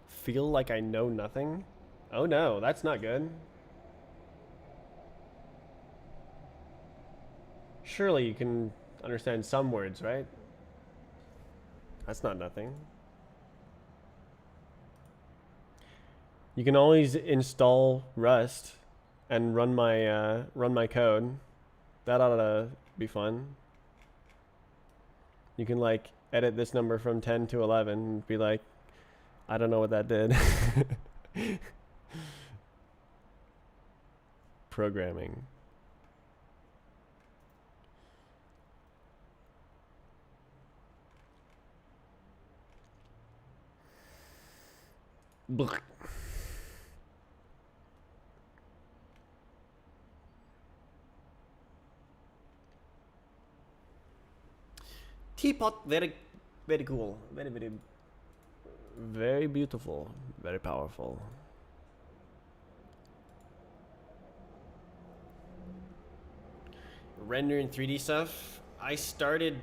Feel like I know nothing? Oh no, that's not good. Surely you can understand some words, right? That's not nothing. You can always install Rust and run my code. That ought to be fun. You can like edit this number from 10 to 11 and be like, I don't know what that did. Programming. Blech. Teapot, very, very cool. Very, very, very beautiful. Very powerful. Rendering 3D stuff. I started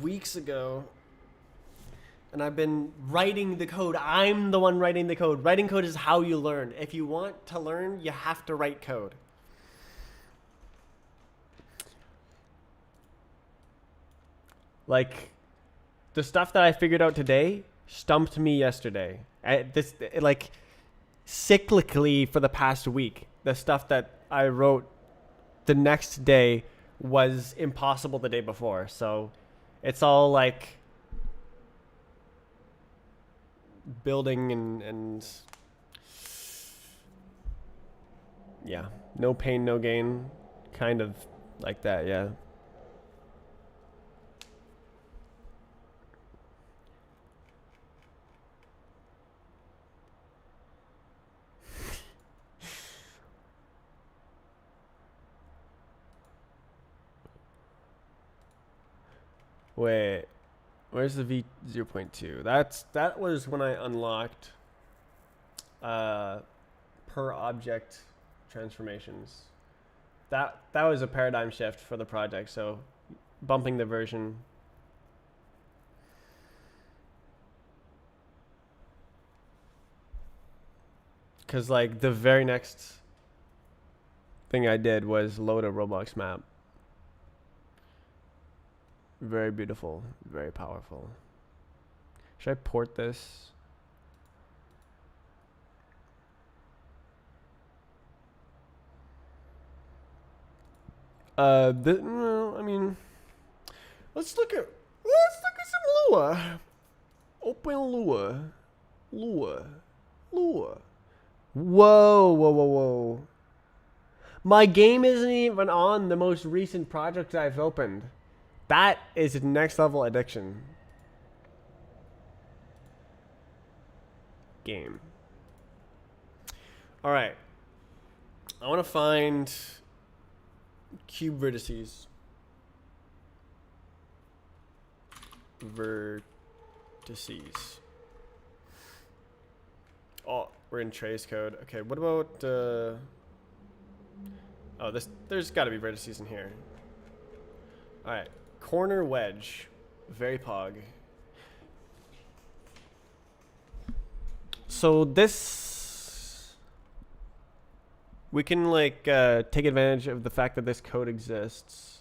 weeks ago. And I've been writing the code. I'm the one writing the code. Writing code is how you learn. If you want to learn, you have to write code. Like, the stuff that I figured out today stumped me yesterday. Like, cyclically for the past week, the stuff that I wrote the next day was impossible the day before. So it's all like building and yeah, no pain, no gain, kind of like that, yeah. Wait, where's the V0.2? That was when I unlocked per object transformations. That was a paradigm shift for the project. So bumping the version. Because like the very next thing I did was load a Roblox map. Very beautiful, very powerful. Should I port this? No, I mean, let's look at some Lua. Open Lua. Whoa, whoa, whoa, whoa. My game isn't even on the most recent project I've opened. That is next level addiction. Game. All right. I want to find cube vertices. Vertices. Oh, we're in trace code. Okay, what about oh, there's got to be vertices in here. All right, corner wedge, very pog. So this, we can like take advantage of the fact that this code exists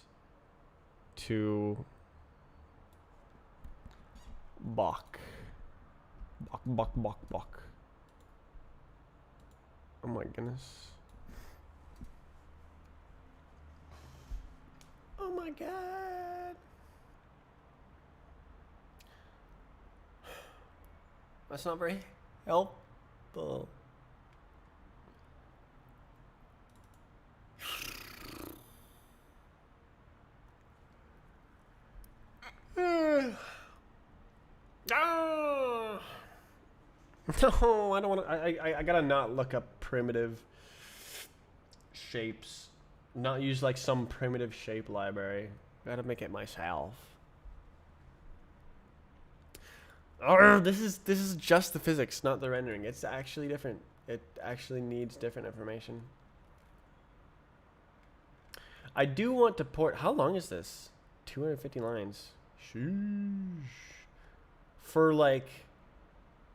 to bok. Oh my goodness. Oh my god. That's not very helpful. No, I don't want to. I gotta not look up primitive shapes. Not use like some primitive shape library. Gotta make it myself. Oh, this is just the physics, not the rendering. It's actually different. It actually needs different information. I do want to port. How long is this? 250 lines. Sheesh. For like.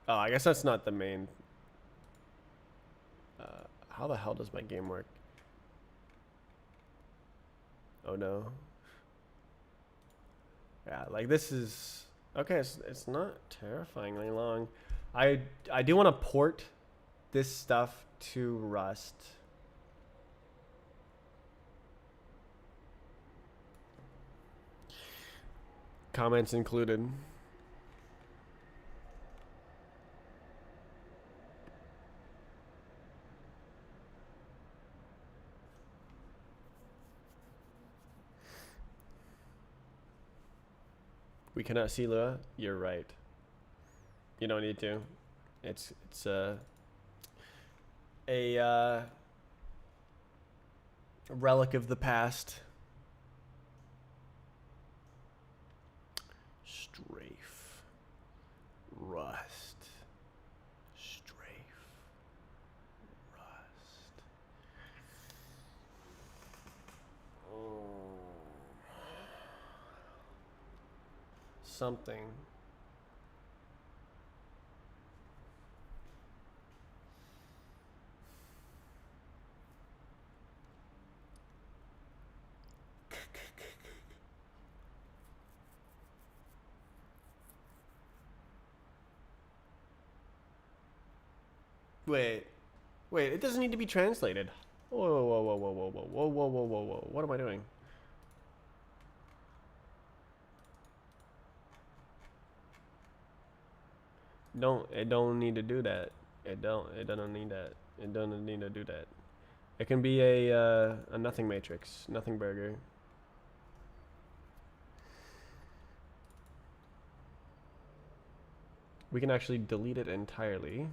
Oh, I guess that's not the main. How the hell does my game work? Oh no. Yeah, like this is okay. It's not terrifyingly long. I do want to port this stuff to Rust. Comments included. We cannot see Lua. You're right. You don't need to. It's a relic of the past. Strafe. Rust. Strafe. Rust. Oh. Something. Wait, it doesn't need to be translated. Whoa, whoa, whoa, whoa, whoa, whoa, whoa, whoa, whoa, whoa, whoa. What am I doing? It don't need to do that. It doesn't need that. It doesn't need to do that. It can be a nothing matrix, nothing burger. We can actually delete it entirely.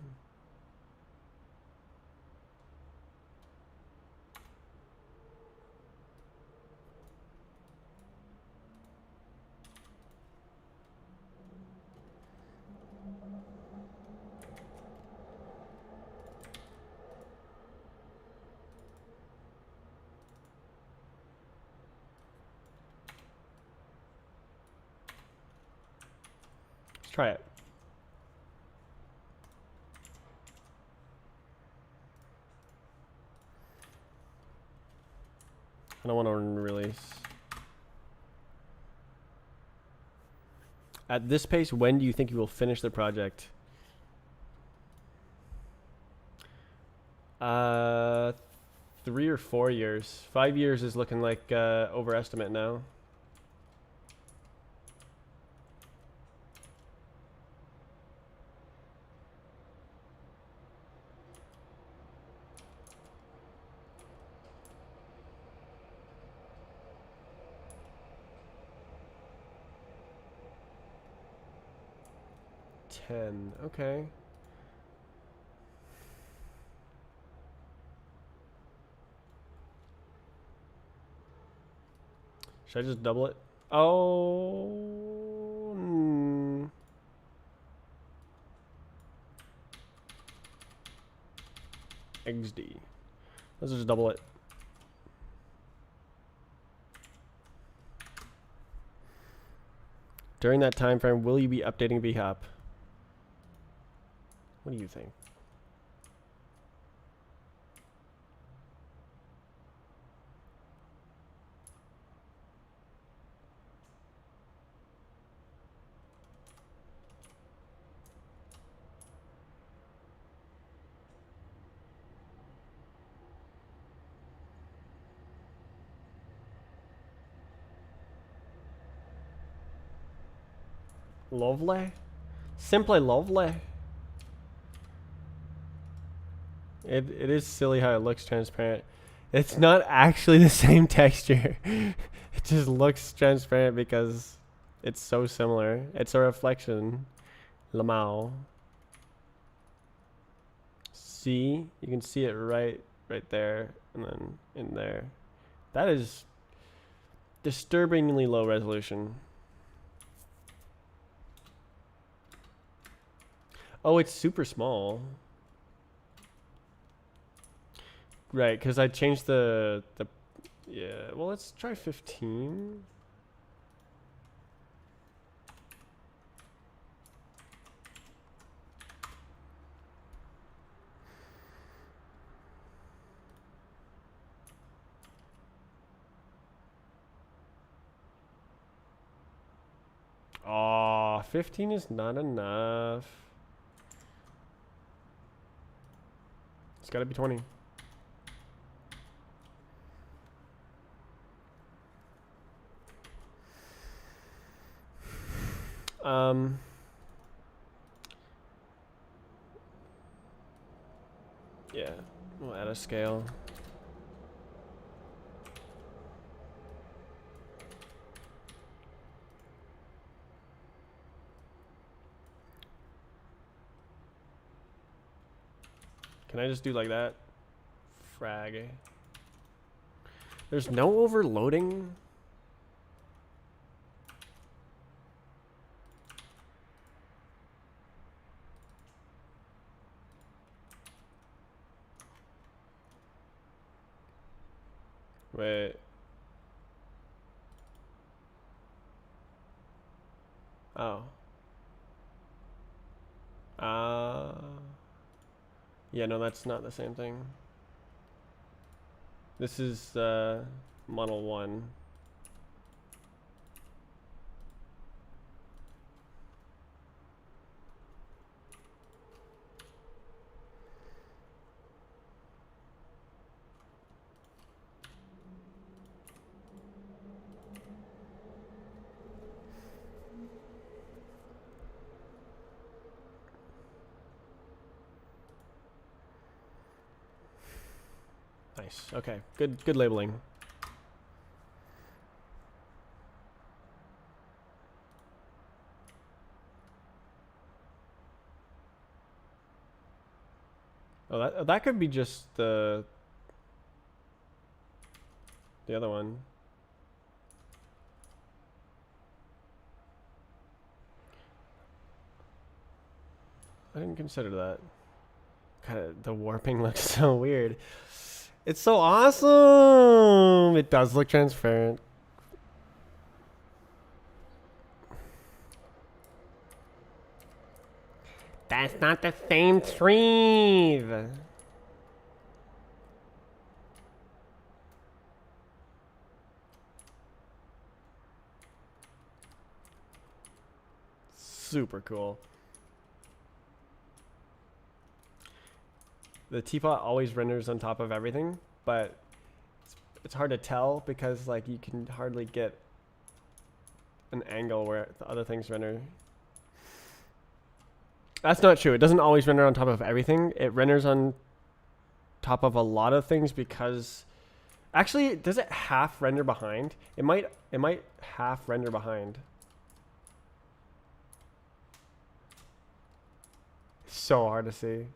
try it. I don't want to release. At this pace, when do you think you will finish the project? 3 or 4 years. 5 years is looking like overestimate now. Okay. Should I just double it? Oh. XD. Let's just double it. During that time frame, will you be updating VHAP? What do you think? Lovely? Simply lovely. It is silly how it looks transparent. It's not actually the same texture. It just looks transparent because it's so similar. It's a reflection. Lamau. See? You can see it right there and then in there. That is disturbingly low resolution. Oh, it's super small. Right, because I changed the yeah, well, let's try 15. Oh, 15 is not enough. It's gotta be 20. Yeah, we'll add a scale. Can I just do like that? Frag. There's no overloading. Wait. Oh. Yeah, no, that's not the same thing. This is model 1. Nice. Okay. Good labeling. Oh, that could be just the other one. I didn't consider that. God, the warping looks so weird. It's so awesome. It does look transparent. That's not the same tree. Super cool. The teapot always renders on top of everything, but it's hard to tell because like you can hardly get an angle where the other things render. That's not true. It doesn't always render on top of everything. It renders on top of a lot of things because actually, does it half render behind? It might half render behind. So hard to see.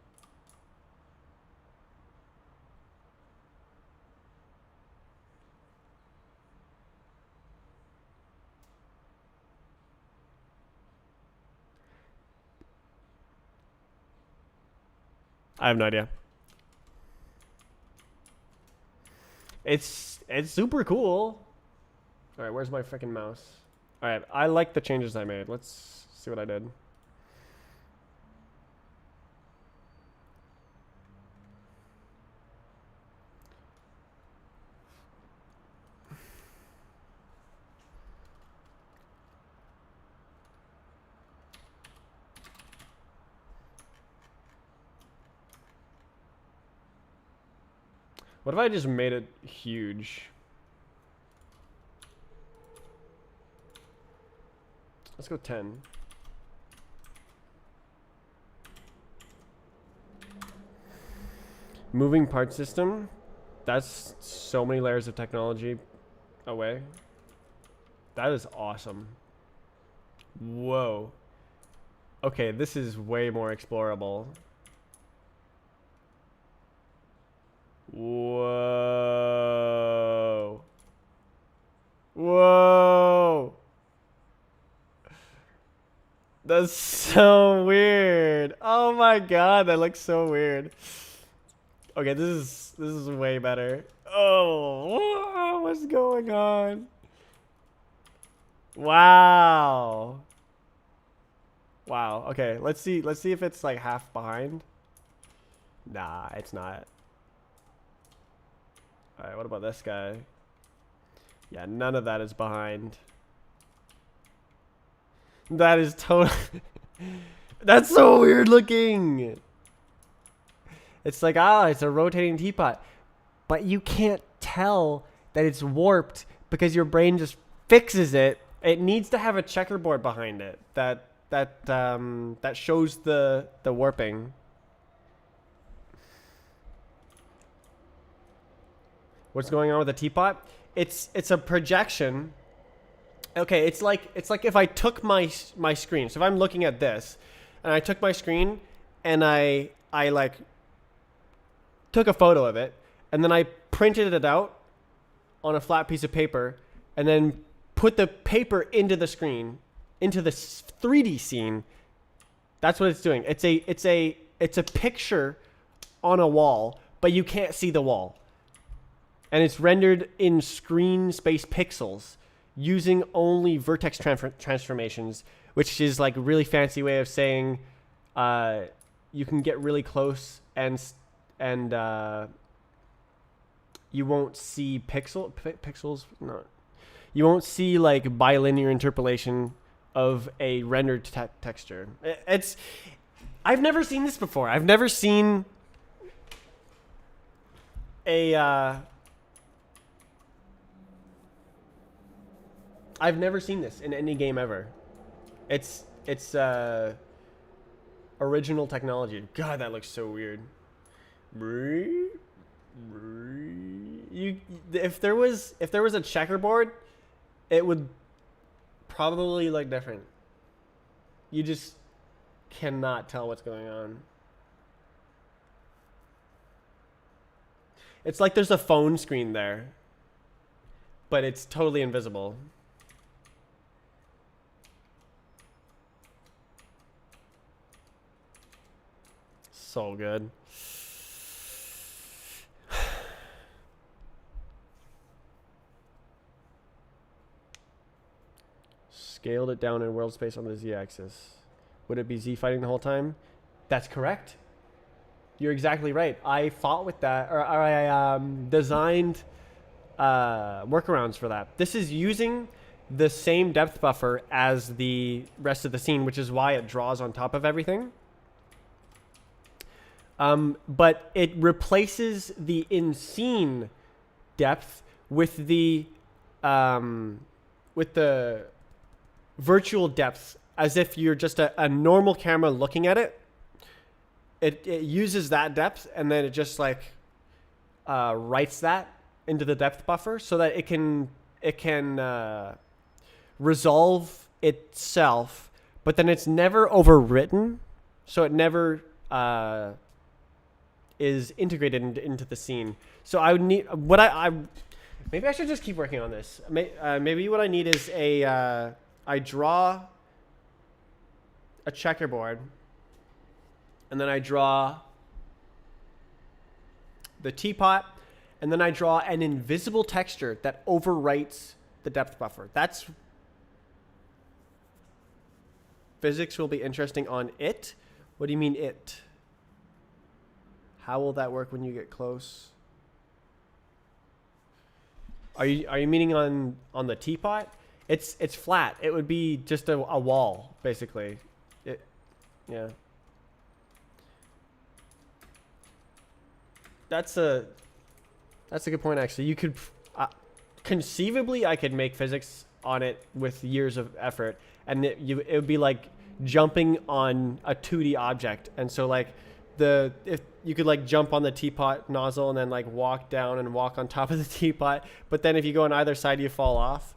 I have no idea. It's super cool. All right, where's my freaking mouse? All right, I like the changes I made. Let's see what I did. What if I just made it huge? Let's go 10. Moving part system. That's so many layers of technology away. That is awesome. Whoa. Okay, this is way more explorable. Whoa. Whoa. That's so weird. Oh my god, that looks so weird. Okay, this is way better. Oh, what's going on? Wow. Wow. Okay, let's see if it's like half behind. Nah, it's not. All right, what about this guy? Yeah, none of that is behind. That is totally That's so weird looking. It's like, it's a rotating teapot. But you can't tell that it's warped because your brain just fixes it. It needs to have a checkerboard behind it that shows the warping. What's going on with the teapot? It's a projection. Okay, it's like if I took my screen. So if I'm looking at this and I took my screen and I like took a photo of it and then I printed it out on a flat piece of paper and then put the paper into the screen, into the 3D scene. That's what it's doing. It's a picture on a wall, but you can't see the wall. And it's rendered in screen space pixels using only vertex transformations, which is like a really fancy way of saying you can get really close and you won't see pixels. No, you won't see like bilinear interpolation of a rendered texture. I've never seen this before. I've never seen I've never seen this in any game ever. It's original technology. God, that looks so weird. If there was a checkerboard, it would probably look different. You just cannot tell what's going on. It's like there's a phone screen there, but it's totally invisible. So good. Scaled it down in world space on the z-axis. Would it be z fighting the whole time? That's correct. You're exactly right. I fought with that, or I designed workarounds for that. This is using the same depth buffer as the rest of the scene, which is why it draws on top of everything. But it replaces the in-scene depth with the virtual depth, as if you're just a normal camera looking at it. It uses that depth, and then it just like writes that into the depth buffer so that it can resolve itself, but then it's never overwritten, so it never is integrated into the scene. So I would need what I maybe I should just keep working on this. Maybe what I need is I draw a checkerboard, and then I draw the teapot, and then I draw an invisible texture that overwrites the depth buffer. That's physics will be interesting on it. What do you mean it? How will that work when you get close? Are you meaning on the teapot? It's flat. It would be just a wall, basically. Yeah. That's a good point, actually. You could conceivably, I could make physics on it with years of effort, and it would be like jumping on a 2D object. And so like if you could like jump on the teapot nozzle and then like walk down and walk on top of the teapot, but then if you go on either side, you fall off.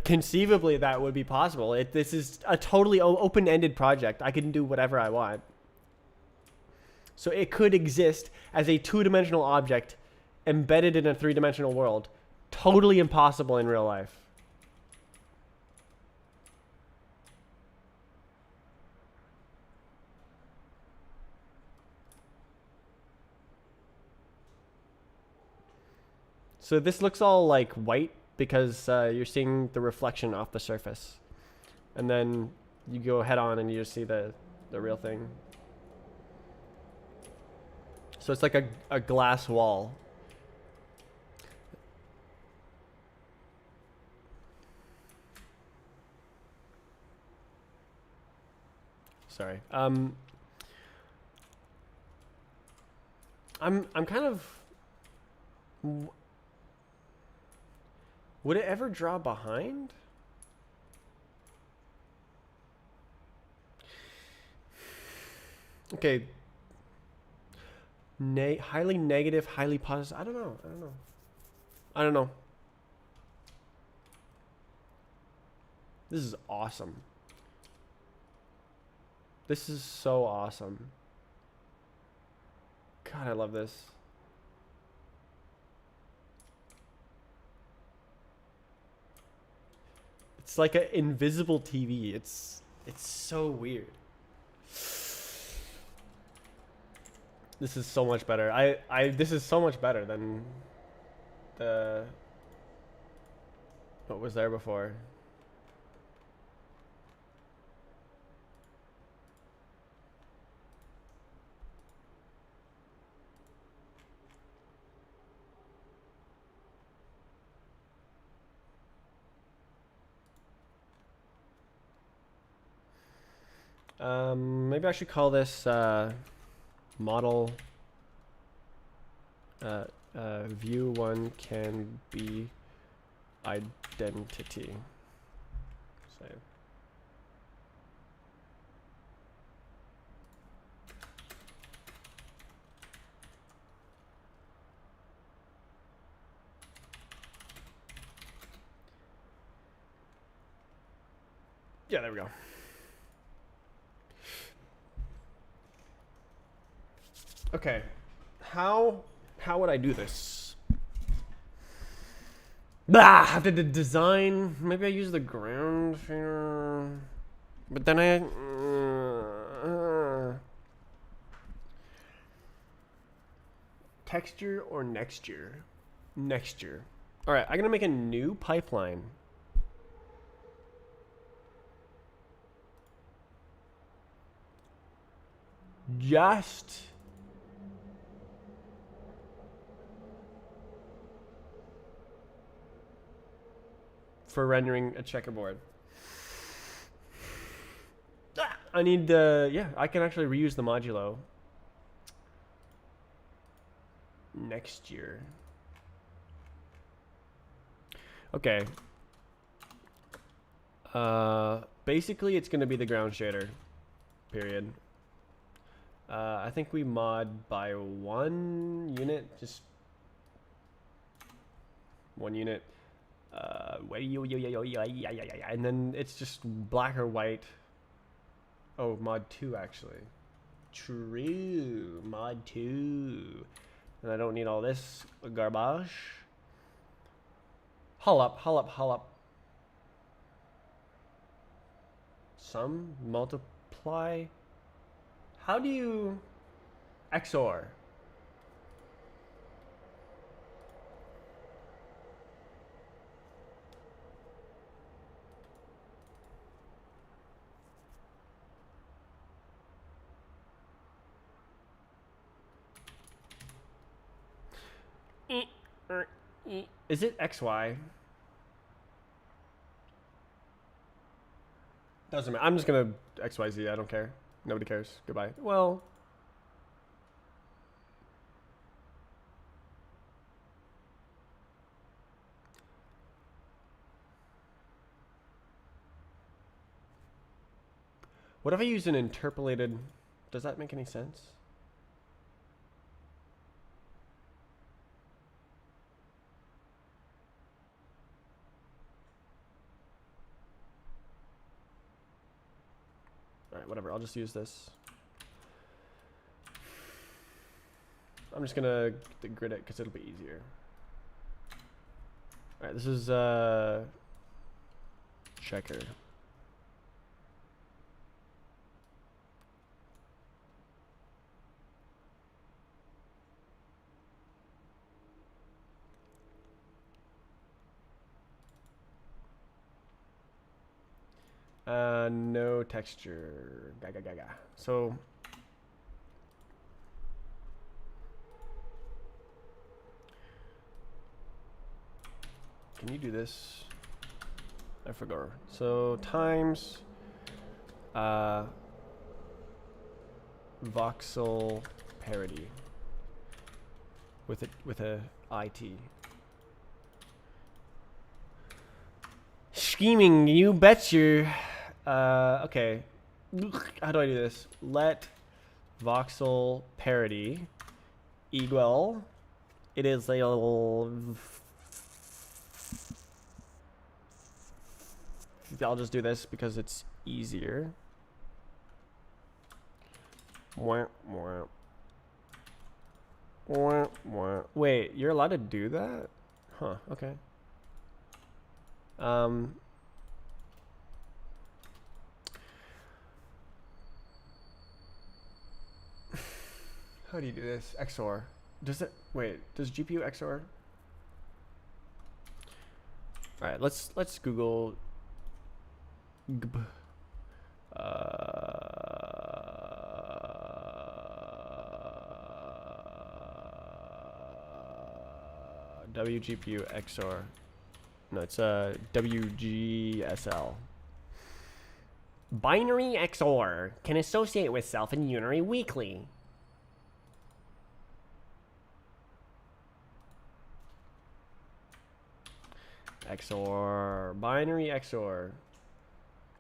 Conceivably, that would be possible. This is a totally open-ended project. I can do whatever I want. So it could exist as a two-dimensional object embedded in a three-dimensional world. Totally impossible in real life. So this looks all like white because you're seeing the reflection off the surface. And then you go head on and you just see the real thing. So it's like a glass wall. Sorry. I'm kind of. Would it ever draw behind? Okay. Highly negative, highly positive. I don't know. This is awesome. This is so awesome. God, I love this. It's like an invisible TV. It's so weird. This is so much better. This is so much better than what was there before. Maybe I should call this model view one can be identity. Save. Yeah, there we go. Okay, how would I do this? I have to design. Maybe I use the ground here, but then texture or nexture. All right, I'm gonna make a new pipeline. just for rendering a checkerboard. I need the, yeah, I can actually reuse the modulo next year. Okay. Basically it's going to be the ground shader, period. I think we mod by 1 unit, just 1 unit. And then it's just black or white. Oh, mod 2 actually. True, mod 2. And I don't need all this garbage. Hull up. Sum, multiply. How do you XOR? Is it XY? Doesn't matter. I'm just gonna XYZ. I don't care. Nobody cares. Goodbye. Well, what if I use an interpolated? Does that make any sense? Alright, whatever. I'll just use this. I'm just gonna grid it because it'll be easier. Alright, this is checker. No texture. Gaga. So can you do this? I forgot. So times voxel parity with a IT. Scheming, you betcha. Okay. How do I do this? Let voxel parity equal. It is a. I'll just do this because it's easier. Wait, you're allowed to do that? Huh, okay. How do you do this? XOR. Does it, wait, does GPU XOR? Alright, let's Google WGPU XOR. No, it's WGSL. Binary XOR can associate with self and unary weakly. XOR, binary XOR.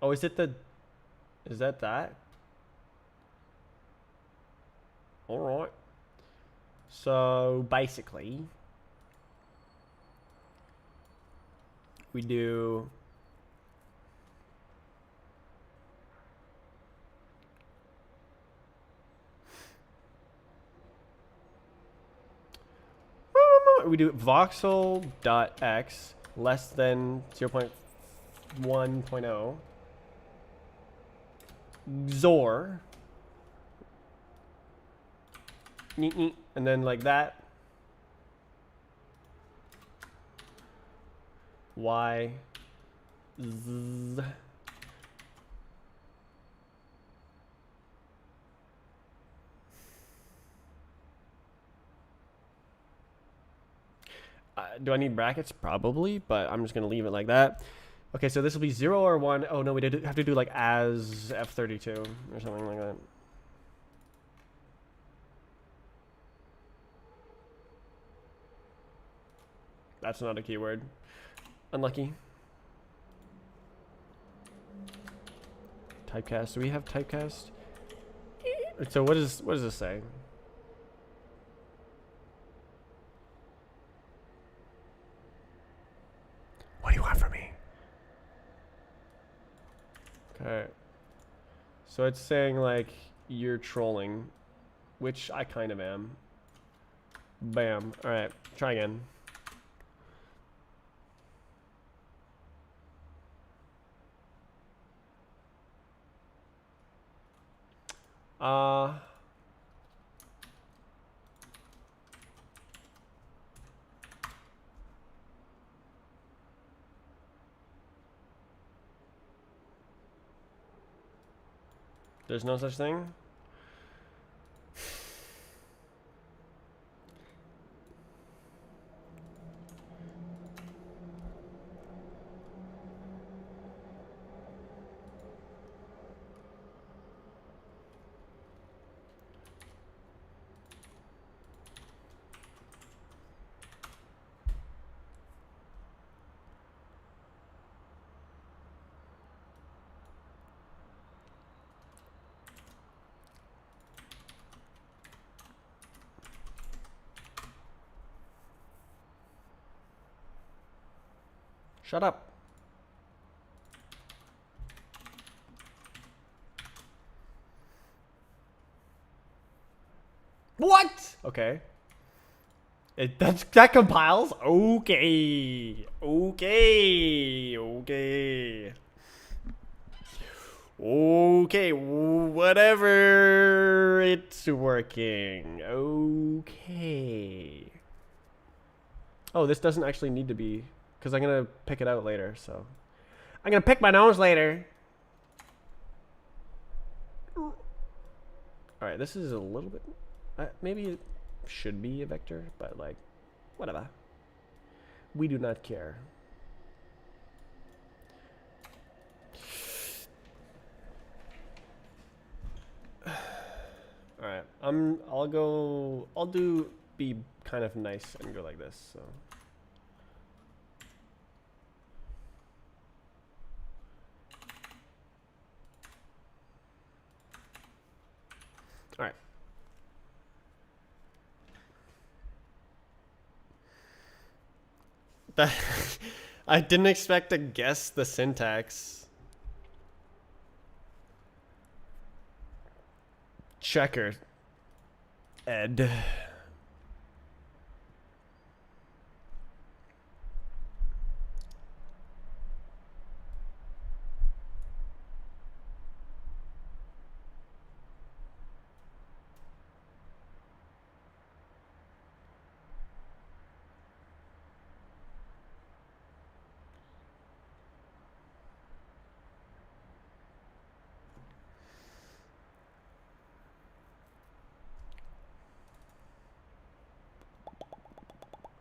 Oh, is it the, is that? All right. So basically, we do voxel.x less than 0.1.0 XOR and then like that y z Do I need brackets? Probably, but I'm just going to leave it like that. Okay, so this will be 0 or 1. Oh, no, we did have to do like as F32 or something like that. That's not a keyword. Unlucky. Typecast. Do we have typecast? So what does this say? What do you want from me? Okay. So it's saying like you're trolling, which I kind of am. Bam. All right. Try again. There's no such thing? Shut up. What? Okay. That compiles? Okay. Okay. Okay. Okay, whatever. It's working. Okay. Oh, this doesn't actually need to be, because I'm going to pick it out later, so. I'm going to pick my nose later. Alright, this is a little bit, maybe it should be a vector, but like, whatever. We do not care. Alright, I'll be kind of nice and go like this, so. Alright. I didn't expect to guess the syntax. Checker. Ed.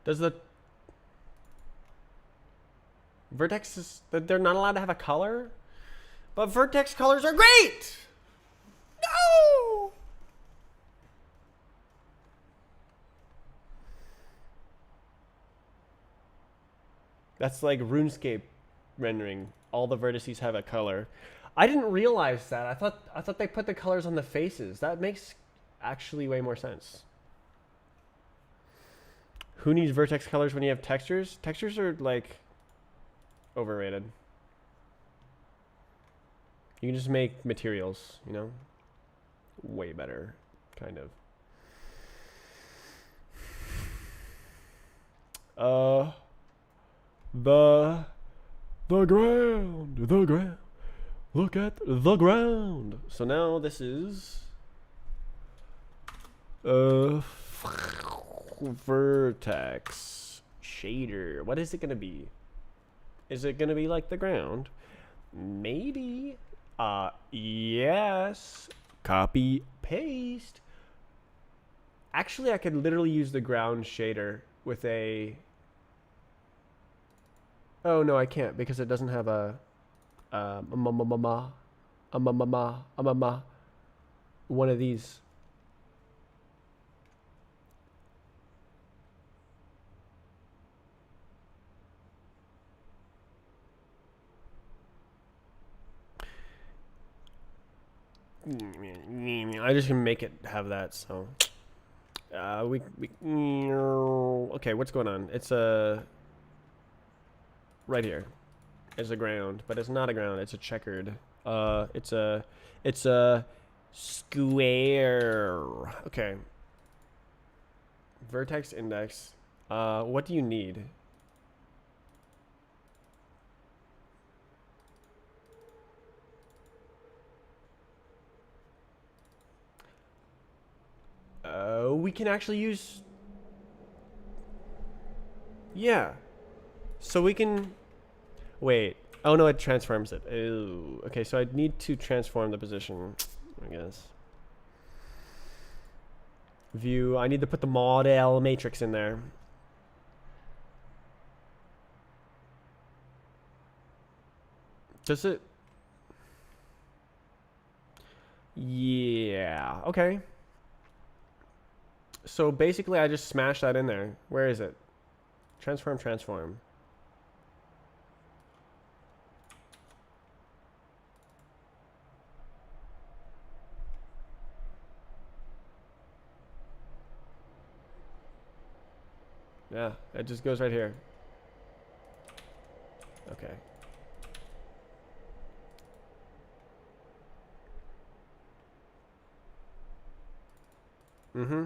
Does the vertex they're not allowed to have a color? But vertex colors are great! No! That's like RuneScape rendering. All the vertices have a color. I didn't realize that. I thought they put the colors on the faces. That makes actually way more sense. Who needs vertex colors when you have textures? Textures are like overrated. You can just make materials, you know? Way better, kind of. The ground. Look at the ground. So now this is vertex shader. What is it gonna be? Is it gonna be like the ground? Maybe. Yes. Copy paste. Actually, I could literally use the ground shader with a Oh no, I can't because it doesn't have a ma ma ma ma a ma ma ma a ma ma one of these. I just can make it have that. So we okay. What's going on? It's a right here. It's a ground, but it's not a ground. It's a checkered. It's a square. Okay. Vertex index. What do you need? We can actually use. Yeah. So we can. Wait. Oh no, it transforms it. Ew. Okay, so I need to transform the position, I guess. View. I need to put the model matrix in there. Does it? Yeah. Okay. So basically, I just smash that in there. Where is it? Transform, transform. Yeah, it just goes right here. Okay. Mm-hmm.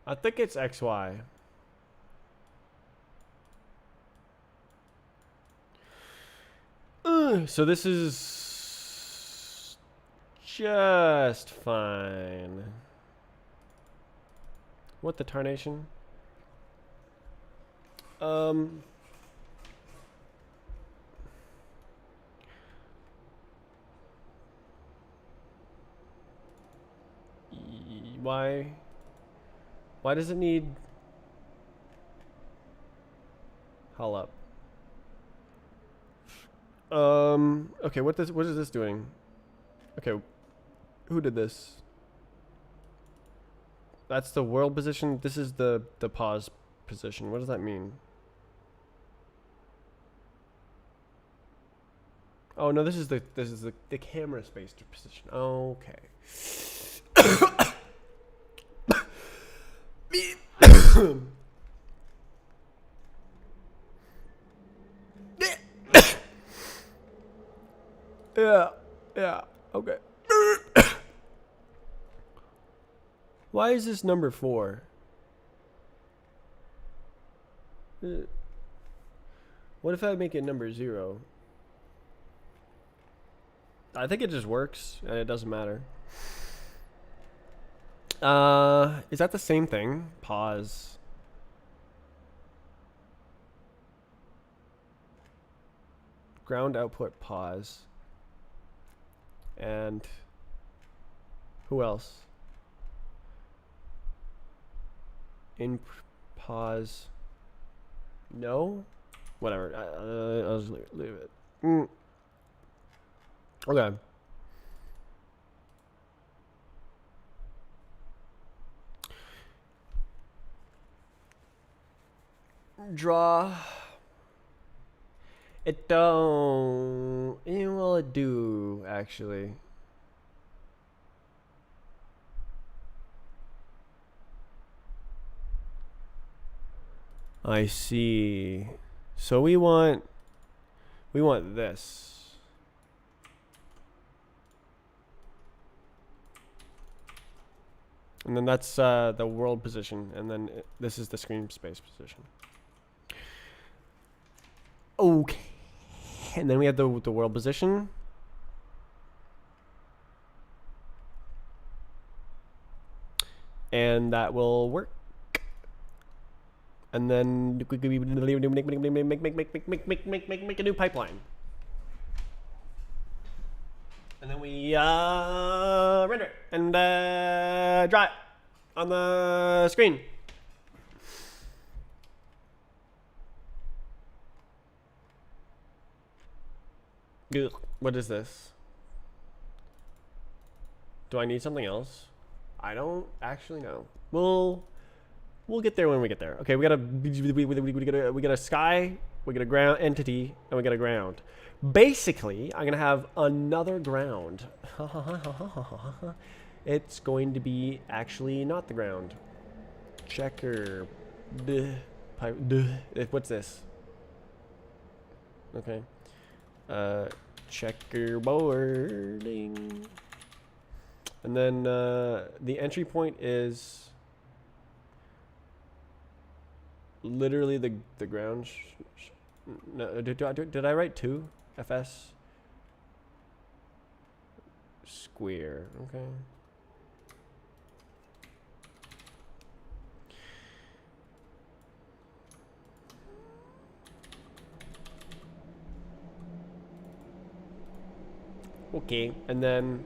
I think it's XY. So this is just fine. What the tarnation? Um. Why? Why does it need? Hull up. Okay. What is this doing? Okay. Who did this? That's the world position. This is the pause position. What does that mean? Oh no, this is the camera space position. Okay. Yeah. Yeah. Okay. Why is this number 4? What if I make it number 0? I think it just works and it doesn't matter. Is that the same thing? Pause. Ground output pause. And who else? In pause. No? Whatever. I'll just leave it. Okay. Draw. It don't. Well, it do actually. I see. So we want this. And then that's the world position, and then this is the screen space position. Okay. And then we have the world position. And that will work. And then make a new pipeline. And then we render it and draw it on the screen. Ugh, what is this? Do I need something else? I don't actually know. We'll get there when we get there. Okay, we got a sky, we got a ground entity, and we got a ground. Basically, I'm gonna have another ground. It's going to be actually not the ground. Checker. What's this? Okay. Checkerboarding. And then the entry point is literally the ground. No, did I write 2? FS square. Okay. Okay, and then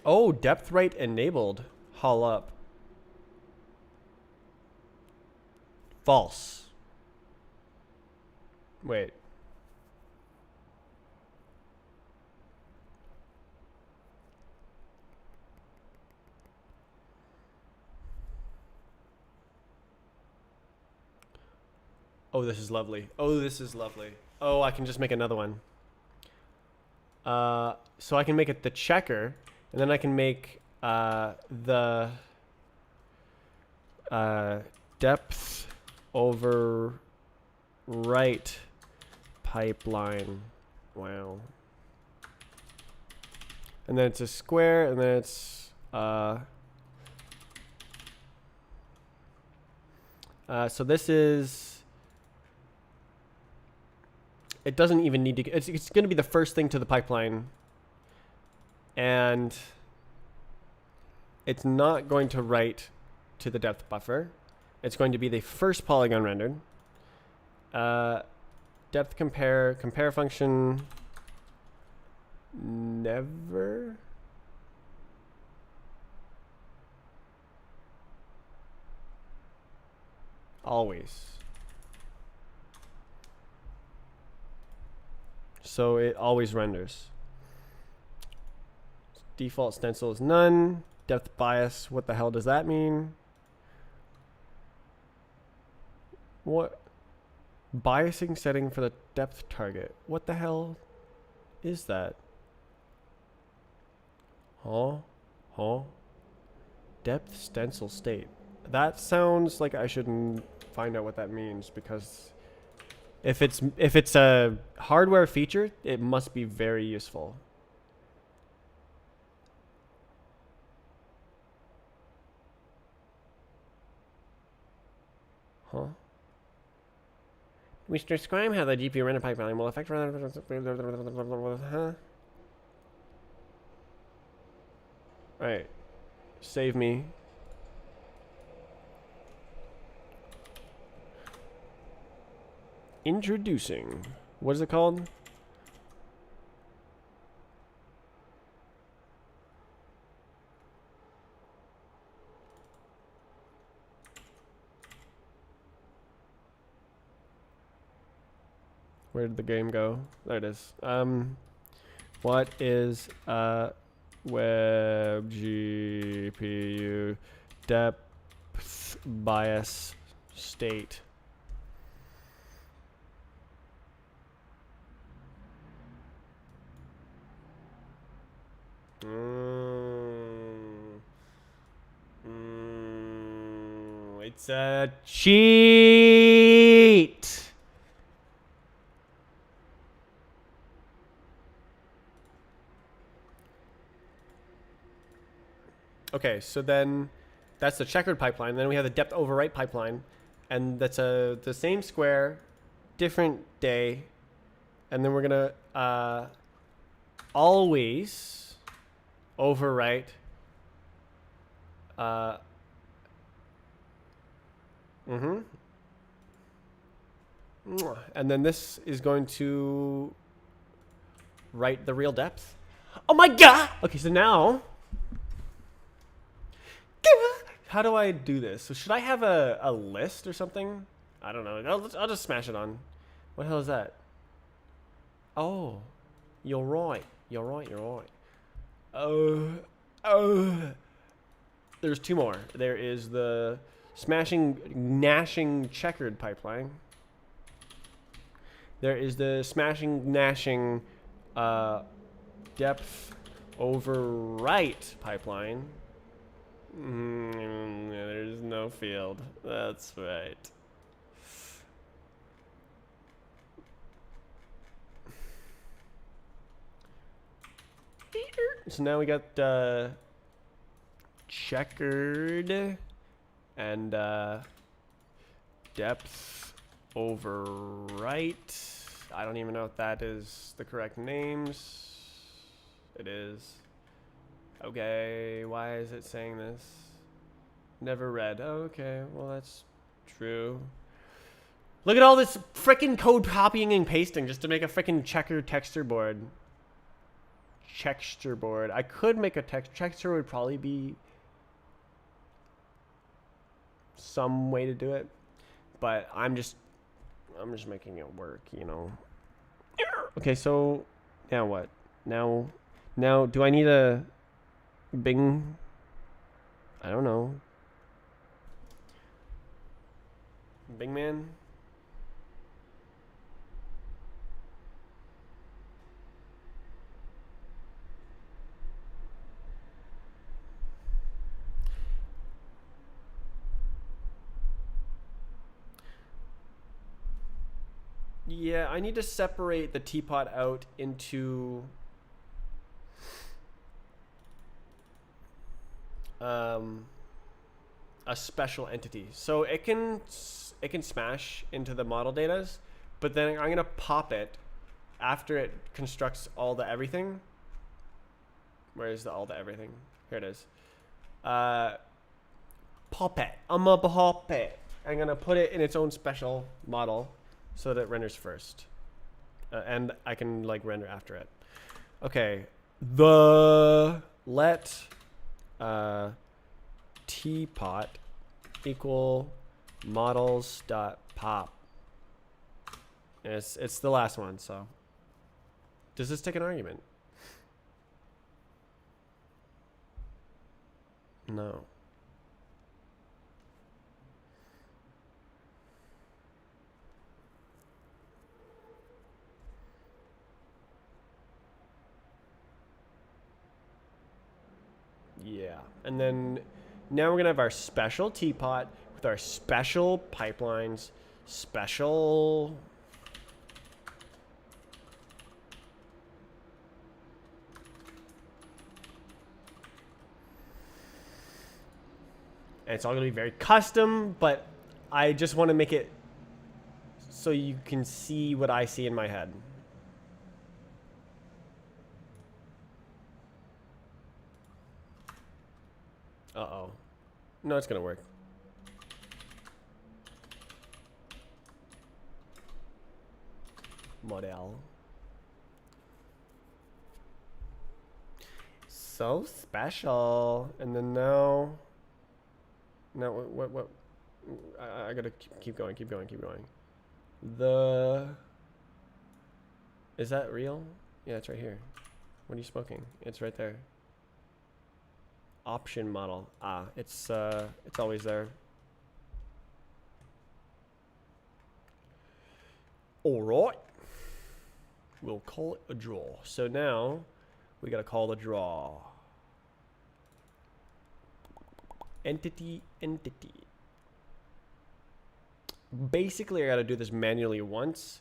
oh, depth right enabled. Haul up. False. Wait. Oh, this is lovely. Oh, this is lovely. Oh, I can just make another one. So I can make it the checker, and then I can make the depth over right pipeline. Wow. And then it's a square, and then it's so this is, it doesn't even need to, it's going to be the first thing to the pipeline, and it's not going to write to the depth buffer. It's going to be the first polygon rendered. Depth compare function never. Always. So it always renders. Default stencil is none. Depth bias, what the hell does that mean? What? Biasing setting for the depth target. What the hell is that? Huh? Depth stencil state. That sounds like I shouldn't find out what that means, because if it's a hardware feature, it must be very useful. Huh? We describe how the GPU render pipeline will affect. Huh? Right. Save me. Introducing. What is it called? Where did the game go? There it is. What is web GPU depth bias state? It's a cheat. Okay, so then that's the checkered pipeline. Then we have the depth overwrite pipeline, and that's the same square, different day, and then we're gonna always overwrite. And then this is going to write the real depth. Oh my god! Okay, so now, how do I do this? So should I have a list or something? I don't know. I'll just smash it on. What the hell is that? Oh, you're right. You're right. You're right. There's two more. There is the smashing, gnashing, checkered pipeline. There is the smashing, gnashing, depth overwrite pipeline. There's no field. That's right. So now we got checkered and depth overwrite. I don't even know if that is the correct names. It is. Okay, why is it saying this? Never read. Oh, okay, well that's true. Look at all this frickin' code copying and pasting just to make a frickin' checker texture board. Texture board. I could make a texture would probably be some way to do it, but I'm just making it work, you know. Okay, so now what? Now do I need a Bing? I don't know. Bing man? Yeah, I need to separate the teapot out into a special entity. So it can smash into the model datas, but then I'm gonna pop it after it constructs all the everything. Where is the all the everything? Here it is. Pop it. I'm gonna pop it. I'm gonna put it in its own special model so that it renders first, and I can like render after it. Okay, let teapot equal models dot pop. It's the last one. So does this take an argument? No. Yeah, and then now we're gonna have our special teapot with our special pipelines, special. And it's all gonna be very custom, but I just want to make it so you can see what I see in my head. Uh-oh. No, it's gonna work. Model. So special. And then now what I gotta keep going. Is that real? Yeah, it's right here. What are you smoking? It's right there. Option model. Ah, it's always there. All right. We'll call it a draw. So now we gotta call the draw. Entity. basically I got to do this manually once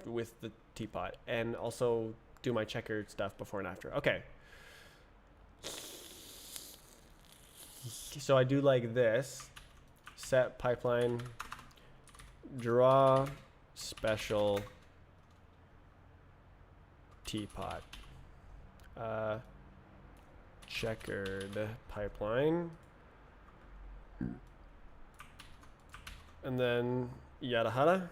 with the teapot, and also do my checkered stuff before and after. Okay. So I do like this. Set pipeline, draw special teapot. Checkered pipeline. And then yada hada.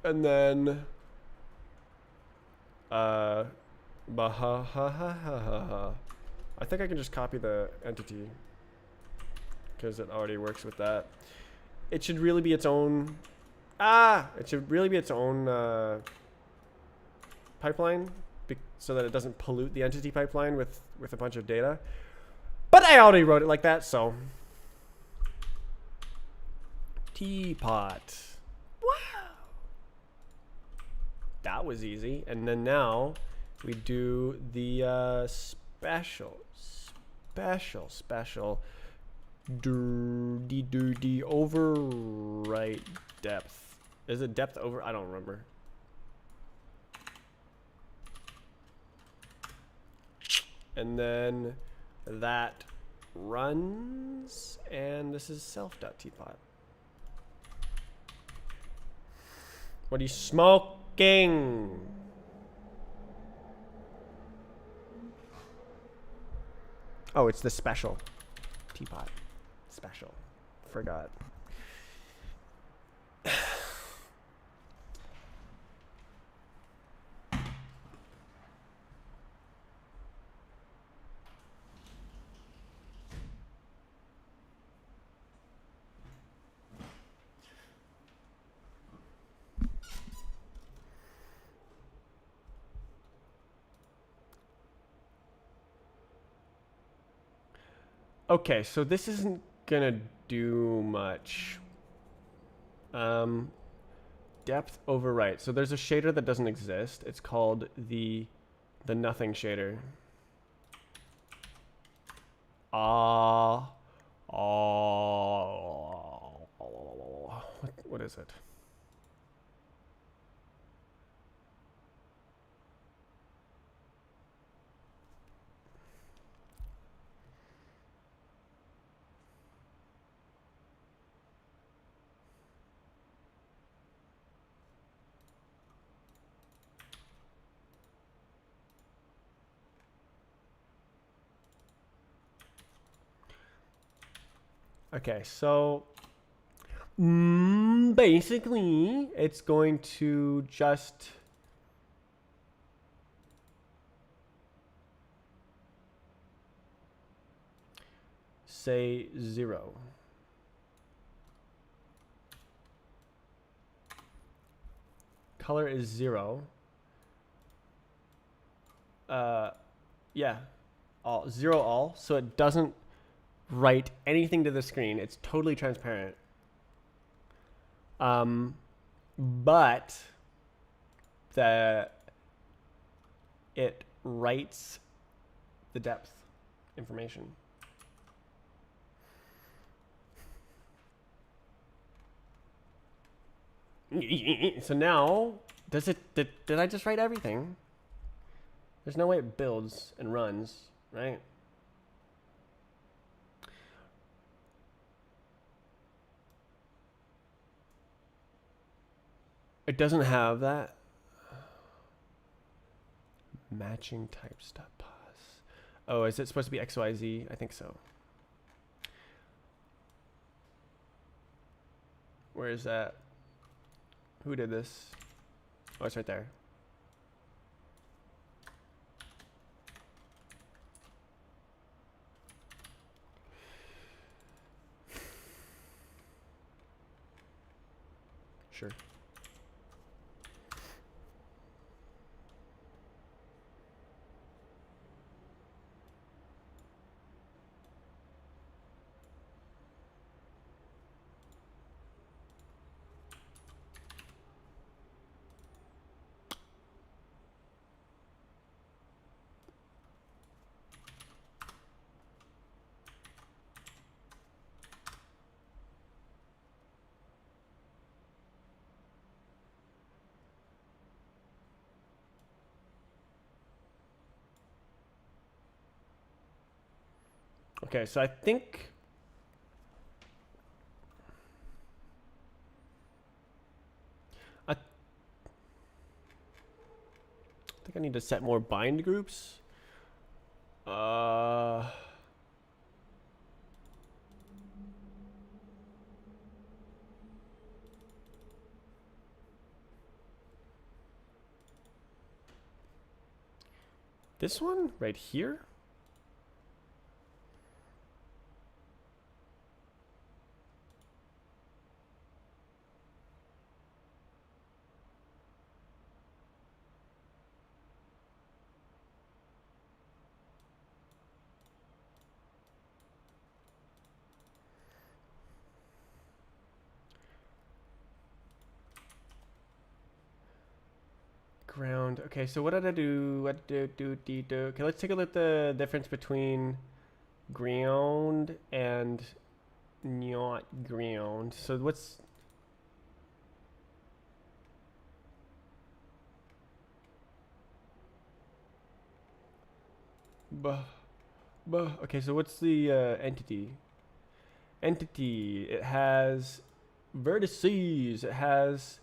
And then I think I can just copy the entity because it already works with that. It should really be its own. It should really be its own pipeline, so that it doesn't pollute the entity pipeline with a bunch of data. But I already wrote it like that, so. Teapot. Wow. That was easy. And then now we do the special overwrite depth. Is it depth over? I don't remember. And then that runs, and this is self.teapot. What are you smoking? Oh, it's the special teapot. Special. Forgot. Okay, so this isn't gonna do much. Depth overwrite. So there's a shader that doesn't exist. It's called the nothing shader. What is it? Okay, so basically it's going to just say 0. Color is 0. Yeah, 0 all, so it doesn't write anything to the screen. It's totally transparent. But it writes the depth information. So now, did I just write everything? There's no way it builds and runs, right? It doesn't have that. Matching type stop pause. Oh, is it supposed to be XYZ? I think so. Where is that? Who did this? Oh, it's right there. Sure. Okay, so I think I need to set more bind groups. This one right here? Ground. Okay, so what did I do? What do? Okay, let's take a look at the difference between ground and not ground. So what's okay, so what's the entity? Entity. It has vertices. It has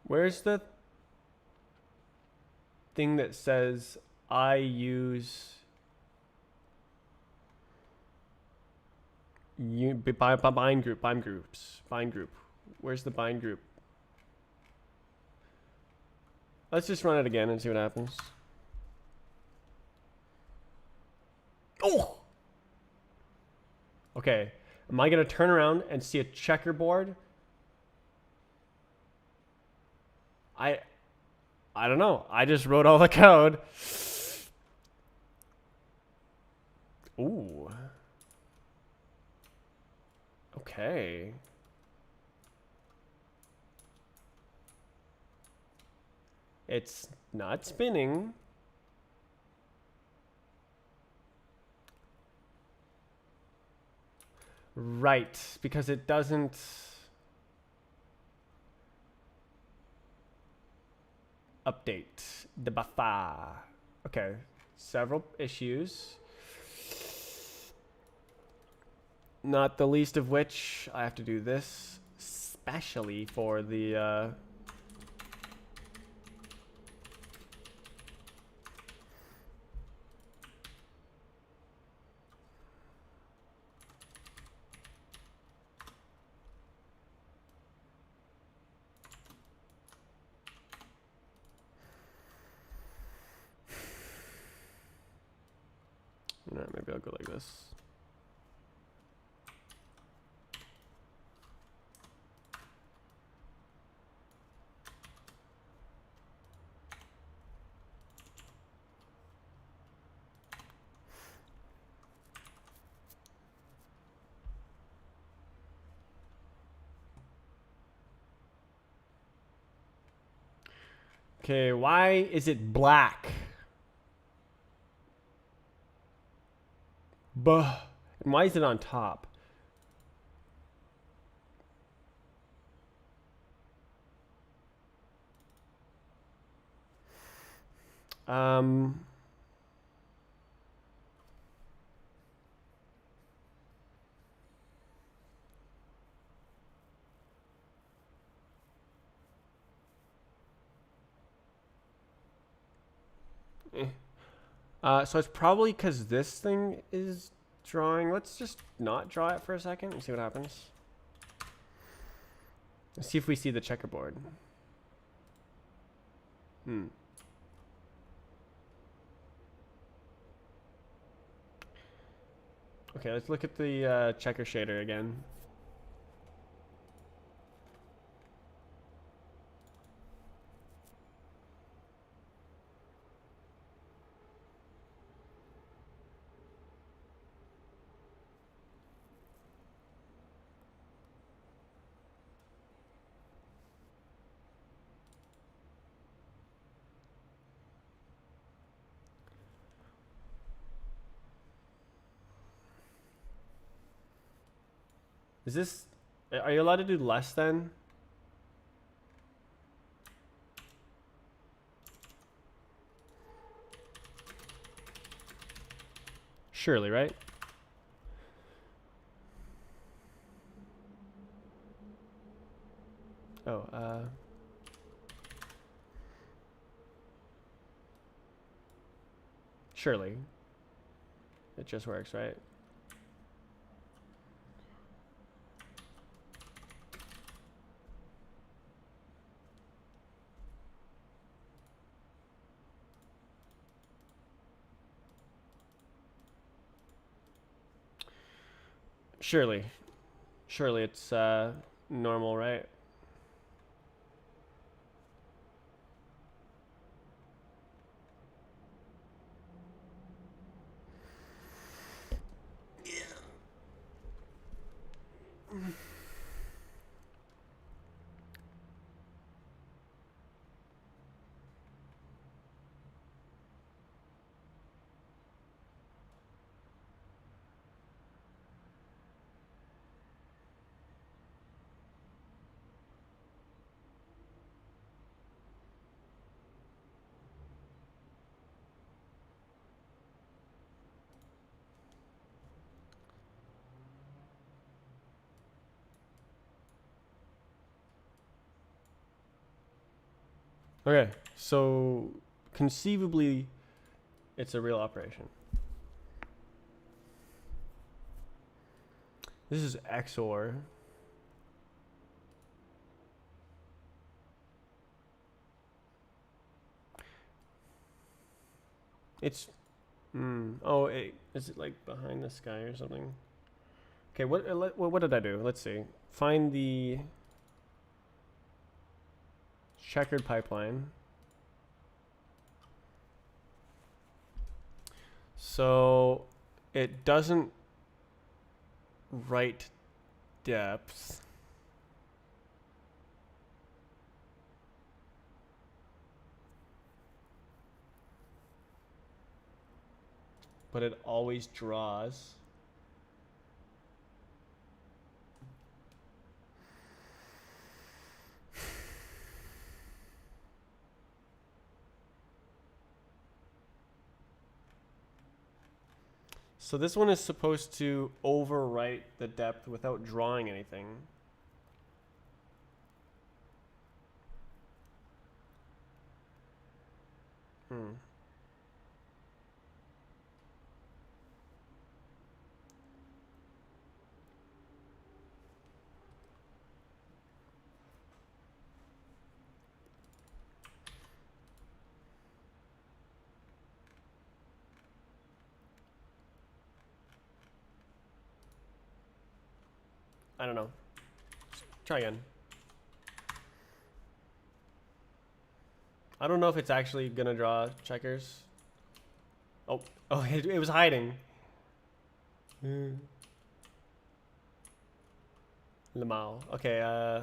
where's the thing that says I use bind group. Where's the bind group? Let's just run it again and see what happens. Oh! Okay. Am I going to turn around and see a checkerboard? I don't know. I just wrote all the code. Ooh. Okay. It's not spinning. Right, because it doesn't... update the buffer. Okay, several issues. Not the least of which, I have to do this specially for the... maybe I'll go like this. Okay, why is it black? Buh. And why is it on top? Um... so it's probably because this thing is drawing. Let's just not draw it for a second and see what happens. Let's see if we see the checkerboard. Okay, let's look at the checker shader again. Is this... Are you allowed to do less than? Surely, right? Oh, surely. It just works, right? Surely. Surely it's normal, right? Okay, so conceivably it's a real operation. This is XOR. It's oh, is it like behind the sky or something? Okay, what did I do? Let's see. Find the checkered pipeline. So it doesn't write depth. But it always draws. So this one is supposed to overwrite the depth without drawing anything. I don't know. Try again. I don't know if it's actually gonna draw checkers. Oh, it was hiding. Lamau. Okay,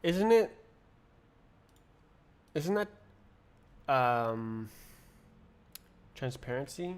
isn't that transparency?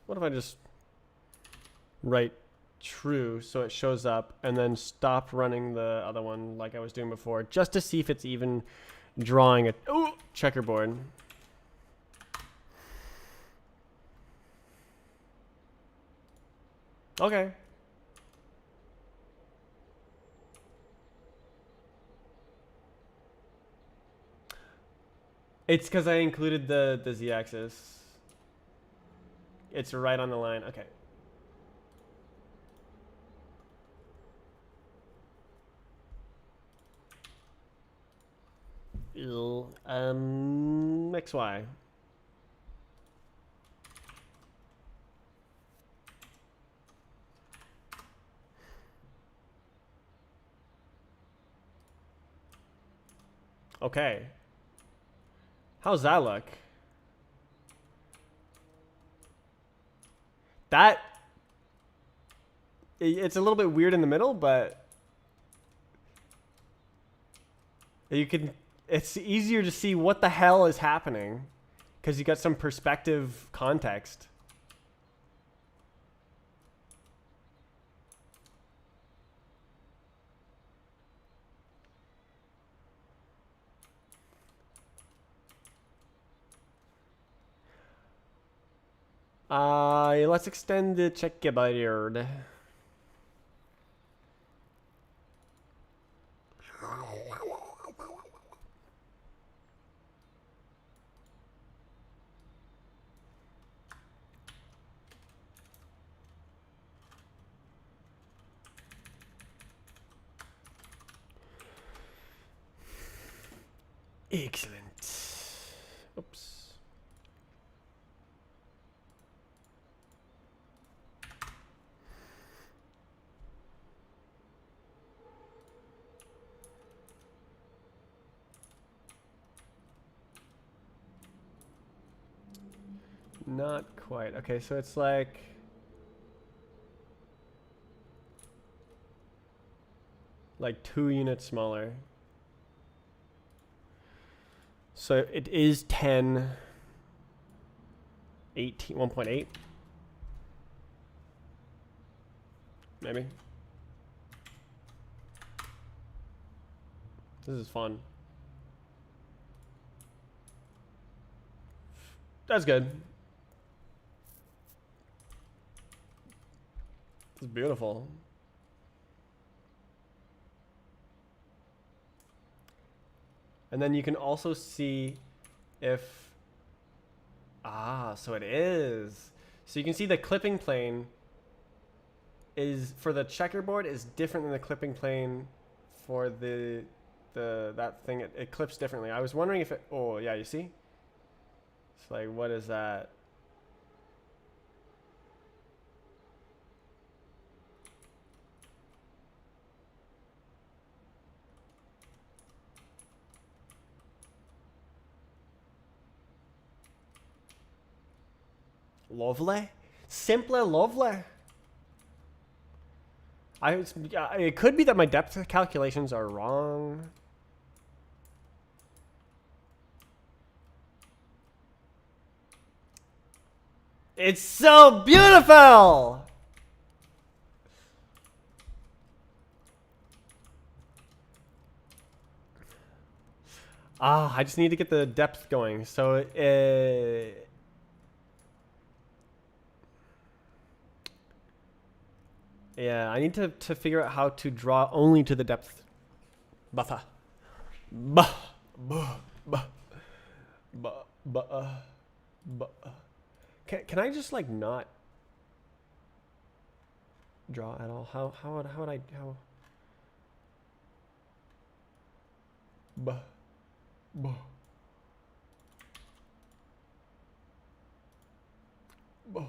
What if I just write true, so it shows up, and then stop running the other one like I was doing before, just to see if it's even drawing a checkerboard. Okay. It's because I included the z-axis. It's right on the line. Okay. XY. Okay. How's that look? That... It's a little bit weird in the middle, but... You can... It's easier to see what the hell is happening. Because you got some perspective context. Let's extend the checkerboard. Excellent. Oops. Not quite. Okay, so it's like... like 2 units smaller. So it is 10... 18... 1.8? Maybe. This is fun. That's good. It's beautiful. And then you can also see if... Ah, so it is. So you can see the clipping plane is, for the checkerboard, is different than the clipping plane for that thing. It clips differently. I was wondering if it... Oh, yeah, you see? It's like, what is that? Lovely. Simply lovely. It could be that my depth calculations are wrong. It's so beautiful! I just need to get the depth going. So, yeah, I need to figure out how to draw only to the depth. Buffer. Bah. Bah. Bah. Bah. Bah. Bah. Can I just like not draw at all? How would I Bah. Bah. Bah.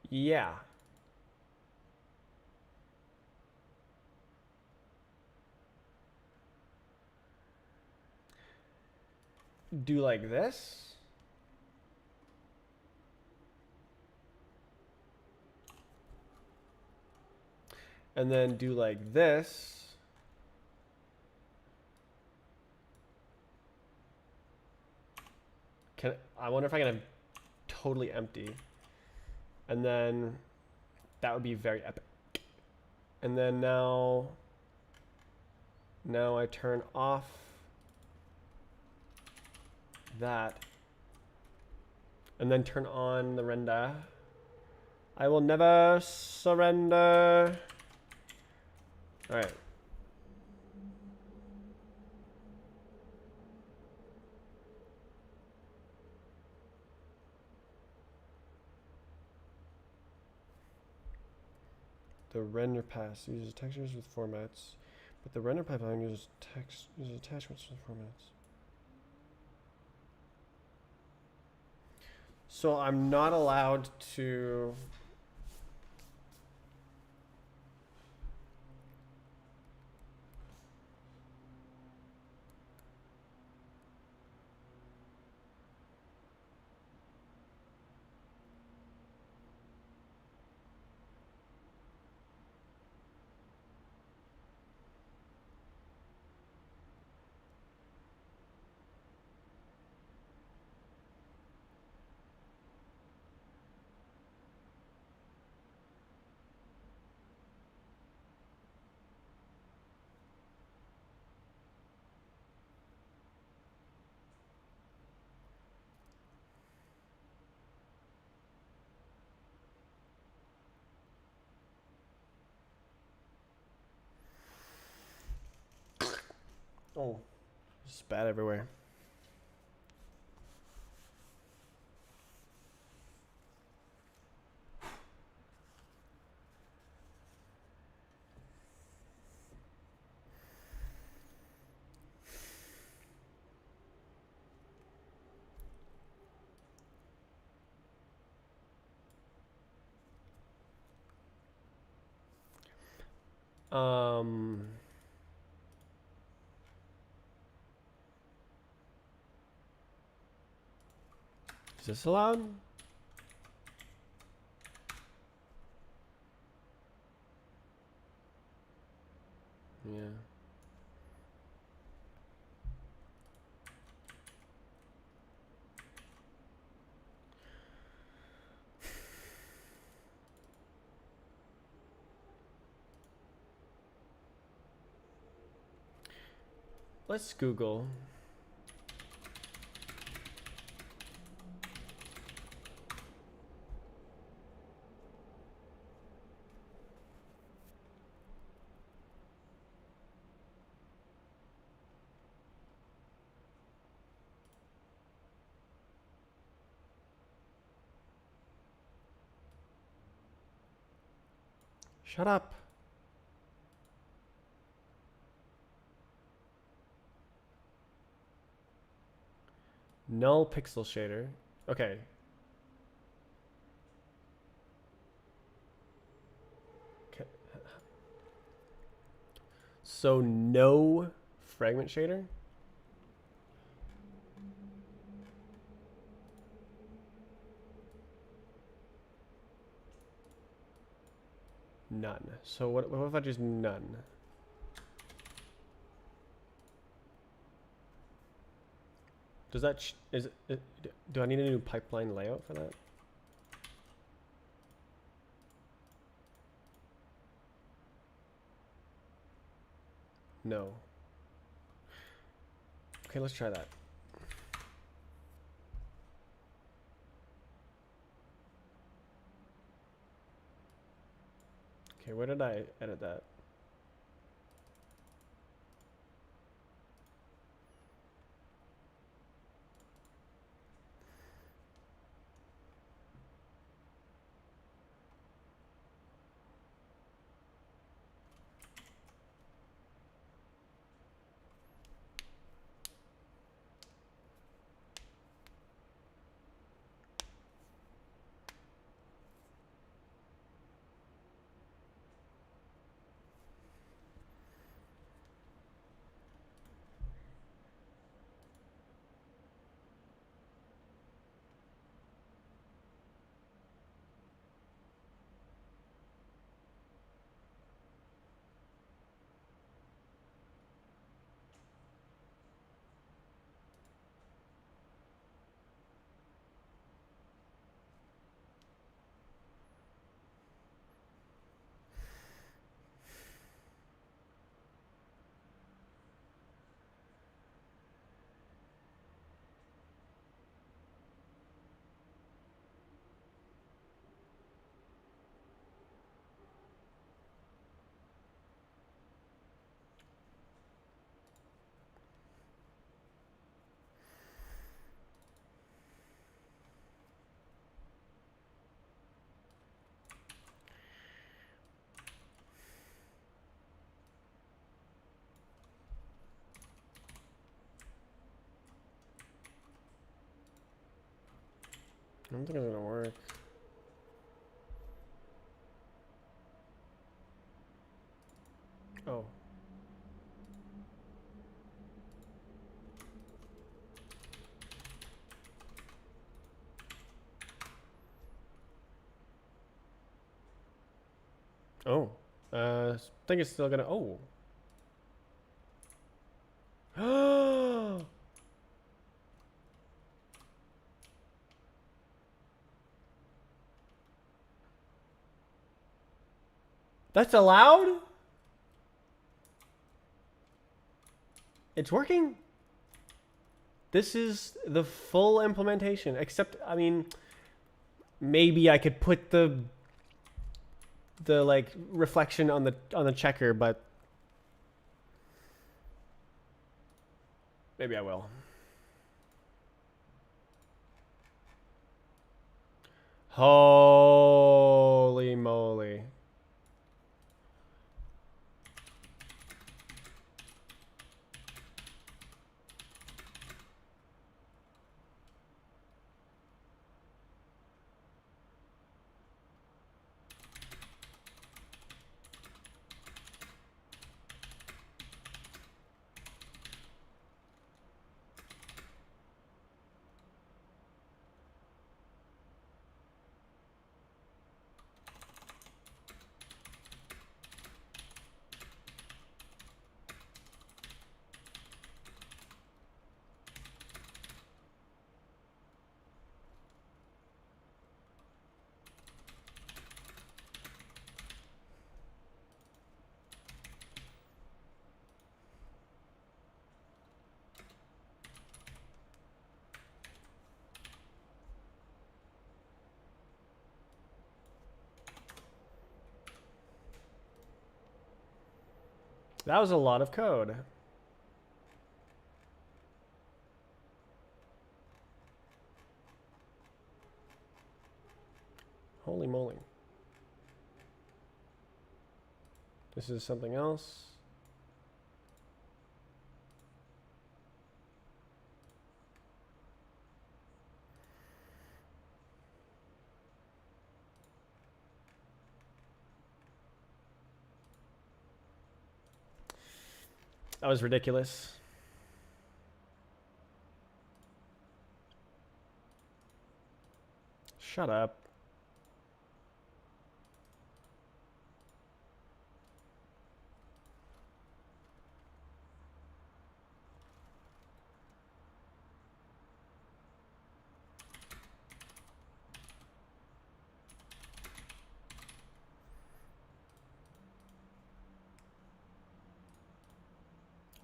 Yeah. Do like this. And then do like this. I wonder if I can have totally empty. And then that would be very epic. And then now I turn off that and then turn on the render. I will never surrender. All right. The render pass uses textures with formats, but the render pipeline uses attachments with formats. So I'm not allowed to. Oh, spat everywhere. Is this allowed? Yeah. Let's Google. Shut up. Null pixel shader. Okay. So no fragment shader? None. So what if I just none? Does that do I need a new pipeline layout for that? No. Okay, let's try that. Okay, where did I edit that? don't think it's gonna work. Oh. Oh. I think it's still gonna. Oh. That's allowed? It's working? This is the full implementation, except, I mean, maybe I could put the like reflection on the checker, but maybe I will. Holy moly. That was a lot of code. Holy moly. This is something else. That was ridiculous. Shut up.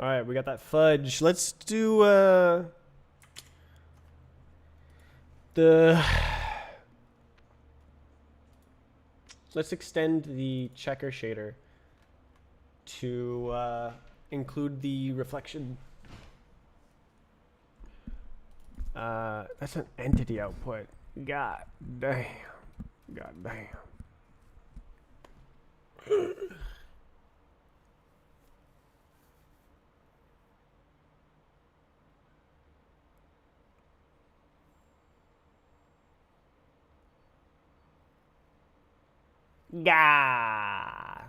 All right, we got that fudge. Let's do let's extend the checker shader to include the reflection. That's an entity output. God damn. God damn. Gah.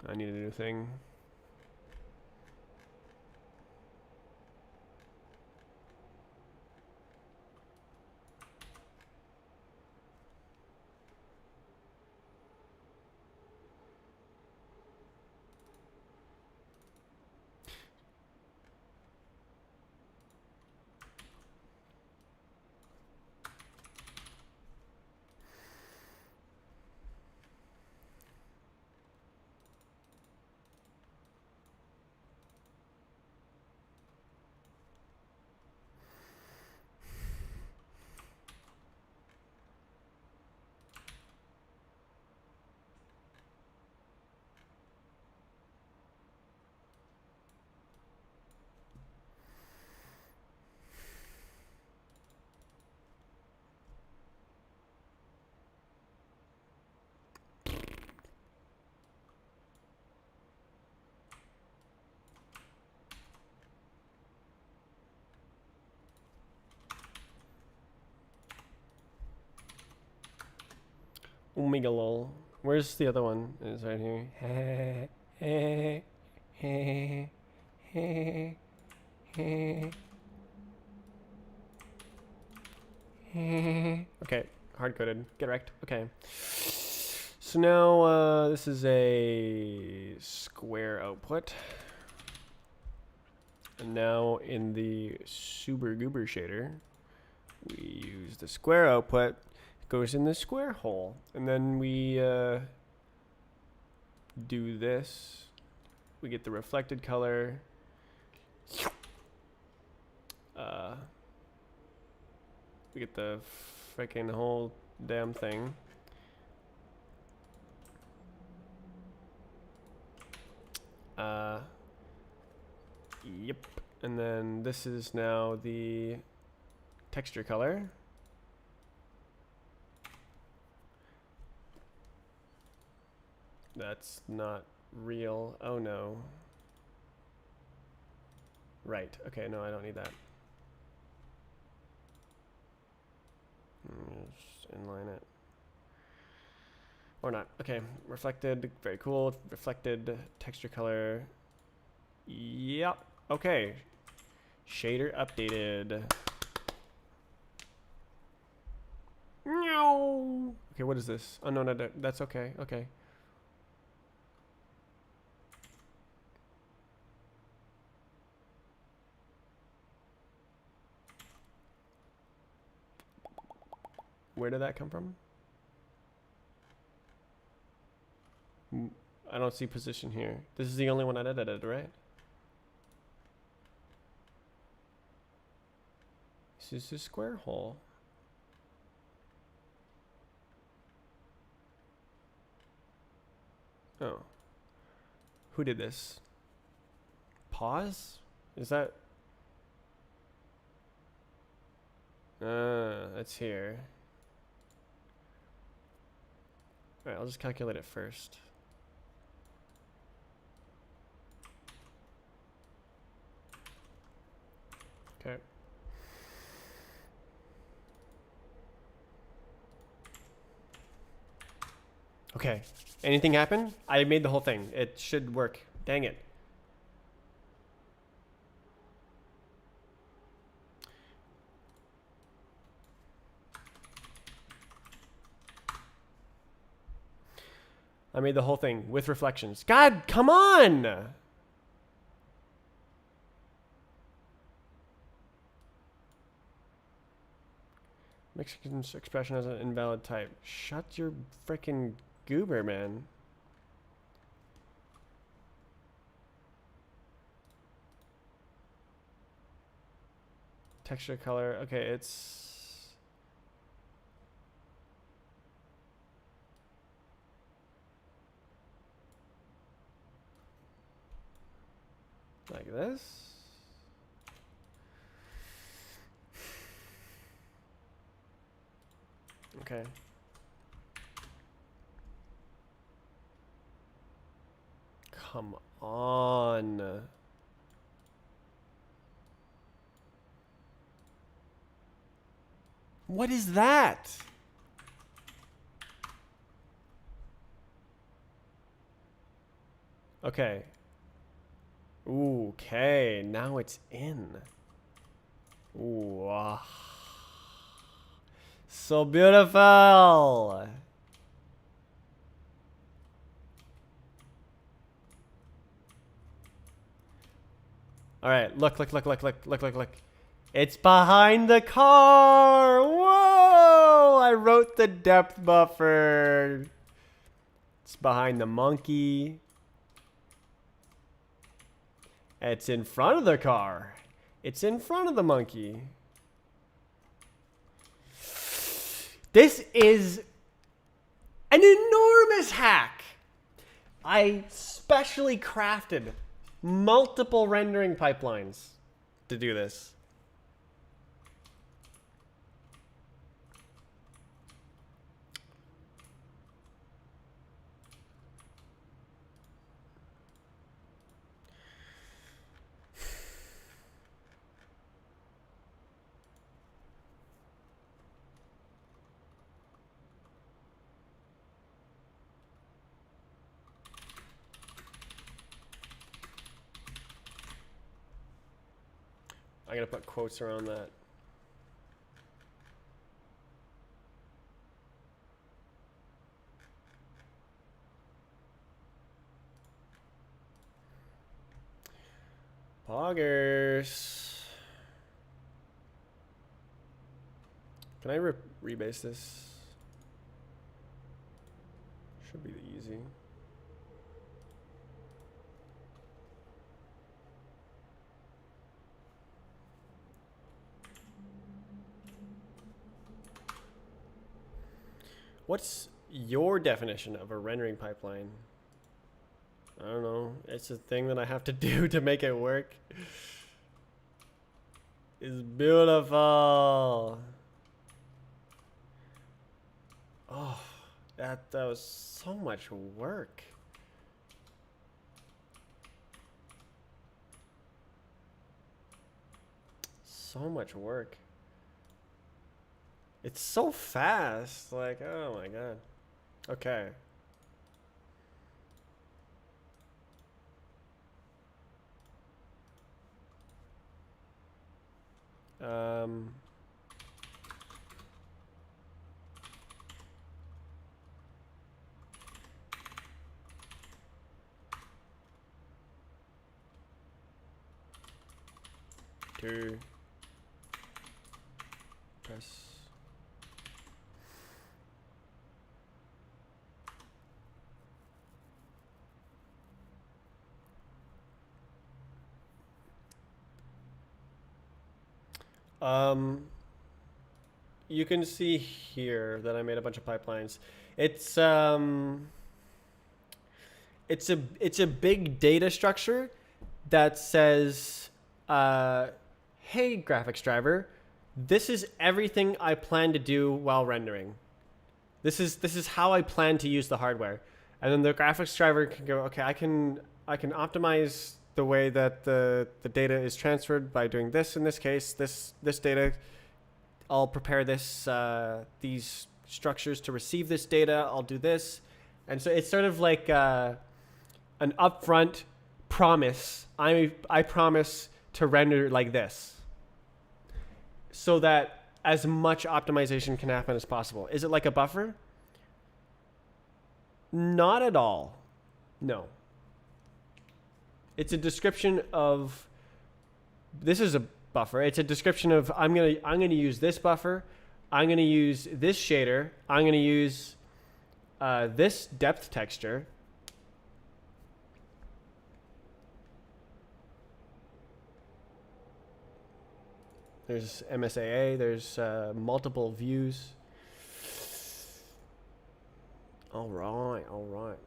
I need a new thing. Omega lol. Where's the other one? It's right here. Okay, hard coded. Get wrecked. Okay. So now this is a square output. And now in the Super Goober shader, we use the square output. It goes in the square hole. And then we do this. We get the reflected color. We get the freaking whole damn thing. Yep. And then this is now the texture color. That's not real. Oh no. Right. Okay, no, I don't need that. Just inline it. Or not. Okay, reflected. Very cool. Reflected texture color. Yep. Okay. Shader updated. Meow. Okay, what is this? Oh, no, no, that's okay. Okay. Where did that come from? I don't see position here. This is the only one I edited, right? This is a square hole. Oh. Who did this? Pause? Is that... that's here. Alright, I'll just calculate it first. Okay. Okay. Anything happen? I made the whole thing. It should work. Dang it. I made the whole thing with reflections. God, come on! Mexican expression has an invalid type. Shut your frickin' goober, man. Texture color. Okay, it's... like this. Okay. Come on. What is that? Okay. Ooh, okay, now it's in. Ooh, so beautiful. All right, look. It's behind the car. Whoa! I wrote the depth buffer. It's behind the monkey. It's in front of the car. It's in front of the monkey. This is an enormous hack. I specially crafted multiple rendering pipelines to do this. I gotta put quotes around that. Poggers. Can I rebase this? Should be easy. What's your definition of a rendering pipeline? I don't know. It's a thing that I have to do to make it work. It's beautiful. Oh, that was so much work. So much work. It's so fast. Like, oh my god. Okay. Two. Press. You can see here that I made a bunch of pipelines. It's a big data structure that says, hey graphics driver, this is everything I plan to do while rendering. This is how I plan to use the hardware. And then the graphics driver can go, okay, I can optimize the way that the data is transferred by doing this in this case, this data. I'll prepare this these structures to receive this data. I'll do this. And so it's sort of like an upfront promise. I promise to render like this, so that as much optimization can happen as possible. Is it like a buffer? Not at all. No. It's a description of, this is a buffer. It's a description of, I'm gonna use this buffer. I'm gonna use this shader. I'm gonna use this depth texture. There's MSAA. There's multiple views. All right, all right.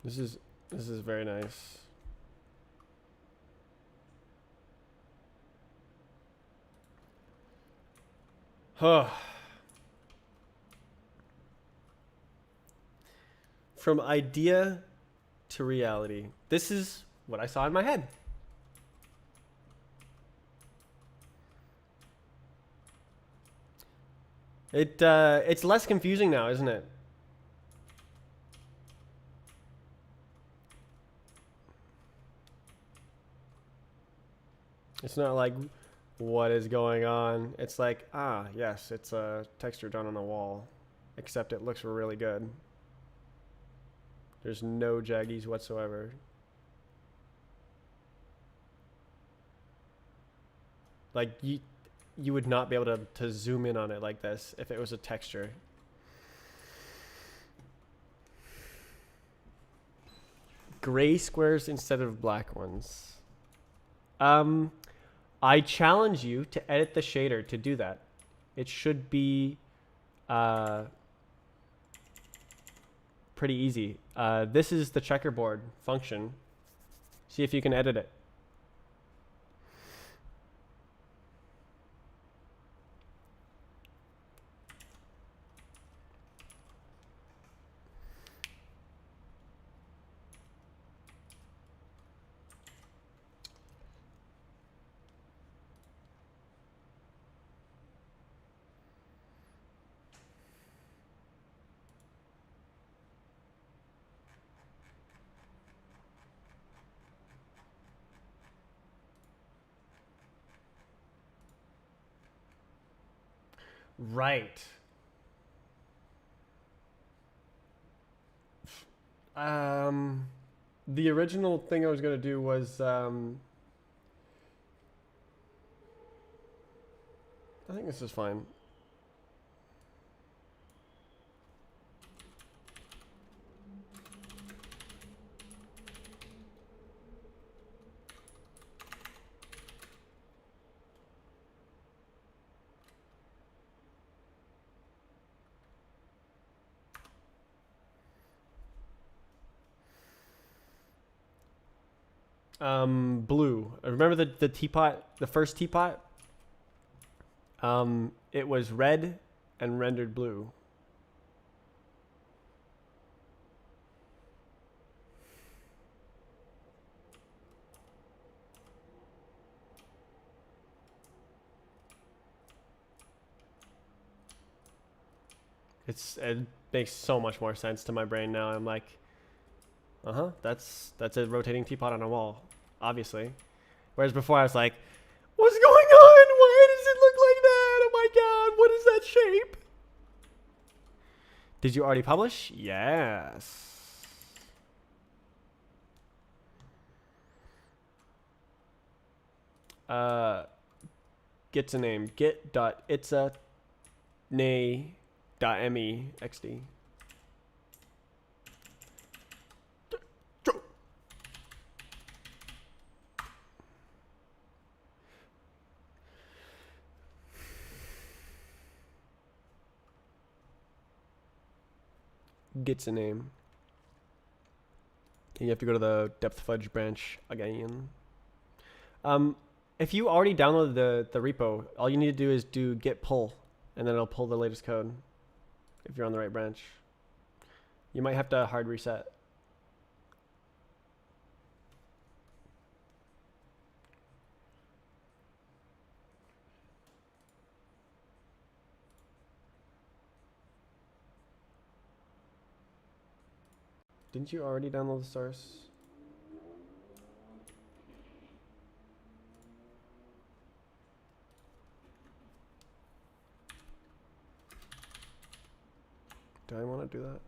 This is very nice. Huh. From idea to reality. This is what I saw in my head. It's less confusing now, isn't it? It's not like, what is going on? It's like, ah, yes, it's a texture drawn on the wall, except it looks really good. There's no jaggies whatsoever. Like, you would not be able to zoom in on it like this if it was a texture. Gray squares instead of black ones. I challenge you to edit the shader to do that. it should be pretty easy. This is the checkerboard function. See if you can edit it. Right. The original thing I was gonna do was I think this is fine. Blue. Remember the teapot, the first teapot? It was red and rendered blue. It makes so much more sense to my brain now. I'm like, that's a rotating teapot on a wall, obviously. Whereas before I was like, what's going on? Why does it look like that? Oh my god, what is that shape? Did you already publish? Yes. Gets a name. Get.itsa.nay.me.xd. Gets a name. And you have to go to the depth fudge branch again. If you already downloaded the repo, all you need to do is do git pull, and then it'll pull the latest code if you're on the right branch. You might have to hard reset. Didn't you already download the source? Do I want to do that?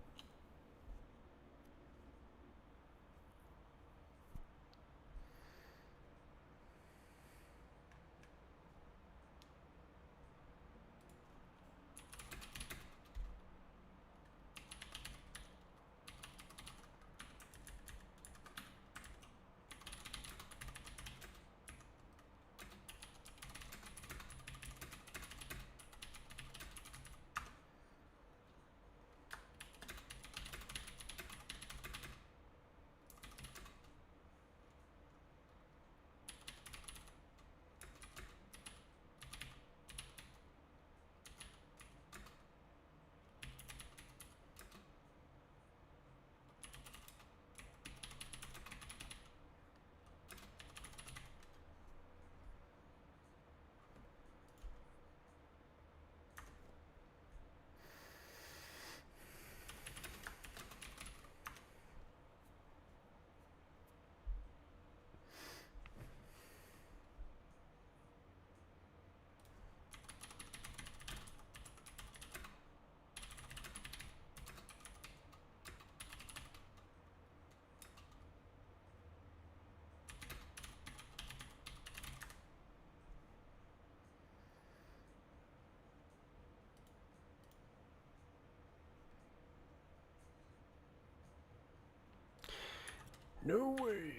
No way.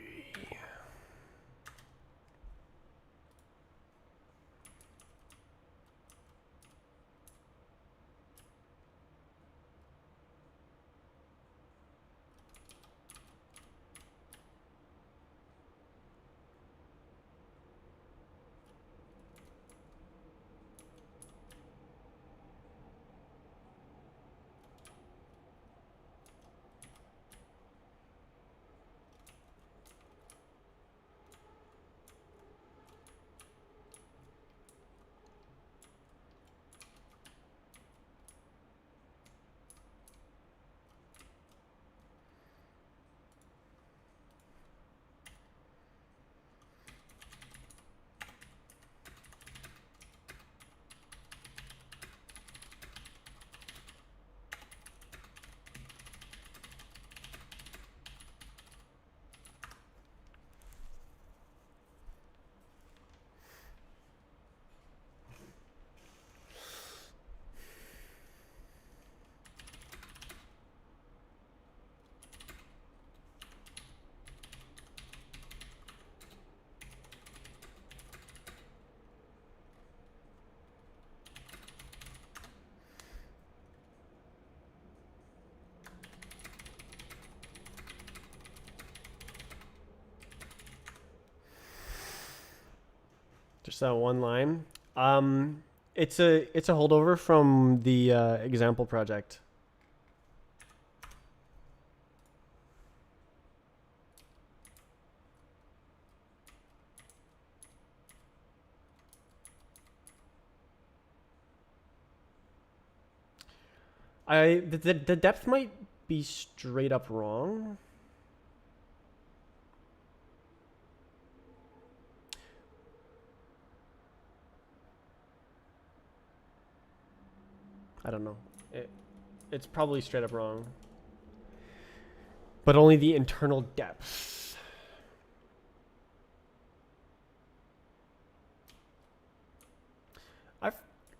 Just that one line. It's a holdover from the example project. The depth might be straight up wrong. I don't know. It's probably straight up wrong. But only the internal depth. I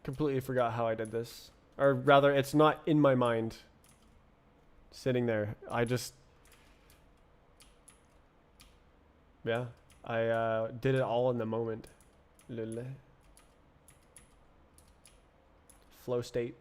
completely forgot how I did this. Or rather, it's not in my mind. Sitting there. I just... Yeah. I did it all in the moment. Lule. Flow state.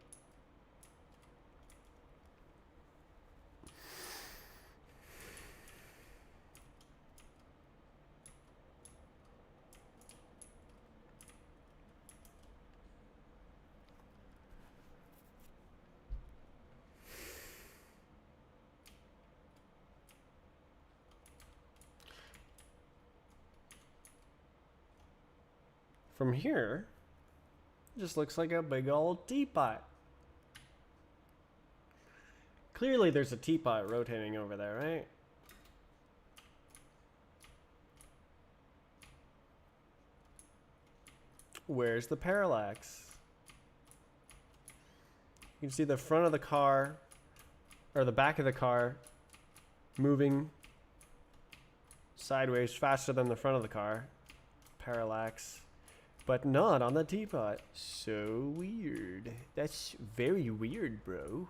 From here, it just looks like a big old teapot. Clearly there's a teapot rotating over there, right? Where's the parallax? You can see the front of the car, or the back of the car, moving sideways faster than the front of the car. Parallax. But not on the teapot. So weird. That's very weird, bro.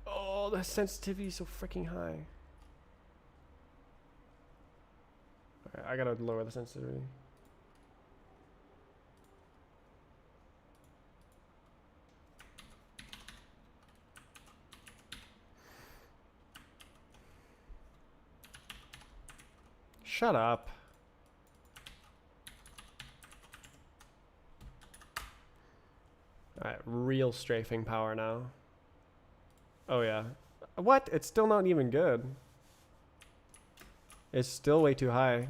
Oh, the sensitivity is so freaking high. Alright, I gotta lower the sensitivity. Shut up. Alright, real strafing power now. Oh yeah. What? It's still not even good. It's still way too high.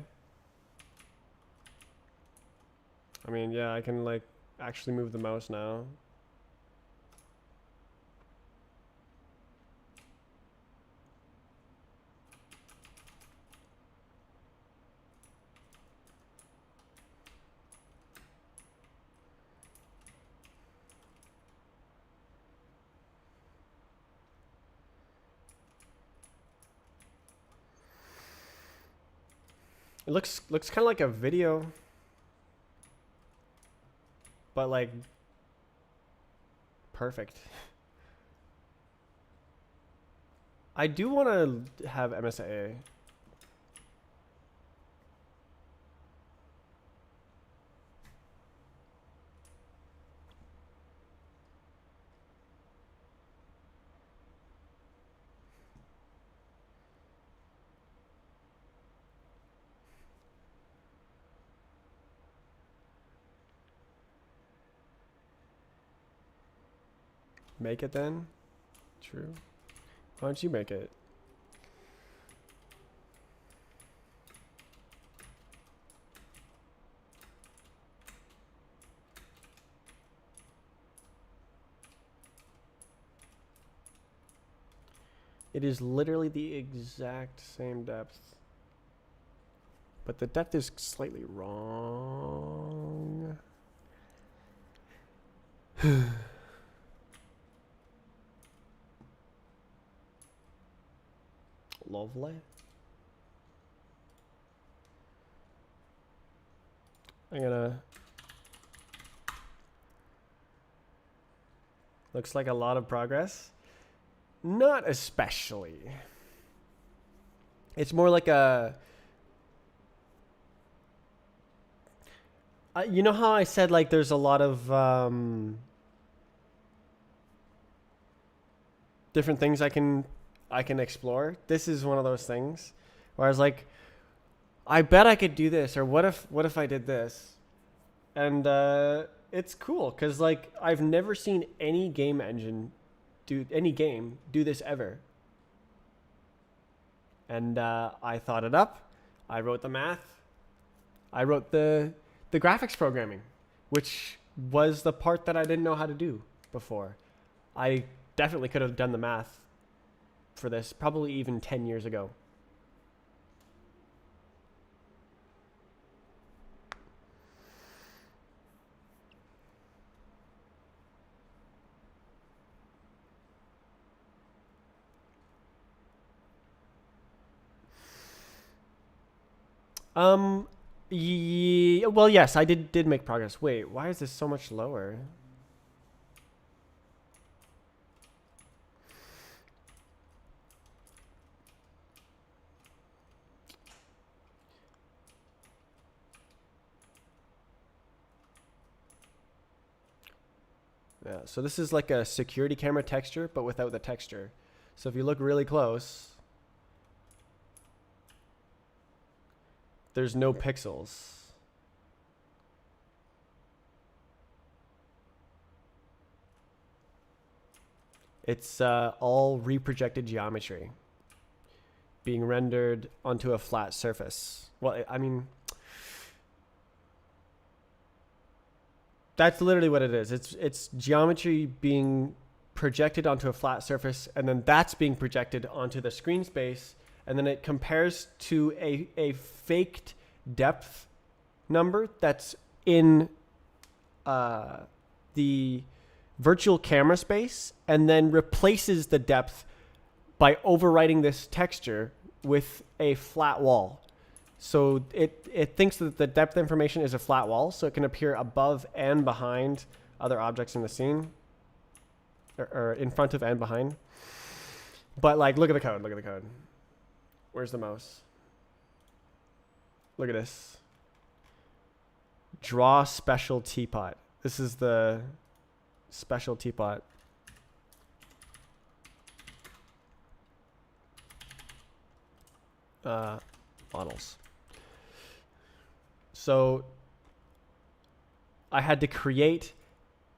I mean, yeah, I can like actually move the mouse now. It looks kind of like a video, but like perfect. I do want to have MSA. Make it then? True. Why don't you make it? It is literally the exact same depth. But the depth is slightly wrong. Lovely. I'm gonna... Looks like a lot of progress. Not especially. It's more like a... you know how I said like there's a lot of different things I can explore? This is one of those things where I was like, I bet I could do this, or what if I did this? And it's cool because like I've never seen any game engine do this ever. And I thought it up. I wrote the math. I wrote the graphics programming, which was the part that I didn't know how to do before. I definitely could have done the math for this probably even 10 years ago. Yeah, well, yes, I did make progress. Wait, why is this so much lower? Yeah, so this is like a security camera texture, but without the texture. So if you look really close, there's no pixels. It's all reprojected geometry being rendered onto a flat surface. Well, I mean, that's literally what it is. It's geometry being projected onto a flat surface, and then that's being projected onto the screen space, and then it compares to a faked depth number that's in the virtual camera space, and then replaces the depth by overwriting this texture with a flat wall. So it thinks that the depth information is a flat wall, so it can appear above and behind other objects in the scene, or in front of and behind. But like, look at the code. Look at the code. Where's the mouse? Look at this. Draw special teapot. This is the special teapot. Models. So I had to create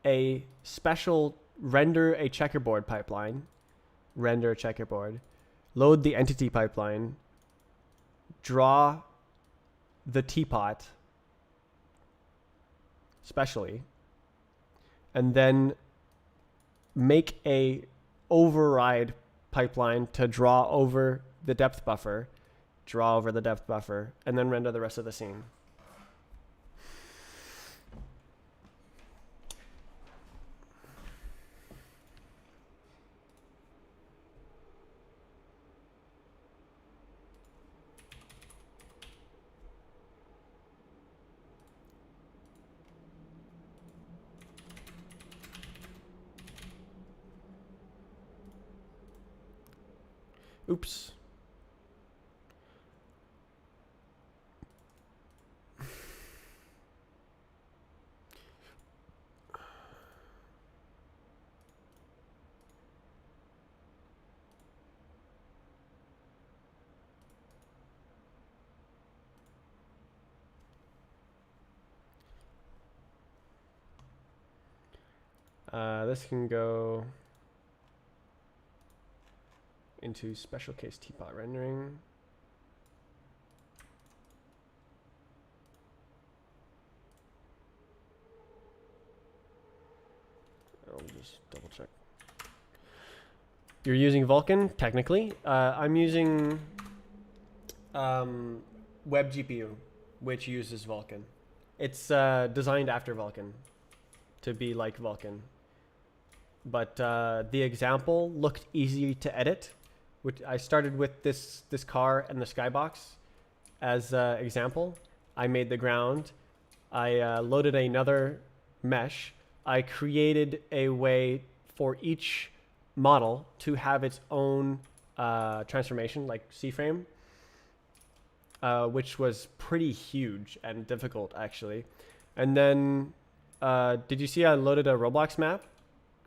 a special render a checkerboard pipeline, render a checkerboard, load the entity pipeline, draw the teapot specially, and then make a override pipeline to draw over the depth buffer, and then render the rest of the scene. Oops. This can go into special case teapot rendering. I'll just double check. You're using Vulkan, technically. I'm using Web GPU, which uses Vulkan. It's designed after Vulkan to be like Vulkan. But the example looked easy to edit. Which I started with this car and the skybox as example. I made the ground. I loaded another mesh. I created a way for each model to have its own transformation, like C-frame, which was pretty huge and difficult, actually. And then, did you see I loaded a Roblox map?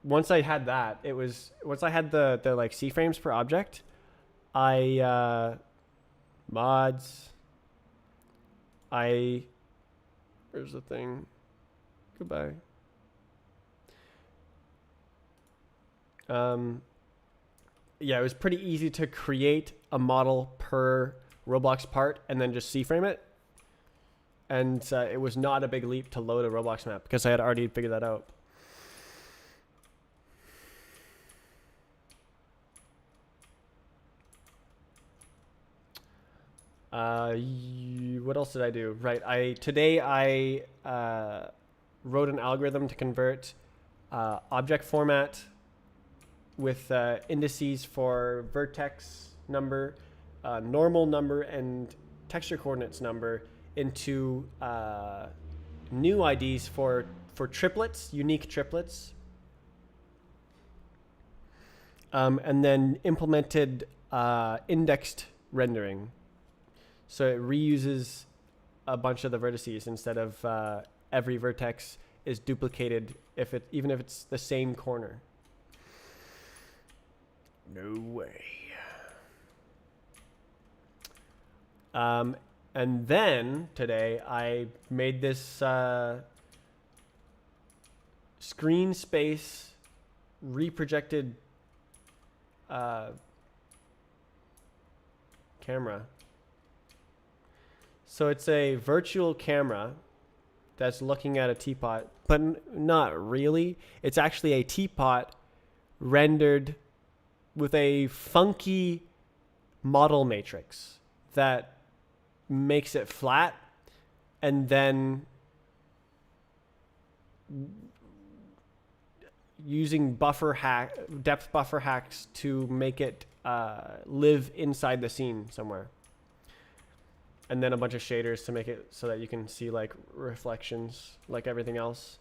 Once I had that, once I had the like C-frames per object, I Mods. Where's the thing? Goodbye. Yeah, it was pretty easy to create a model per Roblox part and then just C-frame it. And it was not a big leap to load a Roblox map because I had already figured that out. What else did I do? Right, today I wrote an algorithm to convert object format with indices for vertex number, normal number, and texture coordinates number into new IDs for triplets, unique triplets, and then implemented indexed rendering. So it reuses a bunch of the vertices instead of every vertex is duplicated even if it's the same corner. No way. And then today I made this screen space reprojected camera. So it's a virtual camera that's looking at a teapot, but not really. It's actually a teapot rendered with a funky model matrix that makes it flat and then using depth buffer hacks to make it live inside the scene somewhere. And then a bunch of shaders to make it so that you can see like reflections like everything else.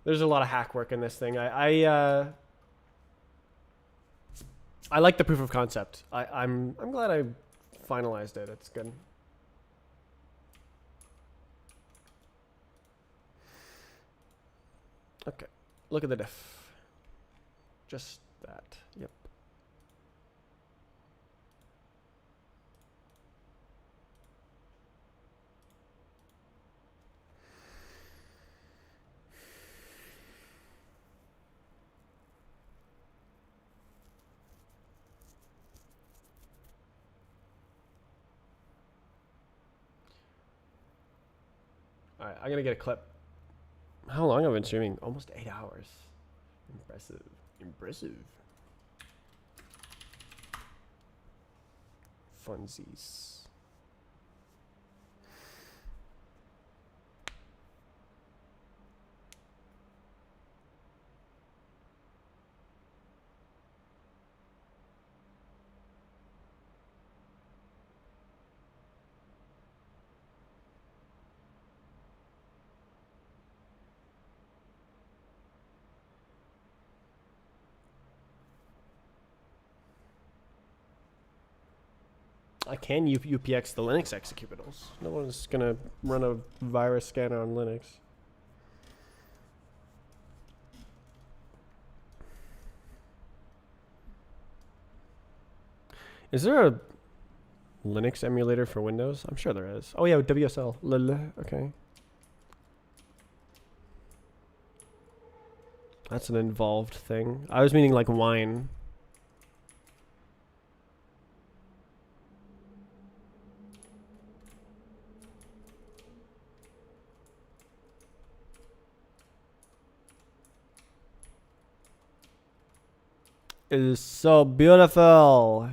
There's a lot of hack work in this thing. I like the proof of concept. I'm glad I finalized it. It's good. Okay, look at the diff. Just that. Yep. All right, I'm gonna get a clip. How long have I been streaming? Almost 8 hours. Impressive. Impressive. Funsies. I can UPX the Linux executables. No one's gonna run a virus scanner on Linux. Is there a Linux emulator for Windows? I'm sure there is. Oh yeah, WSL. Okay. That's an involved thing. I was meaning like wine. It is so beautiful.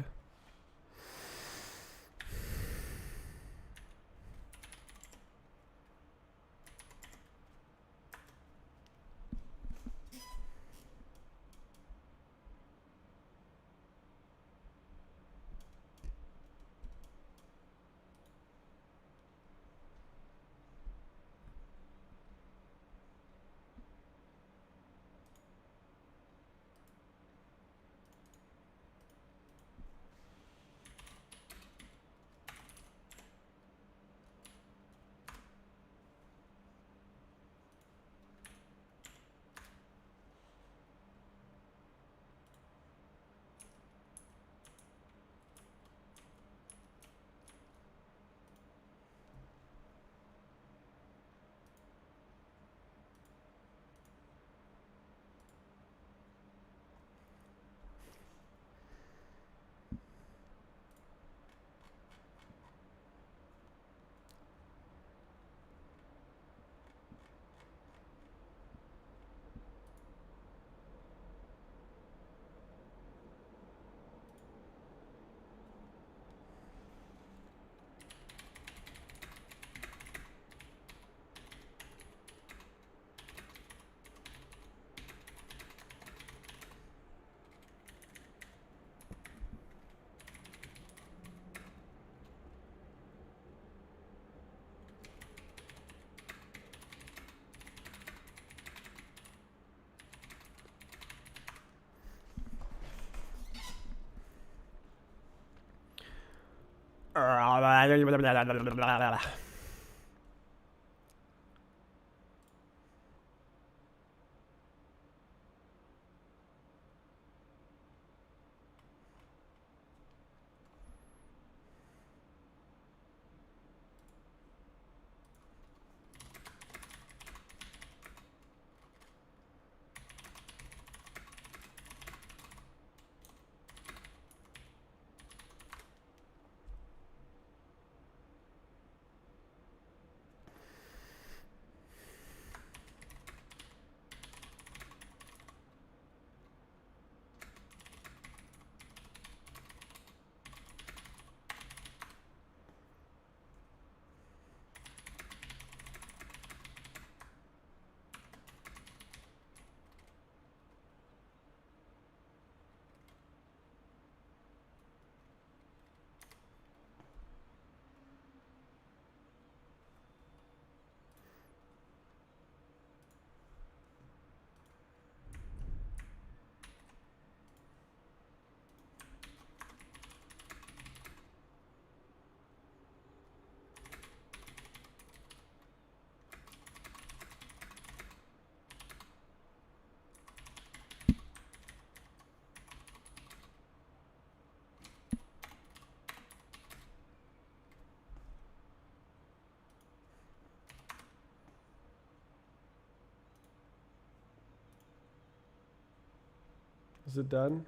Is it done?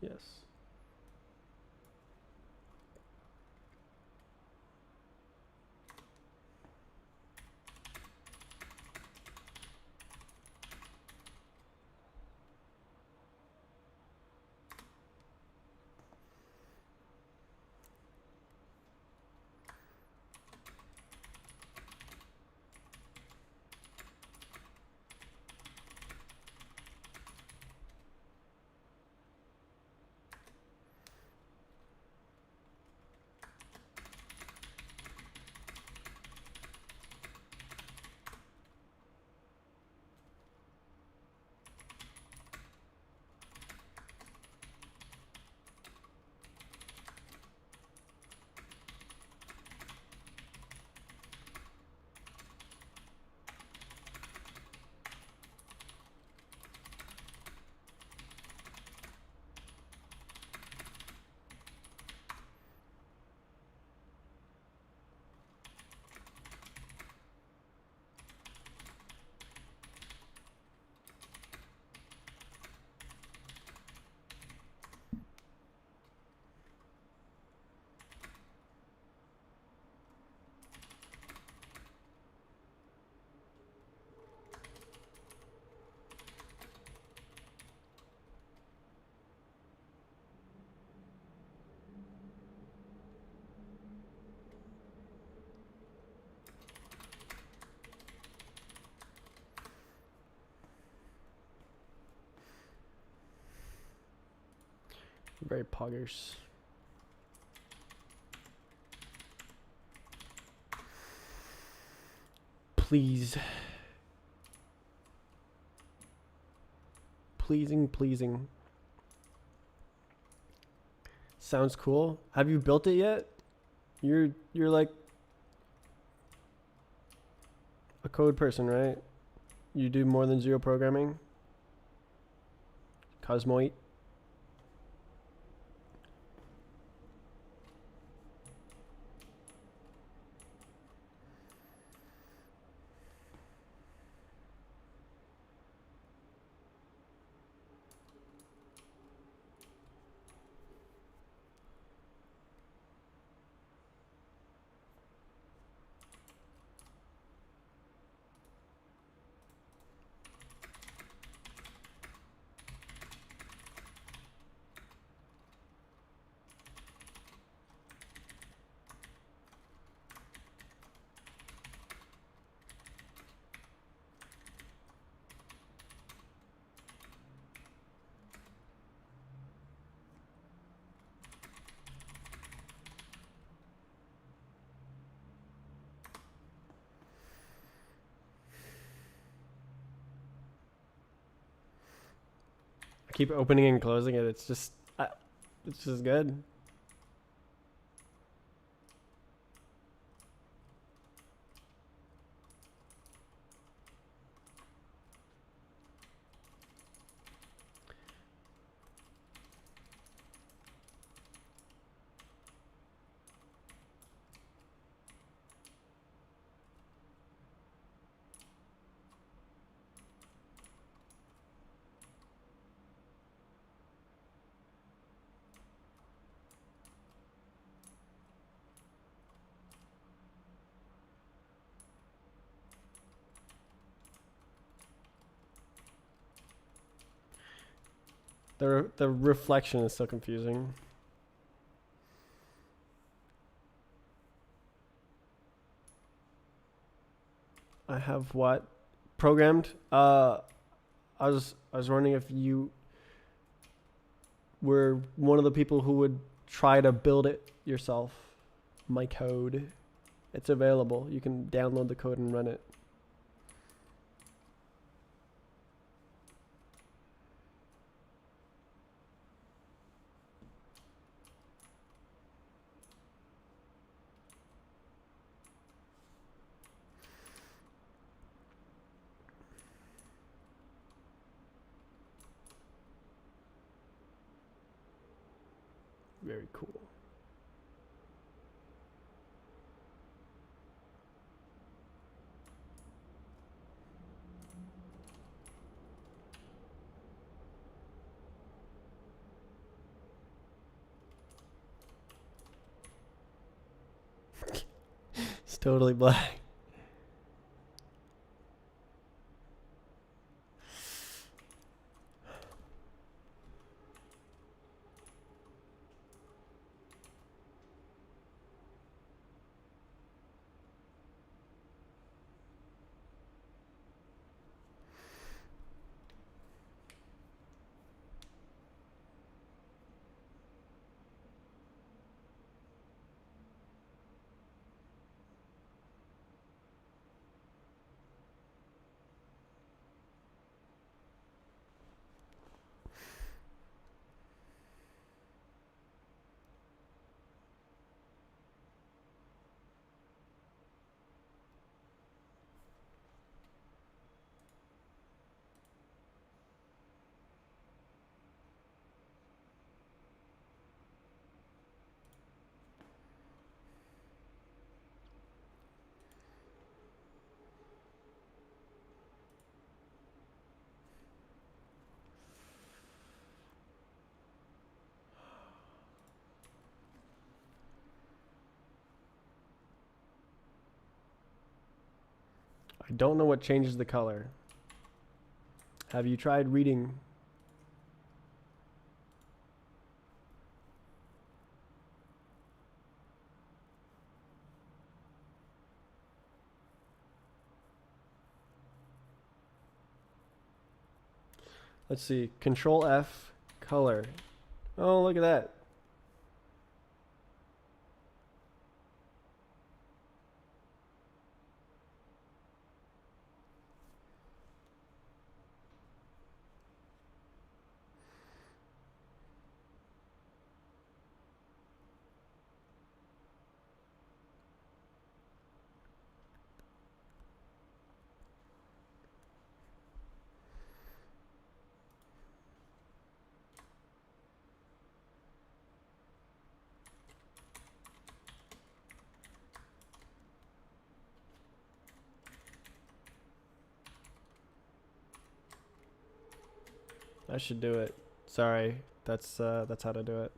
Yes. Very poggers. Please. Pleasing. Sounds cool. Have you built it yet? You're like a code person, right? You do more than zero programming? Cosmoite? Keep opening and closing it. It's just good. The reflection is so confusing. I have what programmed? I was wondering if you were one of the people who would try to build it yourself. My code. It's available. You can download the code and run it. Very cool. It's totally black. I don't know what changes the color. Have you tried reading? Let's see. Control F, color. Oh, look at that. I should do it. Sorry, that's how to do it.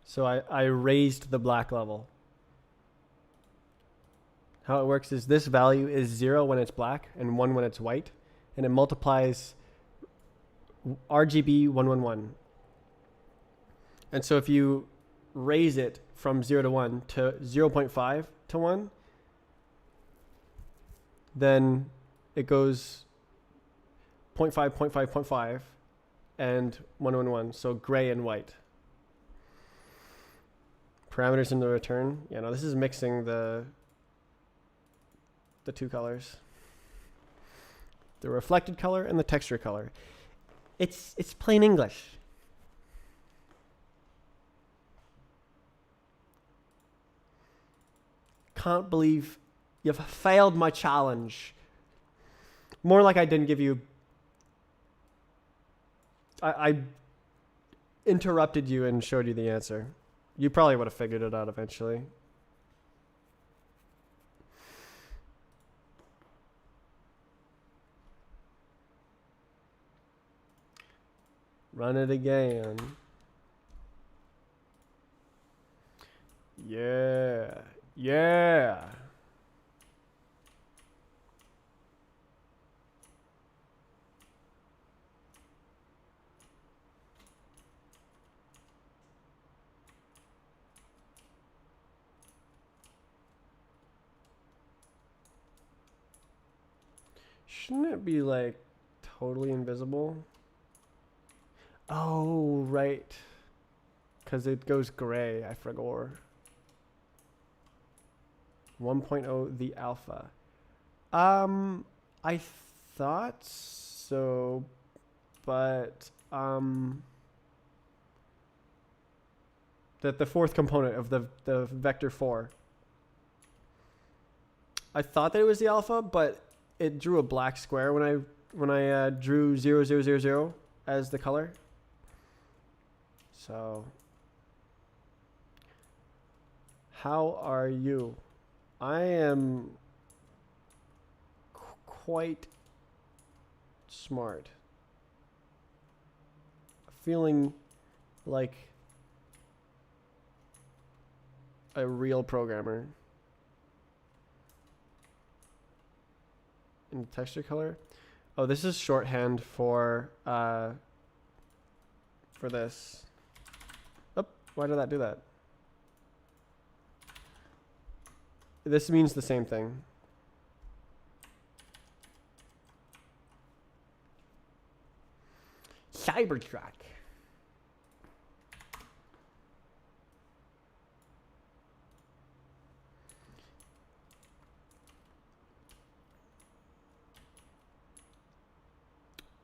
So I raised the black level. How it works is this value is 0 when it's black and 1 when it's white, and it multiplies RGB 111. And so if you raise it from 0 to 1 to 0.5 to 1, then it goes 0.5, 0.5, 0.5, and 111. So gray and white. Parameters in the return. Yeah, no, this is mixing the two colors. The reflected color and the texture color. It's plain English. Can't believe you've failed my challenge. More like I didn't give you... I interrupted you and showed you the answer. You probably would have figured it out eventually. Run it again. Yeah. Yeah. Shouldn't it be like totally invisible? Oh, right. Because it goes gray, I forgot. 1.0 the alpha. I thought so, but that the fourth component of the vector 4. I thought that it was the alpha, but it drew a black square when I drew 0, 0, 0, 0 as the color. So, how are you? I am quite smart. Feeling like a real programmer. In the texture color. Oh, this is shorthand for this. Oh, why did that do that? This means the same thing. Cybertruck.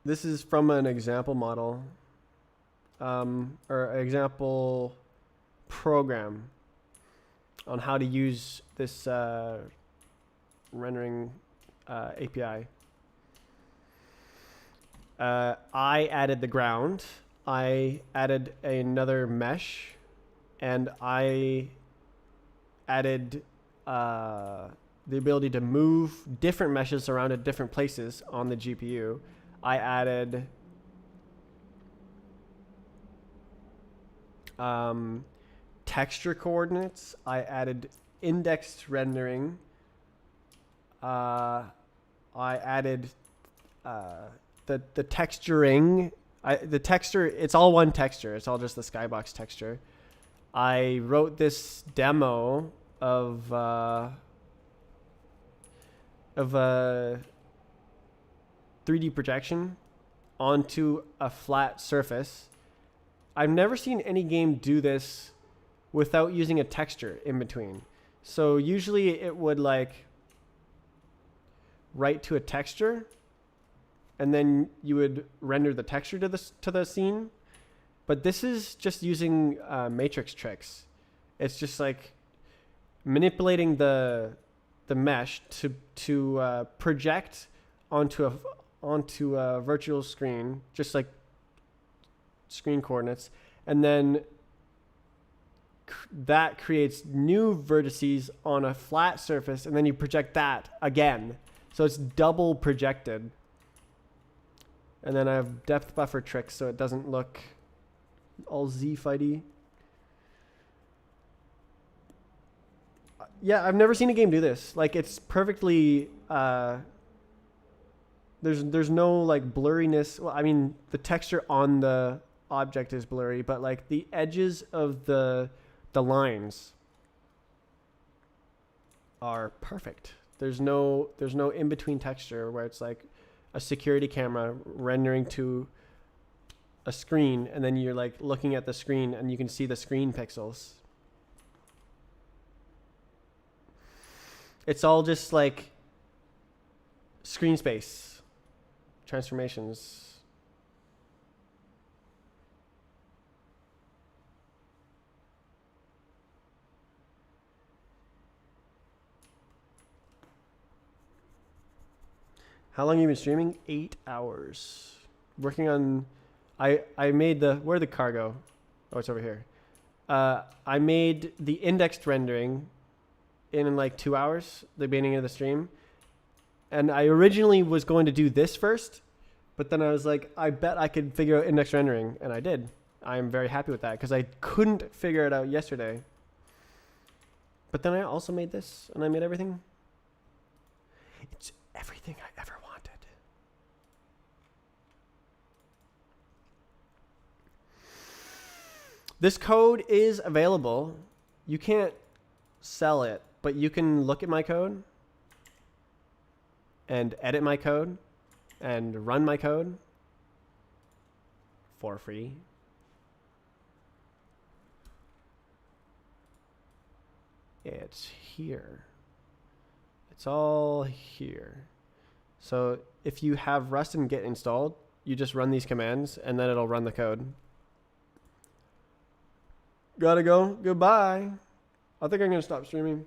This is from an example model, or example program on how to use this rendering API. I added the ground. I added another mesh, and I added the ability to move different meshes around at different places on the GPU. I added texture coordinates. I added indexed rendering. I added the texturing. The texture, it's all one texture. It's all just the skybox texture. I wrote this demo of 3D projection onto a flat surface. I've never seen any game do this without using a texture in between. So usually it would like write to a texture, and then you would render the texture to the scene. But this is just using matrix tricks. It's just like manipulating the mesh to project onto a virtual screen, just like screen coordinates, and then that creates new vertices on a flat surface, and then you project that again. So it's double projected. And then I have depth buffer tricks so it doesn't look all Z-fighty. Yeah, I've never seen a game do this. Like, it's perfectly there's no like blurriness. Well, I mean, the texture on the object is blurry, but like the edges of the lines are perfect. There's no in between texture where it's like a security camera rendering to a screen, and then you're like looking at the screen and you can see the screen pixels. It's all just like screen space transformations. How long have you been streaming? 8 hours. Working on, I made where'd the car go? Oh, it's over here. I made the indexed rendering in like 2 hours, the beginning of the stream. And I originally was going to do this first, But then I was like, I bet I could figure out index rendering, and I did. I'm very happy with that because I couldn't figure it out yesterday. But then I also made this, and I made everything. It's everything I ever wanted. This code is available. You can't sell it, but you can look at my code and edit my code and run my code for free. It's here. It's all here. So if you have Rust and Git installed, you just run these commands and then it'll run the code. Gotta go. Goodbye. I think I'm gonna stop streaming.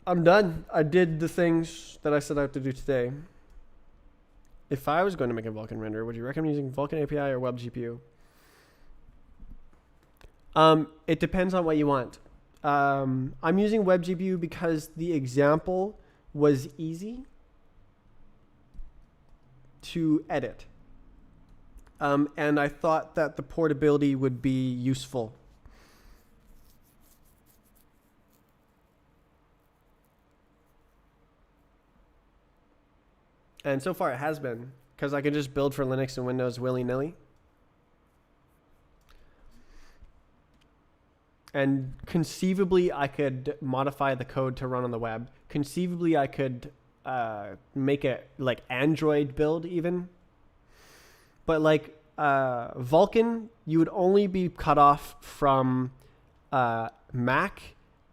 I'm done. I did the things that I set out to do today. If I was going to make a Vulkan render, would you recommend using Vulkan API or Web GPU? It depends on what you want. I'm using Web GPU because the example was easy to edit. And I thought that the portability would be useful. And so far it has been, because I can just build for Linux and Windows willy-nilly. And conceivably, I could modify the code to run on the web. Conceivably, I could make it like Android build even. But like Vulkan, you would only be cut off from Mac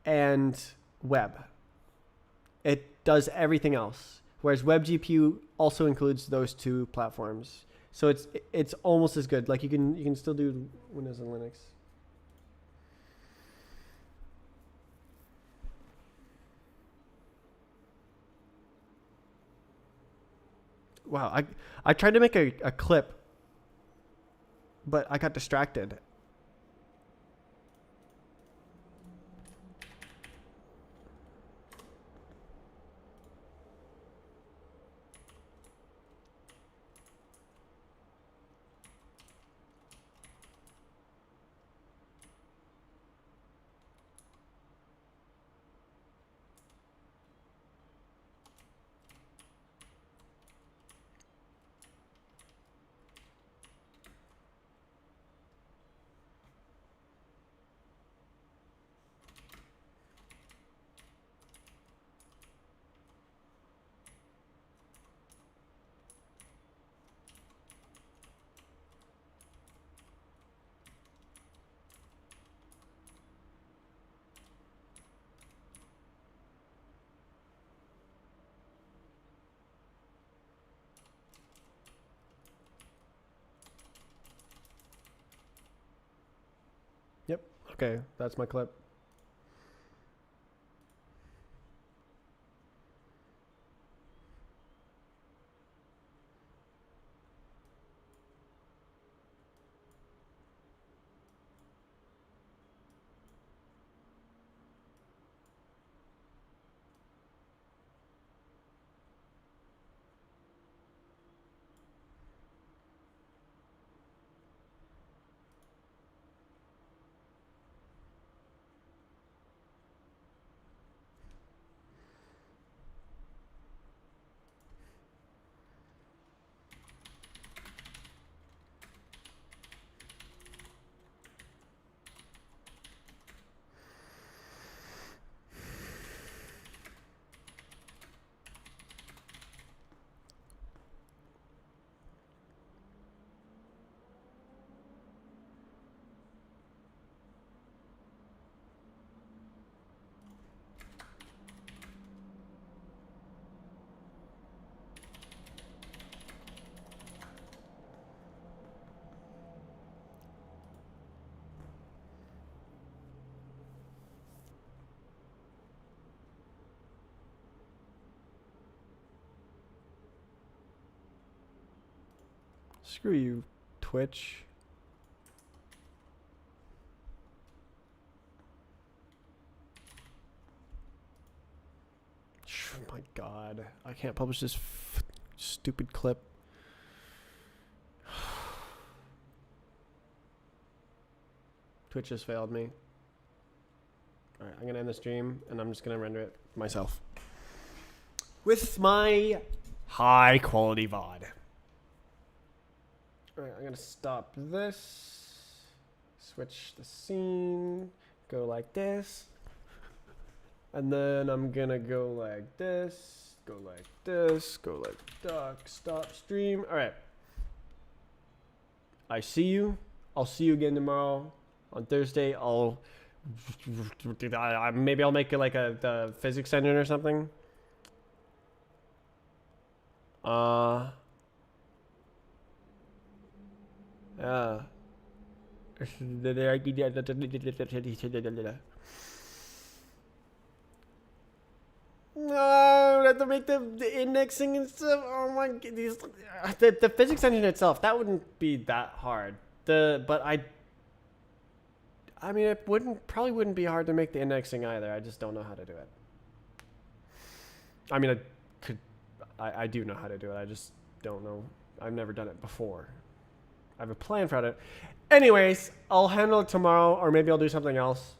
and web. It does everything else. Whereas Web GPU also includes those two platforms. So it's almost as good. Like you can still do Windows and Linux. Wow, I tried to make a clip, but I got distracted. Yep. Okay, that's my clip. Screw you, Twitch. Oh my god, I can't publish this Stupid clip. Twitch just failed me. Alright, I'm gonna end the stream and I'm just gonna render it myself. With my high quality VOD. Alright, I'm gonna stop this. Switch the scene. Go like this. And then I'm gonna go like this. Go like this. Go like duck. Stop stream. Alright. I see you. I'll see you again tomorrow. On Thursday, maybe I'll make it like the physics engine or something. Yeah. No, I have to make the indexing and stuff. Oh my god, the physics engine itself, that wouldn't be that hard. But I mean, it probably wouldn't be hard to make the indexing either. I just don't know how to do it. I mean, I do know how to do it. I just don't know. I've never done it before. I have a plan for it. Anyways, I'll handle it tomorrow, or maybe I'll do something else.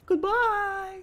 Goodbye.